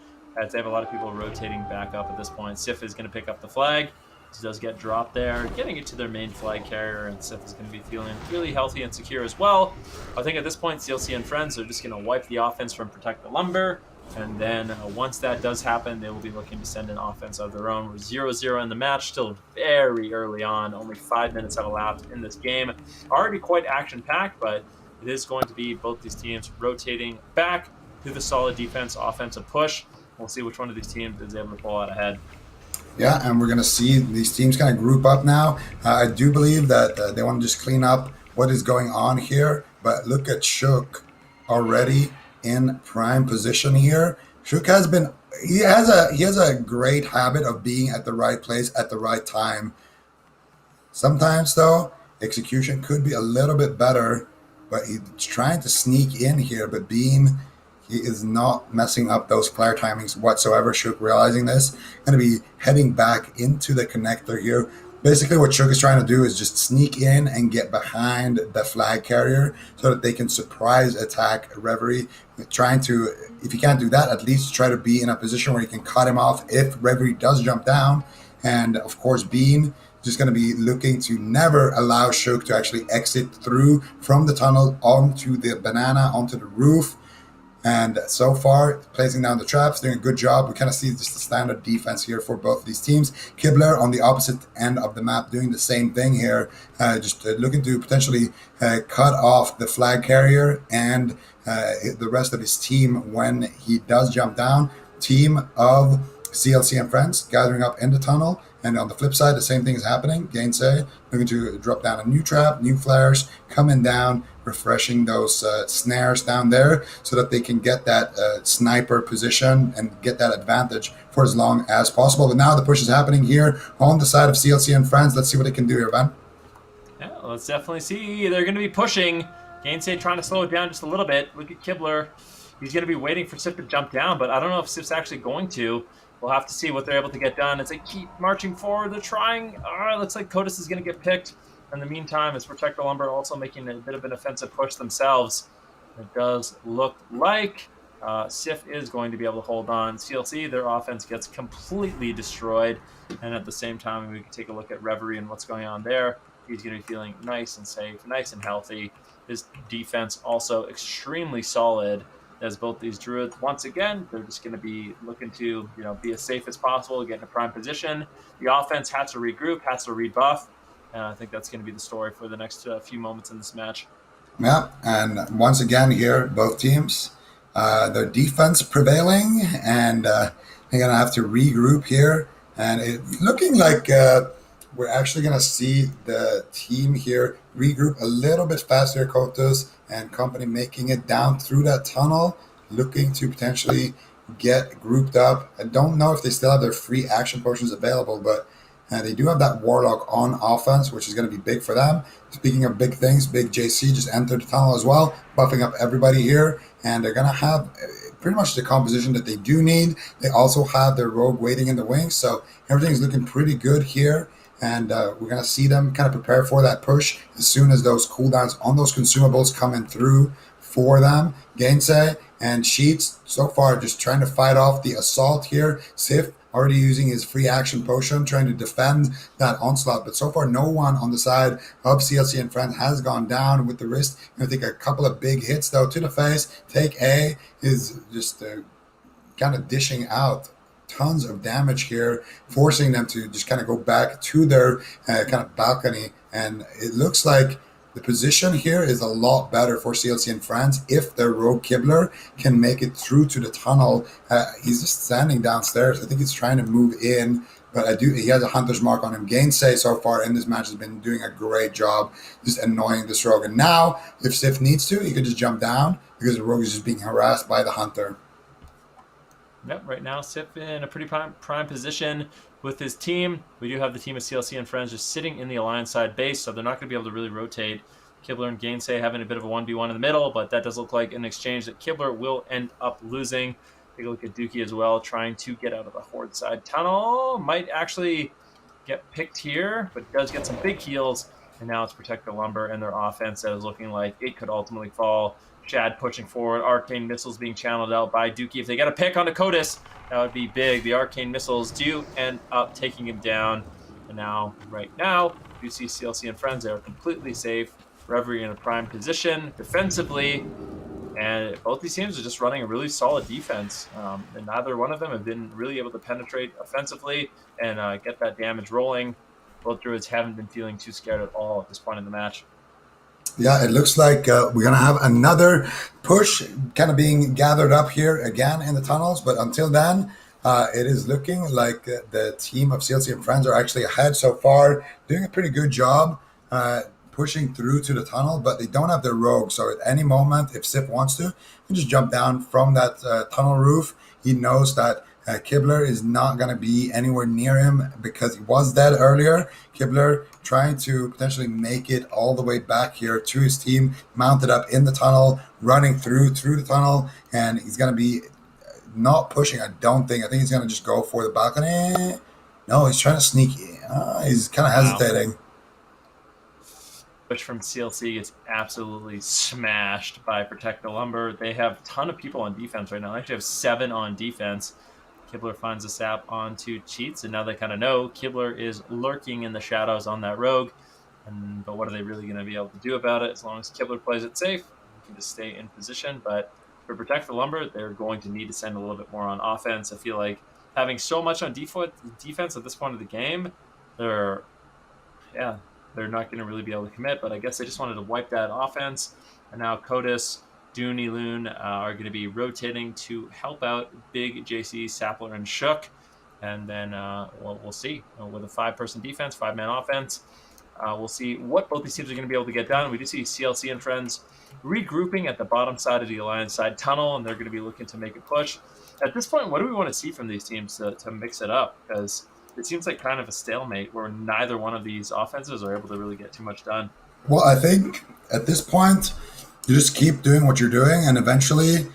as they have a lot of people rotating back up at this point. Sif is going to pick up the flag. He does get dropped there, getting it to their main flag carrier, and Sif is going to be feeling really healthy and secure as well. I think at this point, CLC and Friends are just going to wipe the offense from Protect the Lumber. And then once that does happen, they will be looking to send an offense of their own. We're 0-0 in the match, still very early on. Only 5 minutes have elapsed in this game. Already quite action-packed, but it is going to be both these teams rotating back to the solid defense, offensive push. We'll see which one of these teams is able to pull out ahead. Yeah, and we're going to see these teams kind of group up now. I do believe that they want to just clean up what is going on here. But look at Shook already in prime position here. Shook has been he has a great habit of being at the right place at the right time. Sometimes though, execution could be a little bit better, but he's trying to sneak in here. But Bean, he is not messing up those flare timings whatsoever. Shook realizing this, going to be heading back into the connector here. Basically, what Shook is trying to do is just sneak in and get behind the flag carrier so that they can surprise attack Reverie. Trying to, if you can't do that, at least try to be in a position where you can cut him off if Reverie does jump down. And of course, Bean just going to be looking to never allow Shook to actually exit through from the tunnel onto the banana, onto the roof. And so far, placing down the traps, doing a good job. We kind of see just the standard defense here for both of these teams. Kibler on the opposite end of the map doing the same thing here, just looking to potentially cut off the flag carrier and the rest of his team when he does jump down. Team of CLC and Friends gathering up in the tunnel. And on the flip side, the same thing is happening. Gainsay looking to drop down a new trap, new flares coming down, refreshing those snares down there so that they can get that sniper position and get that advantage for as long as possible. But now the push is happening here on the side of CLC and Friends. Let's see what they can do here, Van. Yeah, let's definitely see. They're going to be pushing. Gainsay trying to slow it down just a little bit. Look at Kibler. He's going to be waiting for Sif to jump down, but I don't know if Sif's actually going to. We'll have to see what they're able to get done as they keep marching forward. They're trying. Looks like Kotis is going to get picked. In the meantime, it's Protect the Lumber also making a bit of an offensive push themselves. It does look like Sif is going to be able to hold on. CLC, their offense gets completely destroyed. And at the same time, we can take a look at Reverie and what's going on there. He's going to be feeling nice and safe, nice and healthy. His defense also extremely solid. As both these druids, once again, they're just going to be looking to, be as safe as possible, get in a prime position. The offense has to regroup, has to rebuff, and I think that's going to be the story for the next few moments in this match. Yeah, and once again here, both teams, their defense prevailing, and they're going to have to regroup here. And it's looking like we're actually going to see the team here regroup a little bit faster, Kotos and company making it down through that tunnel, looking to potentially get grouped up. I don't know if they still have their free action potions available, but they do have that Warlock on offense, which is going to be big for them. Speaking of big things, Big JC just entered the tunnel as well, buffing up everybody here, and they're going to have pretty much the composition that they do need. They also have their Rogue waiting in the wings, so everything's looking pretty good here. And we're going to see them kind of prepare for that push as soon as those cooldowns on those consumables coming through for them. Gainsay and Sheets so far just trying to fight off the assault here. Sif already using his free action potion, trying to defend that onslaught. But so far, no one on the side of CLC and Friends has gone down with the wrist. I think a couple of big hits, though, to the face. Take A is just kind of dishing out tons of damage here, forcing them to just kind of go back to their kind of balcony. And it looks like the position here is a lot better for CLC and Friends if their Rogue Kibler can make it through to the tunnel. He's just standing downstairs. I think he's trying to move in, but he has a Hunter's Mark on him. Gainsay so far in this match has been doing a great job just annoying this Rogue. And now, if Sif needs to, he could just jump down because the Rogue is just being harassed by the Hunter. Yep, right now Sif in a pretty prime position with his team. We do have the team of CLC and Friends just sitting in the Alliance side base, so they're not going to be able to really rotate. Kibler and Gainsay having a bit of a 1v1 in the middle, but that does look like an exchange that Kibler will end up losing. Take a look at Dookie as well, trying to get out of the Horde side tunnel. Might actually get picked here, but does get some big heals And now it's Protect the Lumber and their offense that is looking like it could ultimately fall. Shad pushing forward. Arcane Missiles being channeled out by Dookie. If they got a pick on Dakotas, that would be big. The Arcane Missiles do end up taking him down. And now, right now, you see CLC and friends. They are completely safe. Reverie in a prime position defensively. And both these teams are just running a really solid defense. And neither one of them have been really able to penetrate offensively and get that damage rolling. Both Druids haven't been feeling too scared at all at this point in the match. Yeah, it looks like we're going to have another push kind of being gathered up here again in the tunnels. But until then, it is looking like the team of CLC and friends are actually ahead so far, doing a pretty good job pushing through to the tunnel, but they don't have their rogue. So at any moment, if Sif wants to, he can just jump down from that tunnel roof. He knows that Kibler is not going to be anywhere near him because he was dead earlier. Kibler trying to potentially make it all the way back here to his team, mounted up in the tunnel, running through the tunnel, and he's going to be not pushing, I don't think. I think he's going to just go for the balcony. No, he's trying to sneak in. He's kind of hesitating. Push from CLC gets absolutely smashed by Protect the Lumber. They have a ton of people on defense right now. They actually have 7 on defense. Kibler finds the sap onto Cheats, and now they kind of know Kibler is lurking in the shadows on that rogue. But what are they really going to be able to do about it? As long as Kibler plays it safe, he can just stay in position. But for Protect the Lumber, they're going to need to send a little bit more on offense. I feel like having so much on defense at this point of the game, they're not going to really be able to commit. But I guess they just wanted to wipe that offense. And now Kotis, Dooney Loon are going to be rotating to help out Big, JC, Sapler, and Shook. And then we'll see. With a 5-person defense, 5-man offense, we'll see what both these teams are going to be able to get done. We do see CLC and friends regrouping at the bottom side of the Alliance side tunnel, and they're going to be looking to make a push. At this point, what do we want to see from these teams to mix it up? Because it seems like kind of a stalemate where neither one of these offenses are able to really get too much done. Well, I think at this point, you just keep doing what you're doing, and eventually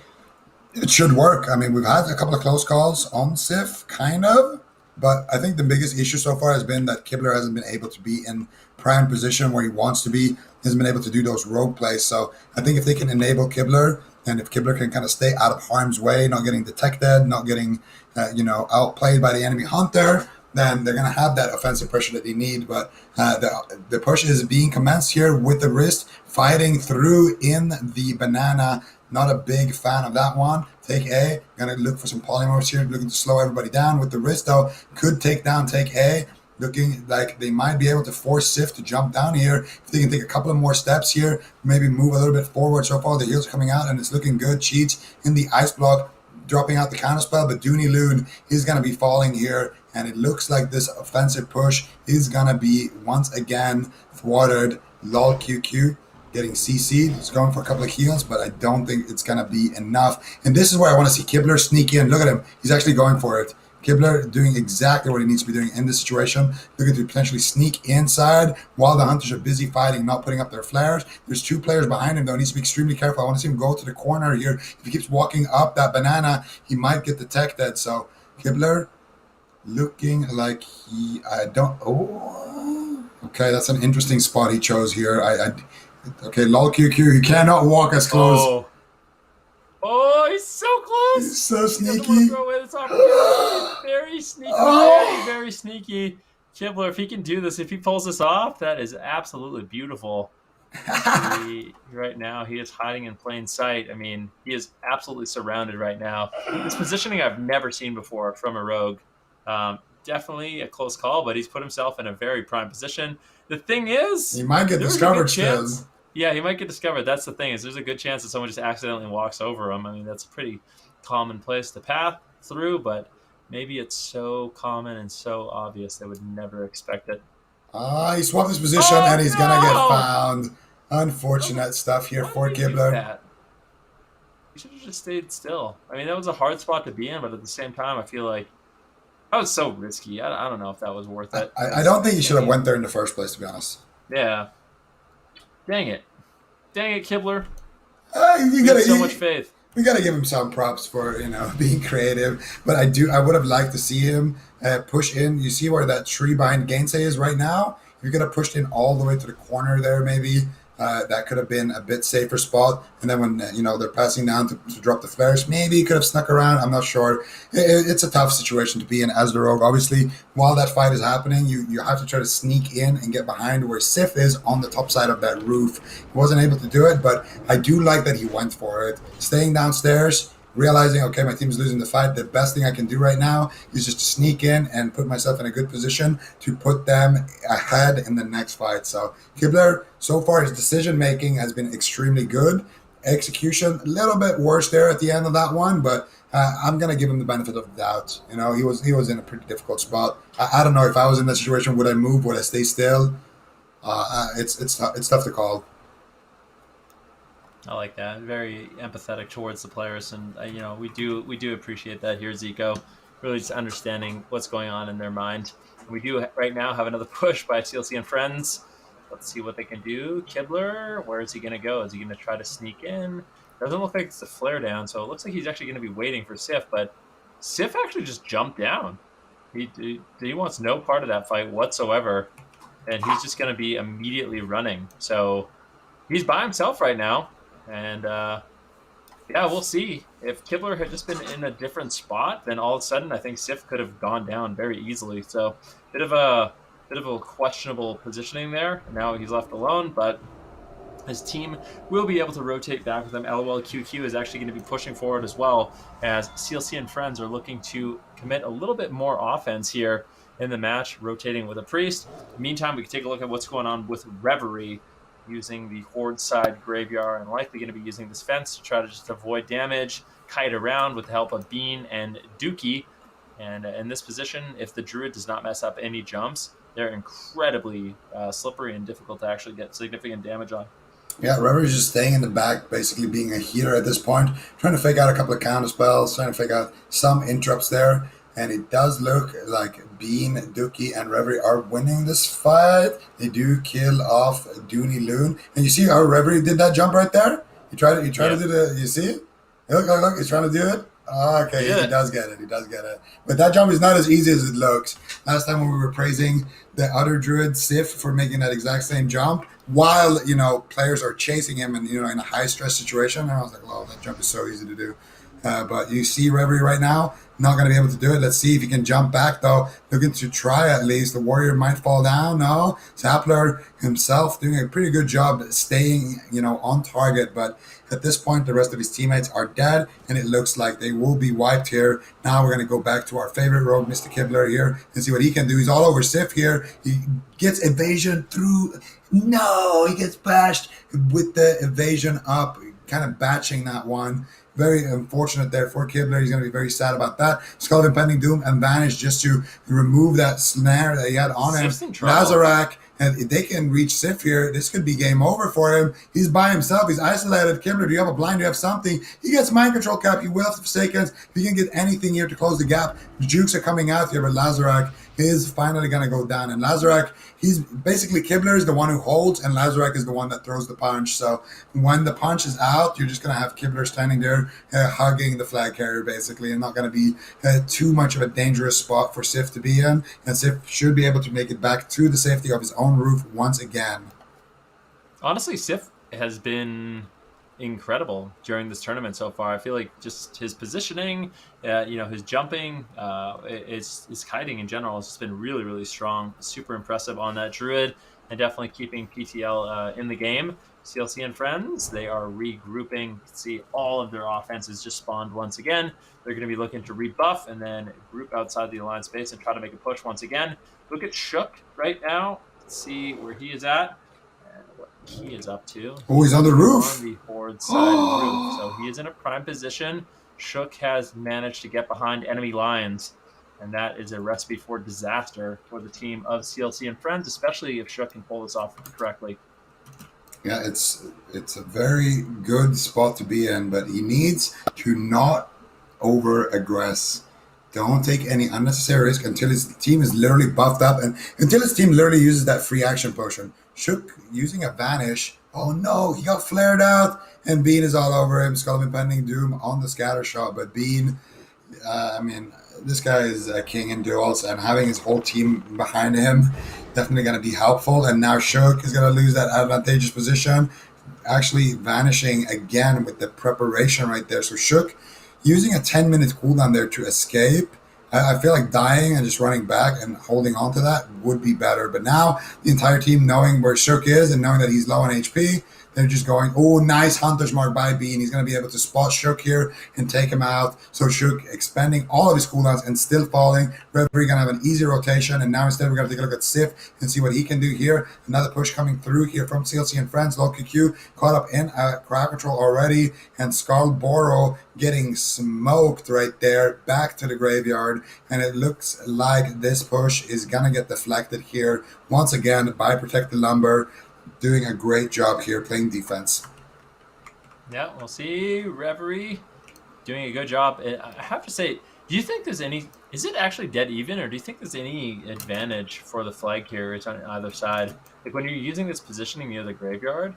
it should work. I mean, we've had a couple of close calls on Sif, kind of, but I think the biggest issue so far has been that Kibler hasn't been able to be in prime position where he wants to be. He hasn't been able to do those rogue plays. So I think if they can enable Kibler, and if Kibler can kind of stay out of harm's way, not getting detected, not getting outplayed by the enemy hunter, then they're going to have that offensive pressure that they need. But the push is being commenced here with the wrist, fighting through in the banana. Not a big fan of that one. Take A. Going to look for some polymorphs here, looking to slow everybody down with the wrist, though. Could take down Take A. Looking like they might be able to force Sif to jump down here. If they can take a couple of more steps here, maybe move a little bit forward. So far, the heals coming out, and it's looking good. Cheats in the ice block, dropping out the counterspell, but Dooney Loon is going to be falling here, and it looks like this offensive push is going to be once again thwarted. Lol QQ getting CC'd. He's going for a couple of heals, but I don't think it's going to be enough. And this is where I want to see Kibler sneak in. Look at him. He's actually going for it. Kibler doing exactly what he needs to be doing in this situation, looking to potentially sneak inside while the hunters are busy fighting, not putting up their flares. There's 2 players behind him, though. He needs to be extremely careful. I want to see him go to the corner here. If he keeps walking up that banana, he might get detected. So Kibler looking like okay, that's an interesting spot he chose here. Okay, lol QQ, he cannot walk as close. Oh, he's so close. He's so sneaky. He doesn't want to throw away this opportunity. Very sneaky. Very sneaky. Kibler, if he can do this, if he pulls this off, that is absolutely beautiful. Right now, he is hiding in plain sight. I mean, he is absolutely surrounded right now. This positioning I've never seen before from a rogue. Definitely a close call, but he's put himself in a very prime position. The thing is, he might get discovered still. Yeah, he might get discovered. That's the thing, is there's a good chance that someone just accidentally walks over him. I mean, that's a pretty common place to path through, but maybe it's so common and so obvious they would never expect it. He swapped his position, and he's going to get found. Unfortunate stuff here for Kibler. He should have just stayed still. I mean, that was a hard spot to be in, but at the same time, I feel like that was so risky. I don't know if that was worth it. I don't think he should have went there in the first place, to be honest. Yeah. Dang it, Kibler. You got so much faith. We got to give him some props for being creative. But I would have liked to see him push in. You see where that tree behind Gainsay is right now? If you could have pushed in all the way to the corner there, maybe that could have been a bit safer spot. And then when they're passing down to drop the flares, maybe you could have snuck around. I'm not sure. It's a tough situation to be in as the rogue. Obviously, while that fight is happening, you have to try to sneak in and get behind where Sif is on the top side of that roof. He wasn't able to do it, but I do like that he went for it. Staying downstairs, realizing, okay, my team's losing the fight. The best thing I can do right now is just to sneak in and put myself in a good position to put them ahead in the next fight. So Kibler, so far, his decision making has been extremely good. Execution, a little bit worse there at the end of that one, but I'm gonna give him the benefit of the doubt. He was in a pretty difficult spot. I don't know if I was in that situation, would I move? Would I stay still? It's tough to call. I like that. Very empathetic towards the players, and we do appreciate that here, Zico. Really just understanding what's going on in their mind. And we do right now have another push by CLC and friends. Let's see what they can do. Kibler, where is he going to go? Is he going to try to sneak in? Doesn't look like it's a flare down, so it looks like he's actually going to be waiting for Sif. But Sif actually just jumped down. He wants no part of that fight whatsoever, and he's just going to be immediately running. So he's by himself right now. And we'll see. If Kibler had just been in a different spot, then all of a sudden I think Sif could have gone down very easily. So bit of a questionable positioning there. Now he's left alone, but his team will be able to rotate back with him. LOLQQ is actually going to be pushing forward as well, as CLC and friends are looking to commit a little bit more offense here in the match, rotating with a priest. Meantime, we can take a look at what's going on with Reverie, using the horde side graveyard, and likely going to be using this fence to try to just avoid damage, kite around with the help of Bean and Dookie. And in this position, if the druid does not mess up any jumps, they're incredibly slippery and difficult to actually get significant damage on. Yeah, Reverie's just staying in the back, basically being a healer at this point, trying to figure out a couple of counter spells, trying to figure out some interrupts there. And it does look like Bean, Dookie, and Reverie are winning this fight. They do kill off Dooney Loon. And you see how Reverie did that jump right there? He tried to do the, you see? Look, he's trying to do it. Okay, he does get it. But that jump is not as easy as it looks. Last time when we were praising the other druid, Sif, for making that exact same jump, while, players are chasing him and, in a high-stress situation, and I was like, wow, that jump is so easy to do. But you see Reverie right now, not going to be able to do it. Let's see if he can jump back, though. Looking to try at least. The warrior might fall down. No. Zappler himself doing a pretty good job staying, on target. But at this point, the rest of his teammates are dead, and it looks like they will be wiped here. Now we're going to go back to our favorite rogue, Mr. Kibler, here, and see what he can do. He's all over Sif here. He gets evasion through. No, he gets bashed with the evasion up, kind of batching that one. Very unfortunate there for Kibler. He's going to be very sad about that. Skull of Impending Doom and Vanish just to remove that snare that he had on him. Lazarak, and they can reach Sif here. This could be game over for him. He's by himself. He's isolated. Kibler, do you have a blind? Do you have something? He gets Mind Control Cap. He will have Forsakens. He can get anything here to close the gap. The Jukes are coming out here, but Lazarak is finally going to go down. And Lazarak, he's basically, Kibler is the one who holds, and Lazarak is the one that throws the punch. So when the punch is out, you're just going to have Kibler standing there hugging the flag carrier, basically, and not going to be too much of a dangerous spot for Sif to be in. And Sif should be able to make it back to the safety of his own roof once again. Honestly, Sif has been incredible during this tournament so far. I feel like just his positioning, his jumping, his kiting in general has just been really, really strong. Super impressive on that druid, and definitely keeping PTL in the game. CLC and friends, they are regrouping. You can see all of their offenses just spawned once again. They're going to be looking to rebuff and then group outside the alliance space and try to make a push once again. Look at Shook right now. Let's see where he is at. He is up to. Oh, he's on the roof. On the horde side roof. So he is in a prime position. Shook has managed to get behind enemy lines, and that is a recipe for disaster for the team of CLC and friends, especially if Shook can pull this off correctly. Yeah, it's a very good spot to be in, but he needs to not over-aggress. Don't take any unnecessary risk until his team is literally buffed up and until his team literally uses that free action potion. Shook using a Vanish. Oh no, he got flared out, and Bean is all over him. Skull of Impending Doom on the scatter shot, but Bean, this guy is a king in duels, and having his whole team behind him definitely going to be helpful. And now Shook is going to lose that advantageous position, actually vanishing again with the preparation right there. So Shook using a 10-minute cooldown there to escape. I feel like dying and just running back and holding on to that would be better. But now the entire team knowing where Shook is and knowing that he's low on HP, they're just going, oh, nice Hunter's Mark by Bean. He's going to be able to spot Shook here and take him out. So Shook expending all of his cooldowns and still falling. Reverie going to have an easy rotation. And now instead we're going to take a look at Sif and see what he can do here. Another push coming through here from CLC and Friends. Low QQ caught up in crowd control already. And Scarborough getting smoked right there back to the graveyard. And it looks like this push is going to get deflected here once again by Protect the Lumber. Doing a great job here playing defense. Yeah, we'll see. Reverie doing a good job. I have to say, do you think there's any... Is it actually dead even, or do you think there's any advantage for the flag carriers on either side? Like, when you're using this positioning near the graveyard,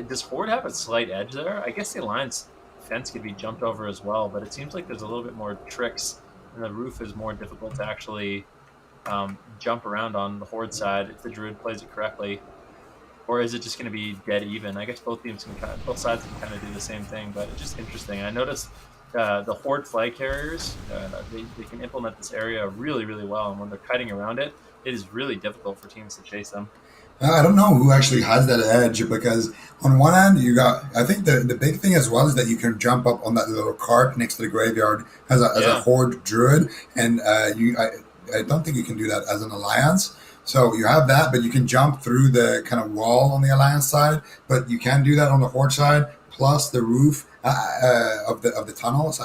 does Horde have a slight edge there? I guess the Alliance fence could be jumped over as well, but it seems like there's a little bit more tricks, and the roof is more difficult to actually jump around on the Horde side if the Druid plays it correctly. Or is it just going to be dead even? I guess both sides can kind of do the same thing, but it's just interesting. I noticed the Horde flag carriers, they can implement this area really, really well, and when they're kiting around it, it is really difficult for teams to chase them. I don't know who actually has that edge, because on one end you got, I think the big thing as well is that you can jump up on that little cart next to the graveyard as a Horde Druid, and I don't think you can do that as an Alliance. So you have that, but you can jump through the kind of wall on the Alliance side, but you can do that on the Horde side, plus the roof of the tunnels.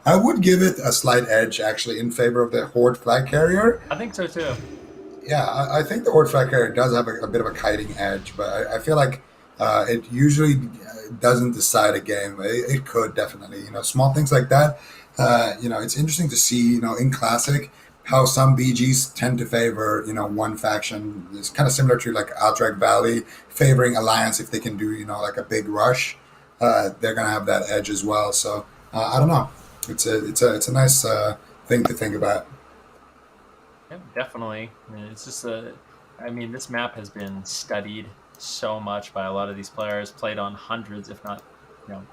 I would give it a slight edge, actually, in favor of the Horde flag carrier. I think so, too. Yeah, I think the Horde flag carrier does have a bit of a kiting edge, but I feel like it usually doesn't decide a game. It could, definitely. Small things like that. It's interesting to see, in Classic, how some BGs tend to favor, one faction. It's kind of similar to like Outright Valley favoring Alliance if they can do, like a big rush. They're gonna have that edge as well. So I don't know. It's a nice thing to think about. Yeah, definitely. It's just this map has been studied so much by a lot of these players, played on hundreds, if not,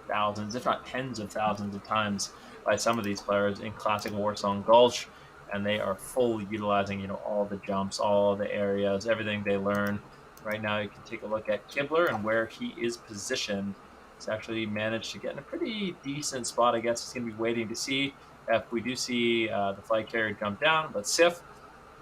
thousands, if not tens of thousands of times by some of these players in Classic Warsong Gulch. And they are fully utilizing, all the jumps, all the areas, everything they learn. Right now, you can take a look at Kibler and where he is positioned. He's actually managed to get in a pretty decent spot. I guess he's going to be waiting to see if we do see the flag carrier jump down. But Sif,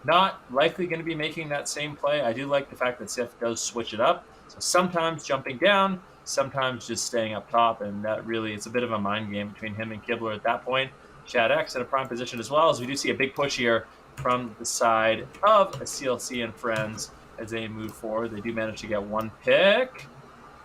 not likely going to be making that same play. I do like the fact that Sif does switch it up. So sometimes jumping down, sometimes just staying up top. And that really, it's a bit of a mind game between him and Kibler at that point. Shad X in a prime position as well, as we do see a big push here from the side of CLC and Friends as they move forward. They do manage to get one pick.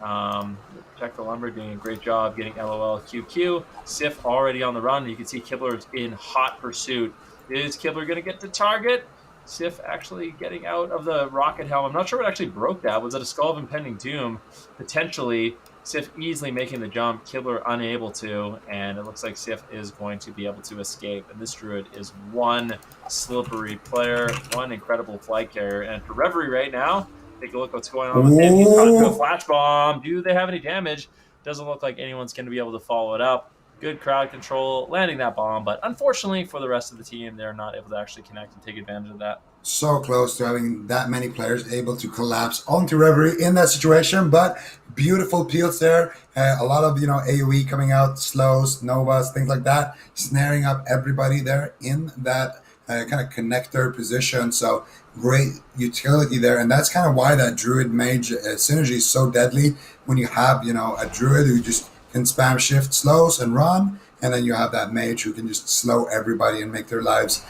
Protect the Lumber doing a great job getting LOL QQ. Sif already on the run. You can see Kibler's in hot pursuit. Is Kibler going to get to target? Sif actually getting out of the rocket helm. I'm not sure what actually broke that. Was it a Skull of Impending Doom? Potentially. Sif easily making the jump, Kibler unable to, and it looks like Sif is going to be able to escape. And this Druid is one slippery player, one incredible flight carrier. And for Reverie right now, take a look what's going on with him. He's about to do a flash bomb. Do they have any damage? Doesn't look like anyone's going to be able to follow it up. Good crowd control, landing that bomb, but unfortunately for the rest of the team, they're not able to actually connect and take advantage of that. So close to having that many players able to collapse onto Reverie in that situation, but beautiful peels there. A lot of AoE coming out, slows, novas, things like that, snaring up everybody there in that kind of connector position. So great utility there, and that's kind of why that Druid Mage synergy is so deadly. When you have a Druid who just can spam shift slows and run, and then you have that mage who can just slow everybody and make their lives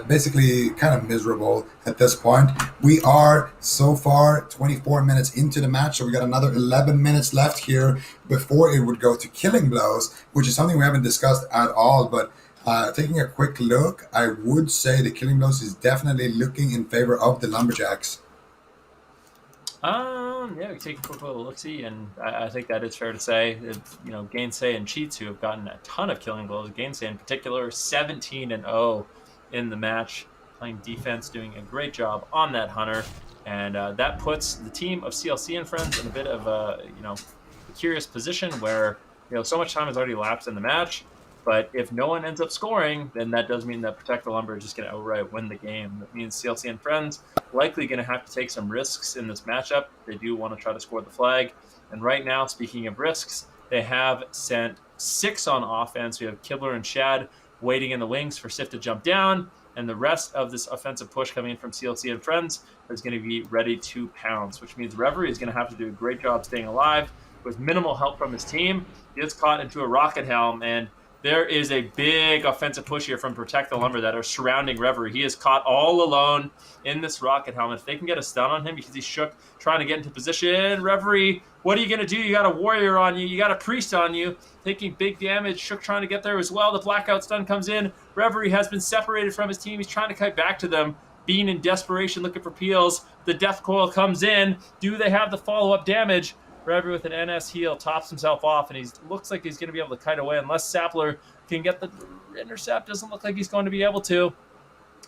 basically kind of miserable at this point. We are so far 24 minutes into the match, so we got another 11 minutes left here before it would go to killing blows, which is something we haven't discussed at all. But taking a quick look, I would say the killing blows is definitely looking in favor of the Lumberjacks. Yeah, we can take a quick little look-see, and I think that is fair to say. Gainsay and Cheats, who have gotten a ton of killing blows, Gainsay in particular, 17-0 in the match, playing defense, doing a great job on that Hunter, and that puts the team of CLC and friends in a bit of a curious position where so much time has already elapsed in the match. But if no one ends up scoring, then that does mean that Protect the Lumber is just going to outright win the game. That means CLC and friends likely going to have to take some risks in this matchup. They do want to try to score the flag. And right now, speaking of risks, they have sent 6 on offense. We have Kibler and Shad waiting in the wings for Sif to jump down. And the rest of this offensive push coming in from CLC and friends is going to be ready to pounce, which means Reverie is going to have to do a great job staying alive with minimal help from his team. He gets caught into a rocket helm, and there is a big offensive push here from Protect the Lumber that are surrounding Reverie. He is caught all alone in this rocket helmet. If they can get a stun on him because he's shook, trying to get into position. Reverie, what are you going to do? You got a warrior on you. You got a priest on you, taking big damage. Shook trying to get there as well. The blackout stun comes in. Reverie has been separated from his team. He's trying to kite back to them. Being in desperation, looking for peels. The death coil comes in. Do they have the follow-up damage? Reverie with an NS heal tops himself off, and he looks like he's going to be able to kite away unless Sapler can get the intercept. Doesn't look like he's going to be able to.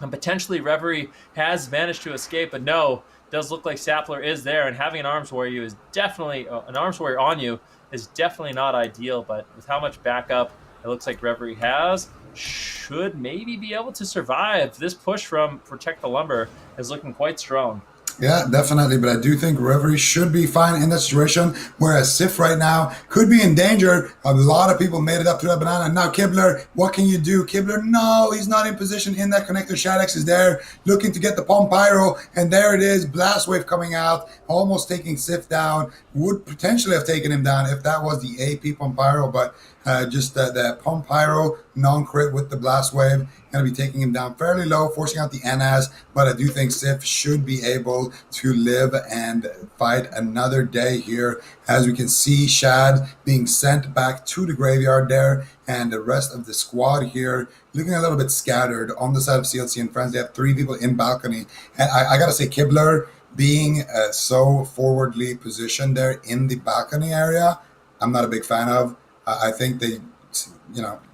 And potentially Reverie has managed to escape, but no, does look like Sapler is there, and having an arms warrior is definitely an arms warrior on you is definitely not ideal. But with how much backup it looks like Reverie has, should maybe be able to survive. This push from Protect the Lumber is looking quite strong. Yeah, definitely. But I do think Reverie should be fine in that situation, whereas Sif right now could be in danger. A lot of people made it up to that banana. And now Kibler, what can you do? Kibler, no, he's not in position in that connector. Shadex is there looking to get the Pump Pyro. And there it is, Blast Wave coming out, almost taking Sif down. Would potentially have taken him down if that was the AP Pump Pyro, but just the Pump Pyro non-crit with the Blast Wave, going to be taking him down fairly low, forcing out the NS, but I do think Sif should be able to live and fight another day here. As we can see, Shad being sent back to the graveyard there, and the rest of the squad here looking a little bit scattered on the side of CLC and friends. They have 3 people in balcony, and I got to say, Kibler being so forwardly positioned there in the balcony area, I'm not a big fan of. I think they,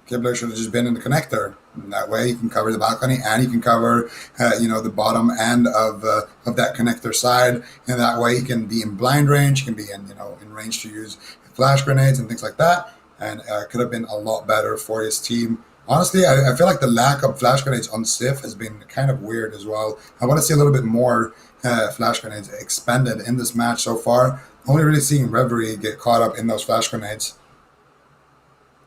Kibler should have just been in the connector. And that way you can cover the balcony and you can cover, the bottom end of that connector side. And that way he can be in blind range, he can be in range to use flash grenades and things like that. And could have been a lot better for his team. Honestly, I feel like the lack of flash grenades on Sif has been kind of weird as well. I want to see a little bit more flash grenades expended in this match so far. Only really seeing Reverie get caught up in those flash grenades.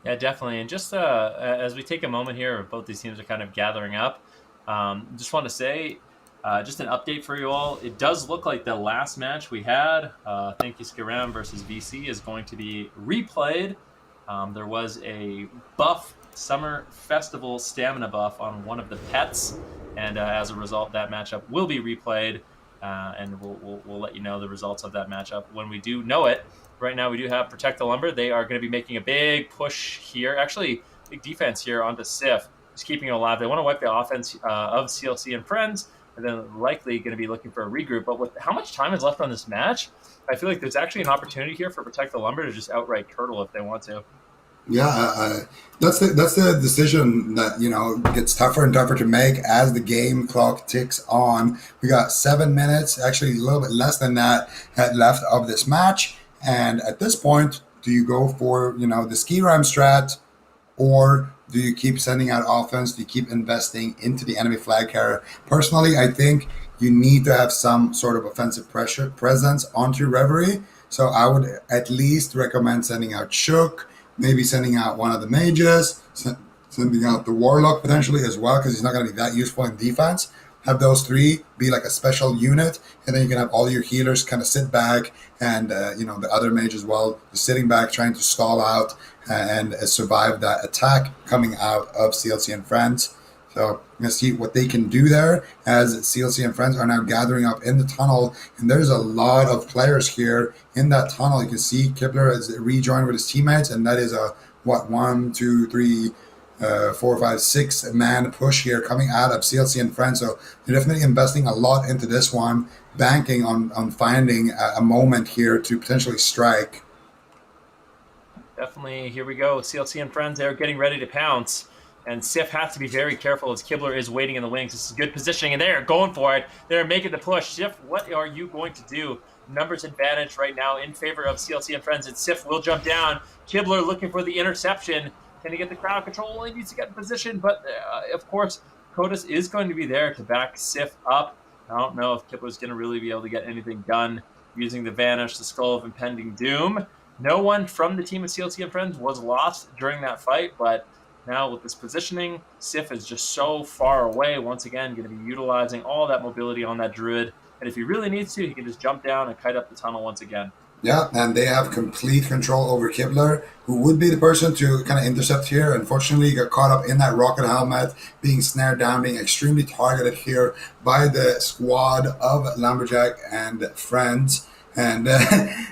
Yeah, definitely. And just as we take a moment here, both these teams are kind of gathering up. Just want to say, just an update for you all. It does look like the last match we had, thank you, Skram versus VC, is going to be replayed. There was a buff, Summer Festival stamina buff on one of the pets. And as a result, that matchup will be replayed. And we'll let you know the results of that matchup when we do know it. Right now, we do have Protect the Lumber. They are going to be making a big push here. Actually, big defense here onto Sif. Just keeping it alive. They want to wipe the offense of CLC and friends, and then likely going to be looking for a regroup. But with how much time is left on this match, I feel like there's actually an opportunity here for Protect the Lumber to just outright turtle if they want to. Yeah, that's the decision that gets tougher and tougher to make as the game clock ticks on. We got 7 minutes, actually a little bit less than that, left of this match. And at this point, do you go for the Skram strat, or do you keep sending out offense? Do you keep investing into the enemy flag carrier? Personally, I think you need to have some sort of offensive presence onto Reverie. So I would at least recommend sending out Shook, maybe sending out one of the mages, sending out the Warlock potentially as well, because he's not going to be that useful in defense. Have those 3 be like a special unit, and then you can have all your healers kind of sit back, and the other mage as well, just sitting back, trying to stall out and survive that attack coming out of CLC and friends. So I'm going to see what they can do there as CLC and friends are now gathering up in the tunnel, and there's a lot of players here in that tunnel. You can see Kibler has rejoined with his teammates, and that is a 1, 2, 3, 4, 5, 6 man push here coming out of CLC and friends. So they're definitely investing a lot into this one. banking on finding a moment here to potentially strike. Definitely. Here we go. CLC and friends, they're getting ready to pounce. And Sif has to be very careful as Kibler is waiting in the wings. This is good positioning, and they're going for it. They're making the push. Sif, what are you going to do? Numbers advantage right now in favor of CLC and friends, and Sif will jump down. Kibler looking for the interception. Can he get the crowd control? He needs to get in position, but of course, Kodas is going to be there to back Sif up. I don't know if Kibler's going to really be able to get anything done using the Vanish, the Skull of Impending Doom. No one from the team of CLC and friends was lost during that fight, but now with this positioning, Sif is just so far away. Once again, going to be utilizing all that mobility on that Druid. And if he really needs to, he can just jump down and kite up the tunnel once again. Yeah, and they have complete control over Kibler, who would be the person to kind of intercept here. Unfortunately, he got caught up in that rocket helmet, being snared down, being extremely targeted here by the squad of Lumberjack and friends. And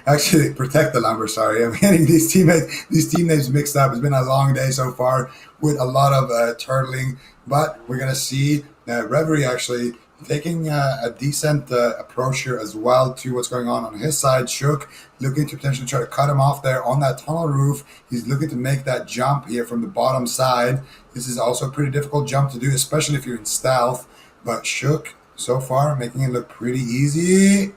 actually, protect the lumber. Sorry, I'm getting these teammates mixed up. It's been a long day so far with a lot of turtling, but we're gonna see Reverie actually taking a decent approach here as well to what's going on his side. Shook looking to potentially try to cut him off there on that tunnel roof. He's looking to make that jump here from the bottom side. This is also a pretty difficult jump to do, especially if you're in stealth. But Shook so far making it look pretty easy.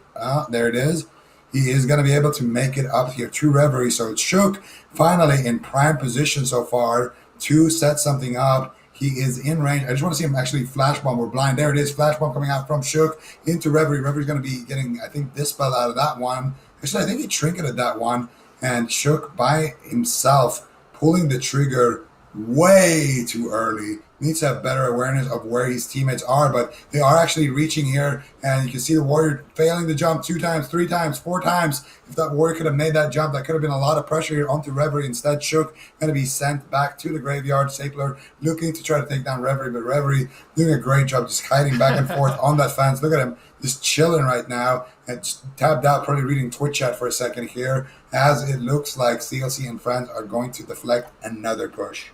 There it is. He is going to be able to make it up here to Reverie. So it's Shook finally in prime position so far to set something up. He is in range. I just want to see him actually flash bomb or blind. There it is. Flash bomb coming out from Shook into Reverie. Reverie's going to be getting, I think, dispel out of that one. Actually, I think he trinketed that one. And Shook by himself pulling the trigger way too early. Needs to have better awareness of where his teammates are, but they are actually reaching here, and you can see the Warrior failing the jump 2 times, 3 times, 4 times. If that Warrior could have made that jump, that could have been a lot of pressure here onto Reverie. Instead, Shook going to be sent back to the graveyard. Sapler looking to try to take down Reverie, but Reverie doing a great job just hiding back and forth on that fence. Look at him just chilling right now, and just tabbed out, probably reading Twitch chat for a second here, as it looks like CLC and friends are going to deflect another push.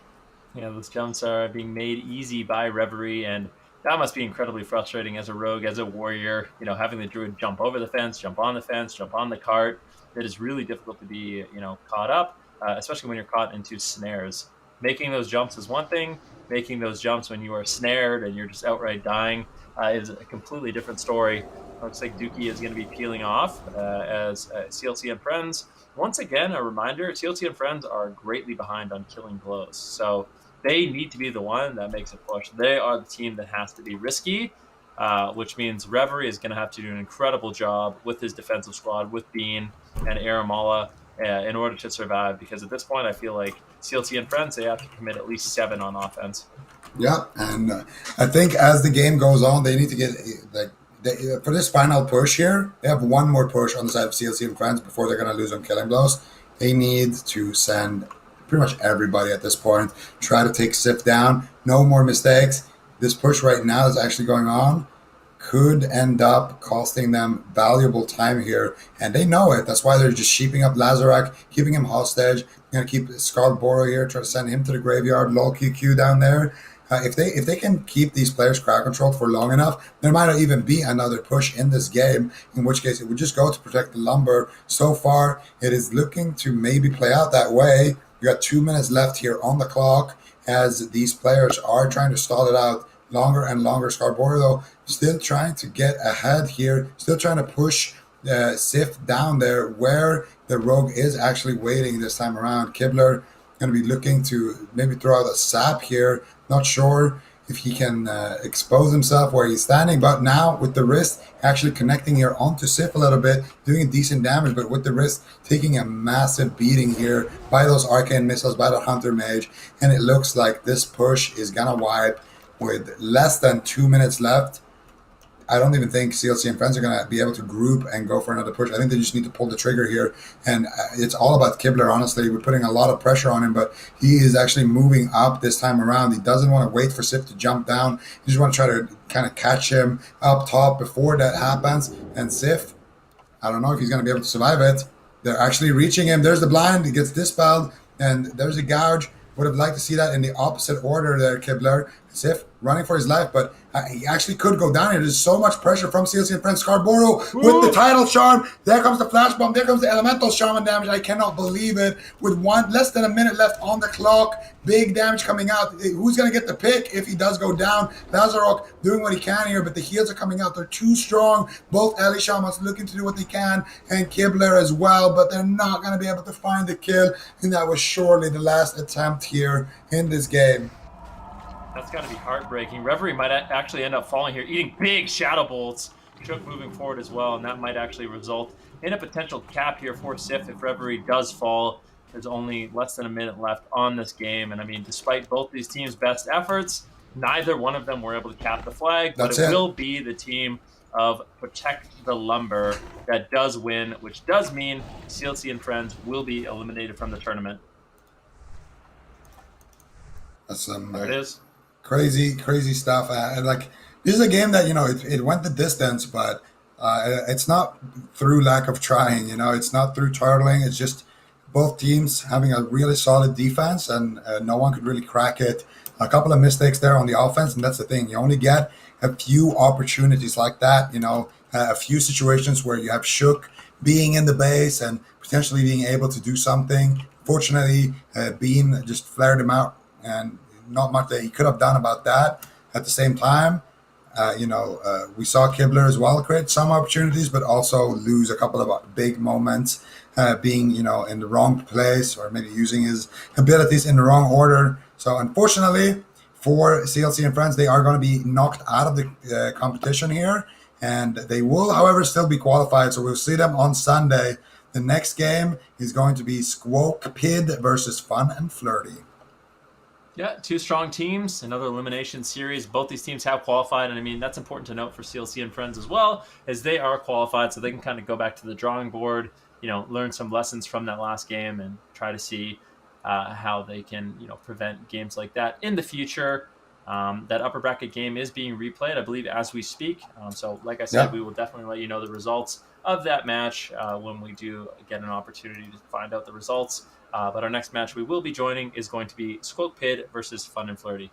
Those jumps are being made easy by Reverie, and that must be incredibly frustrating as a rogue, as a warrior, having the druid jump over the fence, jump on the fence, jump on the cart. It is really difficult to be, caught up, especially when you're caught into snares. Making those jumps is one thing. Making those jumps when you are snared and you're just outright dying is a completely different story. Looks like Dookie is going to be peeling off as CLC and friends. Once again, a reminder, CLC and friends are greatly behind on killing blows. So they need to be the one that makes a push. They are the team that has to be risky, which means Reverie is going to have to do an incredible job with his defensive squad, with Bean and Aramala, in order to survive. Because at this point, I feel like CLC and friends, they have to commit at least 7 on offense. Yeah, and I think as the game goes on, they need to get for this final push here, they have one more push on the side of CLC and friends before they're going to lose on killing blows. They need to send pretty much everybody at this point. Try to take Sif down. No more mistakes. This push right now that's actually going on could end up costing them valuable time here, and they know it. That's why they're just sheeping up Lazarak, keeping him hostage. They're going to keep Scarborough here, try to send him to the graveyard. Lol QQ down there. If they can keep these players crowd controlled for long enough, there might not even be another push in this game, in which case it would just go to protect the lumber. So far, it is looking to maybe play out that way. You got 2 minutes left here on the clock as these players are trying to stall it out longer and longer. Scarborough, though, still trying to get ahead here, still trying to push Sif down there where the rogue is actually waiting this time around. Kibler going to be looking to maybe throw out a sap here. Not sure if he can expose himself where he's standing, but now with the wrist actually connecting here onto Sif a little bit, doing decent damage, but with the wrist taking a massive beating here by those arcane missiles, by the Hunter Mage, and it looks like this push is gonna wipe with less than 2 minutes left. I don't even think CLC and friends are going to be able to group and go for another push. I think they just need to pull the trigger here. And it's all about Kibler, honestly. We're putting a lot of pressure on him, but he is actually moving up this time around. He doesn't want to wait for Sif to jump down. He just want to try to kind of catch him up top before that happens. And Sif, I don't know if he's going to be able to survive it. They're actually reaching him. There's the blind. He gets dispelled. And there's a gouge. Would have liked to see that in the opposite order there, Kibler. Sif running for his life, but he actually could go down here. There's so much pressure from CLC and Friends. Scarborough with the Woo! title charm. There comes the flash bomb. There comes the elemental shaman damage. I cannot believe it. With less than a minute left on the clock, big damage coming out. Who's going to get the pick if he does go down? Lazarok doing what he can here, but the heals are coming out. They're too strong. Both Ellie Shamans looking to do what they can, and Kibler as well, but they're not going to be able to find the kill. And that was surely the last attempt here in this game. That's got to be heartbreaking. Reverie might actually end up falling here, eating big shadow bolts. Chook moving forward as well, and that might actually result in a potential cap here for Sif if Reverie does fall. There's only less than a minute left on this game, and I mean, despite both these teams' best efforts, neither one of them were able to cap the flag, but it will be the team of Protect the Lumber that does win, which does mean CLC and Friends will be eliminated from the tournament. That's there it is. Crazy stuff. Like, this is a game that, it went the distance, but it's not through lack of trying. It's not through turtling. It's just both teams having a really solid defense, and no one could really crack it. A couple of mistakes there on the offense, and that's the thing. You only get a few opportunities like that. A few situations where you have Shook being in the base and potentially being able to do something. Fortunately, Bean just flared him out, and not much that he could have done about that. At the same time, we saw Kibler as well create some opportunities, but also lose a couple of big moments, being in the wrong place, or maybe using his abilities in the wrong order. So unfortunately for CLC and Friends, they are going to be knocked out of the competition here, and they will, however, still be qualified. So we'll see them on Sunday. The next game is going to be Squoke Pid versus Fun and Flirty. Yeah, two strong teams, another elimination series. Both these teams have qualified, and I mean, that's important to note for CLC and Friends as well, as they are qualified, so they can kind of go back to the drawing board, learn some lessons from that last game and try to see how they can, prevent games like that in the future. That upper bracket game is being replayed, I believe, as we speak. So like I said, we will definitely let you know the results of that match when we do get an opportunity to find out the results. But our next match we will be joining is going to be Squoke Pid versus Fun and Flirty.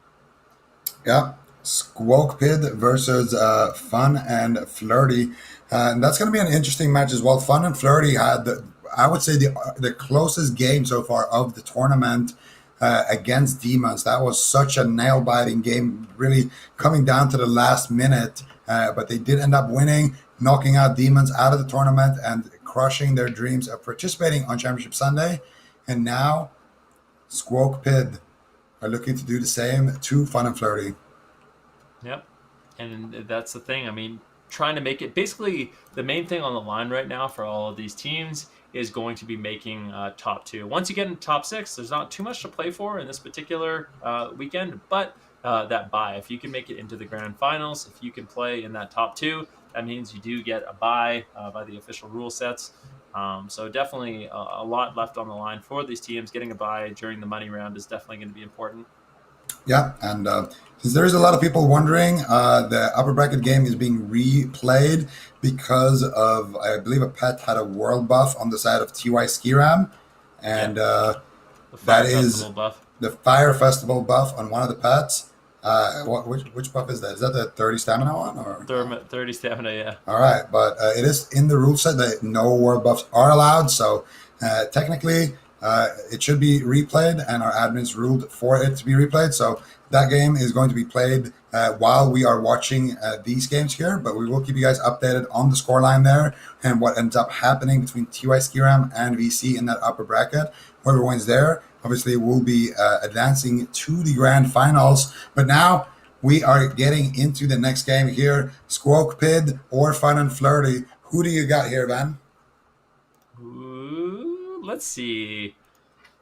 Yeah, Squoke Pid versus Fun and Flirty. And that's going to be an interesting match as well. Fun and Flirty had, I would say, the closest game so far of the tournament against Demons. That was such a nail-biting game, really coming down to the last minute. But they did end up winning, knocking out Demons out of the tournament and crushing their dreams of participating on Championship Sunday. And now, Squoke Pid are looking to do the same to Fun and Flirty. Yep. And that's the thing. I mean, trying to make it, basically, the main thing on the line right now for all of these teams is going to be making top two. Once you get in top six, there's not too much to play for in this particular weekend, but that bye. If you can make it into the grand finals, if you can play in that top two, that means you do get a bye by the official rule sets. So definitely a lot left on the line for these teams. Getting a bye during the money round is definitely going to be important. Yeah, and since there is a lot of people wondering, the upper bracket game is being replayed because of, I believe, a pet had a world buff on the side of TY Skram, and that is buff. The Fire Festival buff on one of the pets. Which buff is that? Is that the 30 stamina one? Or 30 stamina, yeah. All right, but it is in the rule set that no world buffs are allowed, so technically it should be replayed, and our admins ruled for it to be replayed. So that game is going to be played while we are watching these games here, but we will keep you guys updated on the scoreline there and what ends up happening between TY Skram and VC in that upper bracket. Whoever wins there, obviously, will be advancing to the grand finals. But now we are getting into the next game here. Squoke Pid or Fun and Flirty. Who do you got here, Ben? Ooh, let's see.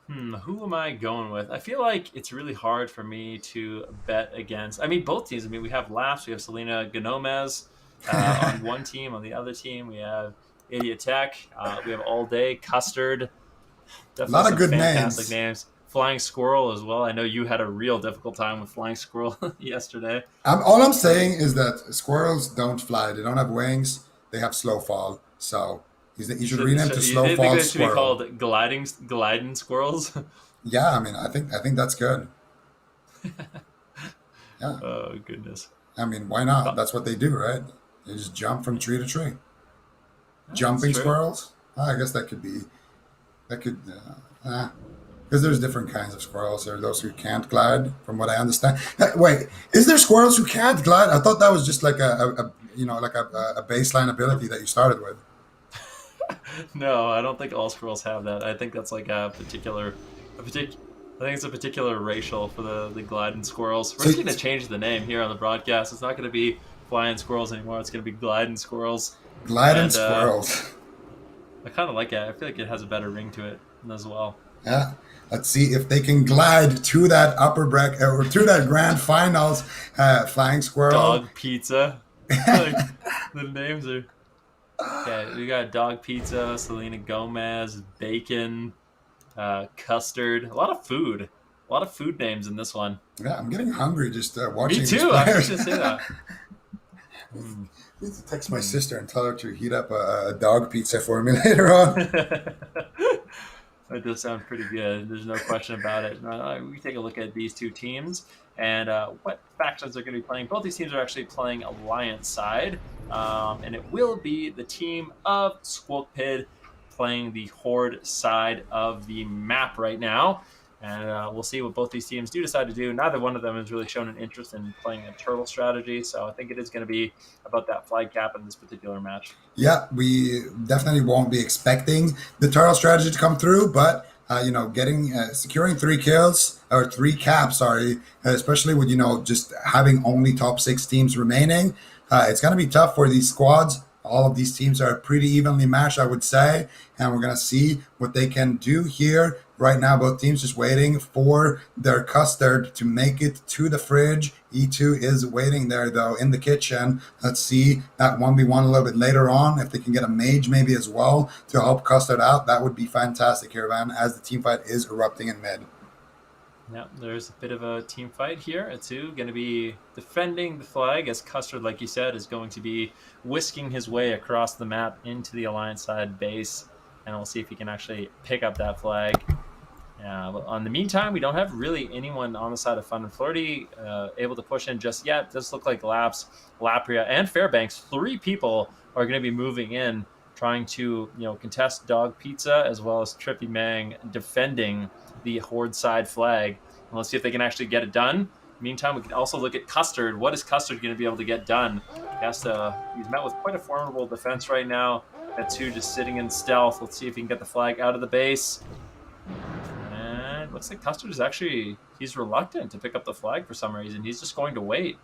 Who am I going with? I feel like it's really hard for me to bet against. I mean, both teams. I mean, we have Laughs. We have Selena Gomez on one team. On the other team, we have Idiot Tech. We have All Day, Custard. Definitely a lot of good fantastic names. Flying Squirrel as well. I know you had a real difficult time with Flying Squirrel yesterday. All I'm saying is that squirrels don't fly. They don't have wings. They have slow fall. So you should rename to slow fall squirrel. They should be called gliding squirrels. Yeah, I mean, I think that's good. Yeah. Oh, goodness. I mean, why not? Oh, That's what they do, right? They just jump from tree to tree. that's Jumping true. squirrels? I guess that could be, that could, because there's different kinds of squirrels. There are those who can't glide, from what I understand. Wait, is there squirrels who can't glide? I thought that was just like a baseline ability that you started with. No, I don't think all squirrels have that. I think that's like a particular. I think it's a particular racial for the gliding squirrels. We're So, just going to change the name here on the broadcast. It's not going to be flying squirrels anymore. It's going to be gliding squirrels. gliding And squirrels. I kind of like it. I feel like it has a better ring to it as well. Yeah. Let's see if they can glide to that upper bracket or to that grand finals. Flying squirrel. Dog pizza. Like, the names are. Okay, we got dog pizza, Selena Gomez, bacon, custard. A lot of food. A lot of food names in this one. Yeah, I'm getting hungry just Me watching these too. I was just players. gonna say that. I Mm. need to text my Mm. sister and tell her to heat up a dog pizza for me later on. That does sound pretty good. There's no question about it. We take a look at these two teams and what factions are going to be playing. Both these teams are actually playing Alliance side, and it will be the team of Squoke playing the Horde side of the map right now. And we'll see what both these teams do decide to do. Neither one of them has really shown an interest in playing a turtle strategy, so I think it is going to be about that flag cap in this particular match. Yeah, we definitely won't be expecting the turtle strategy to come through, but getting securing 3 kills or 3 caps, sorry, especially with just having only top 6 teams remaining, it's going to be tough for these squads. All of these teams are pretty evenly matched, I would say, and we're going to see what they can do here. Right now, both teams just waiting for their custard to make it to the fridge. E2 is waiting there, though, in the kitchen. Let's see that 1v1 a little bit later on. If they can get a mage maybe as well to help custard out, that would be fantastic here, Van, as the team fight is erupting in mid. Yeah, there's a bit of a team fight here. Atsu going to be defending the flag as Custard, like you said, is going to be whisking his way across the map into the Alliance side base. And we'll see if he can actually pick up that flag. But on the meantime, we don't have really anyone on the side of Fun and Flirty able to push in just yet. It does look like Laps, Lapria, and Fairbanks, 3 people are going to be moving in, trying to contest Dog Pizza as well as Trippy Mang defending the Horde side flag. And let's see if they can actually get it done. Meantime, we can also look at Custard. What is Custard going to be able to get done? He's met with quite a formidable defense right now. Atsu just sitting in stealth. Let's see if he can get the flag out of the base. And looks like Custard is he's reluctant to pick up the flag for some reason. He's just going to wait.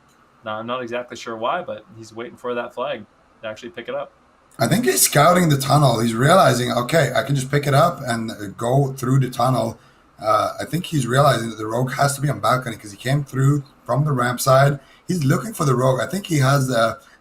Now, I'm not exactly sure why, but he's waiting for that flag to actually pick it up. I think he's scouting the tunnel. He's realizing, okay, I can just pick it up and go through the tunnel. I think he's realizing that the rogue has to be on balcony because he came through from the ramp side. He's looking for the rogue. I think he has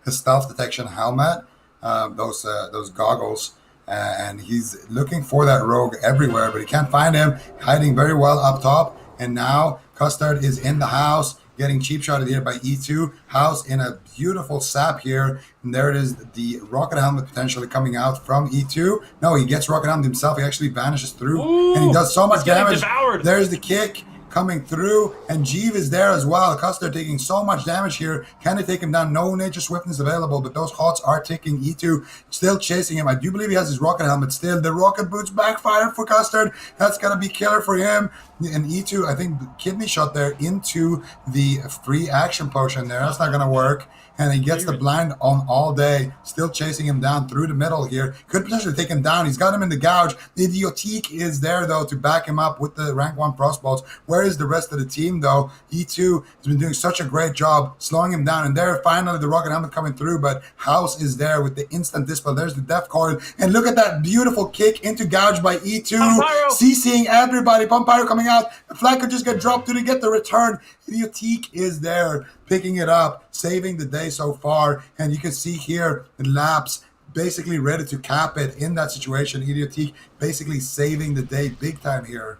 his stealth detection helmet, those goggles, and he's looking for that rogue everywhere, but he can't find him. Hiding very well up top, and now Custard is in the house, getting cheap shotted here by E2. House in a beautiful sap here. And there it is, the rocket helmet potentially coming out from E2. No, he gets rocket helmet himself. He actually vanishes through. Ooh, and he does so much damage. Devoured. There's the kick coming through. And Jeev is there as well. Custer taking so much damage here. Can they take him down? No nature swiftness available, but those hots are ticking. E2 still chasing him. I do believe he has his rocket helmet still. The rocket boots backfire for Custard. That's going to be killer for him. And E2, I think, kidney shot there into the free action potion there. That's not going to work. And he gets the blind on all day, still chasing him down through the middle here. Could potentially take him down. He's got him in the gouge. The Idiotique is there, though, to back him up with the rank 1 crossbows. Where is the rest of the team, though? E2 has been doing such a great job slowing him down. And there, finally, the rocket helmet coming through. But House is there with the instant dispel. There's the death coil. And look at that beautiful kick into gouge by E2. CCing everybody. Pompiro coming out. The flag could just get dropped to get the return. Idiotique is there, picking it up, saving the day so far. And you can see here the Laps basically ready to cap it in that situation. Idiotique basically saving the day big time here.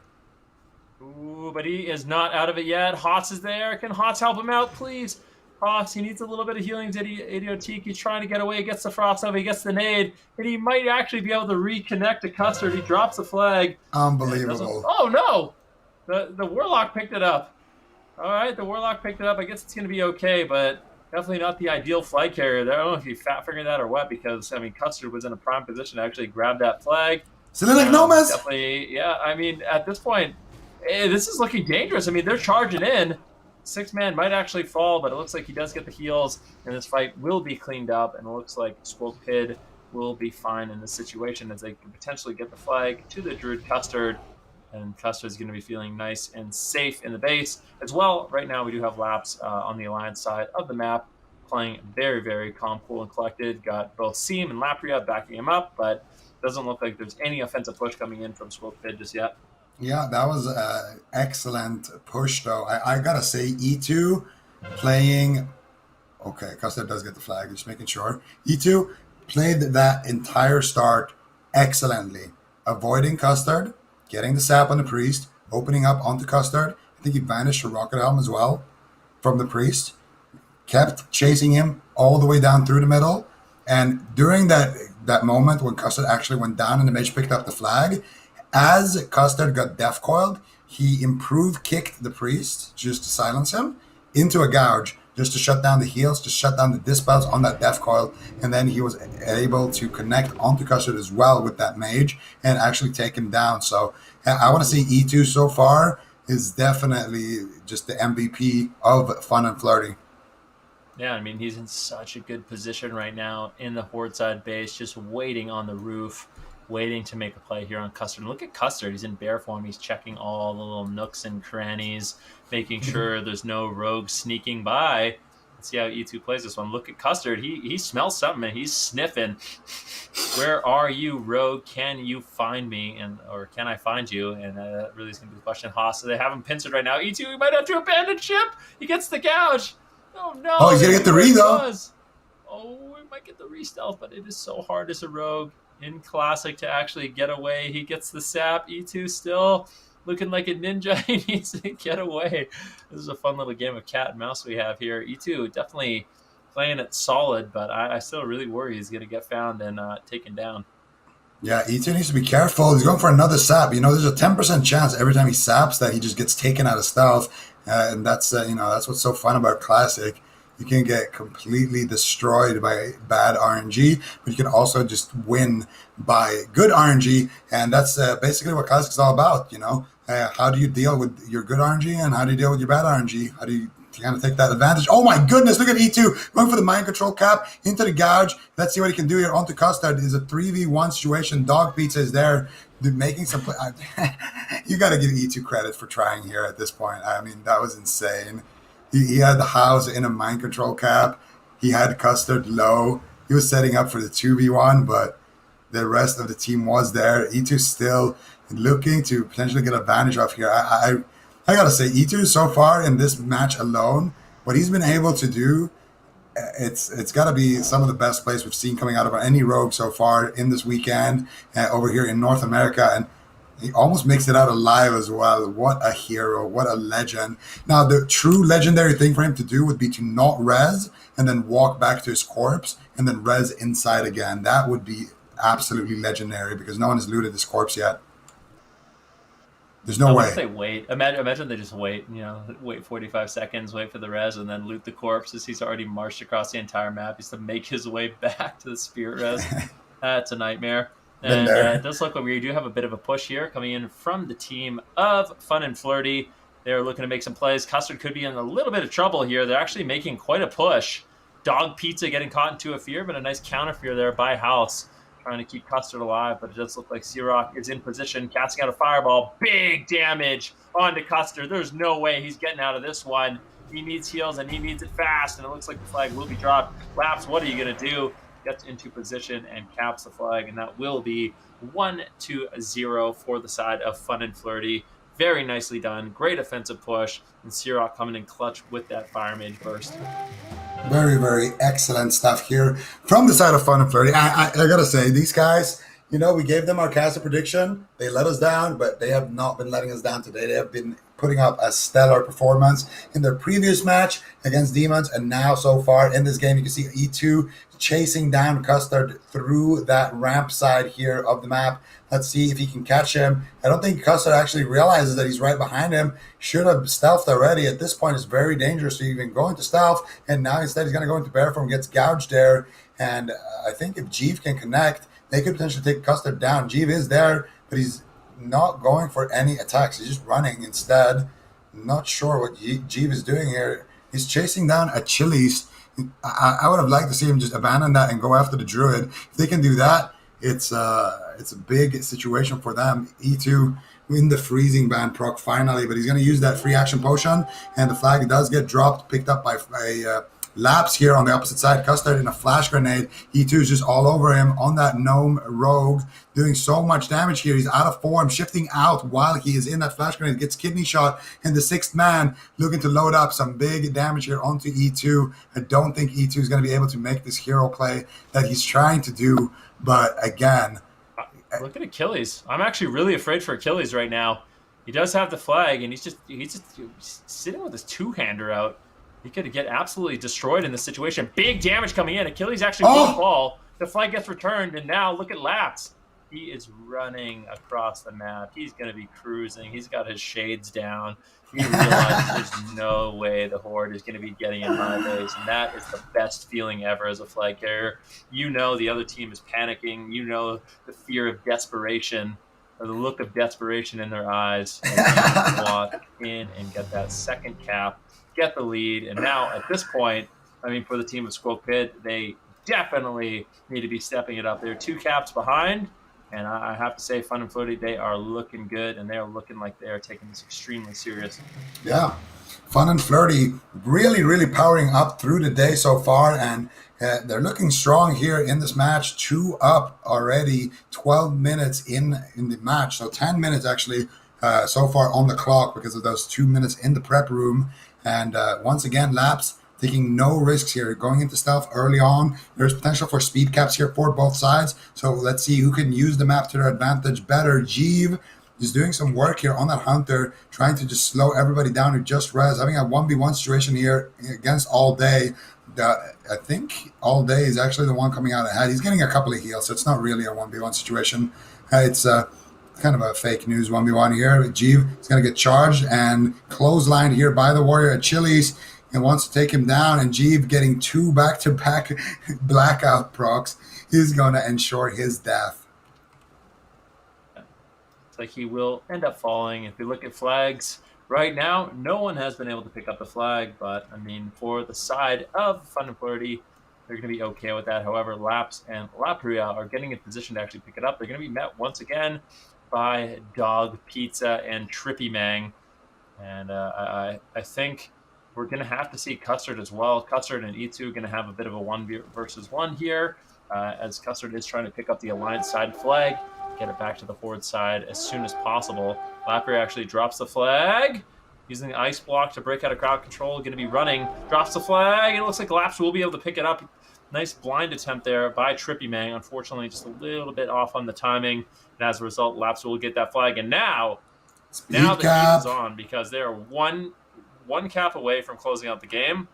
Ooh, but he is not out of it yet. Hots is there. Can Hots help him out, please? Hots, he needs a little bit of healing. Idiotique, he's trying to get away. He gets the frost over. He gets the nade. And he might actually be able to reconnect to Custard. He drops the flag. Unbelievable. Oh, no. The Warlock picked it up. All right, the Warlock picked it up. I guess it's going to be okay, but definitely not the ideal flag carrier there. I don't know if he fat fingered that or what, because I mean, Custard was in a prime position to actually grab that flag. Selenic Nomas! Definitely, yeah. I mean, at this point, this is looking dangerous. I mean, they're charging in. 6-man might actually fall, but it looks like he does get the heals, and this fight will be cleaned up. And it looks like Squoke will be fine in this situation as they can potentially get the flag to the Druid Custard. And Custard's going to be feeling nice and safe in the base. As well, right now we do have Laps on the Alliance side of the map, playing very, very calm, cool, and collected. Got both Seam and Lapria backing him up, but doesn't look like there's any offensive push coming in from Squoke just yet. Yeah, that was an excellent push, though. I gotta say, E2 playing. Okay, Custard does get the flag, just making sure. E2 played that entire start excellently, avoiding Custard, getting the sap on the priest, opening up onto Custard. I think he vanished to Rocket Helm as well from the priest. Kept chasing him all the way down through the middle. And during that moment when Custard actually went down and the mage picked up the flag, as Custard got death coiled, he improved kicked the priest just to silence him into a gouge, just to shut down the heals, to shut down the dispels on that death coil, and then he was able to connect onto Custard as well with that mage and actually take him down. So I want to see E2 so far is definitely just the MVP of Fun and Flirty. Yeah, I mean, he's in such a good position right now in the Horde side base, just waiting on the roof, waiting to make a play here on Custard. And look at Custard. He's in bear form. He's checking all the little nooks and crannies, making sure there's no rogue sneaking by. Let's see how E2 plays this one. Look at Custard. He smells something, and he's sniffing. Where are you, rogue? Can you find me? Or can I find you? And that really is going to be the question. Haas, so they have him pincered right now. E2, he might have to abandon ship. He gets the gouge. Oh no! Oh, he's gonna get the re though. Oh, we might get the re-stealth, but it is so hard as a rogue in Classic to actually get away. He gets the sap. E2 still looking like a ninja. He needs to get away. This is a fun little game of cat and mouse we have here. E2 definitely playing it solid, but I still really worry he's gonna get found and taken down. Yeah, E2 needs to be careful. He's going for another sap. You know, there's a 10% chance every time he saps that he just gets taken out of stealth. And that's, that's what's so fun about Classic. You can get completely destroyed by bad RNG, but you can also just win by good RNG. And that's basically what Classic is all about, How do you deal with your good RNG and how do you deal with your bad RNG? How do you kind of take that advantage? Oh my goodness, look at E2 going for the mind control cap into the gouge. Let's see what he can do here onto Custard. Is a 3v1 situation. Dog Pizza is there making some play. You got to give E2 credit for trying here at this point. I mean, that was insane. He had the house in a mind control cap. He had Custard low. He was setting up for the 2v1, but the rest of the team was there. E2 still looking to potentially get advantage of here. I gotta say, E2 so far in this match alone, what he's been able to do, it's got to be some of the best plays we've seen coming out of any rogue so far in this weekend over here in North America, and he almost makes it out alive as well. What a hero, what a legend. Now, the true legendary thing for him to do would be to not res and then walk back to his corpse and then res inside again. That would be absolutely legendary because no one has looted his corpse yet. There's no way. They wait. Imagine they just wait. Wait 45 seconds, wait for the res, and then loot the corpses. He's already marched across the entire map. He's to make his way back to the spirit res. That's a nightmare. And it does look like we do have a bit of a push here coming in from the team of Fun and Flirty. They're looking to make some plays. Custard could be in a little bit of trouble here. They're actually making quite a push. Dog Pizza getting caught into a fear, but a nice counter fear there by House, trying to keep Custard alive, but it does look like Searock is in position, casting out a fireball. Big damage onto Custard. There's no way he's getting out of this one. He needs heals, and he needs it fast, and it looks like the flag will be dropped. Laps, what are you going to do? Gets into position and caps the flag, and that will be 1-0 for the side of Fun and Flirty. Very nicely done. Great offensive push, and Searock coming in clutch with that Fire Mage burst. Very, very excellent stuff here from the side of Fun and Flirty. I gotta say, these guys, You know, we gave them our caster prediction. They let us down, but they have not been letting us down today. They have been putting up a stellar performance in their previous match against Demons, and now so far in this game, you can see E2 chasing down Custard through that ramp side here of the map. Let's see if he can catch him. I don't think Custard actually realizes that he's right behind him. Should have stealthed already. At this point, it's very dangerous to even go into stealth, and now instead he's going to go into bear form, gets gouged there, and I think if Jeeve can connect, they could potentially take Custard down. Jeeve is there, but he's not going for any attacks. He's just running instead. Not sure what Jeeve is doing here. He's chasing down a Chili's. I would have liked to see him just abandon that and go after the Druid. If they can do that, it's a big situation for them. E2 in the freezing ban proc finally, but he's going to use that free action potion, and the flag does get dropped, picked up by Laps here on the opposite side. Custard in a flash grenade. E2 is just all over him on that gnome rogue, doing so much damage here. He's out of form, shifting out while he is in that flash grenade, gets kidney shot, and the sixth man looking to load up some big damage here onto E2. I don't think E2 is going to be able to make this hero play that he's trying to do, but again... Look at Achilles. I'm actually really afraid for Achilles right now. He does have the flag, and he's just sitting with his two-hander out. He could get absolutely destroyed in this situation. Big damage coming in. Achilles actually will fall. The flag gets returned, and now look at Laps. He is running across the map. He's going to be cruising. He's got his shades down. He realizes there's no way the Horde is going to be getting in my base, and that is the best feeling ever as a flag carrier. You know the other team is panicking. You know the fear of desperation, or the look of desperation in their eyes. And you walk in and get that second cap, get the lead, and now at this point, I mean, for the team of Squoke Pit, they definitely need to be stepping it up. They're 2 caps behind, and I have to say, Fun and Flirty, they are looking good, and they are looking like they are taking this extremely serious. Yeah, Fun and Flirty really, really powering up through the day so far, and they're looking strong here in this match. 2 up already, 12 minutes in the match, so 10 minutes actually so far on the clock because of those 2 minutes in the prep room. And once again, Laps taking no risks here, going into stealth early on. There's potential for speed caps here for both sides. So let's see who can use the map to their advantage better. Jeeve is doing some work here on that Hunter, trying to just slow everybody down who just res, having a 1v1 situation here against All Day. I think All Day is actually the one coming out ahead. He's getting a couple of heals, so it's not really a 1v1 situation. It's kind of a fake news 1v1 here. Jeeve is going to get charged and clotheslined here by the Warrior Achilles and wants to take him down. And Jeeve getting 2 back-to-back blackout procs is going to ensure his death. It's like he will end up falling. If we look at flags right now, no one has been able to pick up the flag. But, I mean, for the side of Fun and Flirty, they're going to be okay with that. However, Laps and Lapria are getting in position to actually pick it up. They're going to be met once again by Dog, Pizza, and Trippy Mang. And I think we're going to have to see Custard as well. Custard and E2 are going to have a bit of a 1v1 here, as Custard is trying to pick up the Alliance side flag, get it back to the Horde side as soon as possible. Lapria actually drops the flag, using the ice block to break out of crowd control, going to be running, drops the flag, and it looks like Laps will be able to pick it up. Nice blind attempt there by Trippy Mang. Unfortunately, just a little bit off on the timing. And as a result, Laps will get that flag. And now the heat is on because they are one cap away from closing out the game.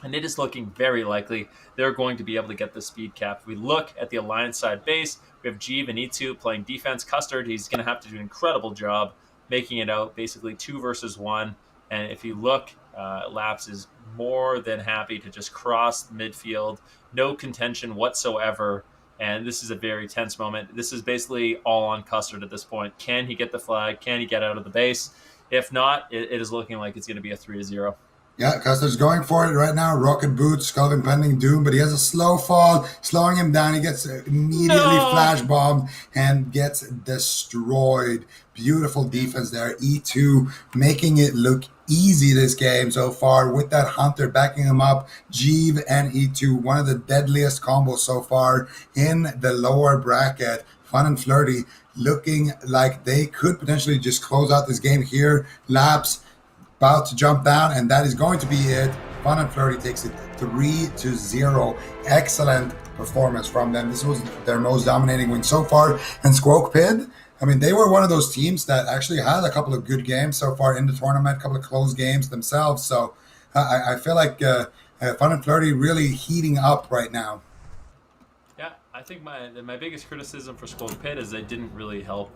And it is looking very likely they're going to be able to get the speed cap. If we look at the Alliance side base, we have Jeeve and E2 playing defense. Custard, he's going to have to do an incredible job making it out, basically 2 versus 1. And if you look, Laps is more than happy to just cross the midfield, no contention whatsoever. And this is a very tense moment. This is basically all on Custard at this point. Can he get the flag? Can he get out of the base? If not, it is looking like it's going to be a 3-0. Yeah, Custard's going for it right now. Rocket boots, skull impending doom, but he has a slow fall, slowing him down. He gets immediately flash bombed and gets destroyed. Beautiful defense there. E2 making it look easy this game so far with that Hunter backing him up. Jeeve and E2, one of the deadliest combos so far in the lower bracket. Fun and Flirty looking like they could potentially just close out this game here. Laps about to jump down, and that is going to be it. Fun and Flirty takes it 3-0. Excellent performance from them. This was their most dominating win so far. And Squoke Pid, I mean, they were one of those teams that actually had a couple of good games so far in the tournament, a couple of close games themselves. So I feel like Fun and Flirty really heating up right now. Yeah, I think my biggest criticism for Squoke Pit is they didn't really help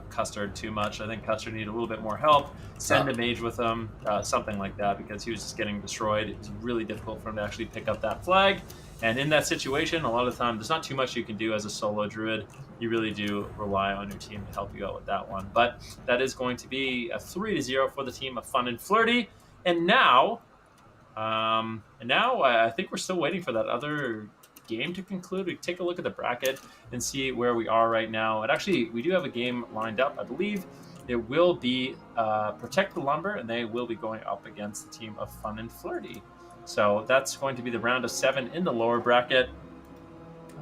Custard too much. I think Custard needed a little bit more help. Send a mage with him, something like that, because he was just getting destroyed. It was really difficult for him to actually pick up that flag. And in that situation, a lot of the time, there's not too much you can do as a solo druid. You really do rely on your team to help you out with that one. But that is going to be a 3-0 for the team of Fun and Flirty. And now I think we're still waiting for that other game to conclude. We take a look at the bracket and see where we are right now. And actually, we do have a game lined up. I believe it will be Protect the Lumber, and they will be going up against the team of Fun and Flirty. So that's going to be the round of 7 in the lower bracket.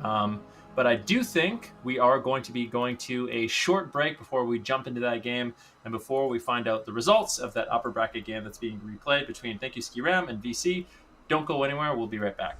But I do think we are going to be going to a short break before we jump into that game and before we find out the results of that upper bracket game that's being replayed between Thank You Skram and VC. Don't go anywhere. We'll be right back.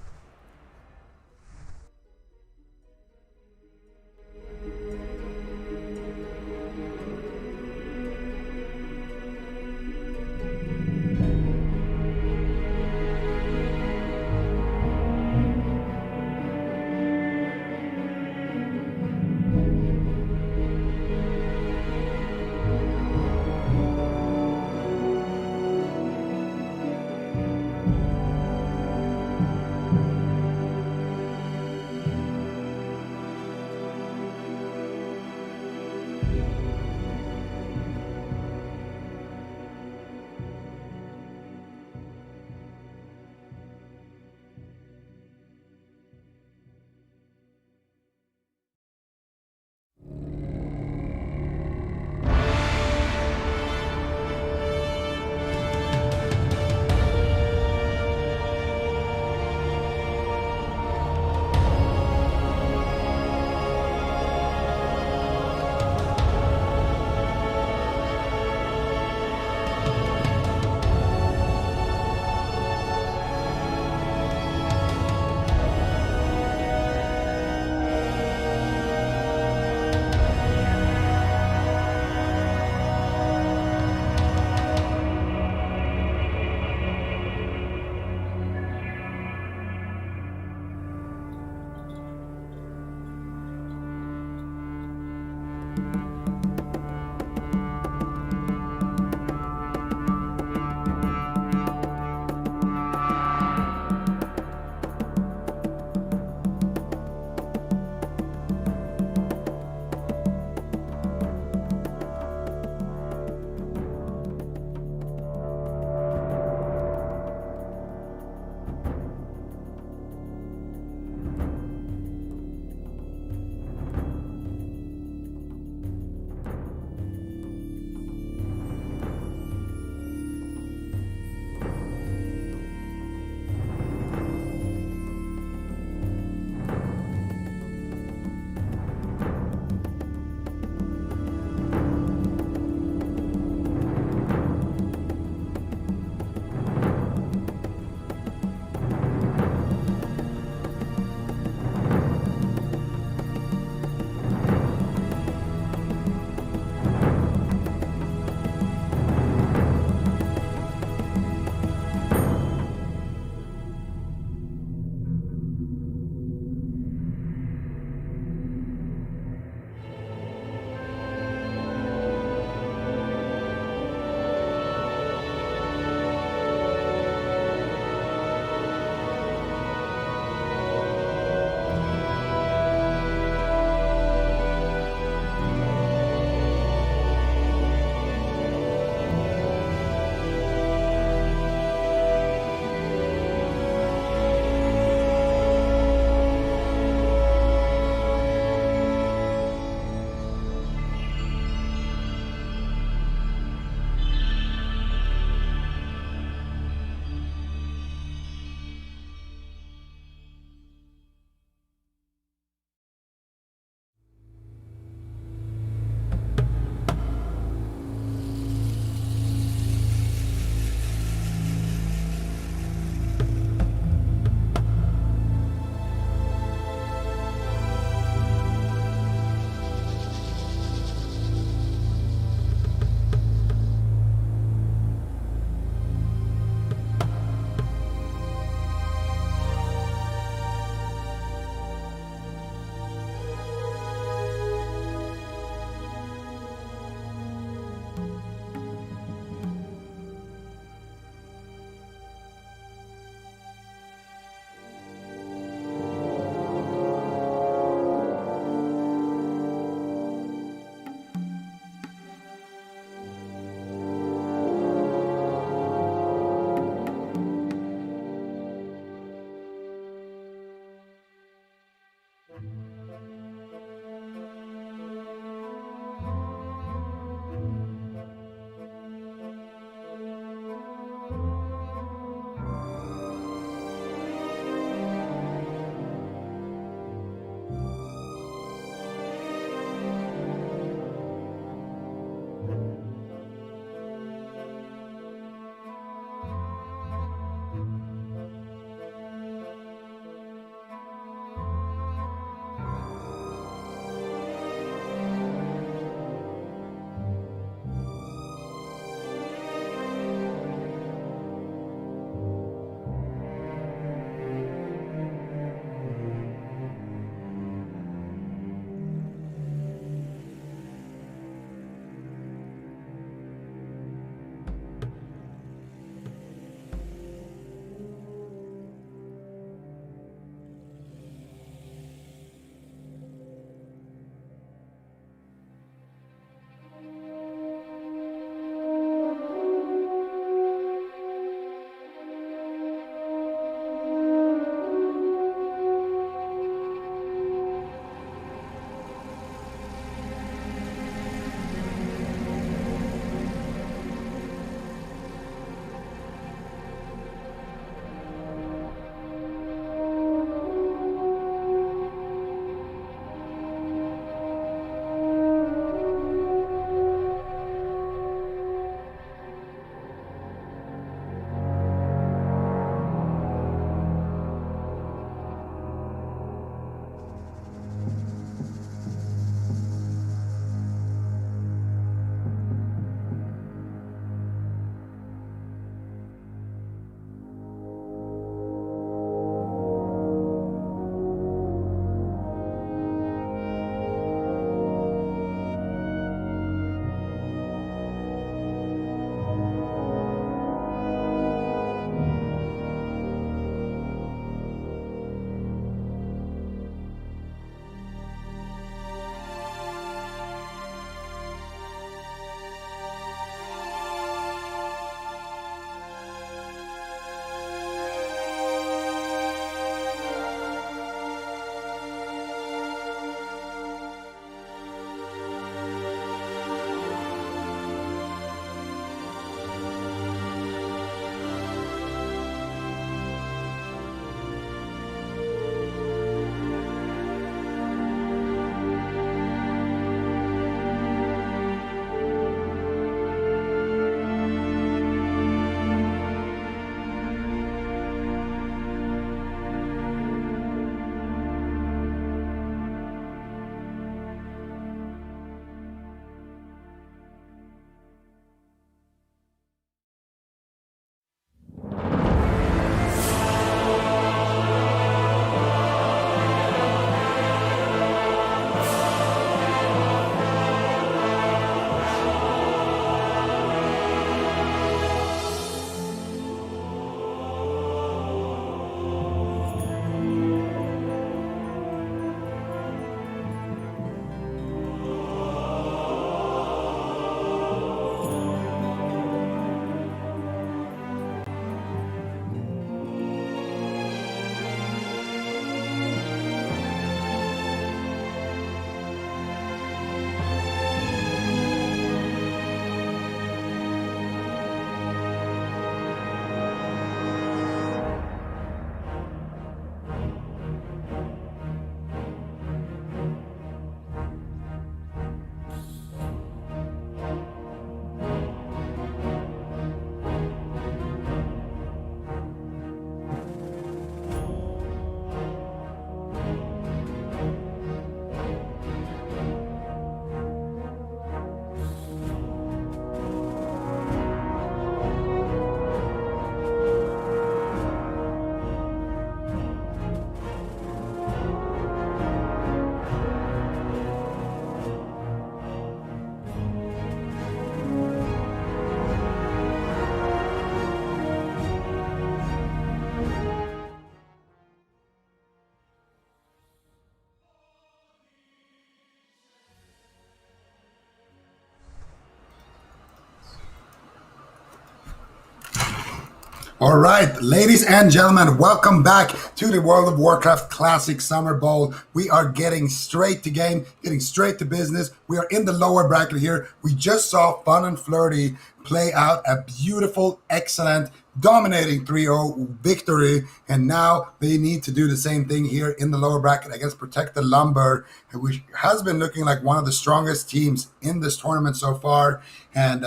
All right, ladies and gentlemen, welcome back to the World of Warcraft Classic Summer Bowl. We are getting straight to game, getting straight to business. We are in the lower bracket here. We just saw Fun and Flirty play out a beautiful, excellent, dominating 3-0 victory, and now they need to do the same thing here in the lower bracket against Protect the Lumber, which has been looking like one of the strongest teams in this tournament so far, and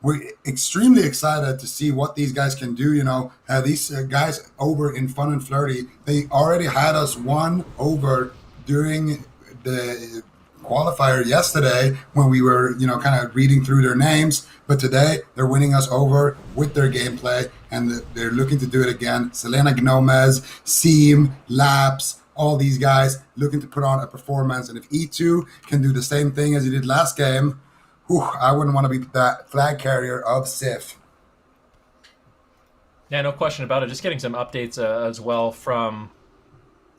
we're extremely excited to see what these guys can do. These guys over in Fun and Flirty, they already had us won over during the qualifier yesterday when we were, kind of reading through their names. But today they're winning us over with their gameplay, and they're looking to do it again. Selena Gomez, Seam, Laps, all these guys looking to put on a performance. And if E2 can do the same thing as he did last game, I wouldn't want to be that flag carrier of Sif. Yeah, no question about it. Just getting some updates as well from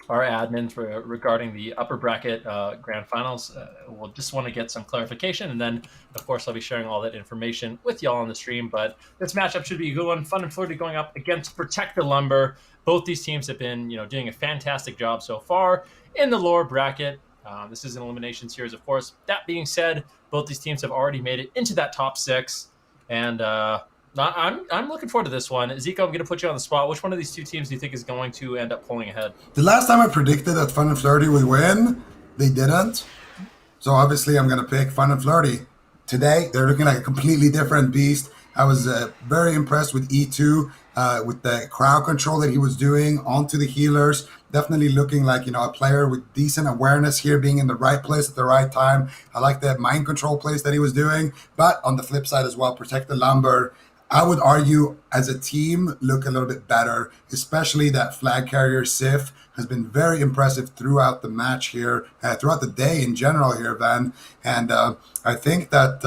our admins regarding the upper bracket grand finals. We'll just want to get some clarification, and then, of course, I'll be sharing all that information with y'all on the stream. But this matchup should be a good one. Fun and Flirty going up against Protect the Lumber. Both these teams have been, doing a fantastic job so far in the lower bracket. This is an elimination series, of course. That being said, both these teams have already made it into that top 6, and I'm looking forward to this one. Zico, I'm going to put you on the spot. Which one of these two teams do you think is going to end up pulling ahead? The last time I predicted that Fun and Flirty would win, they didn't. So obviously I'm going to pick Fun and Flirty. Today, they're looking like a completely different beast. I was very impressed with E2, with the crowd control that he was doing onto the healers. Definitely looking like, a player with decent awareness here, being in the right place at the right time. I like the mind control plays that he was doing. But on the flip side as well, Protect the Lumber, I would argue as a team look a little bit better, especially that flag carrier Sif has been very impressive throughout the match here, throughout the day in general here, Van. And I think that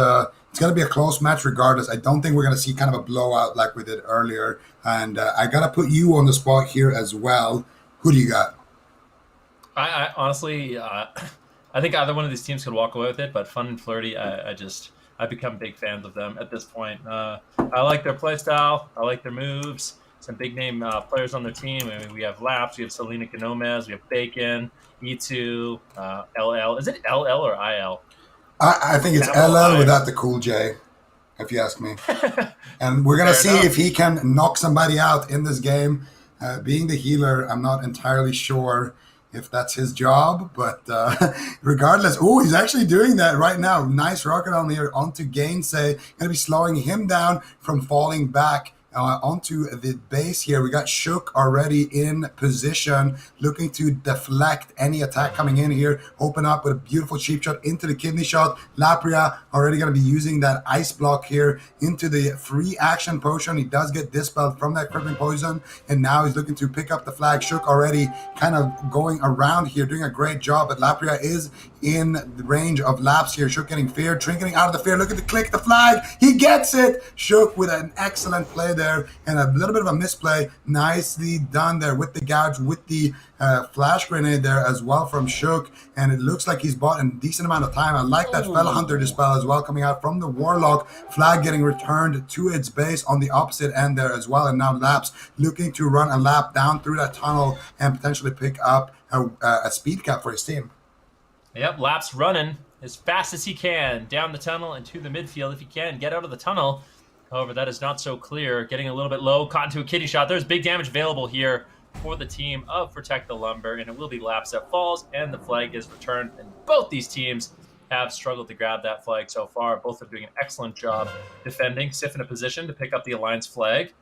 it's going to be a close match regardless. I don't think we're going to see kind of a blowout like we did earlier. And I got to put you on the spot here as well. Who do you got? I honestly, I think either one of these teams could walk away with it, but Fun and Flirty, I've become big fans of them at this point. I like their play style. I like their moves. Some big name players on their team. I mean, we have Laps, we have Selena Gomez, we have Bacon, E2, LL. Is it LL or IL? I think it's LL without the cool J, if you ask me. And we're going to see if he can knock somebody out in this game. Being the healer, I'm not entirely sure if that's his job, but regardless, he's actually doing that right now. Nice rocket on here onto Gainsay. Going to be slowing him down from falling back onto the base here. We got Shook already in position, looking to deflect any attack coming in here. Open up with a beautiful cheap shot into the kidney shot. Lapria already going to be using that ice block here into the free action potion. He does get dispelled from that crippling poison, and now he's looking to pick up the flag. Shook already kind of going around here, doing a great job, but Lapria is in the range of Laps here. Shook getting fear, trinketing out of the fear, looking to click the flag. He gets it. Shook with an excellent play there, and a little bit of a misplay. Nicely done there with the gouge, with the flash grenade there as well from Shook, and it looks like he's bought a decent amount of time. I like that Fell Hunter dispel as well coming out from the Warlock. Flag getting returned to its base on the opposite end there as well, and now Laps looking to run a lap down through that tunnel and potentially pick up a speed cap for his team. Yep, Laps running as fast as he can down the tunnel and to the midfield if he can get out of the tunnel. However, that is not so clear. Getting a little bit low, caught into a kitty shot. There's big damage available here for the team of Protect the Lumber, and it will be Laps that falls, and the flag is returned. And both these teams have struggled to grab that flag so far. Both are doing an excellent job defending. Sif in a position to pick up the Alliance flag.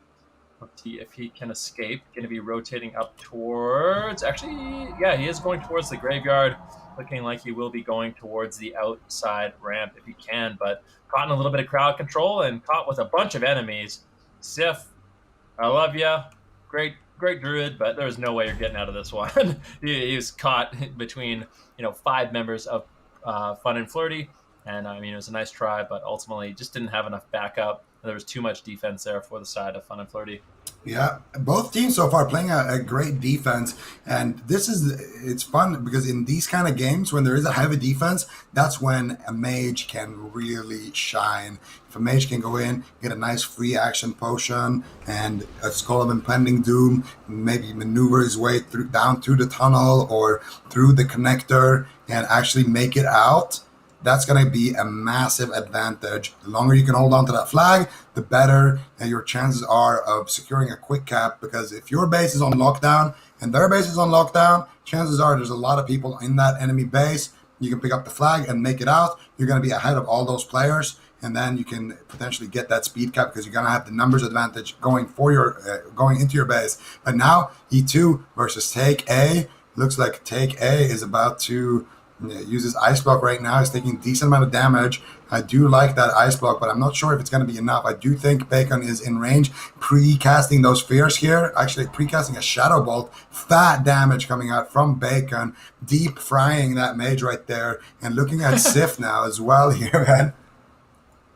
Let's see if he can escape. Going to be rotating up towards... Actually, yeah, he is going towards the graveyard. Looking like he will be going towards the outside ramp if he can, but caught in a little bit of crowd control and caught with a bunch of enemies. Sif, I love you. Great druid, but there's no way you're getting out of this one. he was caught between 5 members of Fun and Flirty, and I mean, it was a nice try, but ultimately just didn't have enough backup. There was too much defense there for the side of Fun and Flirty. Yeah, both teams so far playing a great defense, and it's fun because in these kind of games when there is a heavy defense, that's when a mage can really shine. If a mage can go in, get a nice free action potion and a Skull of Impending Doom, maybe maneuver his way through down through the tunnel or through the connector and actually make it out, that's going to be a massive advantage. The longer you can hold on to that flag, the better your chances are of securing a quick cap. Because if your base is on lockdown and their base is on lockdown, chances are there's a lot of people in that enemy base. You can pick up the flag and make it out. You're going to be ahead of all those players, and then you can potentially get that speed cap because you're going to have the numbers advantage going for your going into your base. But now E2 versus Take A. Looks like Take A is about to uses ice block right now. He's taking a decent amount of damage. I do like that ice block, but I'm not sure if it's going to be enough. I do think Bacon is in range, pre-casting those fears here. Actually, pre-casting a Shadow Bolt. Fat damage coming out from Bacon. Deep frying that mage right there. And looking at Sif now as well here, man.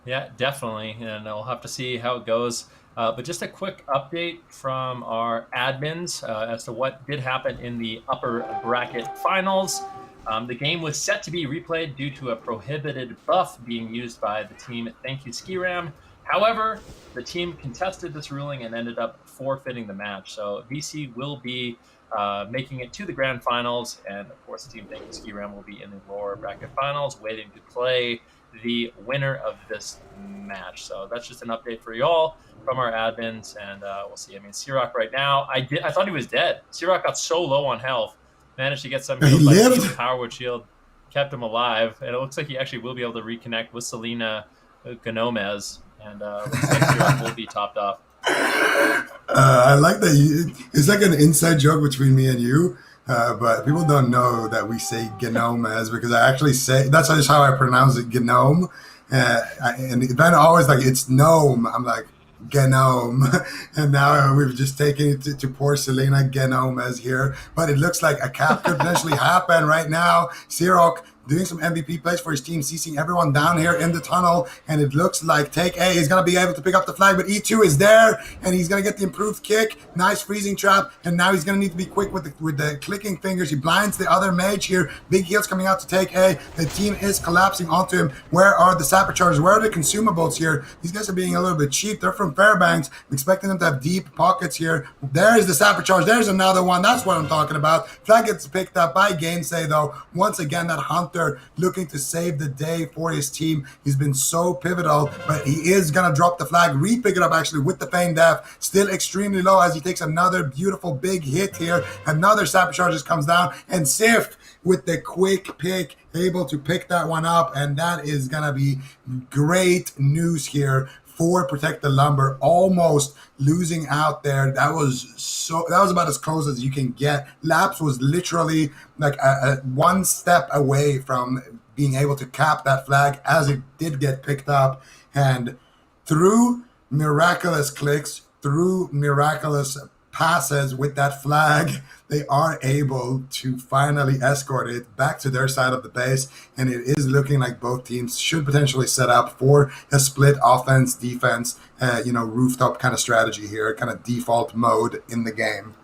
Yeah, definitely. And we'll have to see how it goes. But just a quick update from our admins as to what did happen in the upper bracket finals. The game was set to be replayed due to a prohibited buff being used by the team Thank You Skram. However, the team contested this ruling and ended up forfeiting the match. So VC will be making it to the grand finals, and of course, the team Thank You Skram will be in the lower bracket finals, waiting to play the winner of this match. So that's just an update for y'all from our admins, and we'll see. I mean, Siroc right now, I thought he was dead. Siroc got so low on health. Managed to get some He heals by lived. the Powerwood Shield, kept him alive, and it looks like he actually will be able to reconnect with Selena Gomez, and looks like Siroc will be topped off. I like that. It's like an inside joke between me and you, but people don't know that we say Gnomes because I actually say that's just how I pronounce it, Gnome. And then always like it's gnome. I'm like Genome, and now we've just taken it to poor Selena Gnomes here. But it looks like a cap could potentially happen right now. Siroc doing some MVP plays for his team, CCing everyone down here in the tunnel, and it looks like Take A is going to be able to pick up the flag, but E2 is there, and he's going to get the improved kick. Nice freezing trap, and now he's going to need to be quick with the clicking fingers. He blinds the other mage here. Big heals coming out to Take A. The team is collapsing onto him. Where are the sapper charges? Where are the consumables here? These guys are being a little bit cheap. They're from Fairbanks. I'm expecting them to have deep pockets here. There's the sapper charge. There's another one. That's what I'm talking about. Flag gets picked up by Gainsay, though. Once again, that Hunter looking to save the day for his team. He's been so pivotal, but he is going to drop the flag, re-pick it up actually with the Feign Death. Still extremely low as he takes another beautiful big hit here. Another Sapper Charges comes down, and Sif with the quick pick, able to pick that one up, and that is going to be great news here for Protect the Lumber, almost losing out there. That was about as close as you can get. Laps was literally like a one step away from being able to cap that flag as it did get picked up. And through miraculous clicks, through miraculous passes with that flag, they are able to finally escort it back to their side of the base, and it is looking like both teams should potentially set up for a split offense defense rooftop kind of strategy here, kind of default mode in the game.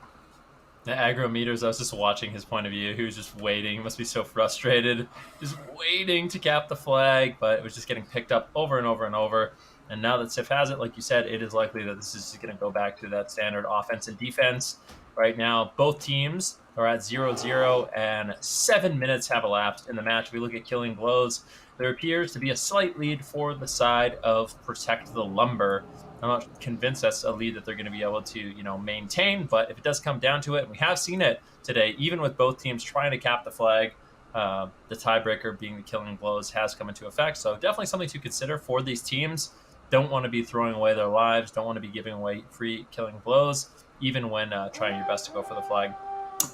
The aggro meters, I was just watching his point of view. He was just waiting. He must be so frustrated, just waiting to cap the flag, but it was just getting picked up over and over and over. And now that Sif has it, like you said, it is likely that this is just going to go back to that standard offense and defense. Right now, both teams are at 0-0, and 7 minutes have elapsed in the match. If we look at killing blows, there appears to be a slight lead for the side of Protect the Lumber. I'm not convinced that's a lead that they're going to be able to, maintain, but if it does come down to it, and we have seen it today, even with both teams trying to cap the flag, the tiebreaker being the killing blows has come into effect. So definitely something to consider for these teams. Don't want to be throwing away their lives, don't want to be giving away free killing blows, even when trying your best to go for the flag.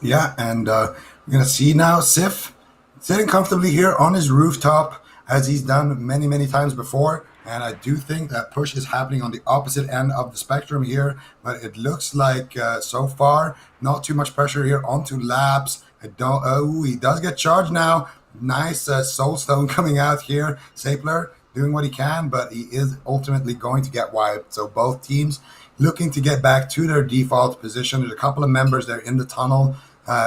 Yeah, and we're going to see now Sif sitting comfortably here on his rooftop, as he's done many, many times before. And I do think that push is happening on the opposite end of the spectrum here. But it looks like so far, not too much pressure here onto Labs. He does get charged now. Nice Soulstone coming out here. Sapler doing what he can, but he is ultimately going to get wiped. So both teams looking to get back to their default position. There's a couple of members there in the tunnel.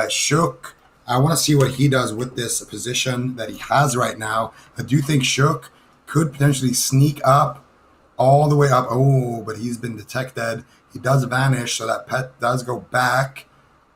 Shook, I want to see what he does with this position that he has right now. I do think Shook could potentially sneak up all the way up. Oh, but he's been detected. He does vanish, so that pet does go back.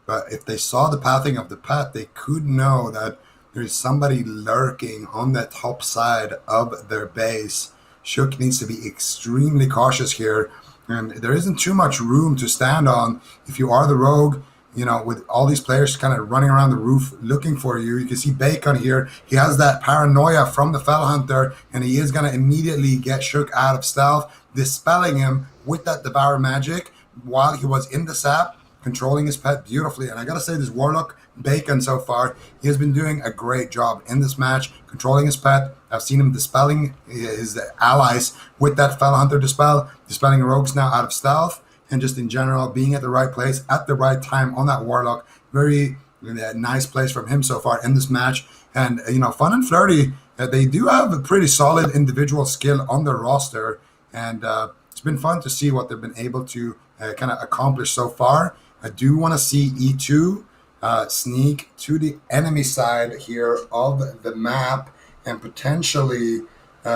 But if they saw the pathing of the pet, they could know that there's somebody lurking on the top side of their base. Shook needs to be extremely cautious here. And there isn't too much room to stand on if you are the rogue. You know, with all these players kind of running around the roof looking for you. You can see Bacon here. He has that paranoia from the Fell Hunter, and he is going to immediately get Shook out of stealth, dispelling him with that Devour Magic while he was in the sap, controlling his pet beautifully. And I got to say, this Warlock Bacon so far, he has been doing a great job in this match, controlling his pet. I've seen him dispelling his allies with that Fell Hunter dispelling rogues now out of stealth. And just in general, being at the right place at the right time on that Warlock. Very nice place from him so far in this match. And, you know, Fun and Flirty, they do have a pretty solid individual skill on their roster. And it's been fun to see what they've been able to kind of accomplish so far. I do want to see E2 sneak to the enemy side here of the map and potentially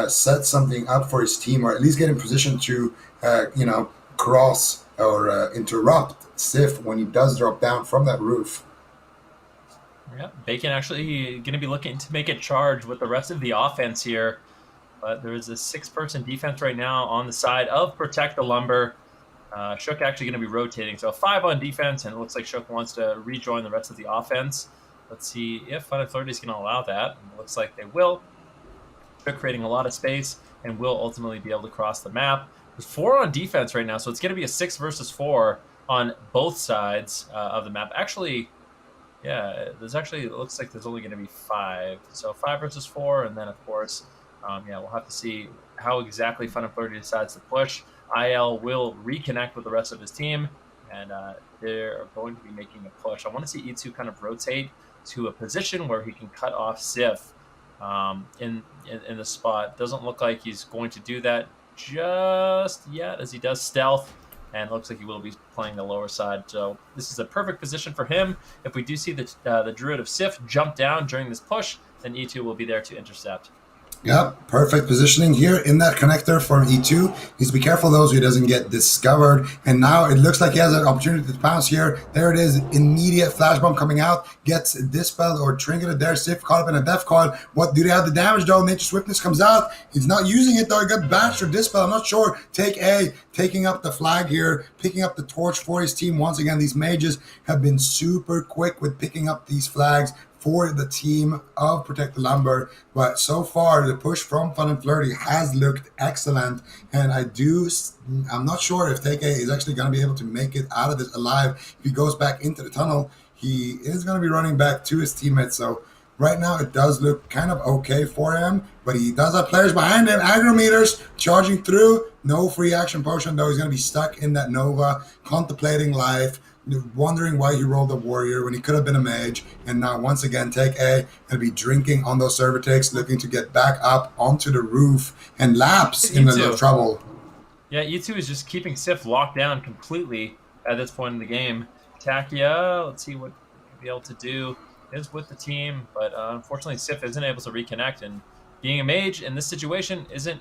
set something up for his team, or at least get in position to, you know, cross or interrupt Sif when he does drop down from that roof. Yeah, Bacon actually going to be looking to make a charge with the rest of the offense here. But there is a 6-person defense right now on the side of Protect the Lumber. Shook actually going to be rotating. So 5 on defense, and it looks like Shook wants to rejoin the rest of the offense. Let's see if Fun and Flirty is going to allow that. And it looks like they will. Shook creating a lot of space and will ultimately be able to cross the map. There's 4 on defense right now, so it's going to be a 6 versus 4 on both sides of the map. Actually, yeah, it looks like there's only going to be 5. So 5 versus 4, and then, of course, yeah, we'll have to see how exactly Fun and Flirty decides to push. IL will reconnect with the rest of his team, and they're going to be making a push. I want to see E2 kind of rotate to a position where he can cut off Sif in the spot. Doesn't look like he's going to do that just yet, as he does stealth, and it looks like he will be playing the lower side. So this is a perfect position for him. If we do see the Druid of Sif jump down during this push, then E2 will be there to intercept. Yep, perfect positioning here in that connector for E2. Needs to be careful though so he doesn't get discovered. And now it looks like he has an opportunity to pounce here. There it is, immediate flash bomb coming out. Gets dispelled or trinketed there. Sif caught up in a death coil. What do they have the damage though? Nature Swiftness comes out. He's not using it though. He got bashed or dispelled. I'm not sure. Take A, taking up the flag here, picking up the torch for his team. Once again, these mages have been super quick with picking up these flags for the team of Protect the Lumber. But so far, the push from Fun and Flirty has looked excellent. And I'm not sure if Take A is actually going to be able to make it out of this alive. If he goes back into the tunnel, he is going to be running back to his teammates. So right now, it does look kind of okay for him. But he does have players behind him. Aggro meters charging through. No free action potion, though. He's going to be stuck in that Nova, contemplating life, wondering why he rolled a warrior when he could have been a mage. And now once again, Take A going to be drinking on those Servitix, looking to get back up onto the roof, and Laps in a little trouble. Yeah, E2 is just keeping Sif locked down completely at this point in the game. Takia, let's see what he'll be able to do, is with the team, but unfortunately Sif isn't able to reconnect, and being a mage in this situation isn't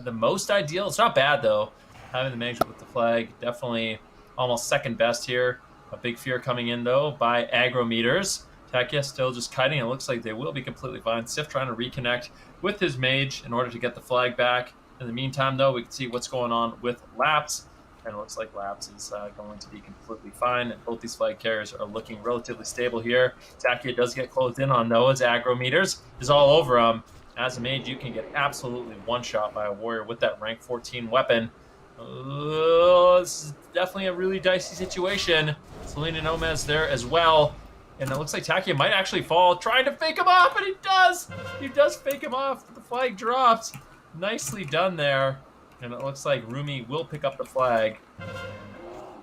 the most ideal. It's not bad though, having the mage with the flag. Definitely almost second best here. A big fear coming in though by aggro meters. Takia still just kiting. It looks like they will be completely fine. Sif trying to reconnect with his mage in order to get the flag back. In the meantime though, we can see what's going on with Laps, and it looks like Laps is going to be completely fine. And both these flag carriers are looking relatively stable here. Takia does get closed in on though, as aggro meters is all over him. As a mage, you can get absolutely one-shot by a warrior with that rank 14 weapon. This is definitely a really dicey situation. Selena Gomez there as well. And it looks like Takia might actually fall, trying to fake him off, and he does! He does fake him off. The flag drops. Nicely done there. And it looks like Rumi will pick up the flag.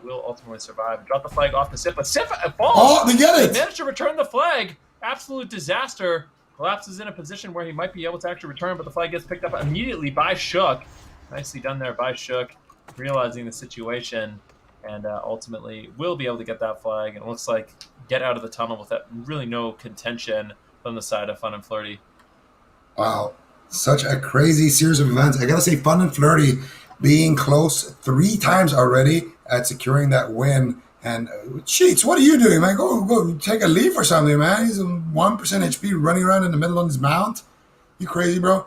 Will ultimately survive. Drop the flag off to Sif, but Sif falls! Oh, they get it! He managed to return the flag. Absolute disaster. Collapses in a position where he might be able to actually return, but the flag gets picked up immediately by Shook. Nicely done there by Shook. realizing the situation, and ultimately will be able to get that flag. And it looks like get out of the tunnel with that really no contention from the side of Fun and Flirty. Wow, such a crazy series of events. I gotta say, Fun and Flirty being close 3 times already at securing that win. And Cheats, what are you doing, man? Go take a leaf or something, man. He's 1% HP running around in the middle on his mount. You crazy, bro?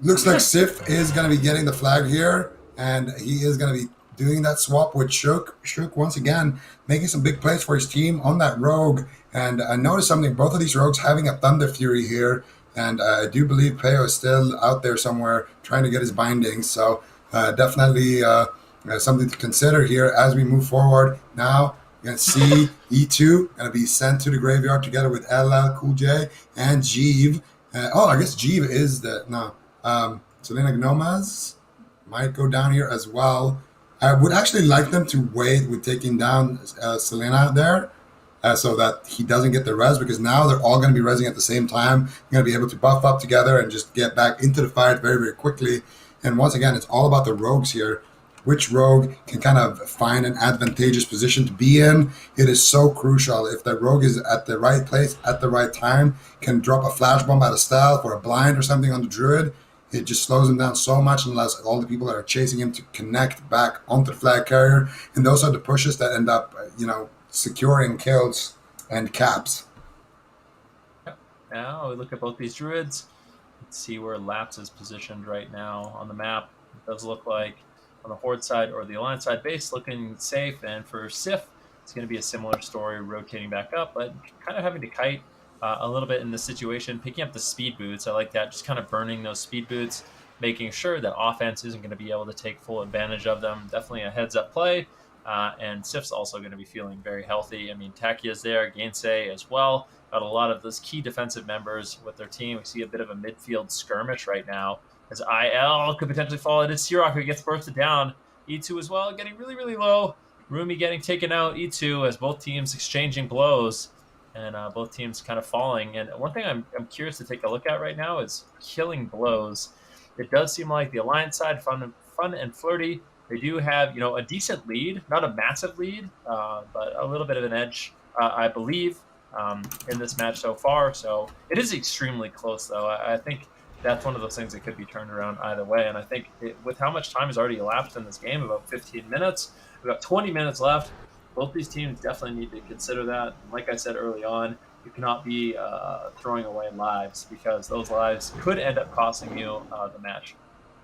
Looks like Sif is going to be getting the flag here, and he is going to be doing that swap with Shook. Shook, once again, making some big plays for his team on that rogue. And I noticed something, both of these rogues having a Thunder Fury here, and I do believe Peo is still out there somewhere trying to get his bindings. So definitely something to consider here as we move forward. Now, you're going to see E2 going to be sent to the graveyard together with LL, Cool J, and Jeev. I guess Jeev is the... No. Selena Gomez might go down here as well. I would actually like them to wait with taking down Selena there so that he doesn't get the res, because now they're all going to be resing at the same time. You're going to be able to buff up together and just get back into the fight very, very quickly. And once again, it's all about the rogues here. Which rogue can kind of find an advantageous position to be in. It is so crucial. If the rogue is at the right place at the right time, can drop a flash bomb out of stealth or a blind or something on the druid, it just slows him down so much unless all the people that are chasing him to connect back onto the flag carrier. And those are the pushes that end up, securing kills and caps. Now we look at both these druids. Let's see where Lapse is positioned right now on the map. It does look like on the Horde side or the Alliance side base looking safe. And for Sif, it's going to be a similar story, rotating back up, but kind of having to kite a little bit in this situation, picking up the speed boots. I like that, just kind of burning those speed boots, making sure that offense isn't going to be able to take full advantage of them. Definitely a heads-up play. And Sif's also going to be feeling very healthy. I mean, Takia's there, Gainsay as well. Got a lot of those key defensive members with their team. We see a bit of a midfield skirmish right now as IL could potentially fall. It is Siroc who gets bursted down. E2 as well, getting really, really low. Rumi getting taken out. E2 as both teams exchanging blows and both teams kind of falling. And one thing I'm curious to take a look at right now is killing blows. It does seem like the Alliance side, Fun and Flirty, they do have, a decent lead, not a massive lead, but a little bit of an edge, I believe, in this match so far. So it is extremely close, though. I think that's one of those things that could be turned around either way. And I think with how much time has already elapsed in this game, about 15 minutes, we've got 20 minutes left. Both these teams definitely need to consider that. And like I said early on, you cannot be throwing away lives, because those lives could end up costing you the match.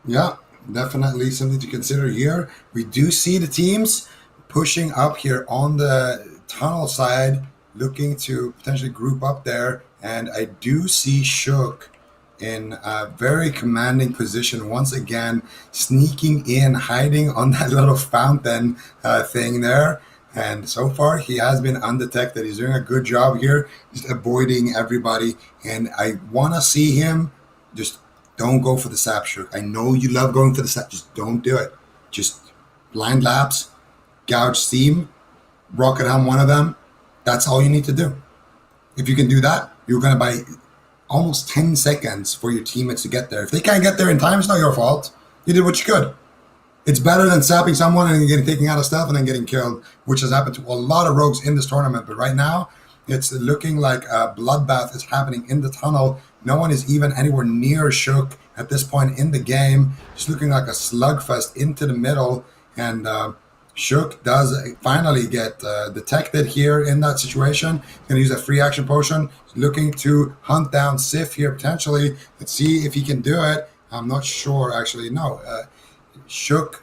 Yeah, definitely something to consider here. We do see the teams pushing up here on the tunnel side, looking to potentially group up there. And I do see Shook in a very commanding position once again, sneaking in, hiding on that little fountain thing there. And so far, he has been undetected. He's doing a good job here, just avoiding everybody. And I want to see him just don't go for the sap, Shook. I know you love going for the sap. Just don't do it. Just blind lapse, gouge steam, rocket helm one of them. That's all you need to do. If you can do that, you're going to buy almost 10 seconds for your teammates to get there. If they can't get there in time, it's not your fault. You did what you could. It's better than sapping someone and getting taken out of stuff and then getting killed, which has happened to a lot of rogues in this tournament. But right now, it's looking like a bloodbath is happening in the tunnel. No one is even anywhere near Shook at this point in the game. It's looking like a slugfest into the middle. And Shook does finally get detected here in that situation. Going to use a free action potion. Looking to hunt down Sif here potentially. Let's see if he can do it. I'm not sure, actually. No. Shook,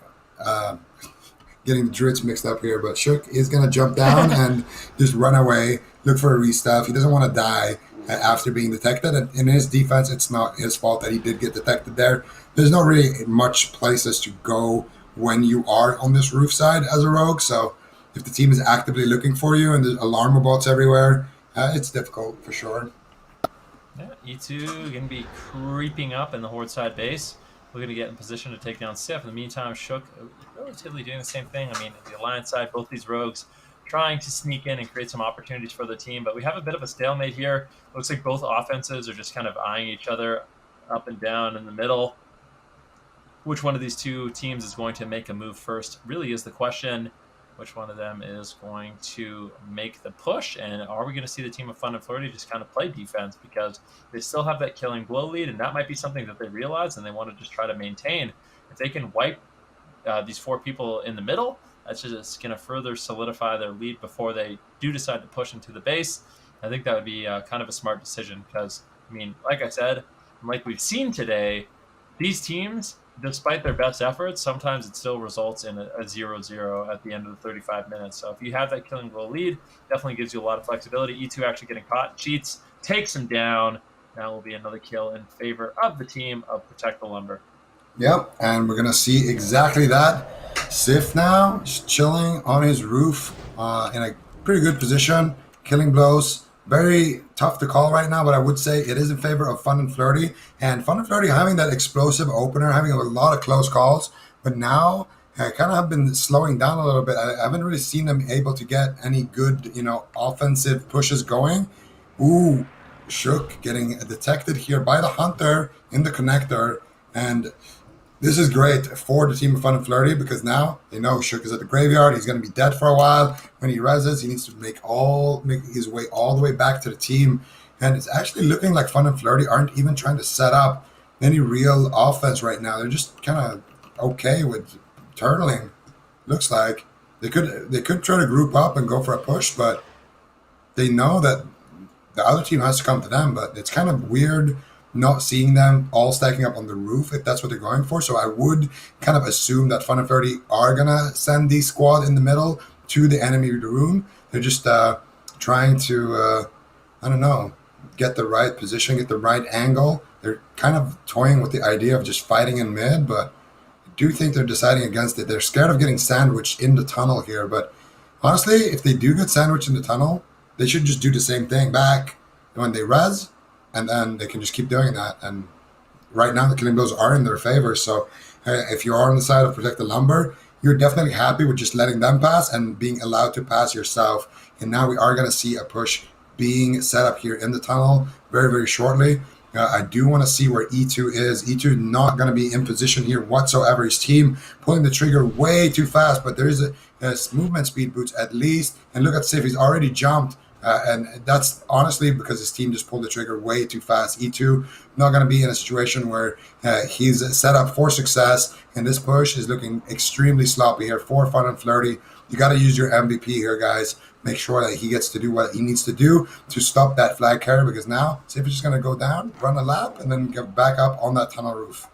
getting the druids mixed up here, but Shook is going to jump down and just run away, look for a restuff. He doesn't want to die after being detected. And in his defense, it's not his fault that he did get detected there. There's not really much places to go when you are on this roof side as a rogue. So if the team is actively looking for you and there's alarm robots everywhere, it's difficult for sure. Yeah, E2 going to be creeping up in the Horde side base. We're going to get in position to take down Sif. In the meantime, Shook relatively doing the same thing. I mean, the Alliance side, both these rogues trying to sneak in and create some opportunities for the team. But we have a bit of a stalemate here. Looks like both offenses are just kind of eyeing each other up and down in the middle. which one of these two teams is going to make a move first really is the question. Which one of them is going to make the push? And are we going to see the team of Fun and Flirty just kind of play defense? Because they still have that killing blow lead, and that might be something that they realize and they want to just try to maintain. If they can wipe these 4 people in the middle, that's just going to further solidify their lead before they do decide to push into the base. I think that would be kind of a smart decision because, I mean, like I said, like we've seen today, these teams, despite their best efforts, sometimes it still results in a 0-0 at the end of the 35 minutes. So if you have that killing blow lead, definitely gives you a lot of flexibility. E2 actually getting caught, cheats, takes him down. Now will be another kill in favor of the team of Protect the Lumber. Yep, and we're going to see exactly that. Sif now just chilling on his roof in a pretty good position, killing blows. Very tough to call right now, but I would say it is in favor of Fun and Flirty. And Fun and Flirty having that explosive opener, having a lot of close calls, but now I kind of have been slowing down a little bit. I haven't really seen them able to get any good, offensive pushes going. Ooh, Shook getting detected here by the Hunter in the connector. And this is great for the team of Fun and Flirty because now they know Shook is at the graveyard. He's going to be dead for a while. When he reses, he needs to make his way all the way back to the team. And it's actually looking like Fun and Flirty aren't even trying to set up any real offense right now. They're just kind of okay with turtling. Looks like they could try to group up and go for a push, but they know that the other team has to come to them. But it's kind of weird not seeing them all stacking up on the roof if that's what they're going for. So I would kind of assume that Fun and Flirty are going to send the squad in the middle to the enemy room. They're just trying to, get the right position, get the right angle. They're kind of toying with the idea of just fighting in mid, but I do think they're deciding against it. They're scared of getting sandwiched in the tunnel here. But honestly, if they do get sandwiched in the tunnel, they should just do the same thing back when they res. And then they can just keep doing that. And right now, the killing blows are in their favor. So if you are on the side of Protect the Lumber, you're definitely happy with just letting them pass and being allowed to pass yourself. And now we are going to see a push being set up here in the tunnel very, very shortly. I do want to see where E2 is. E2 not going to be in position here whatsoever. His team pulling the trigger way too fast, but there is a movement speed boots at least. And look at Sif, he's already jumped. And that's honestly because his team just pulled the trigger way too fast. E2 not going to be in a situation where he's set up for success. And this push is looking extremely sloppy here for Fun and Flirty. You got to use your MVP here, guys. Make sure that he gets to do what he needs to do to stop that flag carrier because now Sif is just going to go down, run a lap, and then get back up on that tunnel roof.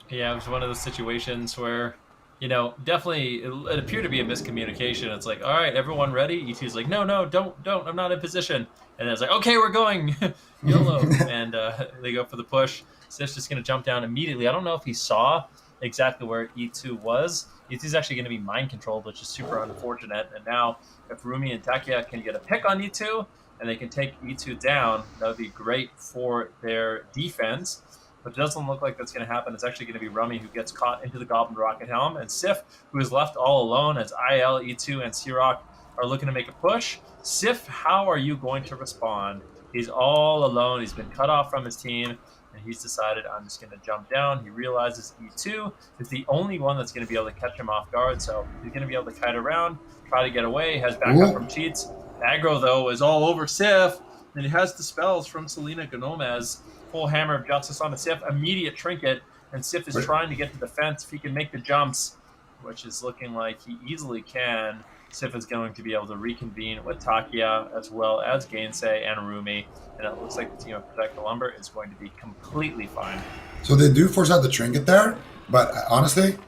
Yeah, it was one of those situations where definitely it appeared to be a miscommunication. It's like, all right, everyone ready? E2's like, no, don't, I'm not in position. And it's like, okay, we're going, YOLO. And they go for the push. Sif's just going to jump down immediately. I don't know if he saw exactly where E2 was. E2's actually going to be mind controlled, which is super unfortunate. And now if Rumi and Takia can get a pick on E2 and they can take E2 down, that would be great for their defense. But it doesn't look like that's going to happen. It's actually going to be Rummy who gets caught into the Goblin Rocket Helm, and Sif, who is left all alone as IL, E2, and C-Rock are looking to make a push. Sif, how are you going to respond? He's all alone. He's been cut off from his team, and he's decided, I'm just going to jump down. He realizes E2 is the only one that's going to be able to catch him off guard, so he's going to be able to kite around, try to get away, has backup from cheats. Aggro, though, is all over Sif, and he has the spells from Selena Gomez. Full Hammer of Justice on the Sif, immediate trinket, and Sif is trying to get to the fence. If he can make the jumps, which is looking like he easily can, Sif is going to be able to reconvene with Takia as well as Gainsay and Rumi, and it looks like the team of Protect the Lumber is going to be completely fine. So they do force out the trinket there, but honestly,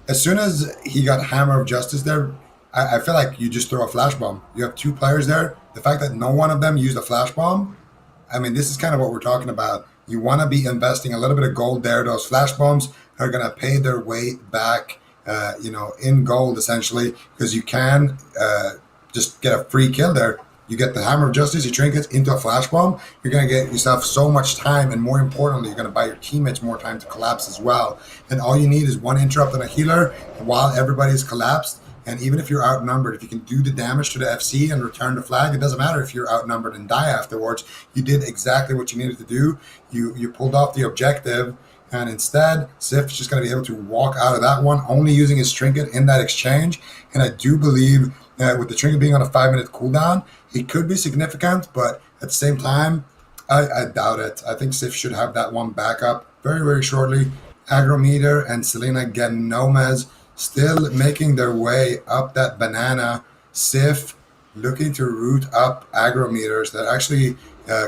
as soon as he got Hammer of Justice there, I feel like you just throw a flash bomb. You have 2 players there. The fact that no one of them used a flash bomb, I mean, this is kind of what we're talking about. You want to be investing a little bit of gold there. Those flash bombs are going to pay their way back, in gold, essentially, because you can just get a free kill there. You get the Hammer of Justice, you trinket into a flash bomb. You're going to get yourself so much time, and more importantly, you're going to buy your teammates more time to collapse as well. And all you need is 1 interrupt on a healer while everybody's collapsed. And even if you're outnumbered, if you can do the damage to the FC and return the flag, it doesn't matter if you're outnumbered and die afterwards. You did exactly what you needed to do. You pulled off the objective, And instead, Sif's just going to be able to walk out of that one, only using his trinket in that exchange. And I do believe that with the trinket being on a 5-minute cooldown, it could be significant, but at the same time, I doubt it. I think Sif should have that one back up very, very shortly. Agrometer and Selena Gnomez still making their way up that banana. Sif looking to root up agrometers that actually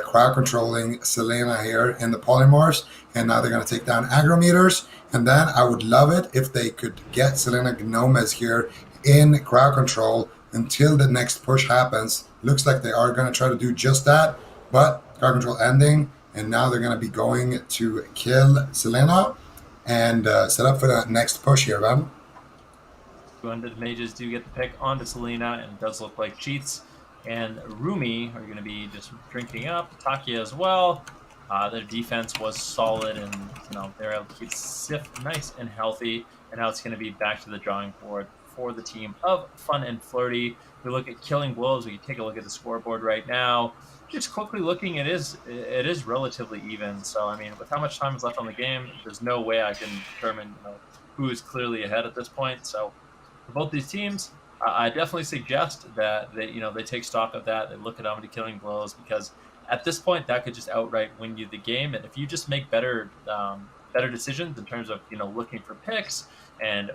crowd controlling Selena here in the polymorphs, and now they're going to take down agrometers. And then I would love it if they could get Selena Gnomez here in crowd control until the next push happens. Looks like they are going to try to do just that, but crowd control ending, and now they're going to be going to kill Selena and set up for that next push here, man. Two-handed mages do get the pick onto Selena, and it does look like Cheats and Rumi are going to be just drinking up. Takia as well. Their defense was solid, and they're able to keep Sif nice and healthy. And now it's going to be back to the drawing board for the team of Fun and Flirty. We look at killing blows. We can take a look at the scoreboard right now. Just quickly looking, it is relatively even. So I mean, with how much time is left on the game, there's no way I can determine who is clearly ahead at this point. So for both these teams, I definitely suggest that they take stock of that. They look at how many killing blows, because at this point that could just outright win you the game. And if you just make better decisions in terms of looking for picks and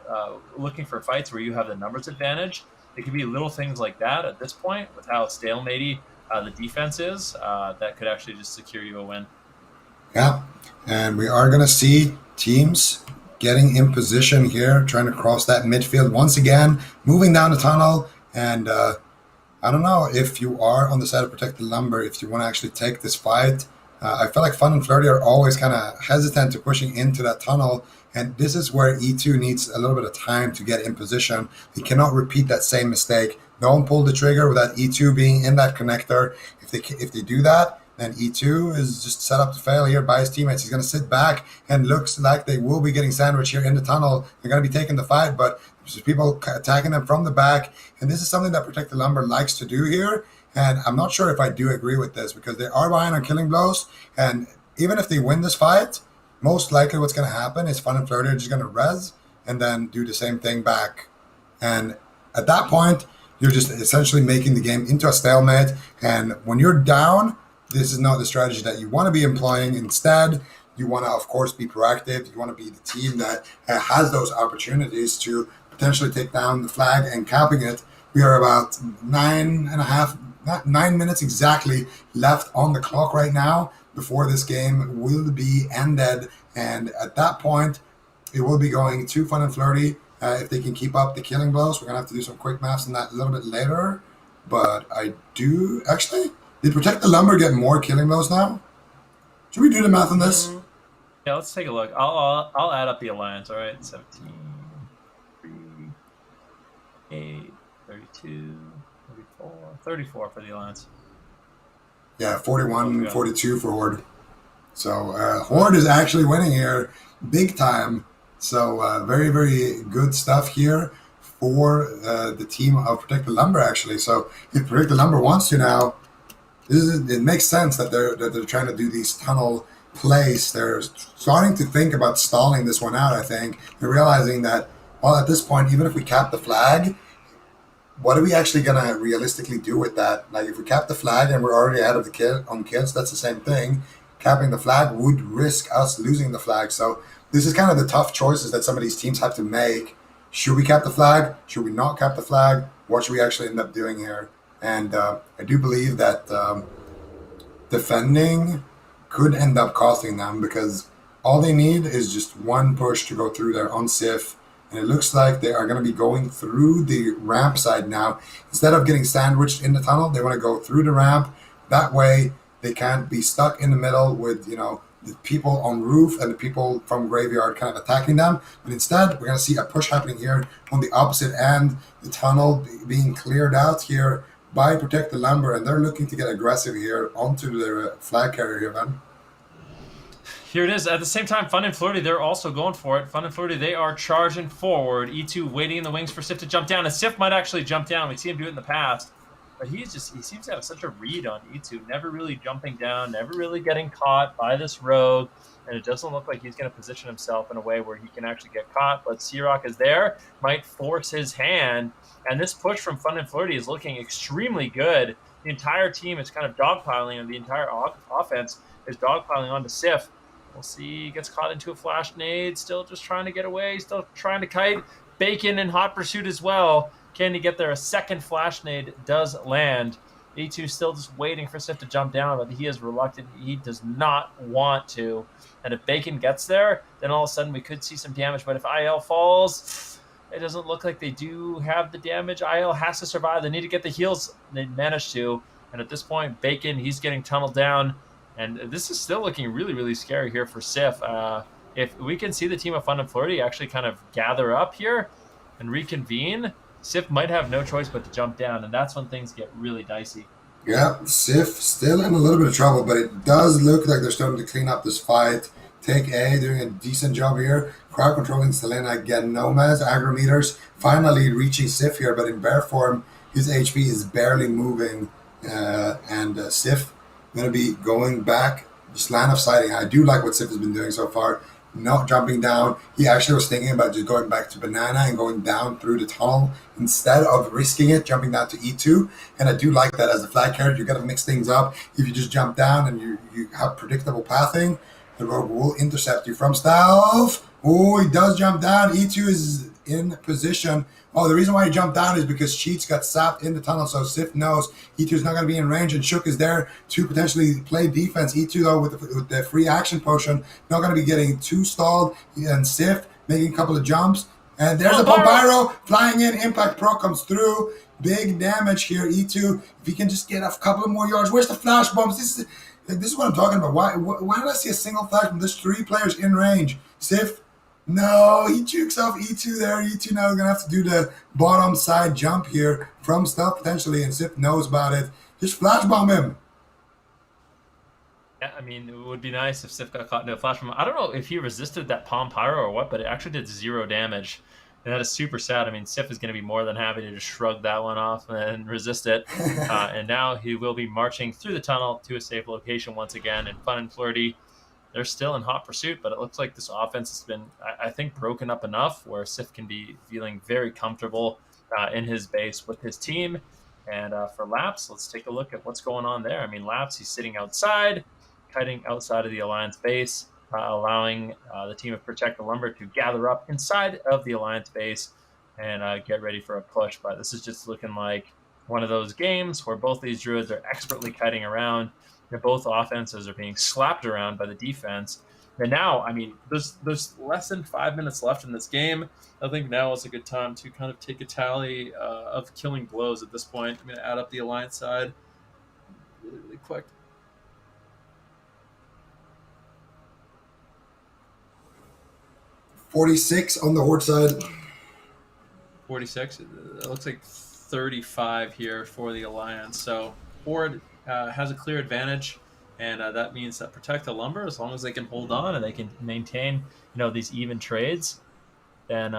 looking for fights where you have the numbers advantage, it could be little things like that at this point with how stalematey the defense is, that could actually just secure you a win. Yeah, and we are going to see teams getting in position here, trying to cross that midfield once again, moving down the tunnel. And I don't know if you are on the side of Protect the Lumber, if you want to actually take this fight. I feel like Fun and Flirty are always kind of hesitant to pushing into that tunnel. And this is where E2 needs a little bit of time to get in position. He cannot repeat that same mistake. Don't pull the trigger without E2 being in that connector. If they do that, then E2 is just set up to fail here by his teammates. He's going to sit back, and looks like they will be getting sandwiched here in the tunnel. They're going to be taking the fight, but there's people attacking them from the back. And this is something that Protect the Lumber likes to do here. And I'm not sure if I do agree with this, because they are behind on killing blows. And even if they win this fight, most likely what's going to happen is Fun and Flirty are just going to res and then do the same thing back. And at that point, you're just essentially making the game into a stalemate. And when you're down, this is not the strategy that you want to be employing. Instead, you want to, of course, be proactive. You want to be the team that has those opportunities to potentially take down the flag and capping it. We are about 9 minutes exactly left on the clock right now before this game will be ended. And at that point, it will be going to Fun and Flirty. If they can keep up the killing blows, we're going to have to do some quick maths on that a little bit later. But I do... Actually, did Protect the Lumber get more killing blows now? Should we do the math on this? Yeah, let's take a look. I'll add up the alliance, all right? 17, 3, 8, 32, 34 for the alliance. Yeah, 41, 42 for Horde. So Horde is actually winning here big time. So very, very good stuff here for the team of Protect the Lumber, actually. So if Protect the Lumber wants to now, it makes sense that they're trying to do these tunnel plays. They're starting to think about stalling this one out, I think. They're realizing that, well, at this point, even if we cap the flag, what are we actually going to realistically do with that? Like, if we cap the flag and we're already ahead of the kill on kills, that's the same thing. Capping the flag would risk us losing the flag. So this is kind of the tough choices that some of these teams have to make. Should we cap the flag? Should we not cap the flag? What should we actually end up doing here? And I do believe that defending could end up costing them, because all they need is just one push to go through there on Sif. And it looks like they are going to be going through the ramp side now. Instead of getting sandwiched in the tunnel, they want to go through the ramp. That way, they can't be stuck in the middle with, the people on roof and the people from graveyard kind of attacking them. But instead, we're going to see a push happening here on the opposite end. The tunnel being cleared out here by Protect the Lumber, and they're looking to get aggressive here onto their flag carrier here, man. Here it is. At the same time, Fun and Flirty, they're also going for it. Fun and Flirty, they are charging forward. E2 waiting in the wings for Sif to jump down. And Sif might actually jump down. We've seen him do it in the past. but he seems to have such a read on E2, never really jumping down, never really getting caught by this rogue, and it doesn't look like he's going to position himself in a way where he can actually get caught. But Searock is there, might force his hand, and this push from Fun and Flirty is looking extremely good. The entire team is kind of dogpiling, and the entire offense is dogpiling onto Sif. We'll see. He gets caught into a flash nade. Still just trying to get away. Still trying to kite. Bacon in hot pursuit as well. Can he get there? A second flash nade does land. E2 still just waiting for Sif to jump down, but he is reluctant. He does not want to. And if Bacon gets there, then all of a sudden we could see some damage. But if IL falls, it doesn't look like they do have the damage. IL has to survive. They need to get the heals. They managed to. And at this point, Bacon, he's getting tunneled down. And this is still looking really, really scary here for Sif. If we can see the team of Fun and Flirty actually kind of gather up here and reconvene, Sif might have no choice but to jump down, and that's when things get really dicey. Yeah, Sif still in a little bit of trouble, but it does look like they're starting to clean up this fight. Take A doing a decent job here. Crowd controlling Selena again. Nomads, agrometers finally reaching Sif here, but in bear form, his HP is barely moving, and Sif going to be going back, just line of sighting. I do like what Sif has been doing so far, not jumping down. He actually was thinking about just going back to Banana and going down through the tunnel instead of risking it, jumping down to E2. And I do like that as a flag carrier. You got to mix things up. If you just jump down and you have predictable pathing, the rogue will intercept you from stealth. Oh, he does jump down. E2 is in position. Oh, the reason why he jumped down is because Cheats got sapped in the tunnel, so Sif knows E2 is not going to be in range, and Shook is there to potentially play defense. E2, though, with the free action potion, not going to be getting too stalled, and Sif making a couple of jumps. And there's a Pyro flying in. Impact Pro comes through. Big damage here, E2. If he can just get a couple of more yards. Where's the flash bombs? This is what I'm talking about. Why did I see a single flash bomb? There's 3 players in range. Sif, no, he jukes off E2 there. E2 now is going to have to do the bottom side jump here from stealth potentially, and Sif knows about it. Just flash bomb him. Yeah, I mean, it would be nice if Sif got caught into a flash bomb. I don't know if he resisted that Palm Pyro or what, but it actually did 0 damage. And that is super sad. I mean, Sif is going to be more than happy to just shrug that one off and resist it. And now he will be marching through the tunnel to a safe location once again. And Fun and Flirty, they're still in hot pursuit, but it looks like this offense has been, I think, broken up enough where Sif can be feeling very comfortable in his base with his team. And for Laps, let's take a look at what's going on there. I mean, Laps, he's sitting outside, kiting outside of the Alliance base, allowing the team of Protect the Lumber to gather up inside of the Alliance base and get ready for a push. But this is just looking like one of those games where both these druids are expertly kiting around. Both offenses are being slapped around by the defense. And now, I mean, there's less than 5 minutes left in this game. I think now is a good time to kind of take a tally of killing blows at this point. I'm going to add up the Alliance side really, really quick. 46 on the Horde side. 46. It looks like 35 here for the Alliance. So Horde has a clear advantage, and that means that Protect the Lumber, as long as they can hold on and they can maintain, these even trades, then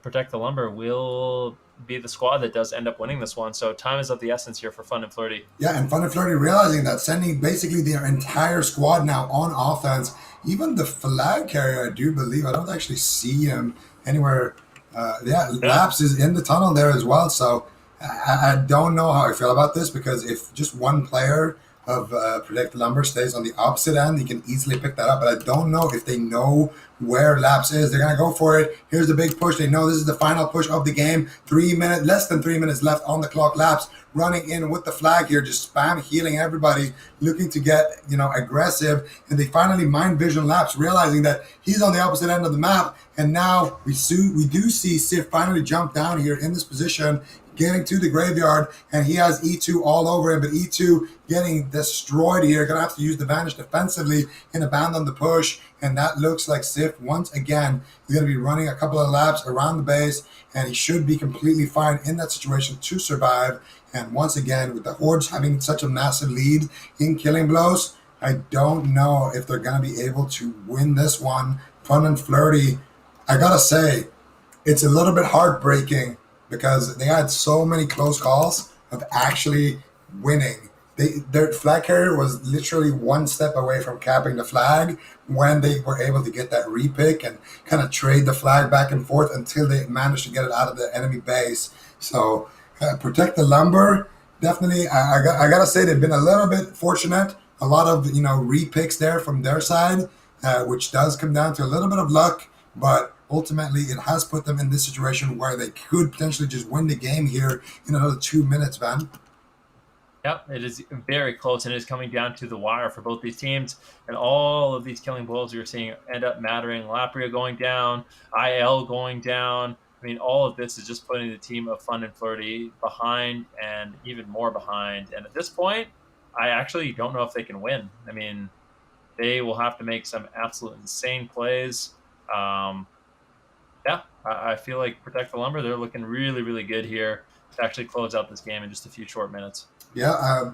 Protect the Lumber will be the squad that does end up winning this one. So time is of the essence here for Fun and Flirty. Yeah, and Fun and Flirty realizing that, sending basically their entire squad now on offense. Even the flag carrier, I do believe, I don't actually see him anywhere. Laps is in the tunnel there as well. So I don't know how I feel about this, because if just one player of Protect the Lumber stays on the opposite end, he can easily pick that up. But I don't know if they know where Laps is. They're going to go for it. Here's the big push. They know this is the final push of the game. Less than 3 minutes left on the clock. Laps running in with the flag here, just spam healing everybody, looking to get, aggressive. And they finally mind vision Laps, realizing that he's on the opposite end of the map. And now we do see Sif finally jump down here in this position, getting to the graveyard, and he has E2 all over him, but E2 getting destroyed here. Gonna have to use the Vanish defensively and abandon the push, and that looks like Sif once again is gonna be running a couple of laps around the base, and he should be completely fine in that situation to survive. And once again, with the Hordes having such a massive lead in killing blows, I don't know if they're gonna be able to win this one. Fun and Flirty, I gotta say, it's a little bit heartbreaking, because they had so many close calls of actually winning. Their flag carrier was literally one step away from capping the flag when they were able to get that repick and kind of trade the flag back and forth until they managed to get it out of the enemy base. So protect the lumber. Definitely, I gotta say they've been a little bit fortunate. A lot of repicks there from their side, which does come down to a little bit of luck, but ultimately it has put them in this situation where they could potentially just win the game here in another 2 minutes, man. Yep, it is very close, and it is coming down to the wire for both these teams. And all of these killing blows you're seeing end up mattering. Lapria going down, IL going down. I mean, all of this is just putting the team of Fun and Flirty behind and even more behind. And at this point, I actually don't know if they can win. I mean, they will have to make some absolute insane plays. Um, yeah, I feel like Protect the Lumber, they're looking really, really good here to actually close out this game in just a few short minutes. Yeah,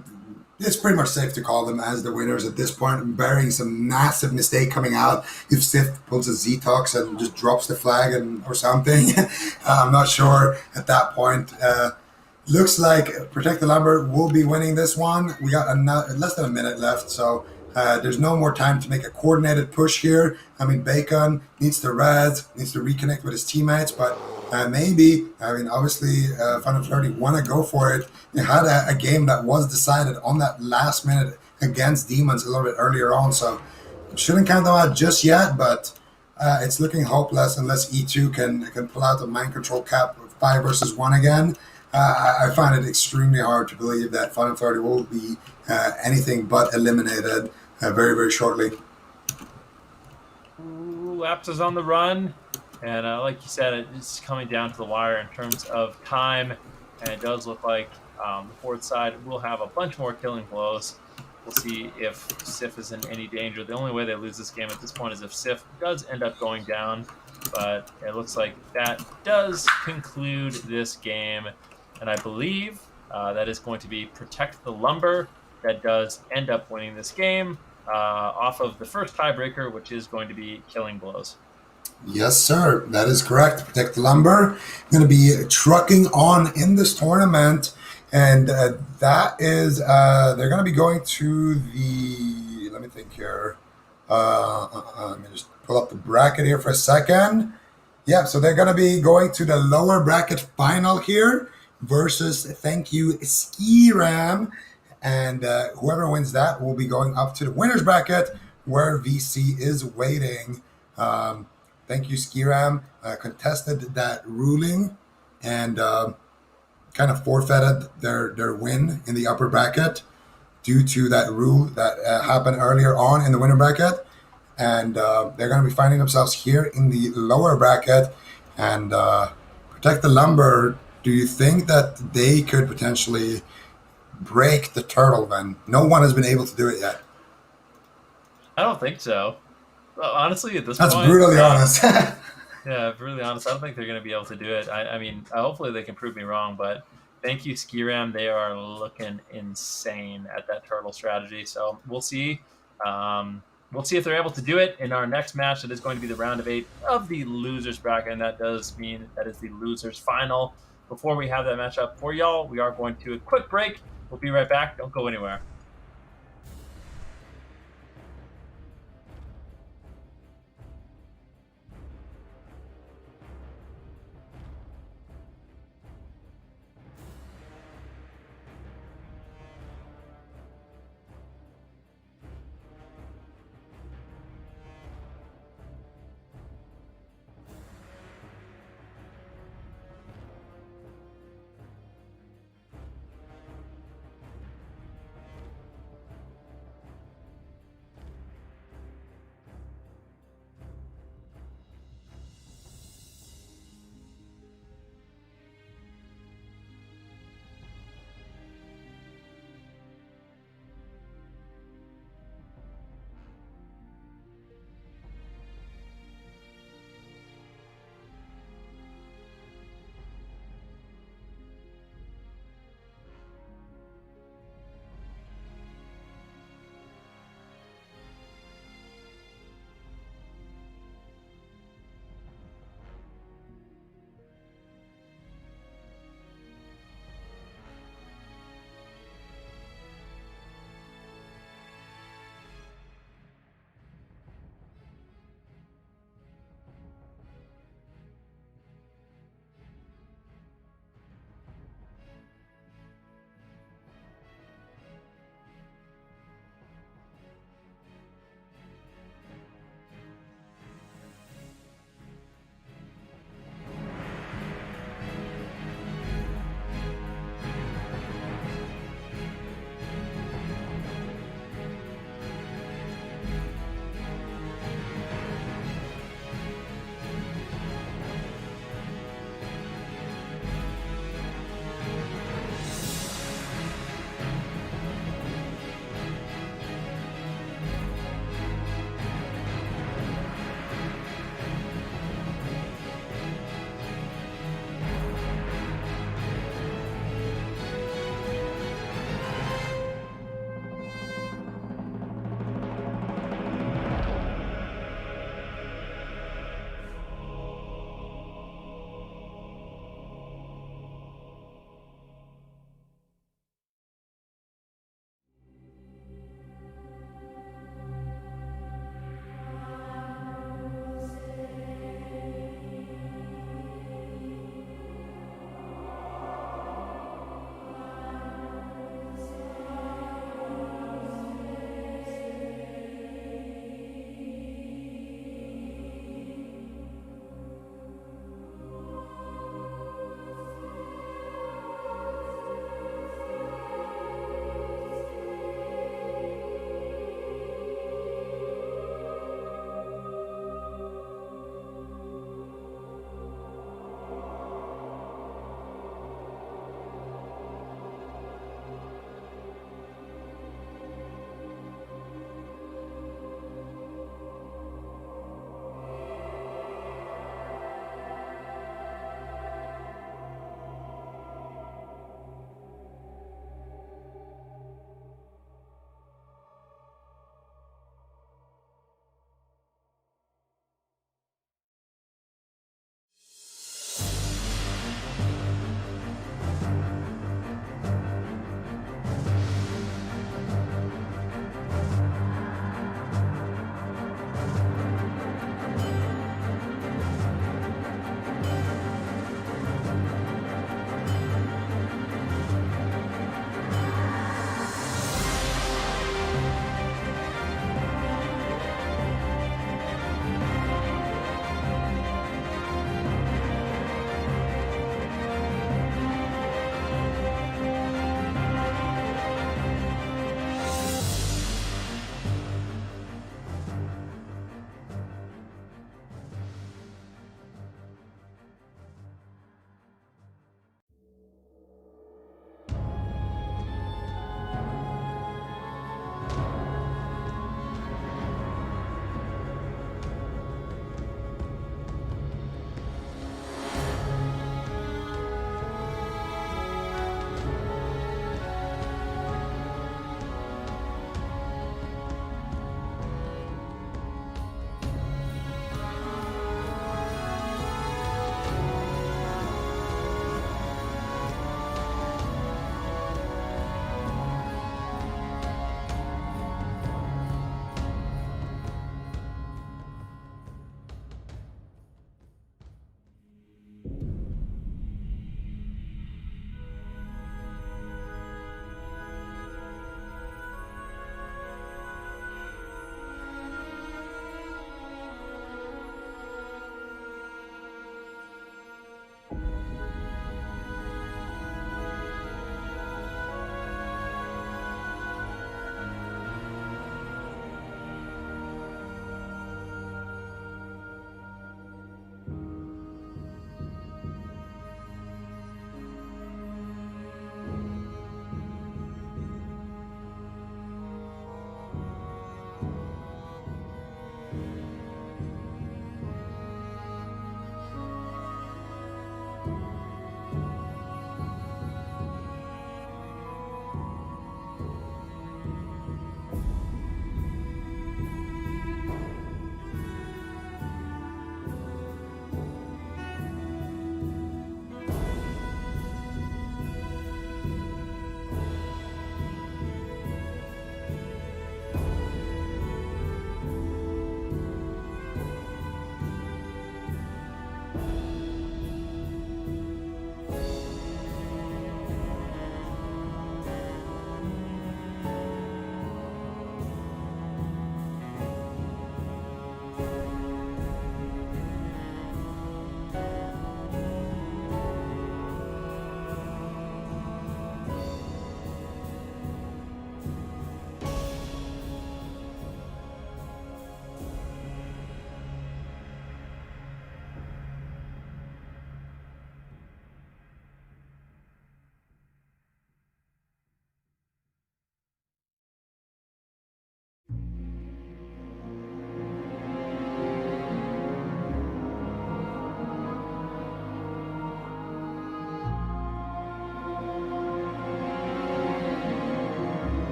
it's pretty much safe to call them as the winners at this point, barring some massive mistake coming out. If Sith pulls a Z-Tox and just drops the flag or something, I'm not sure at that point. Looks like Protect the Lumber will be winning this one. We got less than a minute left, so there's no more time to make a coordinated push here. I mean, Bacon needs to res, needs to reconnect with his teammates, but maybe, I mean, obviously, Fun and Flirty want to go for it. They had a game that was decided on that last minute against Demons a little bit earlier on, so shouldn't count them out just yet, but it's looking hopeless unless E2 can pull out the mind control cap 5 versus 1 again. I find it extremely hard to believe that Fun and Flirty will be anything but eliminated very, very shortly. Ooh, Laps is on the run. And like you said, it's coming down to the wire in terms of time. And it does look like the forward side will have a bunch more killing blows. We'll see if Sif is in any danger. The only way they lose this game at this point is if Sif does end up going down. But it looks like that does conclude this game. And I believe that is going to be Protect the Lumber that does end up winning this game off of the first tiebreaker, which is going to be killing blows. Yes, sir. That is correct. Protect the Lumber. Going to be trucking on in this tournament. And that is, they're going to be going to the, let me think here. Let me just pull up the bracket here for a second. Yeah, so they're going to be going to the lower bracket final here versus, thank you, Skram. And whoever wins that will be going up to the winner's bracket where VC is waiting. Thank you, Skram. Contested that ruling and kind of forfeited their win in the upper bracket due to that rule that happened earlier on in the winner bracket. And they're going to be finding themselves here in the lower bracket. And Protect the Lumber, do you think that they could potentially break the turtle then? No one has been able to do it yet. I don't think so. Well, honestly, at this That's point, brutally honest. yeah, brutally honest, I don't think they're going to be able to do it. I mean, hopefully they can prove me wrong, but thank you, Skiram. They are looking insane at that turtle strategy. So we'll see. We'll see if they're able to do it in our next match. That is going to be the round of 8 of the losers bracket, and that does mean that is the losers final. Before we have that matchup for y'all, we are going to a quick break. We'll be right back. Don't go anywhere.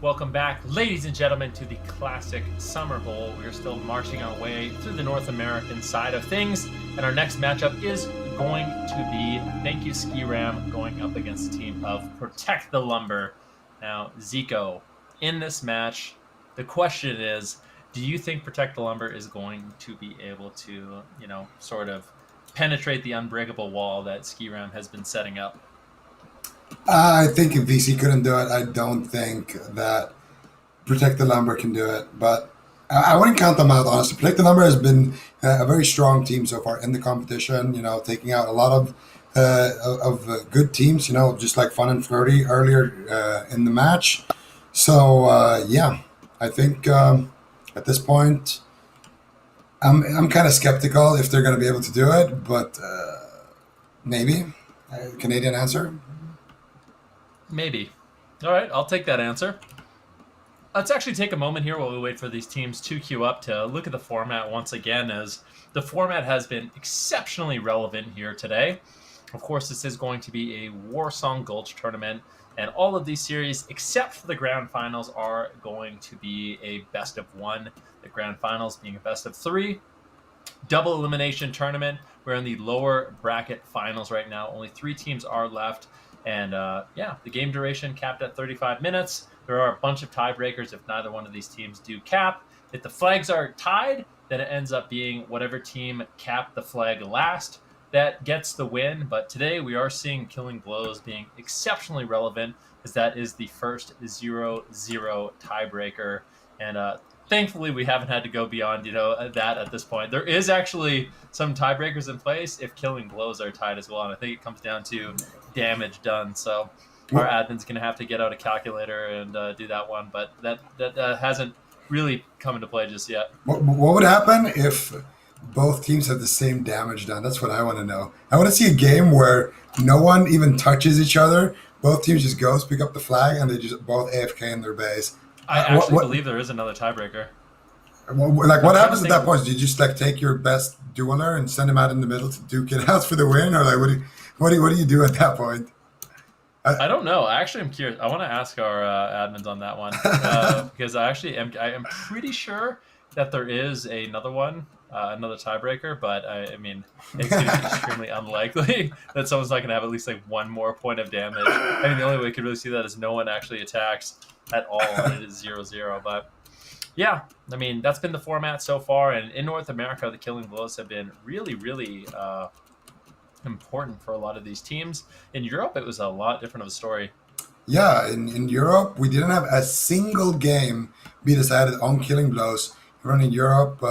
Welcome back, ladies and gentlemen, to the Classic Summer Bowl. We are still marching our way through the North American side of things, and our next matchup is going to be Thank You Skram going up against the team of Protect the Lumber. Now, Zico, in this match, the question is, do you think Protect the Lumber is going to be able to, sort of penetrate the unbreakable wall that Skram has been setting up? I think if VC couldn't do it, I don't think that Protect the Lumber can do it. But I wouldn't count them out, honestly. Protect the Lumber has been a very strong team so far in the competition, taking out a lot of good teams, just like Fun and Flirty earlier in the match. So, yeah, I think at this point, I'm kind of skeptical if they're going to be able to do it, but maybe. Canadian answer? Maybe. All right, I'll take that answer. Let's actually take a moment here while we wait for these teams to queue up to look at the format once again, as the format has been exceptionally relevant here today. Of course, this is going to be a Warsong Gulch tournament, and all of these series, except for the grand finals, are going to be a best of one. The grand finals being a best of three. Double elimination tournament. We're in the lower bracket finals right now. Only 3 teams are left. And the game duration capped at 35 minutes. There are a bunch of tiebreakers if neither one of these teams do cap. If the flags are tied, then it ends up being whatever team capped the flag last that gets the win. But today we are seeing Killing Blows being exceptionally relevant, as that is the first 0-0 tiebreaker. And thankfully, we haven't had to go beyond, that at this point. There is actually some tiebreakers in place if Killing Blows are tied as well, and I think it comes down to damage done. So our admin's going to have to get out a calculator and do that one, but that hasn't really come into play just yet. What would happen if both teams have the same damage done? That's what I want to know. I want to see a game where no one even touches each other. Both teams just go, pick up the flag, and they just both AFK in their base. I actually believe there is another tiebreaker. What happens at that point? Do you just take your best dueler and send him out in the middle to duke it out for the win, or what do you do at that point? I don't know. Actually, I'm curious. I want to ask our admins on that one because I am pretty sure that there is another one, another tiebreaker. But I mean, it's going to be extremely unlikely that someone's not going to have at least one more point of damage. I mean, the only way we could really see that is no one actually attacks at all, and it is 0-0. But yeah, I mean, that's been the format so far. And in North America, the Killing Blows have been really, really important for a lot of these teams. In Europe, it was a lot different of a story. Yeah, in Europe, we didn't have a single game be decided on Killing Blows. Everyone in Europe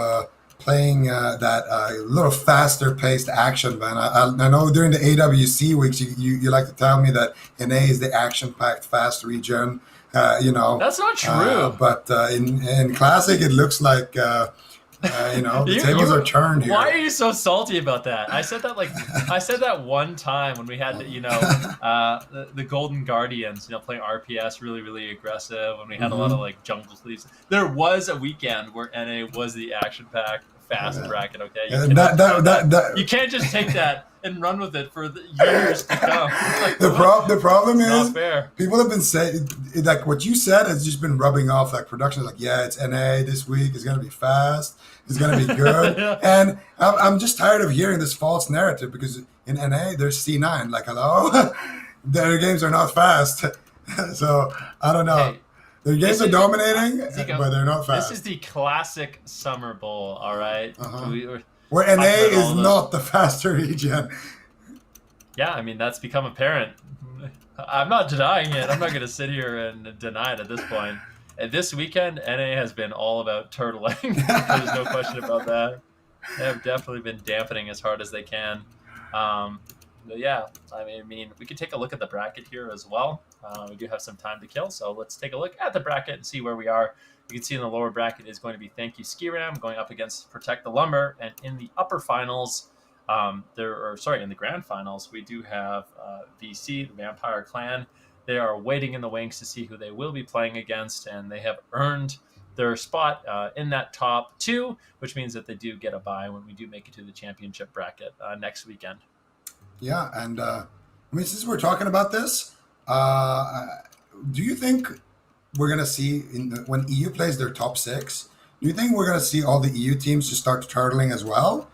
playing that little faster paced action, man. I know during the AWC weeks, you like to tell me that NA is the action packed fast region. That's not true. But in Classic, it looks like the tables are turned here. Why are you so salty about that? I said that one time when we had the Golden Guardians, playing RPS really, really aggressive, when we had a lot of jungle sleeves. There was a weekend where NA was the action pack fast bracket. Okay, you can't just take that and run with it for the years to come. The problem is not fair. People have been saying what you said has just been rubbing off. Production is it's NA this week. It's gonna be fast. It's gonna be good. And I'm just tired of hearing this false narrative, because in NA there's C9. Hello, their games are not fast. So I don't know. Hey, their games are dominating, Zico, but they're not fast. This is the Classic Summer Bowl. All right. Where NA is not the faster region. Yeah, I mean, that's become apparent. I'm not denying it. I'm not going to sit here and deny it at this point. And this weekend, NA has been all about turtling. There's no question about that. They have definitely been dampening as hard as they can. But yeah, I mean, we could take a look at the bracket here as well. We do have some time to kill, so let's take a look at the bracket and see where we are. You can see in the lower bracket is going to be Thank You Skram going up against Protect the Lumber, and in the upper finals, in the grand finals, we do have VC, the Vampire Clan. They are waiting in the wings to see who they will be playing against, and they have earned their spot in that top 2, which means that they do get a bye when we do make it to the championship bracket next weekend. Yeah, and since we're talking about this, do you think we're gonna see when EU plays their top six? Do you think we're gonna see all the EU teams just start turtling as well,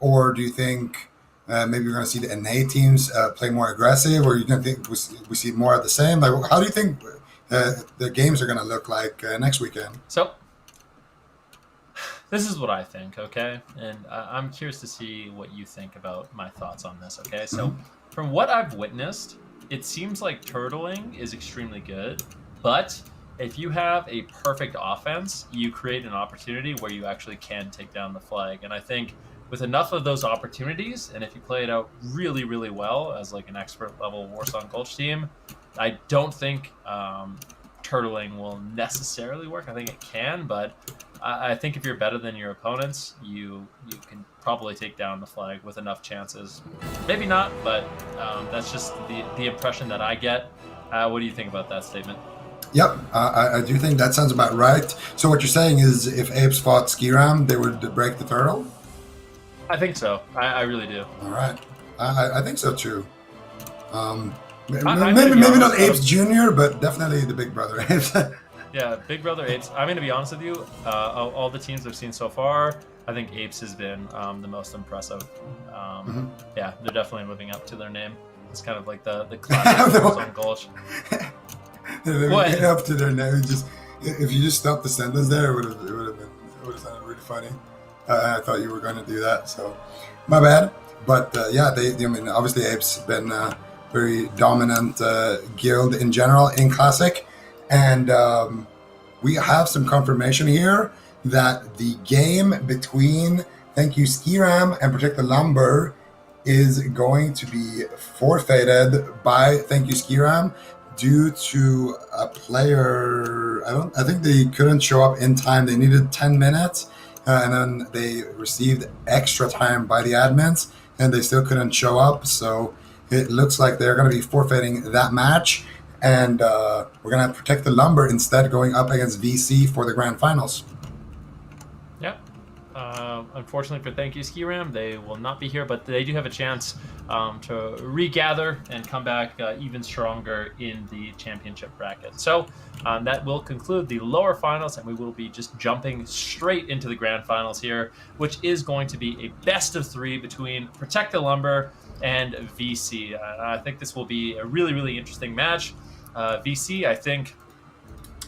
or do you think maybe we're gonna see the NA teams play more aggressive, or you gonna think we see more of the same? Like, how do you think the games are gonna look like next weekend? So this is what I think, okay? And I'm curious to see what you think about my thoughts on this, okay? So, from what I've witnessed, it seems like turtling is extremely good, but if you have a perfect offense, you create an opportunity where you actually can take down the flag. And I think with enough of those opportunities, and if you play it out really, really well as like an expert level Warsong Gulch team, I don't think turtling will necessarily work. I think it can, but I think if you're better than your opponents, you can probably take down the flag with enough chances. Maybe not, but that's just the impression that I get. What do you think about that statement? Yep, I do think that sounds about right. So what you're saying is, if Apes fought Skram, they would break the turtle. I think so. I really do. All right, I think so too. I'm Maybe gonna be honest, not Apes Junior, but definitely the Big Brother Apes. Yeah, Big Brother Apes. I'm going to be honest with you. All the teams I've seen so far, I think Apes has been the most impressive. Yeah, they're definitely living up to their name. It's kind of like the classic Warzone Gulch. What? Up to their name. Just if you just stopped the sentence there, it would have sounded really funny. I thought you were going to do that, so my bad. But yeah, I mean, obviously Apes been a very dominant guild in general in Classic, and we have some confirmation here that the game between Thank You Skram and Protect the Lumber is going to be forfeited by Thank You Skram due to a player. I think they couldn't show up in time. They needed 10 minutes, and then they received extra time by the admins, and they still couldn't show up. So it looks like they're going to be forfeiting that match, and we're going to Protect the Lumber instead, going up against VC for the grand finals. Yep. Unfortunately for Thank You Skram, they will not be here, but they do have a chance to regather and come back even stronger in the championship bracket. So that will conclude the lower finals, and we will be just jumping straight into the grand finals here, which is going to be a best of three between Protect the Lumber and VC. I think this will be a really, really interesting match. VC, I think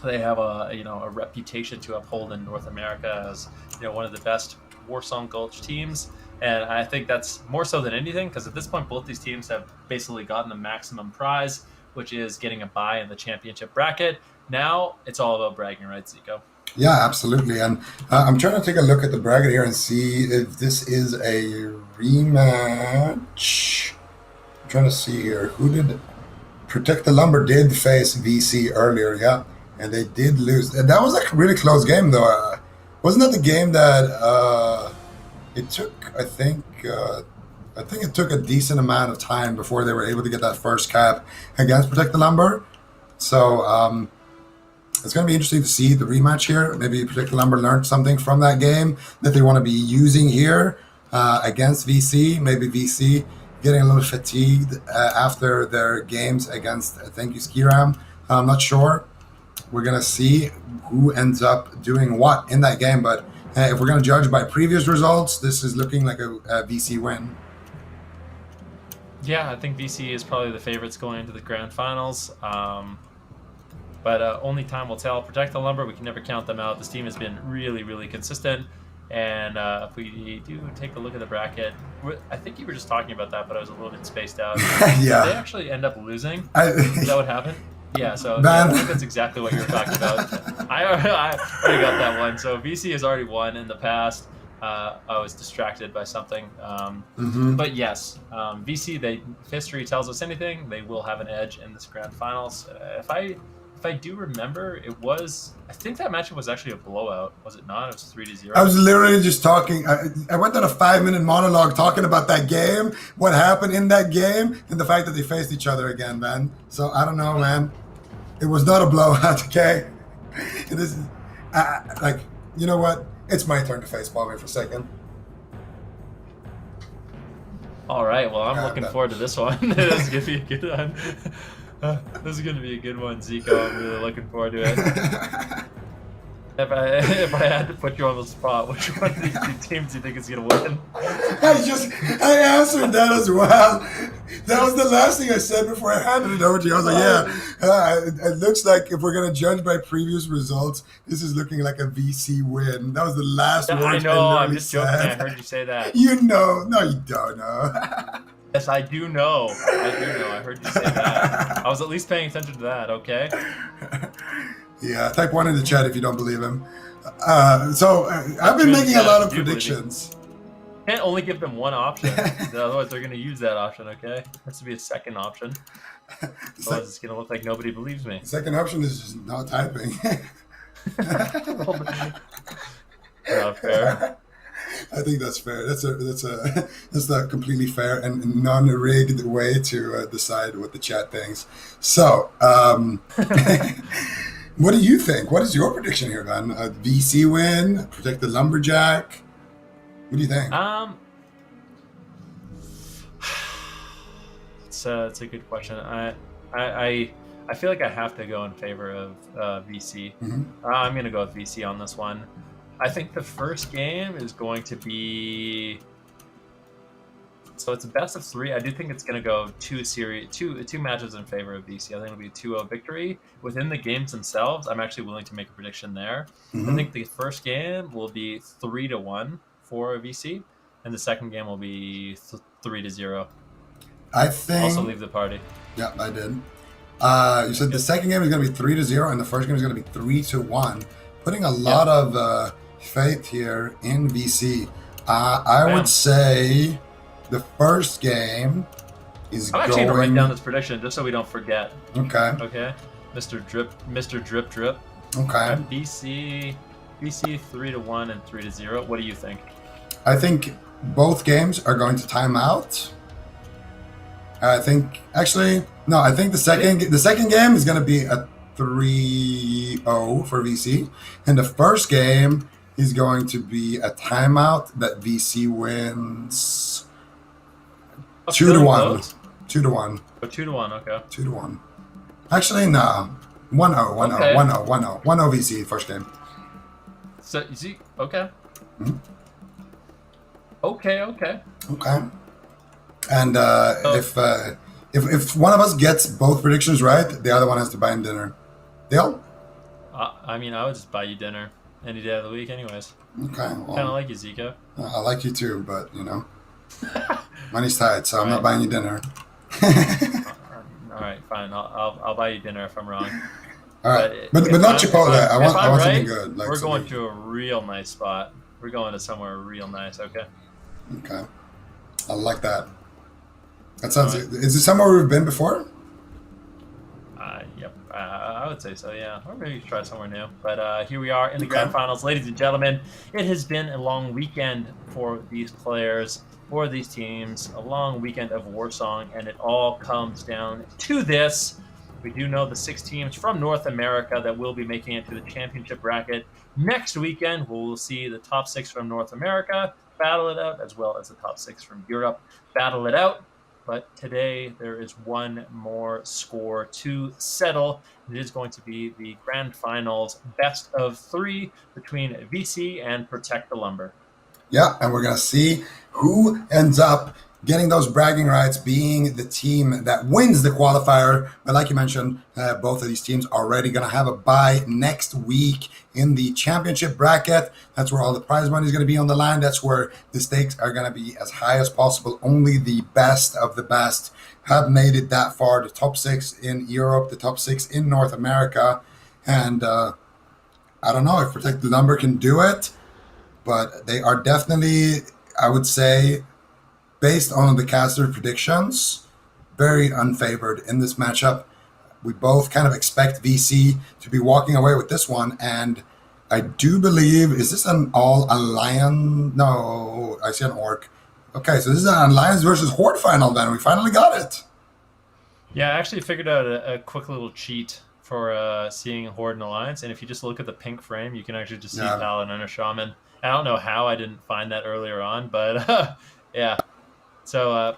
they have a reputation to uphold in North America as one of the best Warsong Gulch teams, and I think that's more so than anything because at this point both these teams have basically gotten the maximum prize, which is getting a bye in the championship bracket. Now it's all about bragging, right, Zico? Yeah, absolutely. And I'm trying to take a look at the bracket here and see if this is a rematch. I'm trying to see here. Who did Protect the Lumber did face VC earlier, yeah, and they did lose. That was a really close game, though. Wasn't that the game that it took? I think it took a decent amount of time before they were able to get that first cap against Protect the Lumber. So it's going to be interesting to see the rematch here. Maybe Protect the Lumber learned something from that game that they want to be using here against VC. Maybe VC getting a little fatigued after their games against Thank You Skram. I'm not sure. We're going to see who ends up doing what in that game. But if we're going to judge by previous results, this is looking like a VC win. Yeah, I think VC is probably the favorites going into the grand finals. But only time will tell. Protect the Lumber, we can never count them out. This team has been really, really consistent. And if we do take a look at the bracket, I think you were just talking about that, but I was a little bit spaced out. Yeah. Did they actually end up losing? Is that what happened? Yeah, so I think that's exactly what you were talking about. I already got that one. So VC has already won in the past. I was distracted by something. But yes, VC, if history tells us anything, they will have an edge in this grand finals. If I do remember, I think that matchup was actually a blowout, was it not? It was 3-0. I was literally just talking. I went on a 5-minute monologue talking about that game, what happened in that game, and the fact that they faced each other again, man. So I don't know, man. It was not a blowout, okay? This is you know what? It's my turn to face palm here for a second. All right. Well, I'm looking forward to this one. This is gonna be a good one. This is gonna be a good one, Zico. I'm really looking forward to it. If I had to put you on the spot, which one of these two teams do you think is gonna win? I answered that as well. That was the last thing I said before I handed it over to you. I was like, it looks like if we're gonna judge by previous results, this is looking like a VC win. That was the last Yeah, word I know. I'm just said. joking. I heard you say that. You know, no, you don't know. Yes, I do know. I do know. I heard you say that. I was at least paying attention to that. Okay. Yeah, type 1 in the chat if you don't believe him. I've been making a lot of predictions. Can't only give them one option. Otherwise, they're going to use that option, okay? There has to be a second option. Otherwise, it's going to look like nobody believes me. The second option is just not typing. Not fair. I think that's fair. That's a completely fair and non-rigged way to decide what the chat thinks. So, what do you think? What is your prediction here, man? A VC win? Protect the lumberjack? What do you think? It's a good question. I feel like I have to go in favor of VC. Mm-hmm. I'm going to go with VC on this one. I think the first game is going to be, so it's a best of 3. I do think it's going to go two matches in favor of VC. I think it'll be a 2-0 victory. Within the games themselves, I'm actually willing to make a prediction there. Mm-hmm. I think the first game will be 3-1 for VC, and the second game will be 3-0. I think. Also leave the party. Yeah, I did. You said the second game is going to be 3-0, and the first game is going to be 3-1. Putting a lot of faith here in VC. I would say the first game is I'm actually going to write down this prediction just so we don't forget. Okay. Okay. Mr. Drip. Okay. VC 3-1 and 3-0. What do you think? I think both games are going to time out. I think the second game is going to be a 3-0 for VC, and the first game is going to be a timeout that VC wins 2-1. 2-1. Oh, 2-1. Okay. 2-1. Actually, no. 1-0 VC first game. So you see, okay. Mm-hmm. Okay. And if one of us gets both predictions right, the other one has to buy him dinner. Deal? I mean, I would just buy you dinner any day of the week, anyways. Okay. Well, Kind of like you, Zico. I like you too, but money's tight, so I'm not buying you dinner. All right, fine. I'll buy you dinner if I'm wrong. All right, but not Chipotle. I want something good. We're going to a real nice spot. We're going to somewhere real nice. Okay. Okay. I like that. That sounds. Right. Is it somewhere we've been before? Yep. I would say so. Yeah. Or maybe try somewhere new. But here we are in the grand finals, ladies and gentlemen. It has been a long weekend for these players, for these teams. A long weekend of Warsong, and it all comes down to this. We do know the 6 teams from North America that will be making it to the championship bracket. Next weekend, we'll see the top 6 from North America battle it out, as well as the top 6 from Europe battle it out. But today, there is one more score to settle. It is going to be the grand finals best of 3 between VC and Protect the Lumber. Yeah, and we're going to see who ends up getting those bragging rights, being the team that wins the qualifier. But like you mentioned, both of these teams are already going to have a bye next week in the championship bracket. That's where all the prize money is going to be on the line. That's where the stakes are going to be as high as possible. Only the best of the best have made it that far. The top 6 in Europe, the top 6 in North America. And I don't know if Protect the Lumber can do it, but they are definitely, I would say, based on the caster predictions, very unfavored in this matchup. We both kind of expect VC to be walking away with this one, and I do believe, is this an all-alliance? No, I see an orc. Okay, so this is an Alliance versus Horde final then. We finally got it. Yeah, I actually figured out a quick little cheat for seeing Horde and Alliance, and if you just look at the pink frame, you can actually just see Paladin and a Shaman. I don't know how I didn't find that earlier on, but yeah. So, a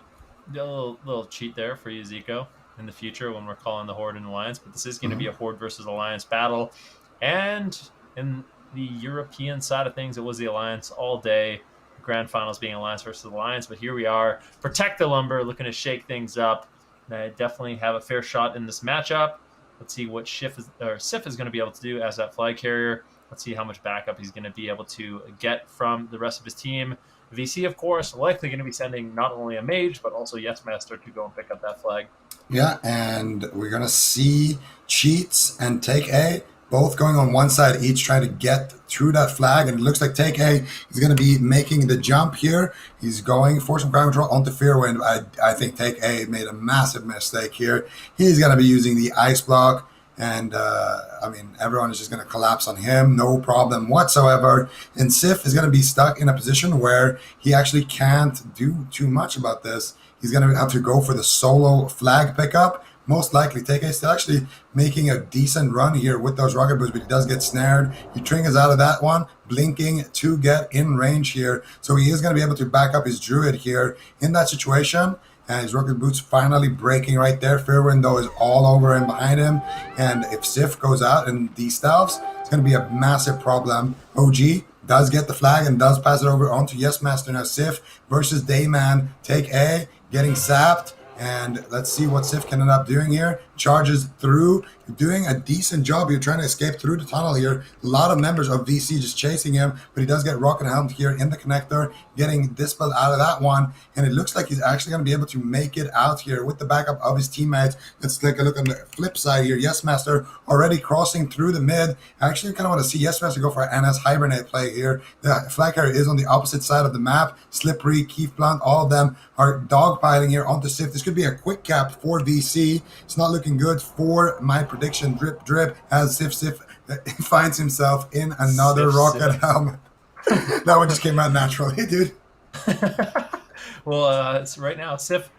little cheat there for you, Zico. in the future when we're calling the Horde and Alliance, but this is going to be a Horde versus Alliance battle. And in the European side of things, it was the Alliance all day. Grand finals being Alliance versus Alliance, but here we are. Protect the Lumber, looking to shake things up. They definitely have a fair shot in this matchup. Let's see what Sif is going to be able to do as that flag carrier. Let's see how much backup he's going to be able to get from the rest of his team. VC, of course, likely going to be sending not only a mage, but also Yes Master to go and pick up that flag. Yeah, and we're going to see Cheats and Take A both going on one side, each trying to get through that flag. And it looks like Take A is going to be making the jump here. He's going for some crowd control onto Fearwind. I think Take A made a massive mistake here. He's going to be using the ice block. And, I mean, everyone is just going to collapse on him. No problem whatsoever. And Sif is going to be stuck in a position where he actually can't do too much about this. He's going to have to go for the solo flag pickup. Most likely, Take A still actually making a decent run here with those rocket boots, but he does get snared. He triggers out of that one, blinking to get in range here. So he is going to be able to back up his druid here in that situation. And his rocket boots finally breaking right there. Fearwind, though, is all over and behind him. And if Sif goes out and de-stealths, it's going to be a massive problem. OG does get the flag and does pass it over onto Yes Master. Now Sif versus Dayman. Take A, getting sapped. And let's see what Sif can end up doing here. Charges through, doing a decent job. You're trying to escape through the tunnel here. A lot of members of VC just chasing him, but he does get rocket helmed here in the connector, getting dispelled out of that one. And it looks like he's actually going to be able to make it out here with the backup of his teammates. Let's take a look on the flip side here. Yes Master already crossing through the mid. I actually kind of want to see Yes Master go for an NS Hibernate play here. The flag carrier is on the opposite side of the map. Slippery, Keith Blunt, all of them are dogpiling here onto Sif. This could be a quick cap for VC. It's not looking good for my prediction. Drip, drip, as Sif finds himself in another rocket helmet. That one just came out naturally, dude. Well, it's right now, Sif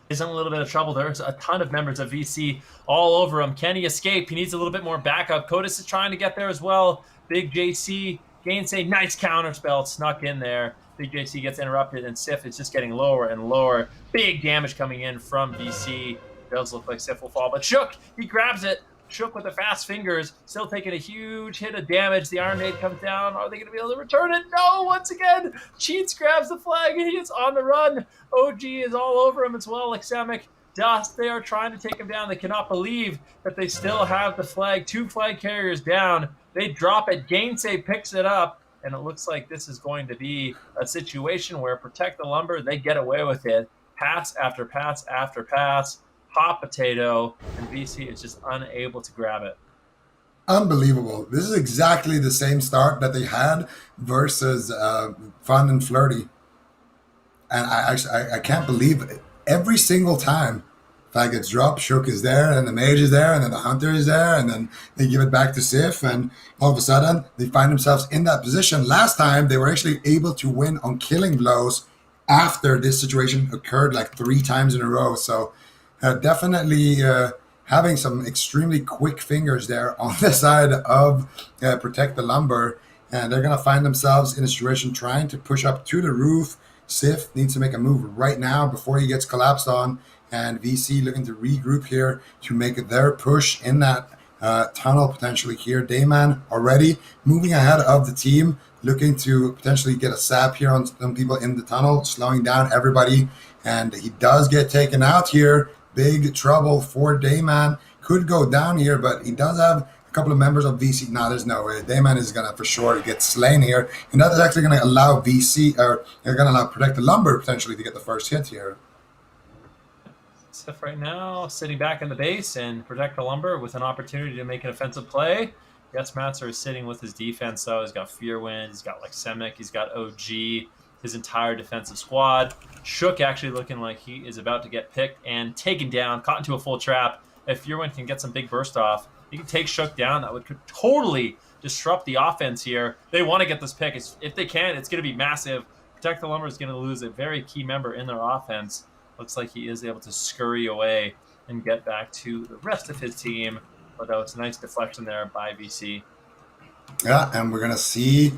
is in a little bit of trouble. There's a ton of members of VC all over him. Can he escape? He needs a little bit more backup. Codis is trying to get there as well. Big JC, Gainsay, nice counter spell, snuck in there. Big JC gets interrupted, and Sif is just getting lower and lower. Big damage coming in from VC. Does look like Sif will fall, but Shook, he grabs it. Shook with the fast fingers, still taking a huge hit of damage. The Iron Maid comes down. Are they going to be able to return it? No, once again, Cheats grabs the flag, and he is on the run. OG is all over him as well, like Semic. Dust, they are trying to take him down. They cannot believe that they still have the flag. 2 flag carriers down. They drop it. Gainsay picks it up, and it looks like this is going to be a situation where Protect the Lumber, they get away with it. Pass after pass after pass. Hot potato, and VC is just unable to grab it. Unbelievable. This is exactly the same start that they had versus Fun and Flirty. And I can't believe it. Every single time flag gets dropped, Shook is there, and the mage is there, and then the hunter is there, and then they give it back to Sif, and all of a sudden they find themselves in that position. Last time they were actually able to win on killing blows after this situation occurred like 3 times in a row. So definitely having some extremely quick fingers there on the side of Protect the Lumber. And they're going to find themselves in a situation trying to push up to the roof. Sif needs to make a move right now before he gets collapsed on. And VC looking to regroup here to make their push in that tunnel potentially here. Dayman already moving ahead of the team, looking to potentially get a sap here on some people in the tunnel, slowing down everybody. And he does get taken out here. Big trouble for Dayman. Could go down here, but he does have a couple of members of VC. No, there's no way. Dayman is going to for sure get slain here. And that is actually going to allow VC, or they're going to allow Protect the Lumber potentially to get the first hit here. Sif right now sitting back in the base, and Protect the Lumber with an opportunity to make an offensive play. Yes, Matzer is sitting with his defense, though. He's got Fearwind, he's got like Semic, he's got OG, his entire defensive squad. Shook actually looking like he is about to get picked and taken down, caught into a full trap. If Fearwind can get some big burst off, he can take Shook down. That would totally disrupt the offense here. They want to get this pick. If they can, it's going to be massive. Protect the Lumber is going to lose a very key member in their offense. Looks like he is able to scurry away and get back to the rest of his team. Although it's a nice deflection there by VC. Yeah, and we're going to see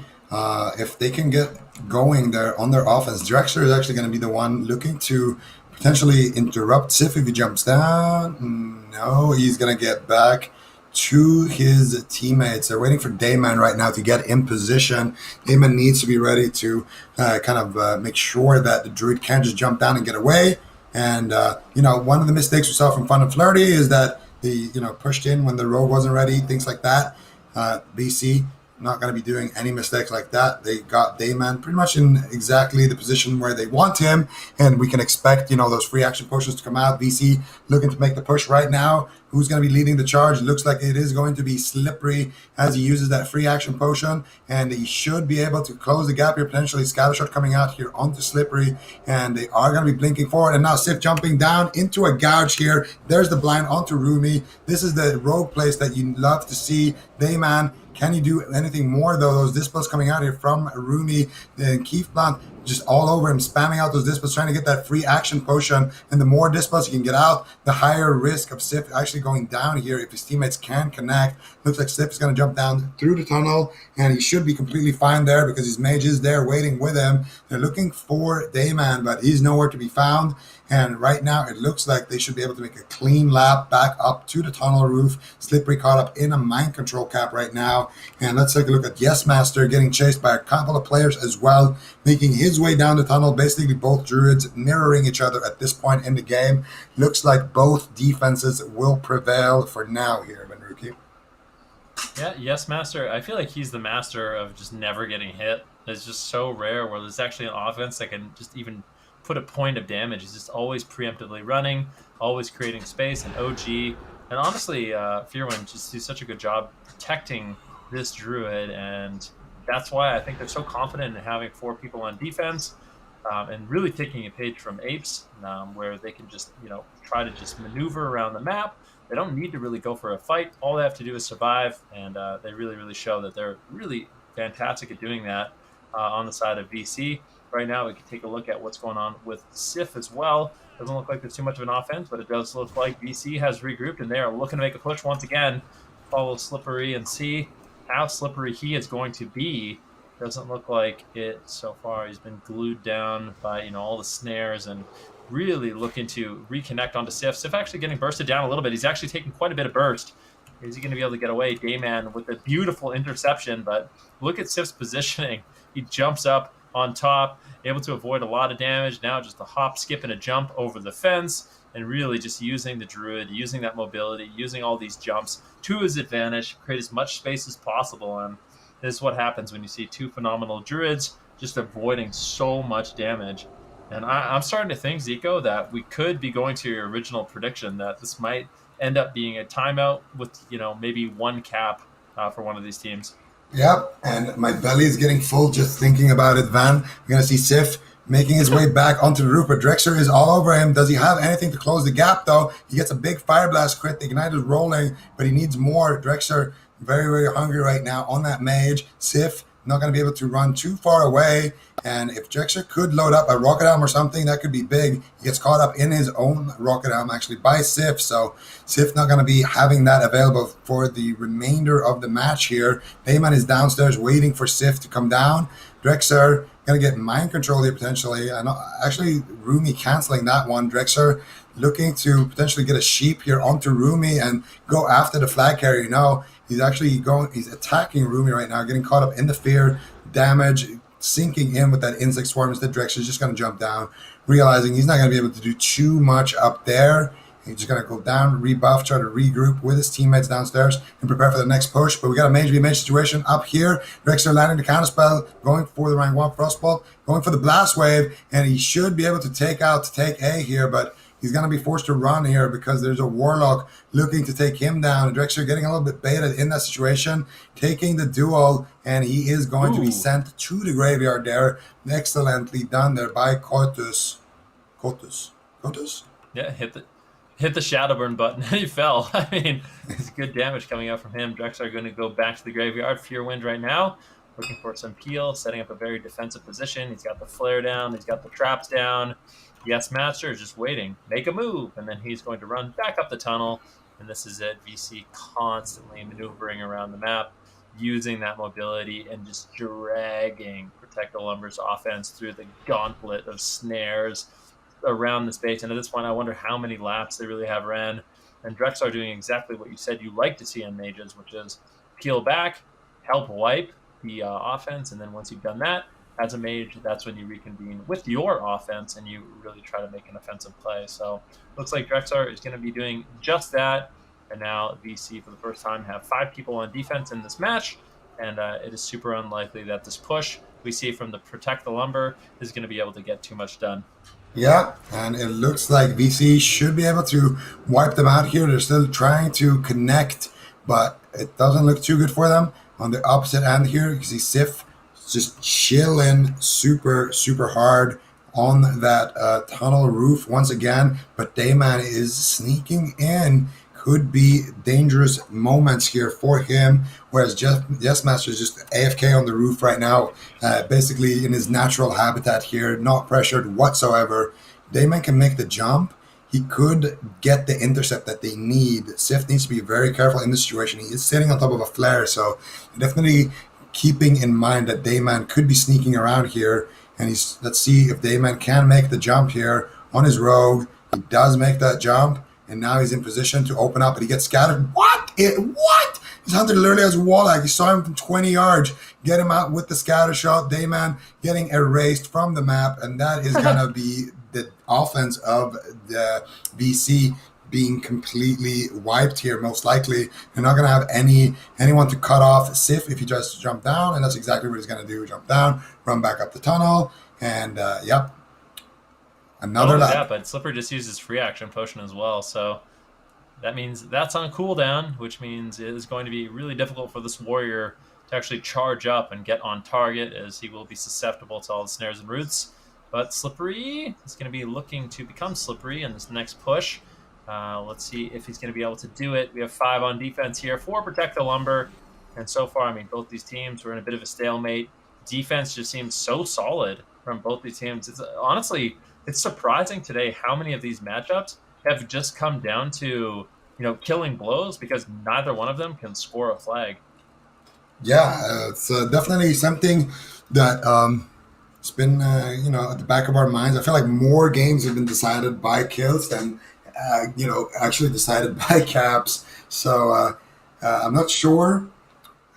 if they can get going there on their offense. Drexler is actually going to be the one looking to potentially interrupt Sif if he jumps down. No, he's going to get back to his teammates. They're waiting for Dayman right now to get in position. Dayman needs to be ready to make sure that the druid can't just jump down and get away. And, one of the mistakes we saw from Fun and Flirty is that they, pushed in when the rogue wasn't ready, things like that. BC not going to be doing any mistakes like that. They got Dayman pretty much in exactly the position where they want him, and we can expect, those free action pushes to come out. VC looking to make the push right now. Who's going to be leading the charge? Looks like it is going to be Slippery as he uses that free action potion, and he should be able to close the gap here. Potentially Scattershot coming out here onto Slippery, and they are going to be blinking forward. And now Sif jumping down into a gouge here. There's the blind onto Rumi. This is the rogue place that you love to see. Dayman, can you do anything more, though? Those dispels coming out here from Rumi and Keith Blunt just all over him, spamming out those dispels, trying to get that free action potion. And the more dispels he can get out, the higher risk of Sif actually going down here if his teammates can connect. Looks like Sif is going to jump down through the tunnel, and he should be completely fine there because his mage is there waiting with him. They're looking for Dayman, but he's nowhere to be found. And right now, it looks like they should be able to make a clean lap back up to the tunnel roof. Slippery caught up in a mind control cap right now. And let's take a look at Yes Master getting chased by a couple of players as well, making his way down the tunnel. Basically, both druids mirroring each other at this point in the game. Looks like both defenses will prevail for now here, Benruki. Yeah, Yes Master. I feel like he's the master of just never getting hit. It's just so rare where there's actually an offense that can just even put a point of damage. He's just always preemptively running, always creating space, and OG. And honestly, Fearwind just does such a good job protecting this druid, and that's why I think they're so confident in having 4 people on defense, and really taking a page from Apes, where they can just try to just maneuver around the map. They don't need to really go for a fight. All they have to do is survive, and they really show that they're really fantastic at doing that on the side of VC. Right now, we can take a look at what's going on with Sif as well. Doesn't look like there's too much of an offense, but it does look like VC has regrouped, and they are looking to make a push once again. Follow Slippery and see how slippery he is going to be. Doesn't look like it so far. He's been glued down by all the snares, and really looking to reconnect onto Sif. Sif actually getting bursted down a little bit. He's actually taking quite a bit of burst. Is he going to be able to get away? Dayman with a beautiful interception, but look at Sif's positioning. He jumps up on top, able to avoid a lot of damage. Now just a hop, skip, and a jump over the fence, and really just using the druid, using that mobility, using all these jumps to his advantage, create as much space as possible. And this is what happens when you see 2 phenomenal druids just avoiding so much damage. And I'm starting to think, Zico, that we could be going to your original prediction that this might end up being a timeout with maybe 1 cap for one of these teams. Yep, and my belly is getting full just thinking about it, Van. We're going to see Sif making his way back onto the roof, but Drexler is all over him. Does he have anything to close the gap, though? He gets a big Fire Blast crit. The Ignite is rolling, but he needs more. Drexler very hungry right now on that mage. Sif not going to be able to run too far away, and if Drexler could load up a Rocket Helm or something, that could be big. He gets caught up in his own Rocket Helm, actually, by Sif, so Sif not going to be having that available for the remainder of the match here. Dayman is downstairs waiting for Sif to come down. Drexler going to get mind control here potentially. I know, actually, Rumi canceling that one. Drexler looking to potentially get a sheep here onto Rumi and go after the flag carrier. He's actually he's attacking Rumi right now, getting caught up in the fear, damage, sinking in with that insect swarm. Instead, Drexler's just going to jump down, realizing he's not going to be able to do too much up there. He's just going to go down, rebuff, try to regroup with his teammates downstairs and prepare for the next push. But we got a mage v mage situation up here. Drexler landing the counterspell, going for the rank 1 Frostbolt, going for the blast wave, and he should be able to take A here, but he's going to be forced to run here because there's a Warlock looking to take him down. Drexler getting a little bit baited in that situation, taking the duel, and he is going to be sent to the graveyard there. Excellently done there by Cotus. Yeah, hit the Shadowburn button. He fell. I mean, it's good damage coming out from him. Drexler going to go back to the graveyard. Fearwind right now, looking for some peel, setting up a very defensive position. He's got the flare down. He's got the traps down. Yes, Master is just waiting. Make a move, and then he's going to run back up the tunnel. And this is it. VC constantly maneuvering around the map, using that mobility and just dragging Protect the Lumber's offense through the gauntlet of snares. around this base. And at this point, I wonder how many laps they really have ran. And Drex are doing exactly what you said you like to see in mages, which is peel back, help wipe the offense, and then once you've done that, as a mage, that's when you reconvene with your offense and you really try to make an offensive play. So looks like Drexar is going to be doing just that. And now VC, for the first time, have 5 people on defense in this match. And it is super unlikely that this push we see from the Protect the Lumber is going to be able to get too much done. Yeah, and it looks like VC should be able to wipe them out here. They're still trying to connect, but it doesn't look too good for them. On the opposite end here, you can see Sif just chilling super, super hard on that tunnel roof once again. But Dayman is sneaking in. Could be dangerous moments here for him, whereas Master is just AFK on the roof right now, basically in his natural habitat here, not pressured whatsoever. Dayman can make the jump. He could get the intercept that they need. Sif needs to be very careful in this situation. He is sitting on top of a flare, so definitely keeping in mind that Dayman could be sneaking around here. And let's see if Dayman can make the jump here on his rogue. He does make that jump. And now he's in position to open up, and he gets scattered. What? His hunter literally has wall lag. He saw him from 20 yards. Get him out with the scatter shot. Dayman getting erased from the map, and that is going to be the offense of the VC being completely wiped here, most likely. They're not going to have anyone to cut off Sif if he tries to jump down, and that's exactly what he's going to do. Jump down, run back up the tunnel, and yep. Another lap. Yeah, but Slipper just uses free action potion as well, so that means that's on cooldown, which means it is going to be really difficult for this warrior to actually charge up and get on target, as he will be susceptible to all the snares and roots. But Slippery is going to be looking to become Slippery in this next push. Let's see if he's going to be able to do it. We have 5 on defense here for Protect the Lumber, and so far, I mean, both these teams were in a bit of a stalemate. Defense just seems so solid from both these teams. It's honestly, it's surprising today how many of these matchups have just come down to, killing blows, because neither one of them can score a flag. Yeah, it's definitely something that it's been, at the back of our minds. I feel like more games have been decided by kills than, actually decided by caps. So I'm not sure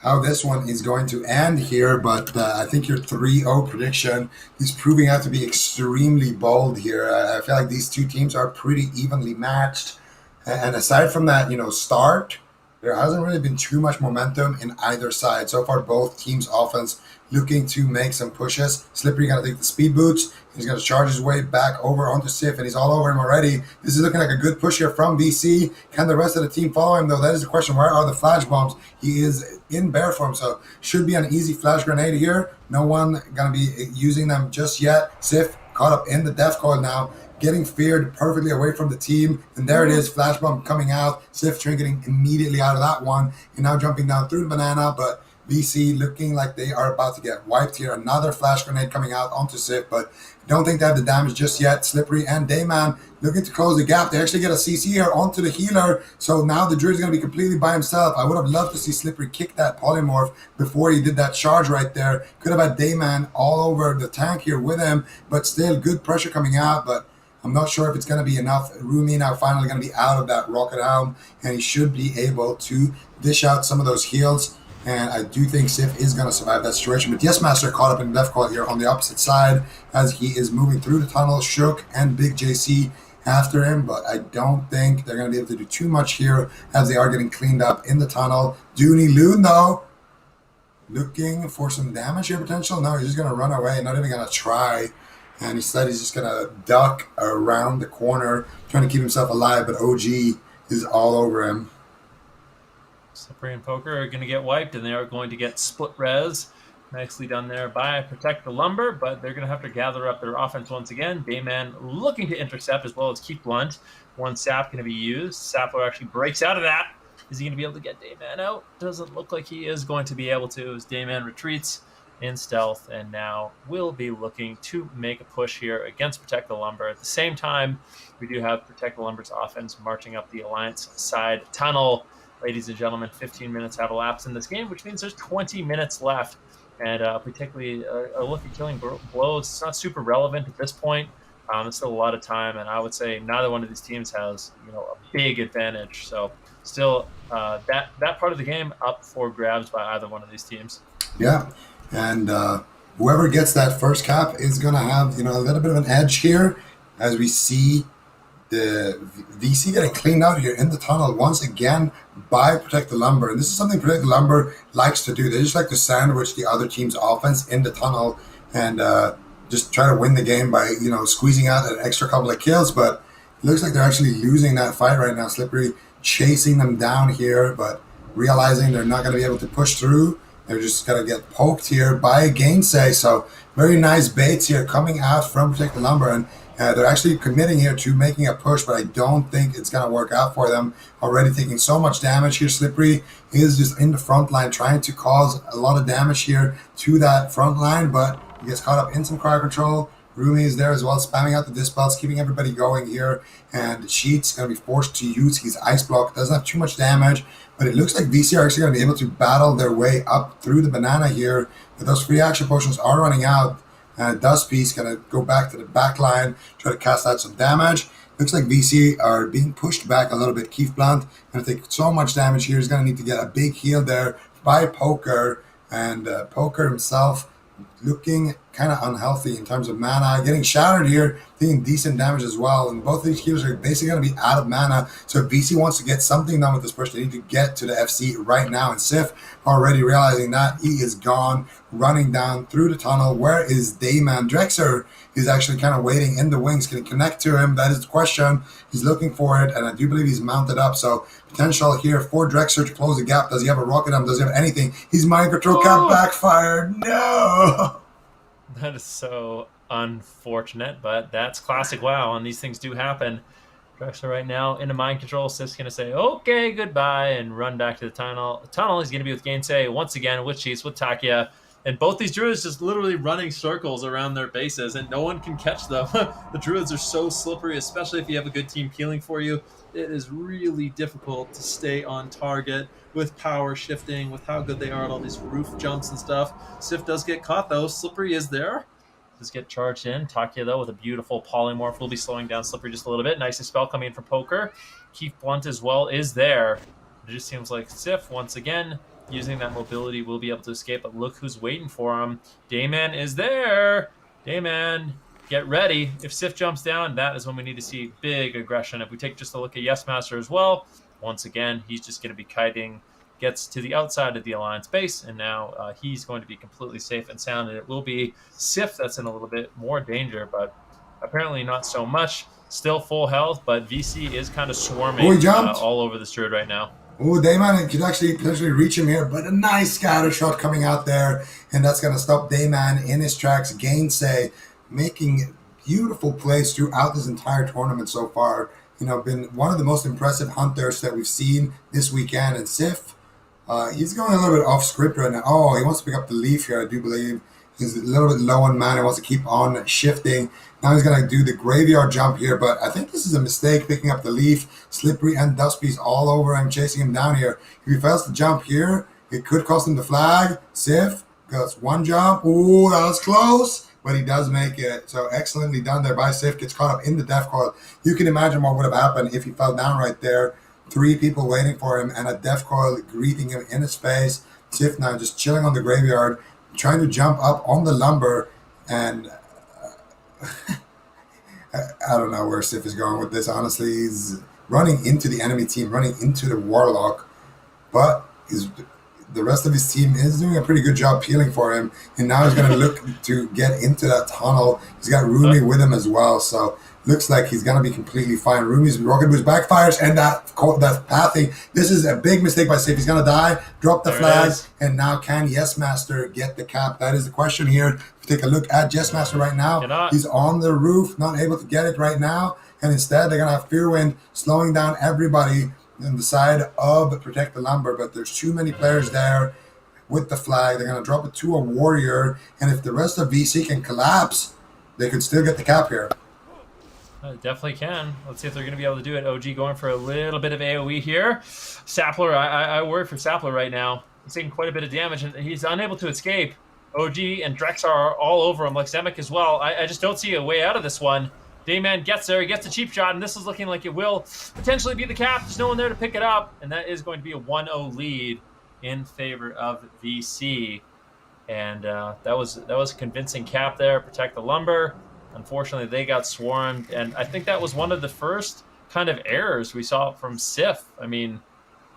how this one is going to end here, but I think your 3-0 prediction is proving out to be extremely bold here. I feel like these two teams are pretty evenly matched. And aside from that, start, there hasn't really been too much momentum in either side. So far, both teams' offense looking to make some pushes. Slippery going to take the speed boots. He's going to charge his way back over onto Sif, and he's all over him already. This is looking like a good push here from VC. Can the rest of the team follow him, though? That is the question. Where are the flash bombs? He is in bear form, so should be an easy flash grenade here. No one going to be using them just yet. Sif caught up in the death coil now, getting feared perfectly away from the team. And there it is, flash bomb coming out. Sif trinketing immediately out of that one. And now jumping down through the banana, but VC looking like they are about to get wiped here. Another flash grenade coming out onto Sif, but don't think they have the damage just yet. Slippery and Dayman looking to close the gap. They actually get a CC here onto the healer, so now the Druid is going to be completely by himself. I would have loved to see Slippery kick that polymorph before he did that charge right there. Could have had Dayman all over the tank here with him, but still good pressure coming out, but I'm not sure if it's going to be enough. Rumi now finally going to be out of that rocket helm, and he should be able to dish out some of those heals. And I do think Sif is going to survive that situation. But Yes Master caught up in Death Call here on the opposite side as he is moving through the tunnel. Shook and Big JC after him. But I don't think they're going to be able to do too much here as they are getting cleaned up in the tunnel. Dooney Loon, though, looking for some damage here potential. No, he's just going to run away. Not even going to try. And he said he's just going to duck around the corner, trying to keep himself alive. But OG is all over him. Slippery and Poker are going to get wiped, and they are going to get split res. Nicely done there by Protect the Lumber, but they're going to have to gather up their offense once again. Dayman looking to intercept as well as keep blunt. One sap going to be used. Sapler actually breaks out of that. Is he going to be able to get Dayman out? Doesn't look like he is going to be able to, as Dayman retreats in stealth, and now will be looking to make a push here against Protect the Lumber. At the same time, we do have Protect the Lumber's offense marching up the Alliance side tunnel. Ladies and gentlemen, 15 minutes have elapsed in this game, which means there's 20 minutes left. And particularly a look at killing blows, it's not super relevant at this point. There's still a lot of time, and I would say neither one of these teams has a big advantage. So still, that part of the game up for grabs by either one of these teams. Yeah, and whoever gets that first cap is going to have a little bit of an edge here, as we see the VC getting cleaned out here in the tunnel once again by Protect the Lumber. And this is something Protect the Lumber likes to do. They just like to sandwich the other team's offense in the tunnel and just try to win the game by squeezing out an extra couple of kills. But it looks like they're actually losing that fight right now. Slippery chasing them down here, but realizing they're not going to be able to push through. They're just going to get poked here by Gainsay. So very nice baits here coming out from Protect the Lumber. And they're actually committing here to making a push, but I don't think it's going to work out for them. Already taking so much damage here. Slippery is just in the front line trying to cause a lot of damage here to that front line, but he gets caught up in some crowd control. Rumi is there as well, spamming out the dispels, keeping everybody going here. And Sheet's going to be forced to use his Ice Block. Doesn't have too much damage, but it looks like VC are actually going to be able to battle their way up through the banana here. But those free action potions are running out. Dust Piece going to go back to the back line, try to cast out some damage. Looks like VC are being pushed back a little bit. Keith Blunt going to take so much damage here. He's going to need to get a big heal there by Poker. And Poker himself looking kind of unhealthy in terms of mana. Getting shattered here, taking decent damage as well. And both of these healers are basically going to be out of mana. So if VC wants to get something done with this push, they need to get to the FC right now. And Sif already realizing that he is gone, running down through the tunnel. Where is Dayman? Drexer is actually kind of waiting in the wings. Can he connect to him? That is the question. He's looking for it, and I do believe he's mounted up. So potential here for Drexer to close the gap. Does he have a rocket arm? Does he have anything? He's mind control cap backfired. No! That is so unfortunate, but that's classic WoW, and these things do happen. Drexler right now into mind control. Sif's going to say, okay, goodbye, and run back to the tunnel. He's going to be with Gainsay once again, with Cheats, with Takia. And both these druids just literally running circles around their bases, and no one can catch them. The druids are so slippery, especially if you have a good team peeling for you. It is really difficult to stay on target with power shifting, with how good they are at all these roof jumps and stuff. Sif does get caught, though. Slippery is there. Does get charged in. Takia, though, with a beautiful polymorph, will be slowing down Slippery just a little bit. Nice spell coming in from Poker. Keith Blunt as well is there. It just seems like Sif, once again, using that mobility, will be able to escape, but look who's waiting for him. Dayman is there. Dayman, get ready. If Sif jumps down, that is when we need to see big aggression. If we take just a look at Yes Master as well, once again, he's just going to be kiting, gets to the outside of the Alliance base, and now he's going to be completely safe and sound, and it will be Sif that's in a little bit more danger, but apparently not so much. Still full health, but VC is kind of swarming all over this druid right now. Oh, Dayman could actually potentially reach him here, but a nice scatter shot coming out there, and that's going to stop Dayman in his tracks. Gainsay making beautiful plays throughout this entire tournament so far. Been one of the most impressive hunters that we've seen this weekend. And Sif, he's going a little bit off script right now. Oh, he wants to pick up the leaf here, I do believe. He's a little bit low on mana, wants to keep on shifting. Now he's going to do the graveyard jump here, but I think this is a mistake, picking up the leaf. Slippery and Dust Piece all over him, chasing him down here. If he fails to jump here, it could cost him the flag. Sif gets one jump. Ooh, that was close, but he does make it. So excellently done there by Sif. Gets caught up in the death coil. You can imagine what would have happened if he fell down right there. 3 people waiting for him and a death coil greeting him in his face. Sif now just chilling on the graveyard, trying to jump up on the lumber, and I don't know where Sif is going with this. Honestly, he's running into the enemy team, running into the Warlock, but the rest of his team is doing a pretty good job peeling for him, and now he's going to look to get into that tunnel. He's got Rumi with him as well, so looks like he's going to be completely fine. Rumi's rocket boost backfires, and that pathing. This is a big mistake by Sif. He's going to die, drop the flag, and now can Yes Master get the cap? That is the question here. If you take a look at Yes Master right now, he's on the roof, not able to get it right now, and instead they're going to have Fearwind slowing down everybody on the side of Protect the Lumber, but there's too many players there with the flag. They're going to drop it to a warrior, and if the rest of VC can collapse, they could still get the cap here. Definitely can. Let's see if they're going to be able to do it. OG going for a little bit of AoE here. Sapler, I worry for Sapler right now. He's taking quite a bit of damage, and he's unable to escape. OG and Drex are all over him, like Zemek as well. I just don't see a way out of this one. Dayman gets there. He gets a cheap shot, and this is looking like it will potentially be the cap. There's no one there to pick it up, and that is going to be a 1-0 lead in favor of VC. And that was a convincing cap there. Protect the lumber. Unfortunately, they got swarmed, and I think that was one of the first kind of errors we saw from Sif. I mean,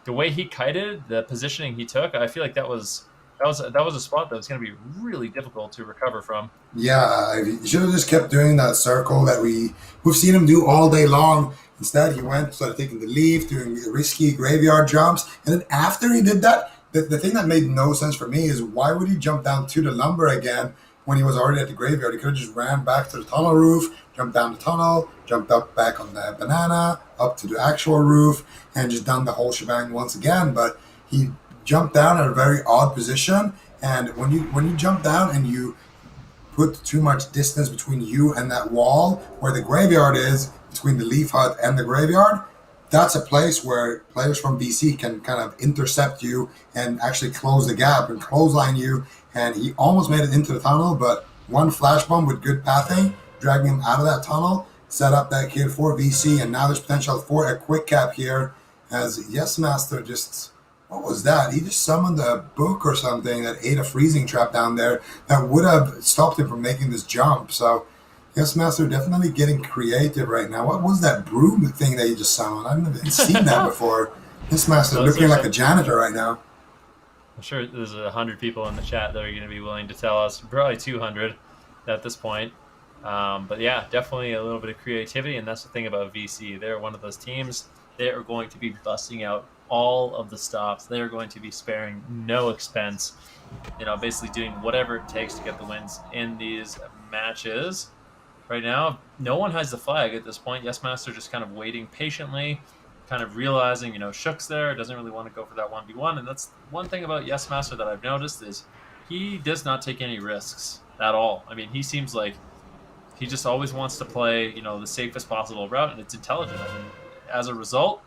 the way he kited, the positioning he took, I feel like that was a spot that was going to be really difficult to recover from. Yeah, he should have just kept doing that circle that we've seen him do all day long. Instead, he started taking the leaf, doing risky graveyard jumps, and then after he did that, the thing that made no sense for me is why would he jump down to the lumber again when he was already at the graveyard? He could have just ran back to the tunnel roof, jumped down the tunnel, jumped up back on the banana, up to the actual roof, and just done the whole shebang once again. But he jumped down at a very odd position, and when you jump down and you put too much distance between you and that wall where the graveyard is, between the leaf hut and the graveyard, that's a place where players from BC can kind of intercept you and actually close the gap and clothesline you. And he almost made it into the tunnel, but one flash bomb with good pathing, dragging him out of that tunnel, set up that kid for VC, and now there's potential for a quick cap here as Yes Master just... What was that? He just summoned a book or something that ate a freezing trap down there that would have stopped him from making this jump. So, Yes Master definitely getting creative right now. What was that broom thing that he just summoned? I've never seen that before. Yes Master looking like a janitor right now. I'm sure there's 100 people in the chat that are going to be willing to tell us, probably 200 at this point. But yeah, definitely a little bit of creativity, and that's the thing about VC. They're one of those teams. They are going to be busting out all of the stops. They are going to be sparing no expense, basically doing whatever it takes to get the wins in these matches. Right now, no one has the flag at this point. Yes Master just kind of waiting patiently, kind of realizing, Shook's there, doesn't really want to go for that 1v1. And that's one thing about Yes Master that I've noticed is he does not take any risks at all. I mean, he seems like he just always wants to play, the safest possible route, and it's intelligent. I mean, as a result,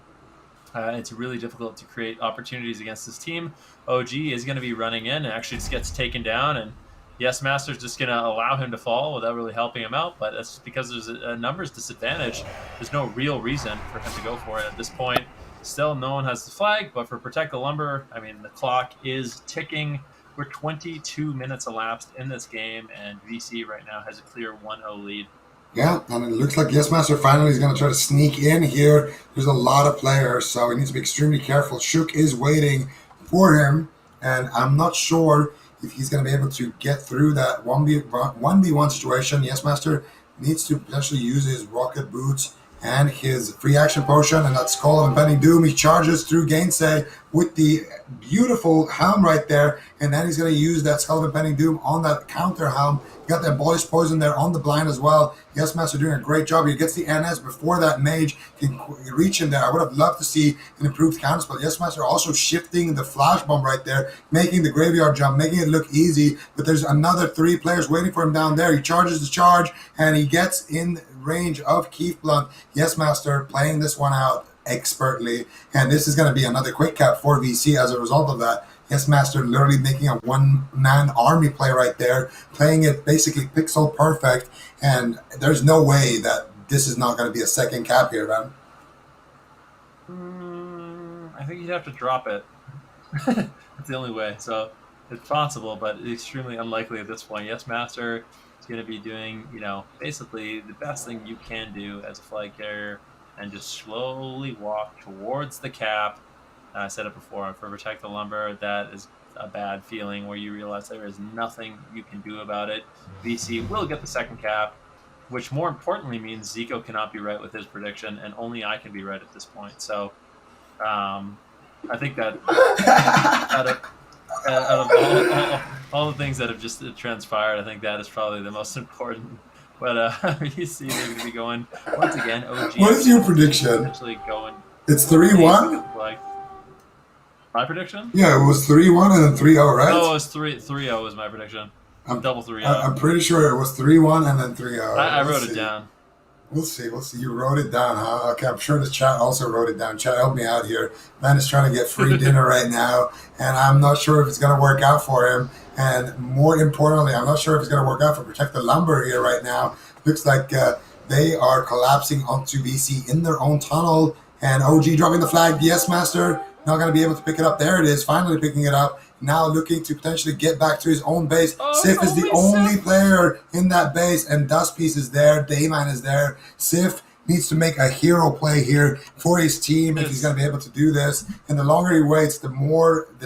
it's really difficult to create opportunities against this team. OG is going to be running in and actually just gets taken down, and Yes Master's just going to allow him to fall without really helping him out, but that's because there's a numbers disadvantage. There's no real reason for him to go for it at this point. Still, no one has the flag, but for Protect the Lumber, I mean, the clock is ticking. We're 22 minutes elapsed in this game, and VC right now has a clear 1-0 lead. Yeah, and it looks like Yes Master finally is going to try to sneak in here. There's a lot of players, so he needs to be extremely careful. Shook is waiting for him, and I'm not sure if he's going to be able to get through that 1v1 situation. Yes Master needs to potentially use his rocket boots and his free action potion, and that Skull of Impending Doom. He charges through Gainsay with the beautiful helm right there, and then he's going to use that Skull of Impending Doom on that counter helm. Got that Abolish Poison there on the blind as well. Yes Master doing a great job. He gets the NS before that mage can reach him there. I would have loved to see an improved counterspell. Yes Master also shifting the flash bomb right there, making the graveyard jump, making it look easy, but there's another 3 players waiting for him down there. He charges the charge, and he gets in range of Keith Blunt. Yes Master playing this one out expertly, and this is going to be another quick cap for VC as a result of that. Yes Master literally making a one-man army play right there, playing it basically pixel perfect, and there's no way that this is not going to be a second cap here, man. I think you'd have to drop it. That's the only way. So it's possible, but extremely unlikely at this point. Yes Master is going to be doing, basically the best thing you can do as a flag carrier, and just slowly walk towards the cap. I said it before, for Protect the Lumber, that is a bad feeling where you realize there is nothing you can do about it. VC will get the second cap, which more importantly means Zico cannot be right with his prediction, and only I can be right at this point. So I think that out of all the things that have just transpired, I think that is probably the most important. But VC is going to be going, once again, OG. What is your prediction? Actually going. It's 3-1? Like, my prediction? Yeah, it was 3-1 and then 3-0, right? No, it was 3-0 was my prediction. Double 3-0. I'm pretty sure it was 3-1 and then 3-0. I wrote it down. We'll see. You wrote it down, huh? Okay, I'm sure the chat also wrote it down. Chat, help me out here. Man is trying to get free dinner right now, and I'm not sure if it's going to work out for him. And more importantly, I'm not sure if it's going to work out for Protect the Lumber here right now. Looks like They are collapsing onto VC in their own tunnel. And OG dropping the flag. Yes, Master not going to be able to pick it up. There it is, finally picking it up. Now looking to potentially get back to his own base. Sif is the only player in that base, and Dustpiece is there. Dayman is there. Sif needs to make a hero play here for his team if he's going to be able to do this. And the longer he waits, the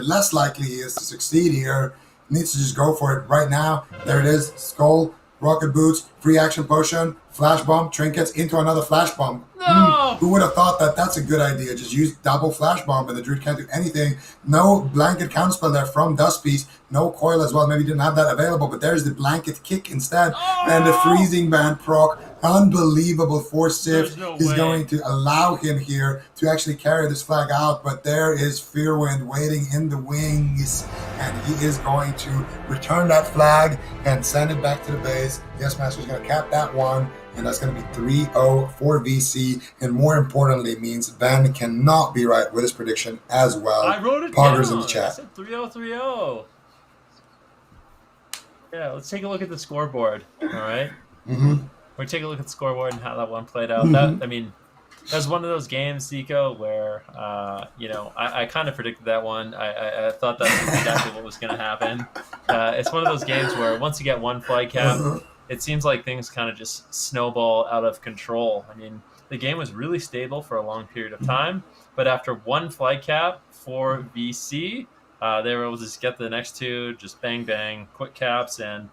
less likely he is to succeed here. He needs to just go for it right now. There it is. Skull, rocket boots, free action potion, flash bomb, trinkets into another flash bomb. No! Who would have thought that that's a good idea? Just use double flash bomb, and the Druid can't do anything. No blanket counterspell there from Dustpiece. No coil as well. Maybe didn't have that available, but there's the blanket kick instead. And the freezing band proc. Unbelievable for Sif. Is going to allow him here to actually carry this flag out, but there is Fearwind waiting in the wings, and he is going to return that flag and send it back to the base. Yes, Master's going to cap that one, and that's going to be 3-0 for VC, and more importantly means Ben cannot be right with his prediction as well. I wrote it Poggers down. in the chat. I said 3-0, 3-0. Yeah, let's take a look at the scoreboard, all right? We're take a look at the scoreboard and how that one played out. That was one of those games, Zico, where I kind of predicted that one. I thought that was exactly what was going to happen. It's one of those games where once you get one flight cap, it seems like things kind of just snowball out of control. I mean, the game was really stable for a long period of time, but after one flight cap for VC, they were able to just get the next two, just bang bang, quick caps, and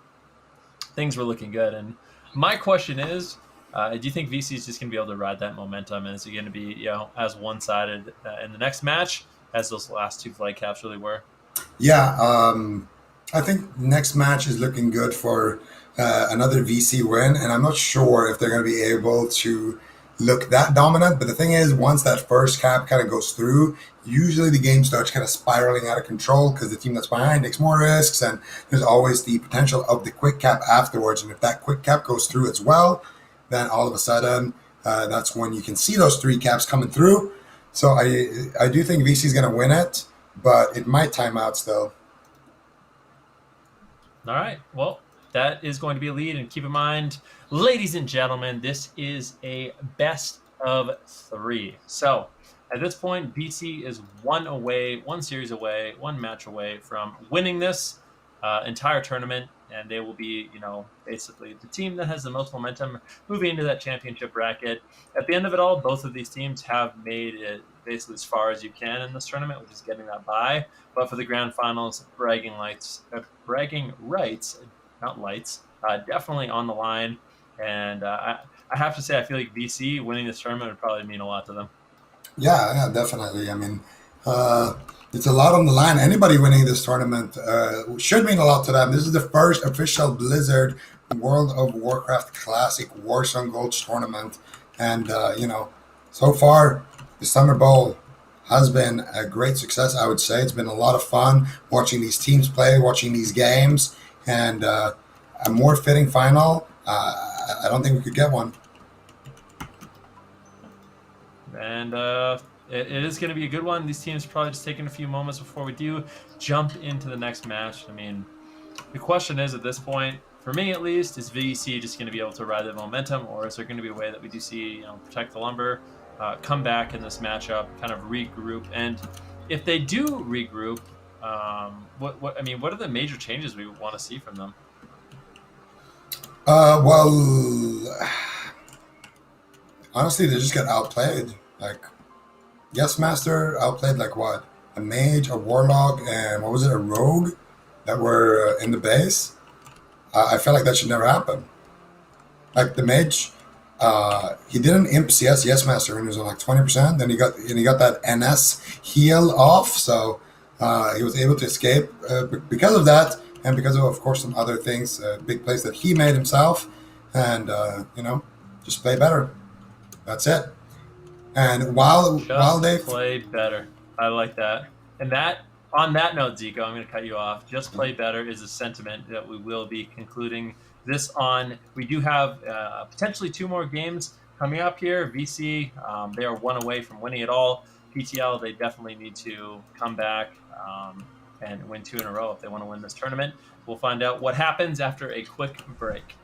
things were looking good. And my question is, do you think VC is just going to be able to ride that momentum? And is it going to be, as one-sided in the next match as those last two flight caps really were? Yeah, I think next match is looking good for another VC win, and I'm not sure if they're going to be able to look that dominant. But the thing is, once that first cap kind of goes through, usually the game starts kind of spiraling out of control because the team that's behind takes more risks, and there's always the potential of the quick cap afterwards. And if that quick cap goes through as well, then all of a sudden, that's when you can see those three caps coming through. So I do think VC is going to win it, but it might time out still. All right. Well, that is going to be a lead. And keep in mind, ladies and gentlemen, this is a best of 3. So at this point, VC is one series away, one match away from winning this entire tournament. And they will be, basically the team that has the most momentum moving into that championship bracket. At the end of it all, both of these teams have made it basically as far as you can in this tournament, which is getting that bye. But for the grand finals, bragging rights, not lights, definitely on the line. And I have to say, I feel like VC winning this tournament would probably mean a lot to them. Yeah, definitely. I mean, it's a lot on the line. Anybody winning this tournament should mean a lot to them. This is the first official Blizzard World of Warcraft Classic Warzone Gold tournament. And, so far, the Summer Bowl has been a great success, I would say. It's been a lot of fun watching these teams play, watching these games. And a more fitting final, I don't think we could get one. And it is going to be a good one. These teams are probably just taking a few moments before we do jump into the next match. I mean, the question is at this point, for me at least, is VEC just going to be able to ride the momentum, or is there going to be a way that we do see, Protect the Lumber come back in this matchup, kind of regroup? And if they do regroup, what are the major changes we want to see from them? Honestly, they just got outplayed. Like, Yes Master outplayed like what? A mage, a warlock, and a rogue that were in the base. I feel like that should never happen. Like the mage, he didn't imp CS Yes Master when he was on like 20%. Then he got that NS heal off, so he was able to escape because of that, and because of course some other things, big plays that he made himself, and just play better. That's it. And while they play better, I like that. And on that note, Zico, I'm going to cut you off. Just play better is a sentiment that we will be concluding this on. We do have potentially 2 more games coming up here. VC, they are 1 away from winning it all. PTL, they definitely need to come back and win 2 in a row if they want to win this tournament. We'll find out what happens after a quick break.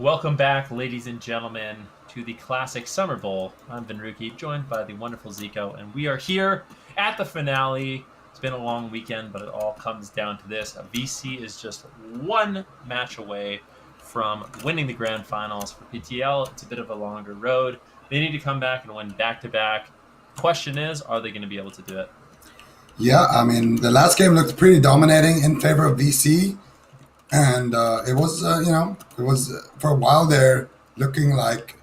Welcome back, ladies and gentlemen, to the Classic Summer Bowl. I'm Vinruki, joined by the wonderful Zico, and we are here at the finale. It's been a long weekend, but it all comes down to this. VC is just one match away from winning the grand finals. For PTL, it's a bit of a longer road. They need to come back and win back-to-back. Question is, are they going to be able to do it? Yeah, I mean, the last game looked pretty dominating in favor of VC. And it was, it was for a while there looking like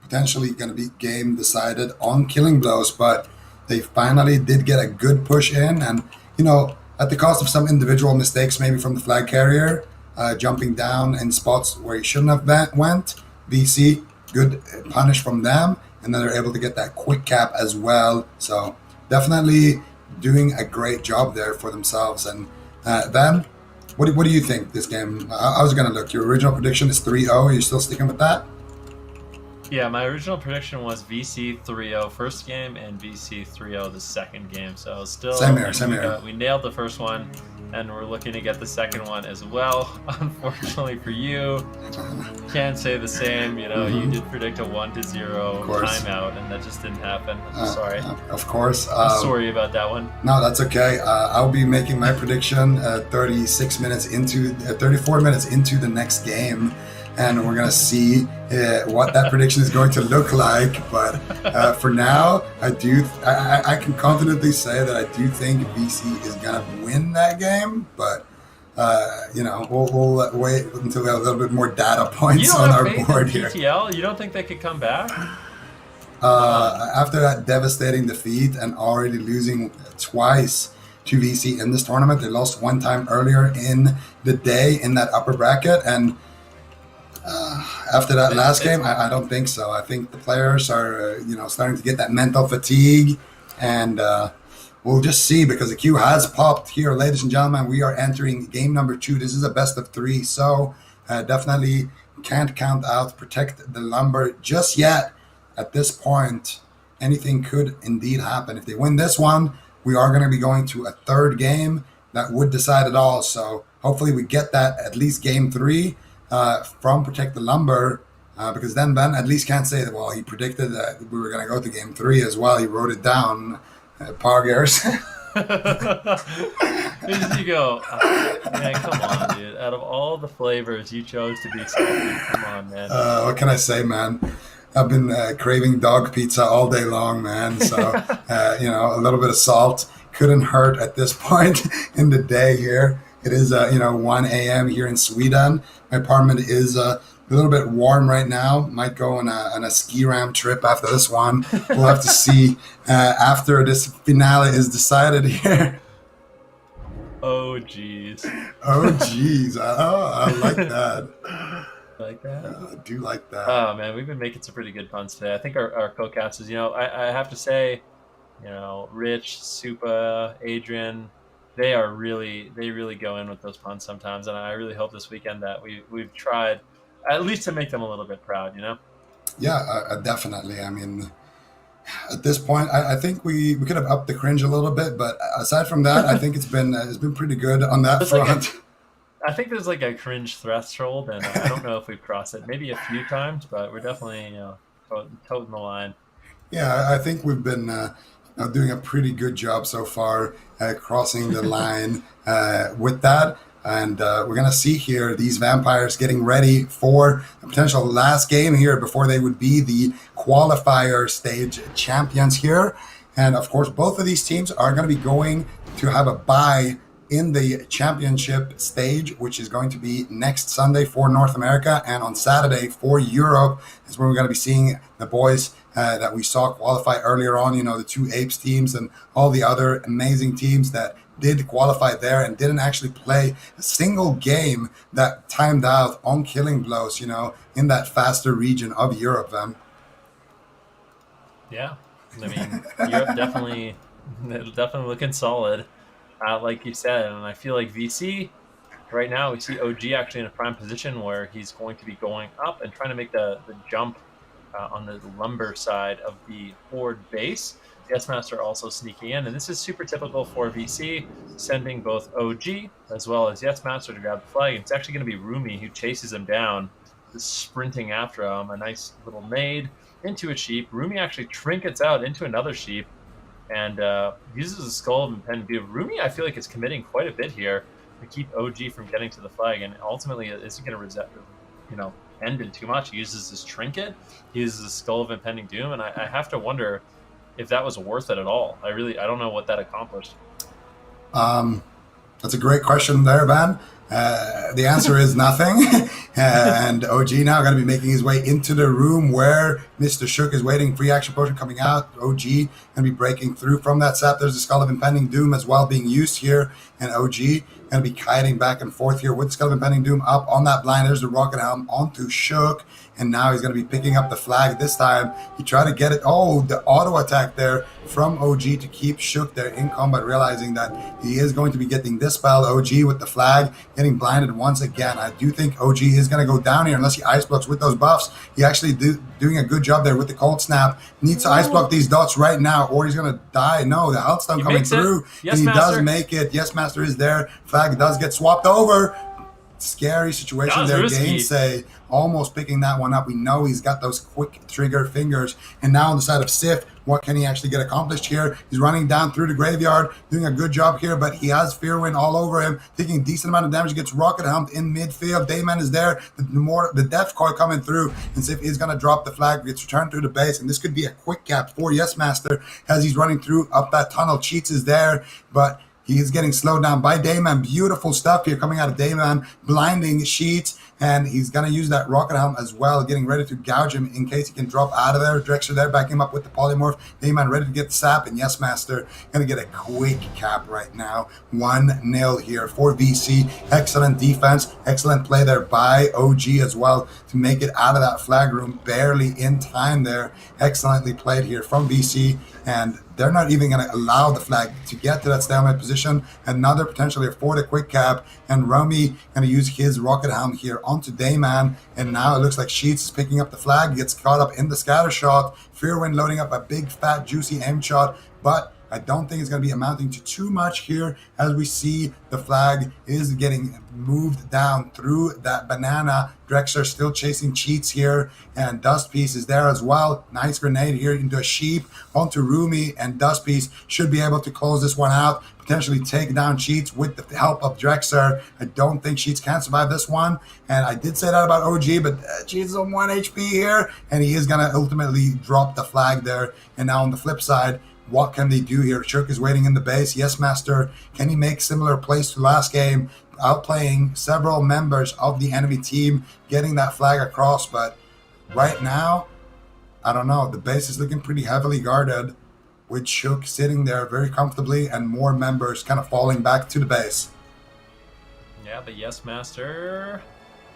potentially going to be game decided on killing blows, but they finally did get a good push in. And, at the cost of some individual mistakes, maybe from the flag carrier, jumping down in spots where he shouldn't have went, VC, good punish from them. And then they're able to get that quick cap as well. So definitely doing a great job there for themselves. And then, what do you think this game? I was going to look. Your original prediction is 3-0. Are you still sticking with that? Yeah, my original prediction was VC 3-0 first game and VC 3-0 the second game. So still, same here. We nailed the first one, and we're looking to get the second one as well. Unfortunately for you, can't say the same. You did predict a 1-0 timeout, and that just didn't happen. I'm sorry. Of course. I'm sorry about that one. No, that's okay. I'll be making my prediction 34 minutes into the next game. And we're going to see what that prediction is going to look like. But for now, I can confidently say that I do think VC is going to win that game. But, we'll wait until we have a little bit more data points on our board here. PTL? You don't think they could come back? After that devastating defeat and already losing twice to VC in this tournament, they lost one time earlier in the day in that upper bracket. And after that last game, I don't think so. I think the players are, starting to get that mental fatigue, and we'll just see because the queue has popped here, ladies and gentlemen. We are entering game number 2. This is a best of 3, so definitely can't count out Protect the Lumber just yet. At this point, anything could indeed happen. If they win this one, we are going to be going to a third game that would decide it all. So hopefully we get that at least game 3. From Protect the Lumber, because then Ben at least can't say that, well, he predicted that we were going to go to game 3 as well. He wrote it down, Pargers. Here you go. Man, come on, dude. Out of all the flavors you chose to be salty, come on, man. What can I say, man? I've been craving dog pizza all day long, man. So, a little bit of salt couldn't hurt at this point in the day here. It is, 1 a.m. here in Sweden. My apartment is a little bit warm right now. Might go on a Skram trip after this one. We'll have to see after this finale is decided here. Oh, jeez. Oh, jeez. I like that. Like that? I do like that. Oh, man, we've been making some pretty good puns today. I think our co-casters, I have to say, Rich, Supa, Adrian, they really go in with those puns sometimes, and I really hope this weekend that we've tried at least to make them a little bit proud, Yeah, definitely. I mean, at this point, I think we could have upped the cringe a little bit, but aside from that, I think it's been pretty good on that front. I think there's like a cringe threshold, and I don't know if we've crossed it. Maybe a few times, but we're definitely toting the line. Yeah, I think we've been doing a pretty good job so far crossing the line with that. And we're going to see here these vampires getting ready for a potential last game here before they would be the qualifier stage champions here. And of course, both of these teams are going to be going to have a bye in the championship stage, which is going to be next Sunday for North America, and on Saturday for Europe is where we're going to be seeing the boys that we saw qualify earlier on, the 2 Apes teams and all the other amazing teams that did qualify there and didn't actually play a single game that timed out on killing blows, in that faster region of Europe, then. Yeah, I mean, Europe definitely looking solid. Like you said, and I feel like VC, right now we see OG actually in a prime position where he's going to be going up and trying to make the jump on the lumber side of the Horde base. Yesmaster also sneaking in, and this is super typical for VC, sending both OG as well as Yesmaster to grab the flag. It's actually going to be Rumi who chases him down is sprinting after him. A nice little nade into a sheep. Rumi actually trinkets out into another sheep and uses a Skull of Impending Doom. Rumi, I feel like, is committing quite a bit here to keep OG from getting to the flag, and ultimately isn't going to end in too much. He uses his trinket, he uses his Skull of Impending Doom, and I have to wonder if that was worth it at all. I don't know what that accomplished. That's a great question there, Van. The answer is nothing. And OG now going to be making his way into the room where Mr. Shook is waiting. Free action potion coming out. OG going to be breaking through from that sap. There's the Skull of Impending Doom as well being used here. And OG going to be kiting back and forth here with the Skull of Impending Doom up on that blind. There's the Rocket Helm onto Shook. And now he's going to be picking up the flag. This time, he tried to get it. Oh, the auto attack there from OG to keep Shook there in combat, realizing that he is going to be getting dispelled. OG with the flag, getting blinded once again. I do think OG is going to go down here unless he ice blocks with those buffs. He actually doing a good job there with the cold snap. Needs to ice block these dots right now or he's going to die. No, the health stone coming through. Yes, and he Master. does make it. Yes, Master is there. Flag does get swapped over. Scary situation there. Gainsay almost picking that one up. We know he's got those quick trigger fingers. And now on the side of Sif, what can he actually get accomplished here? He's running down through the graveyard, doing a good job here, but he has Fearwind all over him, taking a decent amount of damage, gets rocket helmed in midfield. Dayman is there, the death coil coming through, and Sif is going to drop the flag, gets returned through the base, and this could be a quick cap for Yes Master as he's running through up that tunnel. Cheats is there, but he is getting slowed down by Dayman. Beautiful stuff here coming out of Dayman. Blinding Sheets. And he's going to use that Rocket Helm as well, getting ready to gouge him in case he can drop out of there. Drexler there, backing him up with the Polymorph. Dayman ready to get the sap. And Yes Master going to get a quick cap right now. 1-0 here for VC. Excellent defense. Excellent play there by OG as well to make it out of that flag room. Barely in time there. Excellently played here from VC. And they're not even going to allow the flag to get to that stalemate position. Another potentially for the quick cap. And Romy going to use his Rocket Helm here onto Dayman. And now it looks like Sheets is picking up the flag. Gets caught up in the scatter shot. Fearwind loading up a big, fat, juicy aim shot. But I don't think it's going to be amounting to too much here as we see the flag is getting moved down through that banana. Drexler still chasing Cheats here, and Dust Piece is there as well. Nice grenade here into a sheep onto Rumi, and Dust Piece should be able to close this one out, potentially take down Cheats with the help of Drexler. I don't think Cheats can survive this one, and I did say that about OG, but Cheats is on 1 HP here, and he is going to ultimately drop the flag there. And now on the flip side, what can they do here? Shirk is waiting in the base. Yes, Master. Can he make similar plays to last game? Outplaying several members of the enemy team, getting that flag across. But right now, I don't know. The base is looking pretty heavily guarded with Shook sitting there very comfortably and more members kind of falling back to the base. Yeah, but Yes Master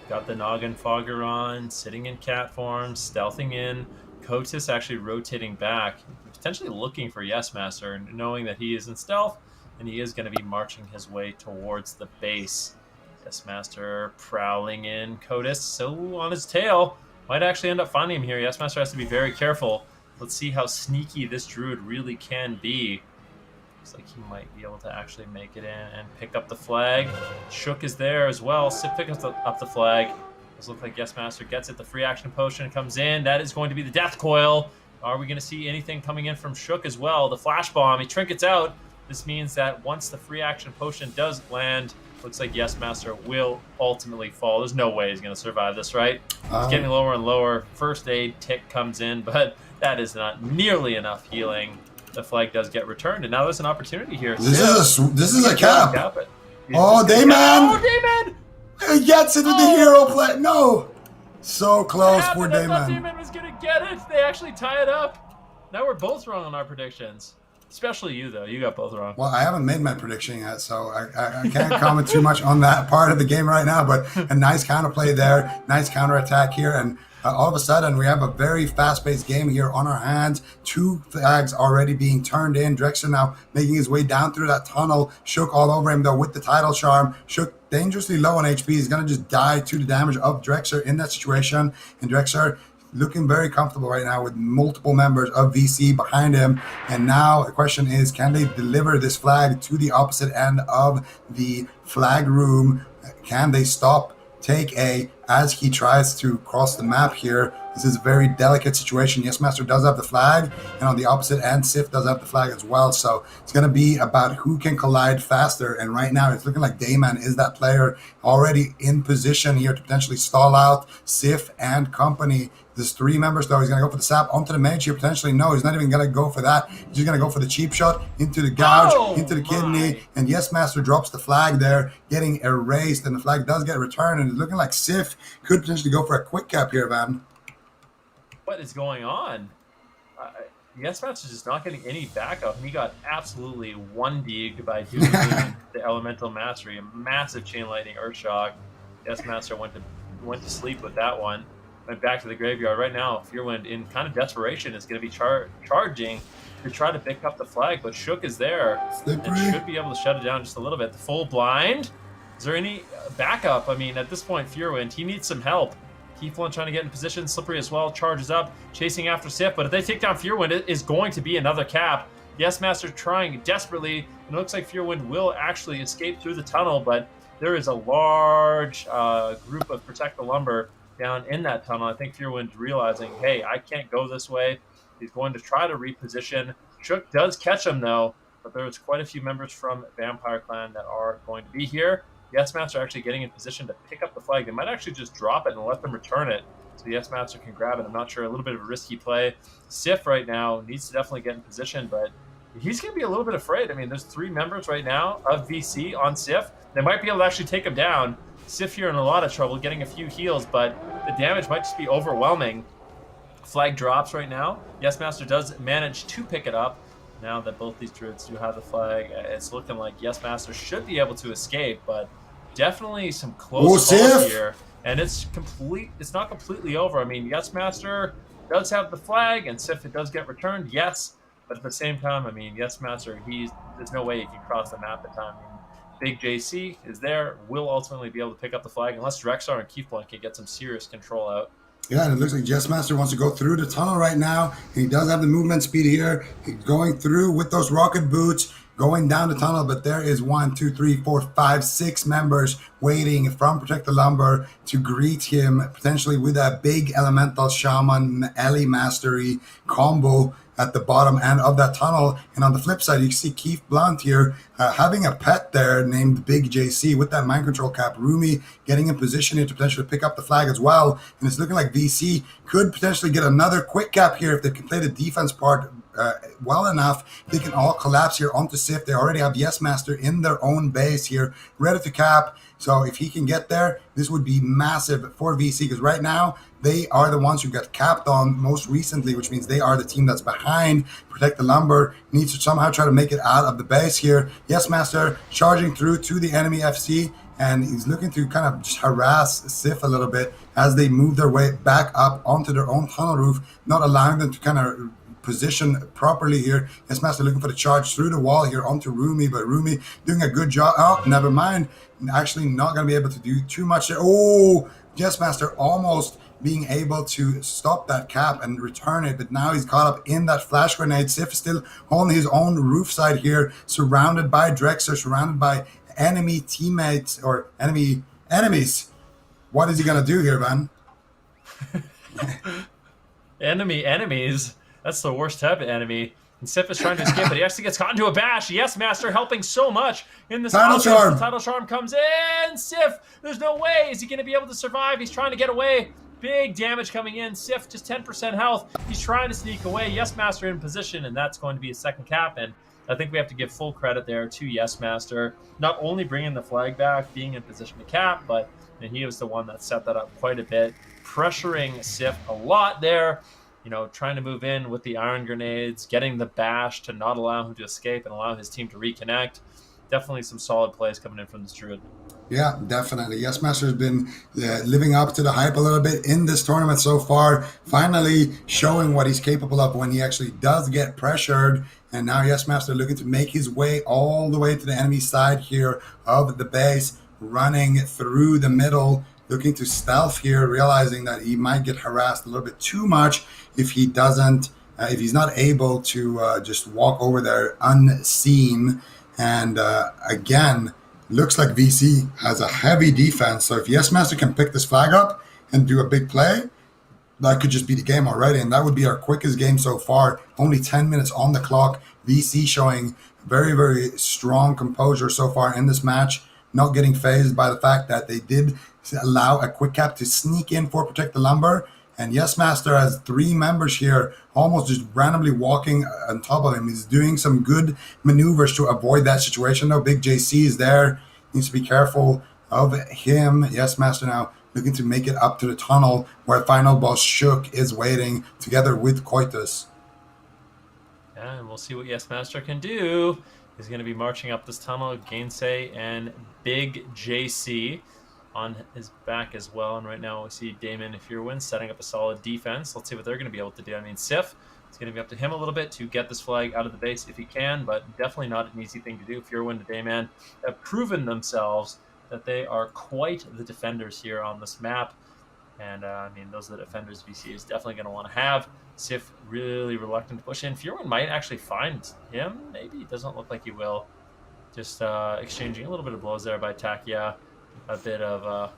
got the Noggin Fogger on, sitting in cat form, stealthing in. Kotis actually rotating back, potentially looking for Yes Master, and knowing that he is in stealth, and he is going to be marching his way towards the base. Yes Master prowling in. Kotis so on his tail. Might actually end up finding him here. Yes Master has to be very careful. Let's see how sneaky this druid really can be. Looks like he might be able to actually make it in and pick up the flag. Shook is there as well. Sip picks up the flag. Does look like Yes Master gets it. The free action potion comes in. That is going to be the death coil. Are we going to see anything coming in from Shook as well? The flash bomb. He trinkets out. This means that once the free action potion does land, looks like Yes Master will ultimately fall. There's no way he's going to survive this, right? It's getting lower and lower. First aid tick comes in, but that is not nearly enough healing. The flag does get returned, and now there's an opportunity here. This is a cap. Oh, Dayman! Oh, Dayman! He gets it with the hero play. No! So close for Dayman. I thought Dayman. Dayman was going to get it. They actually tie it up. Now we're both wrong on our predictions. Especially you, though. You got both wrong. Well, I haven't made my prediction yet, so I can't comment too much on that part of the game right now, but a nice counterplay there. Nice counterattack here, and all of a sudden, we have a very fast-paced game here on our hands. 2 flags already being turned in. Drexler now making his way down through that tunnel. Shook all over him, though, with the title charm. Shook dangerously low on HP. He's going to just die to the damage of Drexler in that situation. And Drexler looking very comfortable right now with multiple members of VC behind him. And now the question is, can they deliver this flag to the opposite end of the flag room? Can they stop, take A, as he tries to cross the map here. This is a very delicate situation. Yes Master does have the flag, and on the opposite end, Sif does have the flag as well. So it's going to be about who can collide faster. And right now, it's looking like Dayman is that player already in position here to potentially stall out Sif and company. There's 3 members though. He's going to go for the sap onto the mage here. Potentially, no, he's not even going to go for that. He's just going to go for the cheap shot into the gouge, into the kidney. And Yes Master drops the flag there, getting erased. And the flag does get returned. And it's looking like Sif could potentially go for a quick cap here, Van. What is going on? Yes Master is just not getting any backup. He got absolutely one-degged by doing the Elemental Mastery. A massive Chain Lightning Earthshock. Yes Master went to sleep with that one. Went back to the graveyard. Right now, Fearwind, in kind of desperation, is going to be charging to try to pick up the flag, but Shook is there and should be able to shut it down just a little bit. The full blind. Is there any backup? I mean, at this point, Fearwind, he needs some help. Keeflin trying to get in position. Slippery as well. Charges up, chasing after Sif. But if they take down Fearwind, it is going to be another cap. Yes Master trying desperately. And it looks like Fearwind will actually escape through the tunnel, but there is a large group of Protect the Lumber down in that tunnel. I think Fearwind's realizing, hey, I can't go this way. He's going to try to reposition. Shook does catch him, though, but there's quite a few members from Vampire Clan that are going to be here. Yes Master actually getting in position to pick up the flag. They might actually just drop it and let them return it, so Yes Master can grab it. I'm not sure. A little bit of a risky play. Sif right now needs to definitely get in position, but he's going to be a little bit afraid. I mean, there's 3 members right now of VC on Sif. They might be able to actually take him down. Sif here in a lot of trouble, getting a few heals, but the damage might just be overwhelming. Flag drops right now. Yes Master does manage to pick it up. Now that both these druids do have the flag, it's looking like Yes Master should be able to escape, but definitely some close calls here. And it's not completely over. I mean, Yes Master does have the flag, and Sif, it does get returned, yes. But at the same time, I mean, Yes Master, there's no way he can cross the map at time. I mean, Big JC is there, will ultimately be able to pick up the flag, unless Drexar and Keefblunt can get some serious control out. Yeah, and it looks like Yes Master wants to go through the tunnel right now. He does have the movement speed here. He's going through with those rocket boots, going down the tunnel, but there is 1, 2, 3, 4, 5, 6 members waiting from Protect the Lumber to greet him, potentially with a big Elemental Shaman Ellie Mastery combo at the bottom end of that tunnel. And on the flip side, you see Keith Blunt here having a pet there named Big JC with that mind control cap. Rumi getting in position here to potentially pick up the flag as well. And it's looking like VC could potentially get another quick cap here if they can play the defense part well enough. They can all collapse here onto Sif. They already have Yes Master in their own base here, ready to cap. So if he can get there, this would be massive for VC, because right now they are the ones who got capped on most recently, which means they are the team that's behind. Protect the Lumber needs to somehow try to make it out of the base here. Yes Master charging through to the enemy FC, and he's looking to kind of just harass Sif a little bit as they move their way back up onto their own tunnel roof, not allowing them to kind of position properly here. Yes Master looking for the charge through the wall here onto Rumi, but Rumi doing a good job. Oh, never mind. Actually not going to be able to do too much there. Oh, Yes Master almost being able to stop that cap and return it, but now he's caught up in that flash grenade. Sif is still on his own roof side here, surrounded by Drexer, surrounded by enemy teammates or enemies. What is he going to do here, Van? Enemies? That's the worst type of enemy. And Sif is trying to escape, but he actually gets caught into a bash. Yes Master helping so much in this Title Charm. The Title Charm comes in. Sif, there's no way. Is he going to be able to survive? He's trying to get away. Big damage coming in. Sif just 10% health. He's trying to sneak away. Yes Master in position, and that's going to be a second cap. And I think we have to give full credit there to Yes Master. Not only bringing the flag back, being in position to cap, but he was the one that set that up quite a bit, pressuring Sif a lot there. You know, trying to move in with the iron grenades, getting the bash to not allow him to escape and allow his team to reconnect. Definitely some solid plays coming in from this Druid. Yeah, definitely. Yes Master has been living up to the hype a little bit in this tournament so far, finally showing what he's capable of when he actually does get pressured. And now Yes Master looking to make his way all the way to the enemy side here of the base, running through the middle, looking to stealth here, realizing that he might get harassed a little bit too much if he doesn't, if he's not able to just walk over there unseen. And again, Looks like VC has a heavy defense. So if Yes Master can pick this flag up and do a big play, that could just be the game already. And that would be our quickest game so far. Only 10 minutes on the clock. VC showing very, very strong composure so far in this match, not getting phased by the fact that they did allow a quick cap to sneak in for Protect the Lumber. And Yes Master has 3 members here, almost just randomly walking on top of him. He's doing some good maneuvers to avoid that situation, though. Big JC is there. Needs to be careful of him. Yes Master now looking to make it up to the tunnel where final boss Shook is waiting together with Coitus. Yeah, and we'll see what Yes Master can do. He's going to be marching up this tunnel. Gainsay and Big JC on his back as well. And right now we see Damon Furwin setting up a solid defense. Let's see what they're going to be able to do. I mean, Sif, it's going to be up to him a little bit to get this flag out of the base if he can, but definitely not an easy thing to do. Furwin to Damon have proven themselves that they are quite the defenders here on this map. And I mean, those are the defenders VC is definitely going to want to have. Sif really reluctant to push in. Furwin might actually find him. Maybe. It doesn't look like he will. Just exchanging a little bit of blows there by Takia. A bit of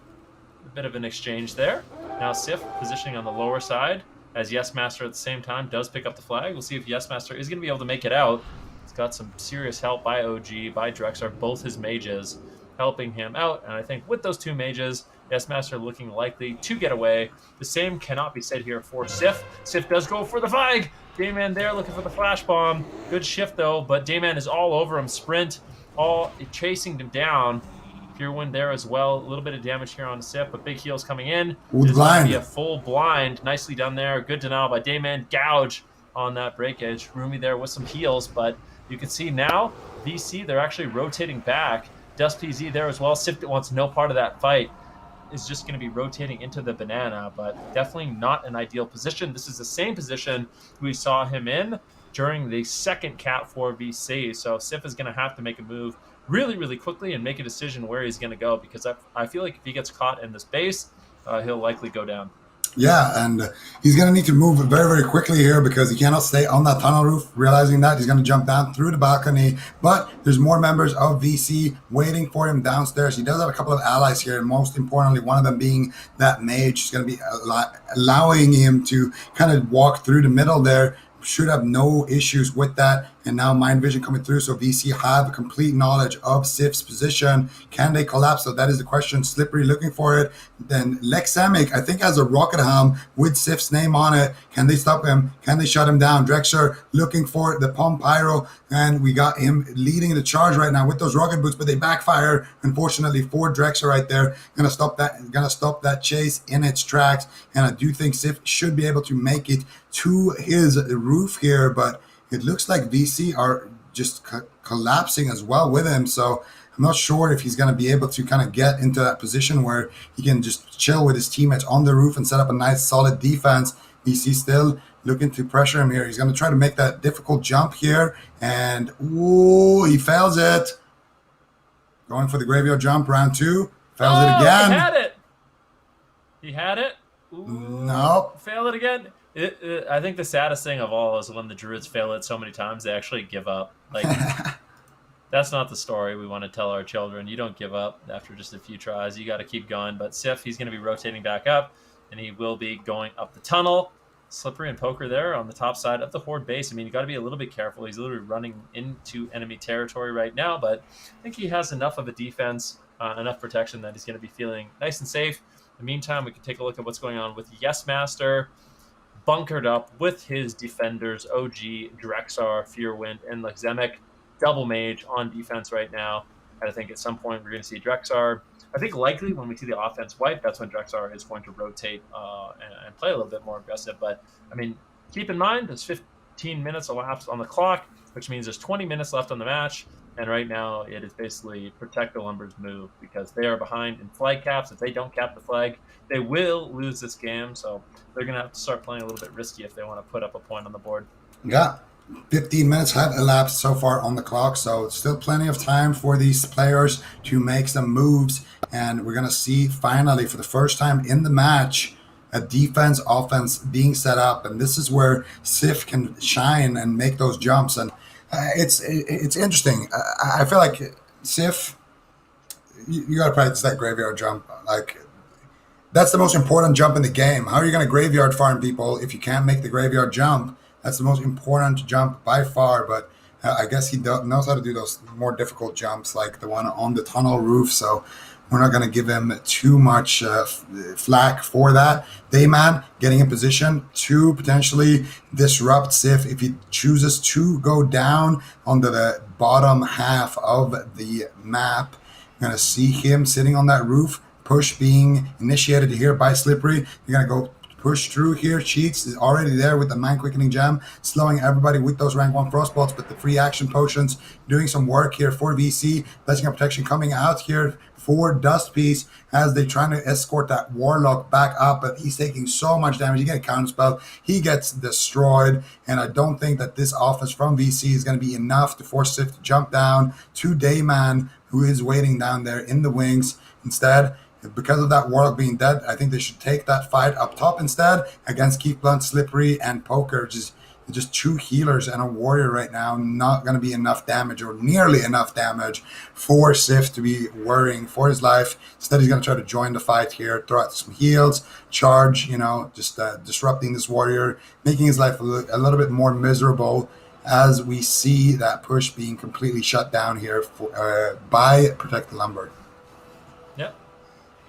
an exchange there. Now Sif positioning on the lower side as Yes Master at the same time does pick up the flag. We'll see if Yes Master is going to be able to make it out. He's got some serious help by OG, by Drexar, both his mages helping him out. And I think with those 2 mages, Yes Master looking likely to get away. The same cannot be said here for Sif. Sif does go for the flag. Dayman there looking for the flash bomb. Good shift though, but Dayman is all over him. Sprint, all chasing him down. Furwin there as well. A little bit of damage here on Sif, but big heals coming in. Ooh, blind. Be a full blind. Nicely done there. Good denial by Dayman. Gouge on that breakage. Rumi there with some heals, but you can see now VC, they're actually rotating back. Dust PZ there as well. Sif wants no part of that fight. Is just going to be rotating into the banana, but definitely not an ideal position. This is the same position we saw him in during the second cap for VC. So Sif is going to have to make a move really, really quickly and make a decision where he's going to go, because I feel like if he gets caught in this base, he'll likely go down. Yeah, and he's going to need to move very, very quickly here because he cannot stay on that tunnel roof. Realizing that, he's going to jump down through the balcony, but there's more members of VC waiting for him downstairs. He does have a couple of allies here, and most importantly, one of them being that mage. He's going to be allowing him to kind of walk through the middle there. Should have no issues with that. And now Mind Vision coming through, so VC have complete knowledge of Sif's position. Can they collapse? So that is the question. Slippery looking for it. Then Lexamic, I think, has a rocket helm with Sif's name on it. Can they stop him? Can they shut him down? Drexer looking for the pump pyro, and we got him leading the charge right now with those rocket boots, but they backfire, unfortunately, for Drexer right there. Gonna stop that chase in its tracks. And I do think Sif should be able to make it to his roof here, but it looks like VC are just collapsing as well with him. So I'm not sure if he's going to be able to kind of get into that position where he can just chill with his teammates on the roof and set up a nice solid defense. VC still looking to pressure him here. He's going to try to make that difficult jump here, and ooh, he fails it. Going for the graveyard jump, round 2. Fails it again. He had it. Ooh, no. Fail it again. I think the saddest thing of all is when the Druids fail it so many times, they actually give up. Like, that's not the story we want to tell our children. You don't give up after just a few tries. You got to keep going. But Sif, he's going to be rotating back up, and he will be going up the tunnel. Slippery and Poker there on the top side of the Horde base. I mean, you got to be a little bit careful. He's literally running into enemy territory right now, but I think he has enough of a defense, enough protection that he's going to be feeling nice and safe. In the meantime, we can take a look at what's going on with Yes Master, bunkered up with his defenders, OG, Drexar, Fearwind, and Lexemic. Double mage on defense right now. And I think at some point we're going to see Drexar. I think likely when we see the offense wipe, that's when Drexar is going to rotate and play a little bit more aggressive. But, I mean, keep in mind there's 15 minutes elapsed on the clock, which means there's 20 minutes left on the match. And right now it is basically protect the Lumber's move because they are behind in flag caps. If they don't cap the flag, they will lose this game. So they're going to have to start playing a little bit risky if they want to put up a point on the board. Yeah. 15 minutes have elapsed so far on the clock, so it's still plenty of time for these players to make some moves. And we're going to see finally, for the first time in the match, a defense offense being set up. And this is where Sif can shine and make those jumps. And it's interesting. I feel like Sif you got to practice that graveyard jump. Like, that's the most important jump in the game. How are you going to graveyard farm people if you can't make the graveyard jump? That's the most important jump by far. But I guess he knows how to do those more difficult jumps, like the one on the tunnel roof. So we're not going to give him too much flack for that. Dayman getting in position to potentially disrupt Sif if he chooses to go down on the bottom half of the map. You're going to see him sitting on that roof. Push being initiated here by Slippery. You're going to go push through here. Cheats is already there with the Man Quickening Gem, slowing everybody with those rank 1 Frostbolts, but the free action potions doing some work here for VC. Blessing of Protection coming out here for Dust Piece as they trying to escort that Warlock back up, but he's taking so much damage. You get a counterspell, he gets destroyed, and I don't think that this offense from VC is going to be enough to force Sif to jump down to Dayman, who is waiting down there in the wings. Instead, because of that Warlock being dead, I think they should take that fight up top instead against Keith Blunt, Slippery, and Poker. Just 2 healers and a warrior right now. Not going to be enough damage, or nearly enough damage, for Sif to be worrying for his life. Instead, he's going to try to join the fight here, throw out some heals, charge, just disrupting this warrior, making his life a little bit more miserable, as we see that push being completely shut down here by Protect the Lumber. Yep.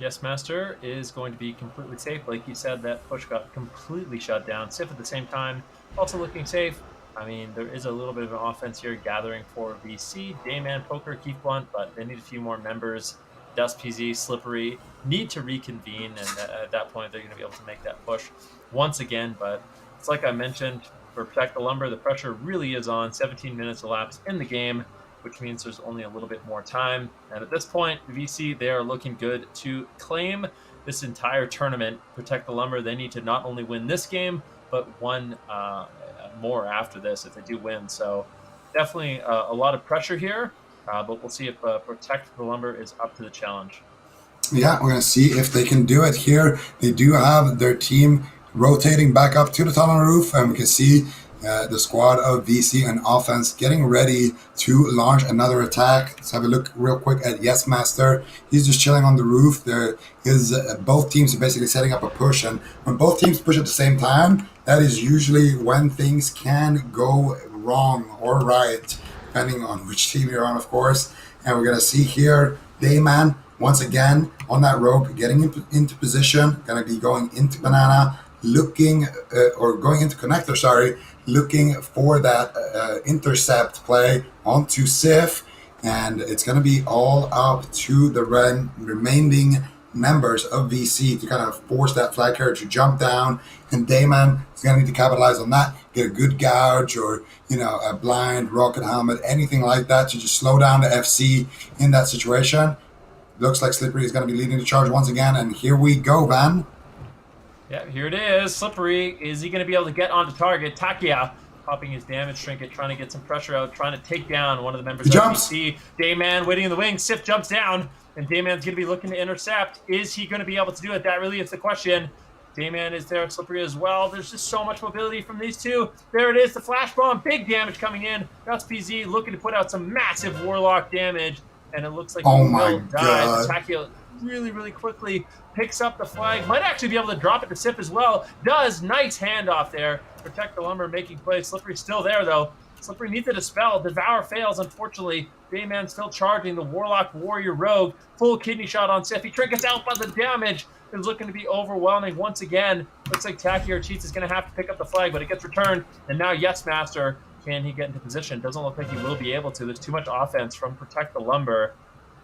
Yes, Master is going to be completely safe. Like you said, that push got completely shut down. Sif at the same time, also looking safe. I mean, there is a little bit of an offense here gathering for VC. Dayman, Poker, Keith Blunt, but they need a few more members. Dust PZ, Slippery need to reconvene, and at that point, they're going to be able to make that push once again. But it's like I mentioned, for Protect the Lumber, the pressure really is on. 17 minutes elapsed in the game, which means there's only a little bit more time. And at this point, VC, they are looking good to claim this entire tournament. Protect the Lumber, they need to not only win this game, but one more after this if they do win. So definitely a lot of pressure here, but we'll see if Protect the Lumber is up to the challenge. Yeah, we're going to see if they can do it here. They do have their team rotating back up to the tunnel roof, and we can see the squad of VC and offense getting ready to launch another attack. Let's have a look real quick at Yes Master. He's just chilling on the roof. There is both teams are basically setting up a push, and when both teams push at the same time, that is usually when things can go wrong or right, depending on which team you're on, of course. And we're gonna see here Dayman once again on that rope, getting into position, gonna be going into Banana, looking or going into Connector, sorry, looking for that intercept play onto Sif, and it's going to be all up to the remaining members of VC to kind of force that flag carrier to jump down, and Dayman is going to need to capitalize on that, get a good gouge or a blind rocket helmet, anything like that to just slow down the FC in that situation. Looks like Slippery is going to be leading the charge once again, and here we go, Van. Yeah, here it is. Slippery, is he going to be able to get onto target? Takia popping his damage trinket, trying to get some pressure out, trying to take down one of the members of VC. Dayman waiting in the wings. Sif jumps down, and Dayman's going to be looking to intercept. Is he going to be able to do it? That really is the question. Dayman is there, Slippery as well. There's just so much mobility from these two. There it is, the flash bomb. Big damage coming in. That's PZ looking to put out some massive Warlock damage, and it looks like he will die. Takia really, really quickly picks up the flag. Might actually be able to drop it to Sif as well. Does. Nice handoff there. Protect the Lumber making plays. Slippery's still there, though. Slippery needs to dispel. Devour fails, unfortunately. Dayman still charging the Warlock Warrior Rogue. Full kidney shot on Sif. He triggers out, but the damage is looking to be overwhelming once again. Looks like Tacky or Cheats is going to have to pick up the flag, but it gets returned. And now Yes Master, can he get into position? Doesn't look like he will be able to. There's too much offense from Protect the Lumber.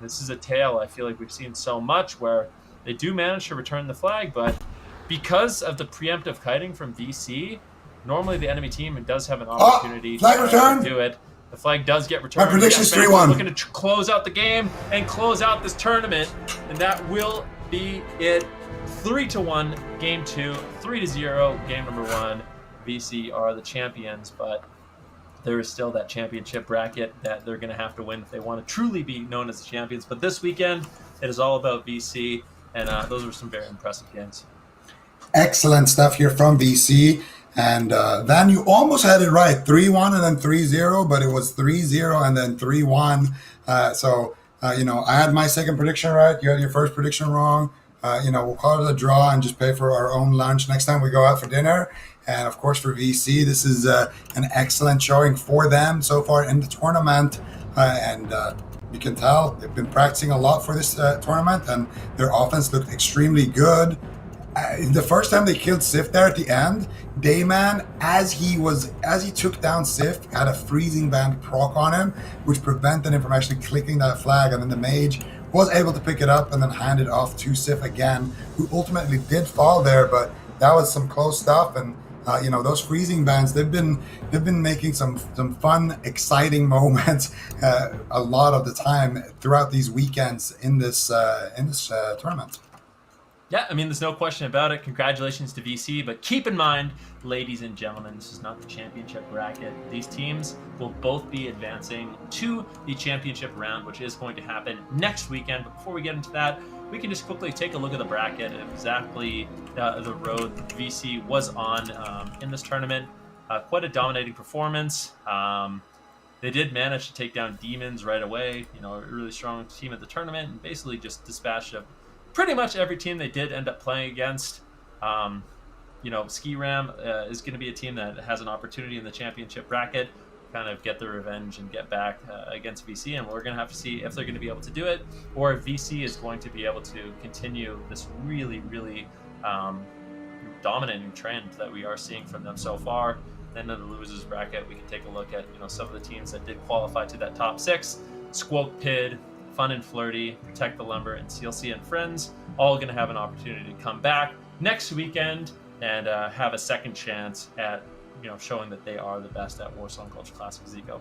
This is a tale I feel like we've seen so much where they do manage to return the flag, but because of the preemptive kiting from VC, normally the enemy team does have an opportunity to do it. The flag does get returned. My prediction is 3-1. Looking to close out the game and close out this tournament, and that will be it. 3-1, game 2, 3-0, game number 1. VC are the champions, but there is still that championship bracket that they're going to have to win if they want to truly be known as the champions. But this weekend, it is all about VC, and those were some very impressive games. Excellent stuff here from VC. And Van, you almost had it right. 3-1 and then 3-0, but it was 3-0 and then 3-1. So I had my second prediction right. You had your first prediction wrong. We'll call it a draw and just pay for our own lunch next time we go out for dinner. And of course, for VC, this is an excellent showing for them so far in the tournament. And you can tell they've been practicing a lot for this tournament, and their offense looked extremely good. The first time they killed Sif there at the end, Dayman, as he took down Sif, had a freezing band proc on him, which prevented him from actually clicking that flag, and then the mage was able to pick it up and then hand it off to Sif again, who ultimately did fall there, but that was some close stuff. And those freezing bands, they've been making some fun, exciting moments a lot of the time throughout these weekends in this tournament. Yeah, I mean, there's no question about it. Congratulations to VC, but keep in mind, ladies and gentlemen, this is not the championship bracket. These teams will both be advancing to the championship round, which is going to happen next weekend. But before we get into that, we can just quickly take a look at the bracket and exactly the road VC was on in this tournament. Quite a dominating performance. They did manage to take down Demons right away. A really strong team at the tournament, and basically just dispatched pretty much every team they did end up playing against. Skram is going to be a team that has an opportunity in the championship bracket, kind of get the revenge and get back against VC, and we're going to have to see if they're going to be able to do it, or if VC is going to be able to continue this really, really dominating trend that we are seeing from them so far. Then in the losers bracket, we can take a look at some of the teams that did qualify to that top 6. Squoke, Pid, Fun and Flirty, Protect the Lumber, and CLC and Friends, all going to have an opportunity to come back next weekend and have a second chance at showing that they are the best at Warsaw Culture Classic Zico.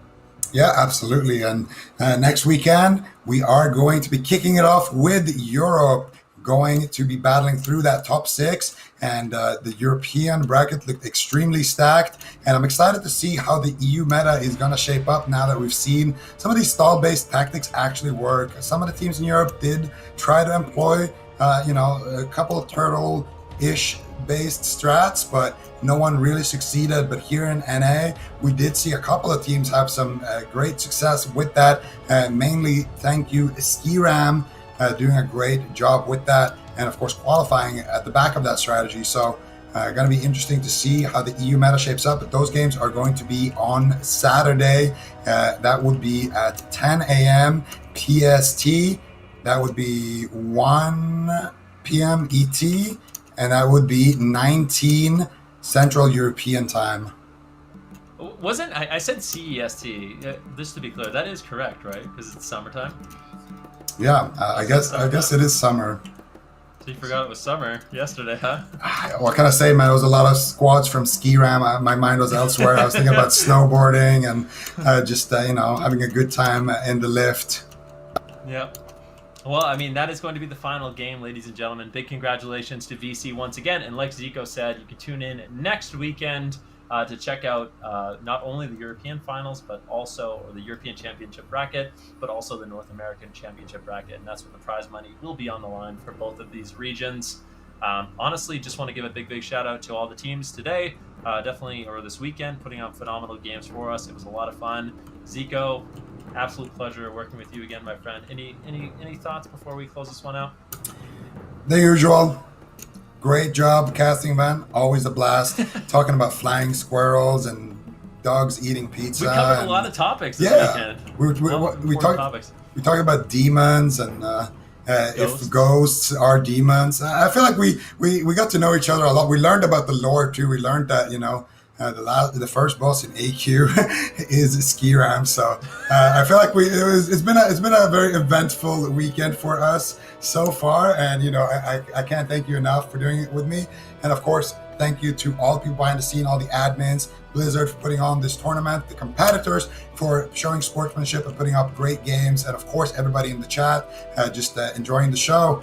Yeah, absolutely. And next weekend, we are going to be kicking it off with Europe, going to be battling through that top 6, and the European bracket looked extremely stacked, and I'm excited to see how the EU meta is going to shape up now that we've seen some of these stall-based tactics actually work. Some of the teams in Europe did try to employ a couple of turtle-ish based strats, but no one really succeeded. But here in NA, we did see a couple of teams have some great success with that, mainly thank you Skram, doing a great job with that, and of course qualifying at the back of that strategy. So going to be interesting to see how the EU meta shapes up, but those games are going to be on Saturday. That would be at 10 a.m. PST. That would be 1 p.m. ET, and that would be 19 Central European time. I said CEST, just to be clear, that is correct, right? Because it's summertime? Yeah, I guess it is summer. So you forgot it was summer yesterday, huh? What can I say, man? It was a lot of squads from Ski Ram. My mind was elsewhere. I was thinking about snowboarding and just having a good time in the lift. Yep. Well, I mean, that is going to be the final game, ladies and gentlemen. Big congratulations to VC once again. And like Zico said, you can tune in next weekend to check out not only the European finals, but also the European Championship bracket, but also the North American Championship bracket. And that's when the prize money will be on the line for both of these regions. Honestly, just want to give a big shout out to all the teams today, or this weekend, putting on phenomenal games for us. It was a lot of fun. Zico, absolute pleasure working with you again, my friend. Any thoughts before we close this one out? The usual. Great job, casting man. Always a blast. Talking about flying squirrels and dogs eating pizza. We covered a lot of topics this weekend. We talk about demons and if ghosts are demons. I feel like we got to know each other a lot. We learned about the lore too. We learned that the first boss in AQ is Skram. So I feel like it's been a very eventful weekend for us so far, and I can't thank you enough for doing it with me. And of course, thank you to all the people behind the scene, all the admins, Blizzard for putting on this tournament, the competitors for showing sportsmanship and putting up great games, and of course everybody in the chat just enjoying the show.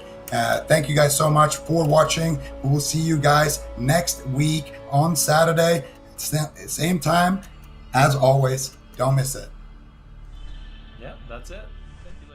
Thank you guys so much for watching. We will see you guys next week on Saturday, same time. As always, don't miss it. Yeah, that's it. Thank you.